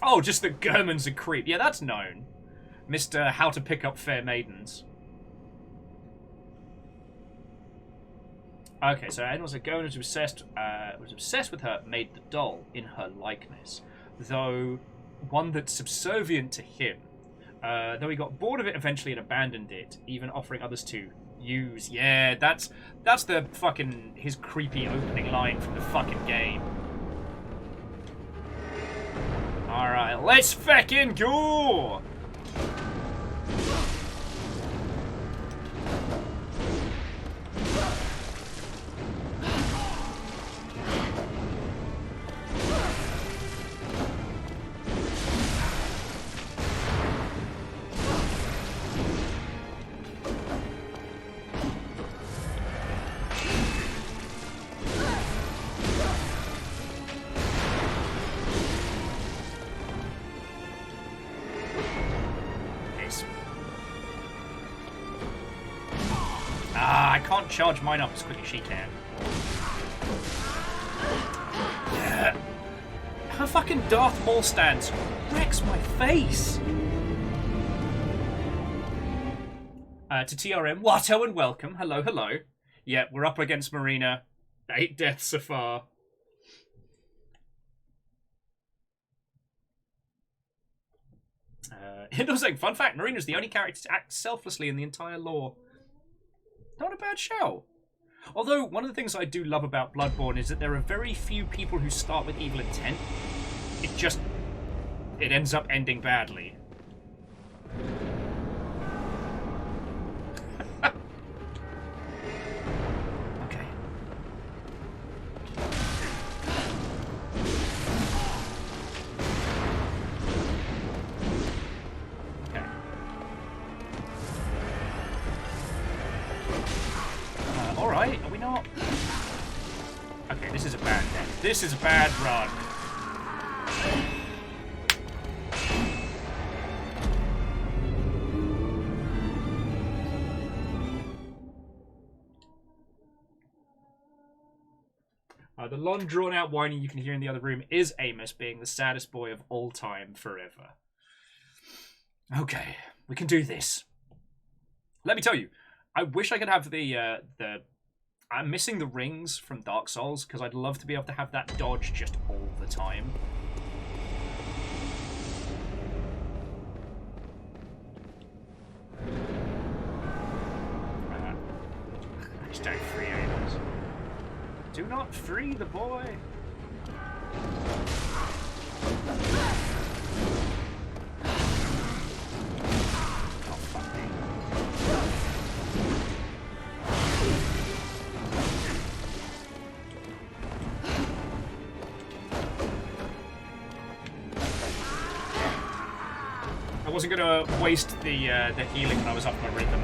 Oh, just that German's a creep. Yeah, that's known. Mr. How to Pick Up Fair Maidens. Okay, so Edward said German was obsessed with her, made the doll in her likeness. Though one that's subservient to him. Though he got bored of it eventually and abandoned it, even offering others to use. Yeah, that's the fucking his creepy opening line from the fucking game. Alright, let's fucking go! I can't charge mine up as quick as she can. Yeah. Her fucking Darth Maul stance wrecks my face. To TRM, Watto and welcome. Hello, hello. Yeah, we're up against Marina. 8 deaths so far. Hindle's saying, fun fact, Marina's the only character to act selflessly in the entire lore. Not a bad show. Although, one of the things I do love about Bloodborne is that there are very few people who start with evil intent. It ends up ending badly. Okay. Alright, are we not? Okay, this is a bad death. This is a bad run. The long drawn-out whining you can hear in the other room is Amos being the saddest boy of all time forever. Okay, we can do this. Let me tell you, I wish I could have the I'm missing the rings from Dark Souls, because I'd love to be able to have that dodge just all the time. Hashtag free Amos. Do not free the boy! Oh, fuck me. I wasn't going to waste the healing when I was up my rhythm.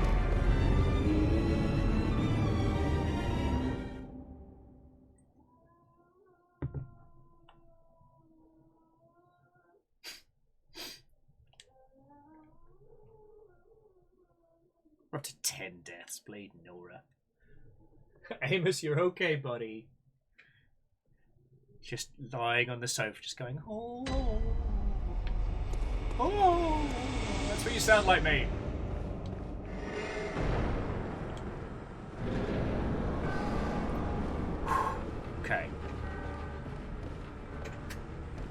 We're up to 10 deaths, bleeding Nora. Amos, you're okay, buddy. Just lying on the sofa, just going, oh, oh. That's what you sound like, mate. Okay.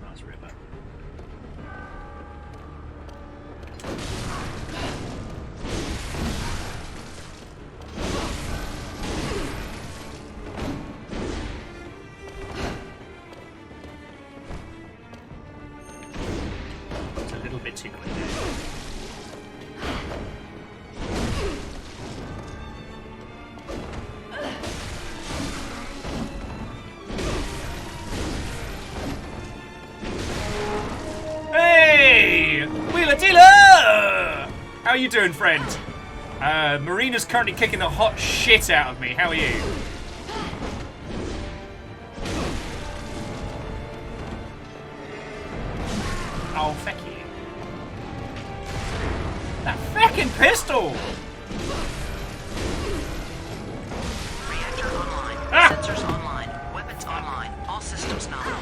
Nice river. It's a little bit too quick there. How are you doing, friend? Marina's currently kicking the hot shit out of me. How are you? Oh, feck you. That feckin' pistol! Reactor online. Sensors online. Weapons online. All systems nominal.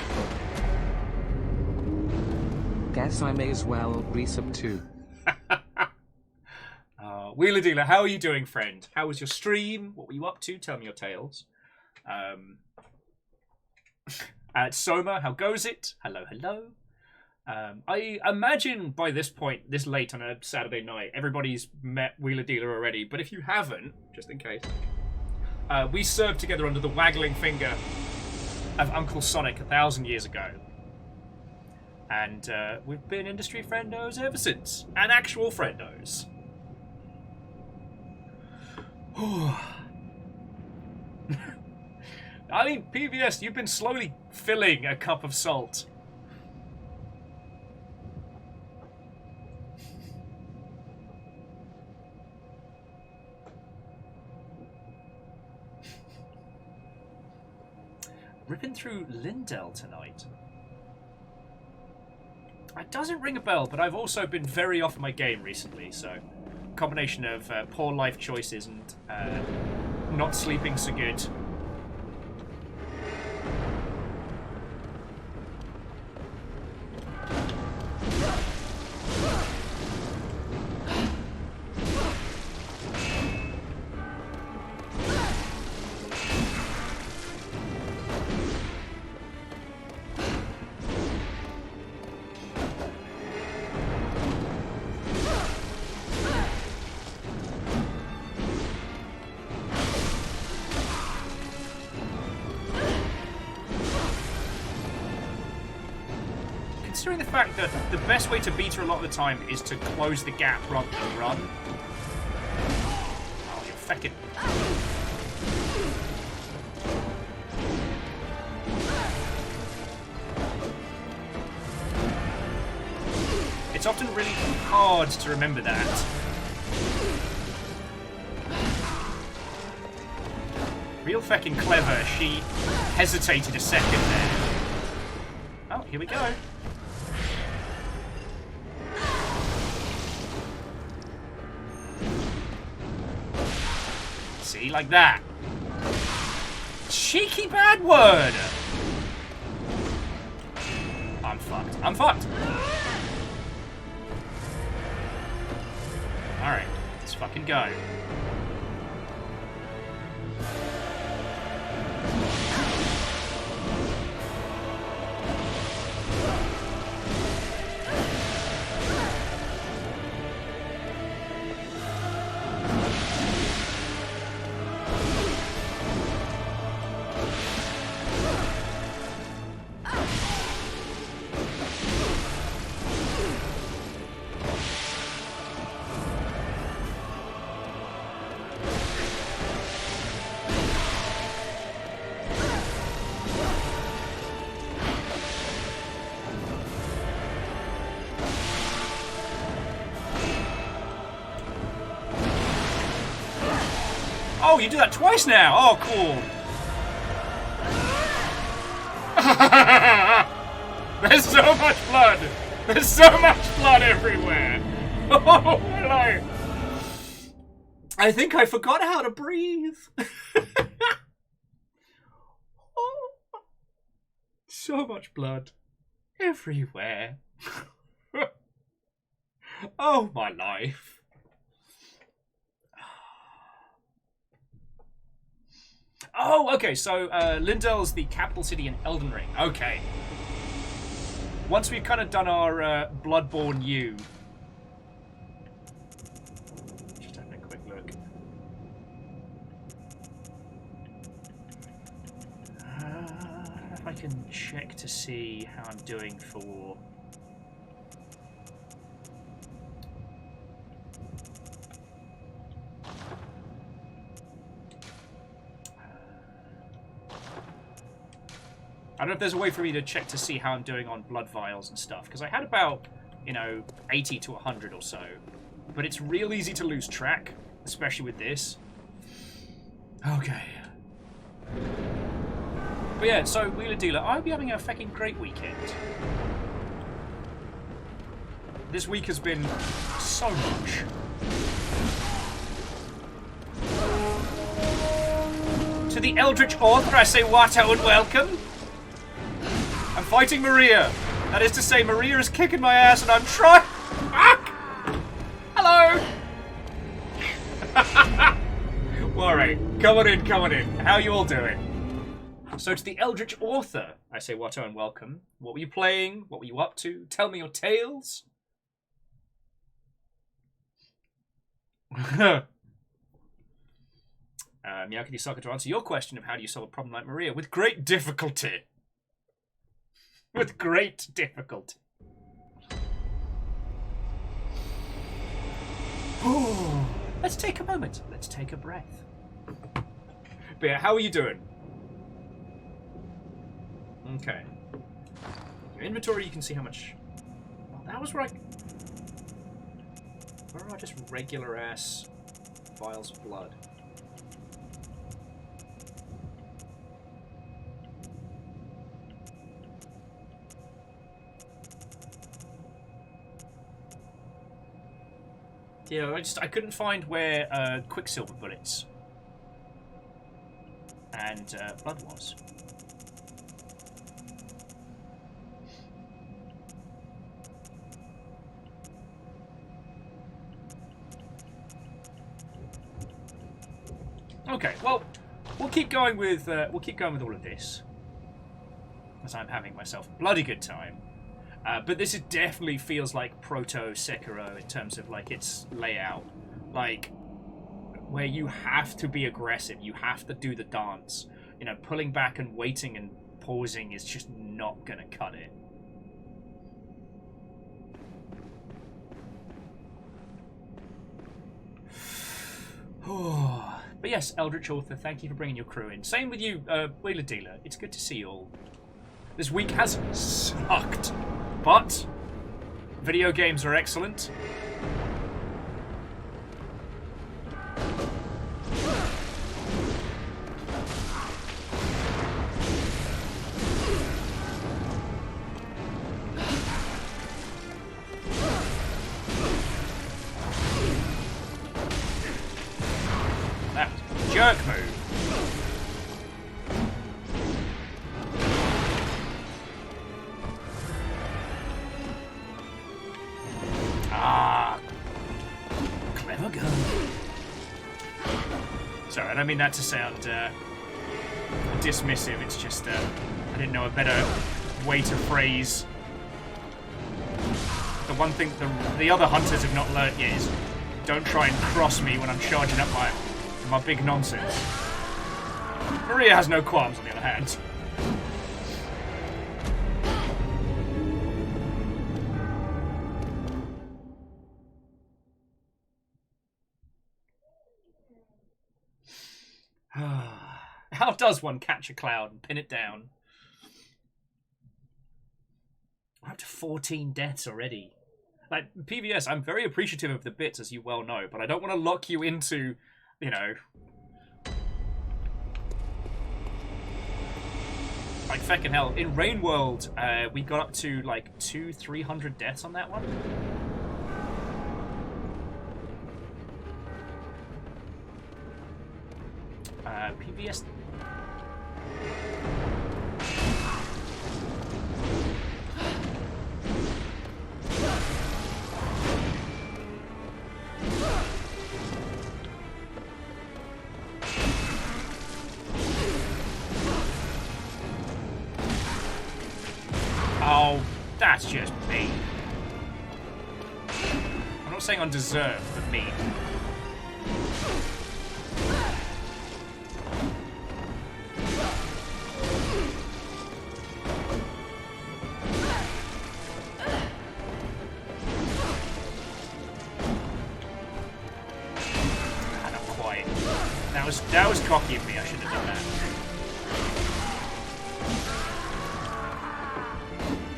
Guess I may as well resub too. Wheeler Dealer, how are you doing, friend? How was your stream? What were you up to? Tell me your tales. Soma, how goes it? Hello, hello. I imagine by this point, this late on a Saturday night, everybody's met Wheeler Dealer already. But if you haven't, just in case, we served together under the waggling finger of Uncle Sonic 1,000 years ago. And we've been industry friendos ever since. And actual friendos. I mean, PVS, you've been slowly filling a cup of salt. Ripping through Lindell tonight. It doesn't ring a bell, but I've also been very off my game recently, so combination of poor life choices and not sleeping so good. Considering the fact that the best way to beat her a lot of the time is to close the gap rather than run. Oh, you're feckin'. It's often really hard to remember that. Real feckin' clever, she hesitated a second there. Oh, here we go. See, like that. Cheeky bad word. I'm fucked. I'm fucked. Alright, let's fucking go. Oh, you do that twice now! Oh, cool! There's so much blood! There's so much blood everywhere! Oh, hello! I think I forgot how to breathe. Oh, so much blood everywhere. Oh, my life. Oh, okay, so Lindell's the capital city in Elden Ring. Okay. Once we've kind of done our Bloodborne U. Just having a quick look. If I can check to see how I'm doing for... I don't know if there's a way for me to check to see how I'm doing on blood vials and stuff, because I had about, you know, 80 to 100 or so. But it's real easy to lose track, especially with this. Okay. But yeah, so Wheeler Dealer, I'll be having a fucking great weekend. This week has been so much. To the Eldritch Author, I say Watto and welcome. I'm fighting Maria. That is to say, Maria is kicking my ass and I'm trying... Fuck! Hello! Alright, come on in, come on in. How are you all doing? So to the Eldritch Author, I say Watto and welcome. What were you playing? What were you up to? Tell me your tales. Miyakity Saka, to answer your question of how do you solve a problem like Maria, with great difficulty. With great difficulty. Oh, let's take a moment. Let's take a breath. But yeah, how are you doing? Okay. Your inventory, you can see how much... Well, that was right. Where are just regular ass vials of blood? Yeah, I couldn't find where Quicksilver bullets and blood was. Okay, well, we'll keep going with all of this, as I'm having myself a bloody good time. But this definitely feels like Proto Sekiro in terms of like its layout, like where you have to be aggressive, you have to do the dance. You know, pulling back and waiting and pausing is just not gonna cut it. But yes, Eldritch Author, thank you for bringing your crew in. Same with you, Wheeler Dealer. It's good to see you all. This week has sucked, but video games are excellent. That was a jerk move. Clever gun. Sorry, I don't mean that to sound dismissive. It's just I didn't know a better way to phrase the one thing the other hunters have not learnt yet is don't try and cross me when I'm charging up my big nonsense. Maria has no qualms, on the other hand. How does one catch a cloud and pin it down? We're up to 14 deaths already. Like, PVS, I'm very appreciative of the bits, as you well know, but I don't want to lock you into, you know... Like, feckin' hell. In Rain World, we got up to, like, 200-300 deaths on that one. PVS. Oh, that's just mean. I'm not saying undeserved, but mean. Not quite. That was cocky of me. I should have done that.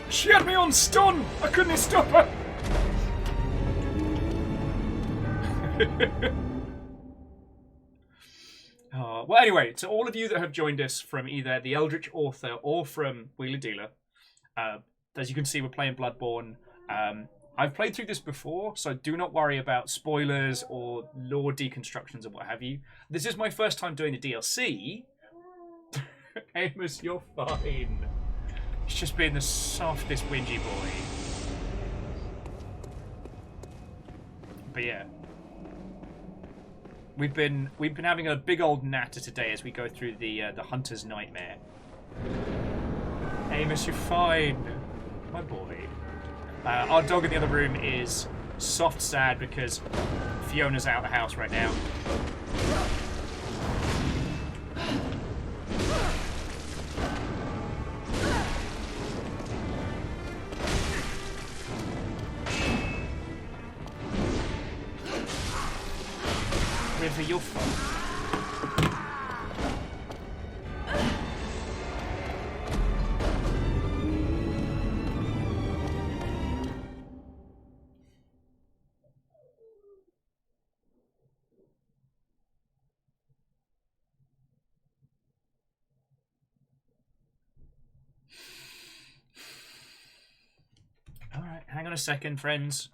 She had me on stun! I couldn't stop her! Well, anyway, to all of you that have joined us from either the Eldritch Author or from Wheeler Dealer, as you can see, we're playing Bloodborne. I've played through this before, so do not worry about spoilers or lore deconstructions and what have you. This is my first time doing the DLC. Amos, you're fine. He's just being the softest whingy boy. But yeah. We've been having a big old natter today as we go through the Hunter's Nightmare. Amos, you're fine. My boy. Our dog in the other room is soft sad because Fiona's out of the house right now. River, you're fine. Alright, hang on a second, friends.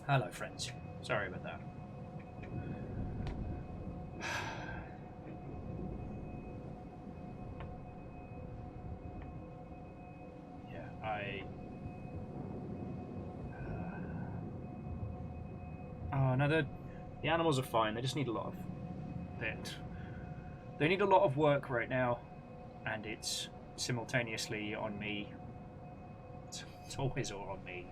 Hello, friends. Sorry about that. Oh, no, the animals are fine. They just need a lot of... They need a lot of work right now. And it's simultaneously on me. It's always all on me.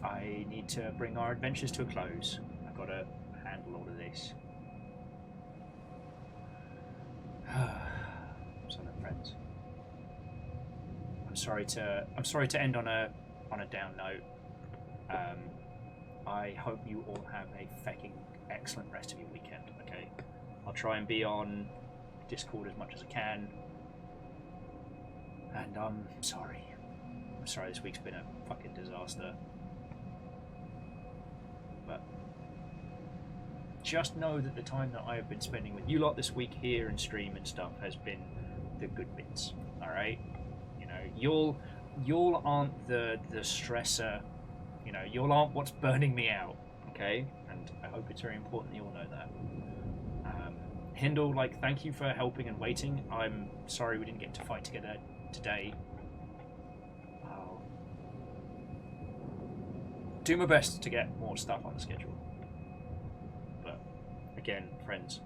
I need to bring our adventures to a close. I've got to handle all of this. So then, friends, I'm sorry to end on a down note. I hope you all have a fucking excellent rest of your weekend. Okay, I'll try and be on Discord as much as I can. And I'm sorry. I'm sorry this week's been a fucking disaster. But just know that the time that I have been spending with you lot this week here and stream and stuff has been the good bits. Alright? You know, y'all aren't the stressor. You know, y'all aren't what's burning me out. Okay? And I hope it's very important that you all know that. Hindle, like, thank you for helping and waiting. I'm sorry we didn't get to fight together today. I'll do my best to get more stuff on the schedule. But again, friends,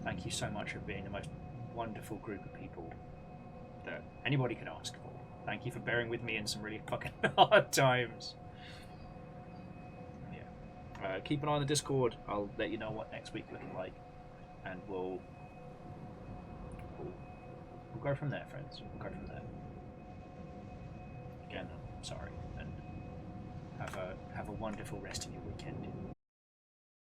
thank you so much for being the most wonderful group of people that anybody could ask for. Thank you for bearing with me in some really fucking hard times. Yeah. Keep an eye on the Discord. I'll let you know what next week's looking like, and we'll go from there, friends. We'll go from there. Again, I'm sorry, and have a wonderful rest of your weekend.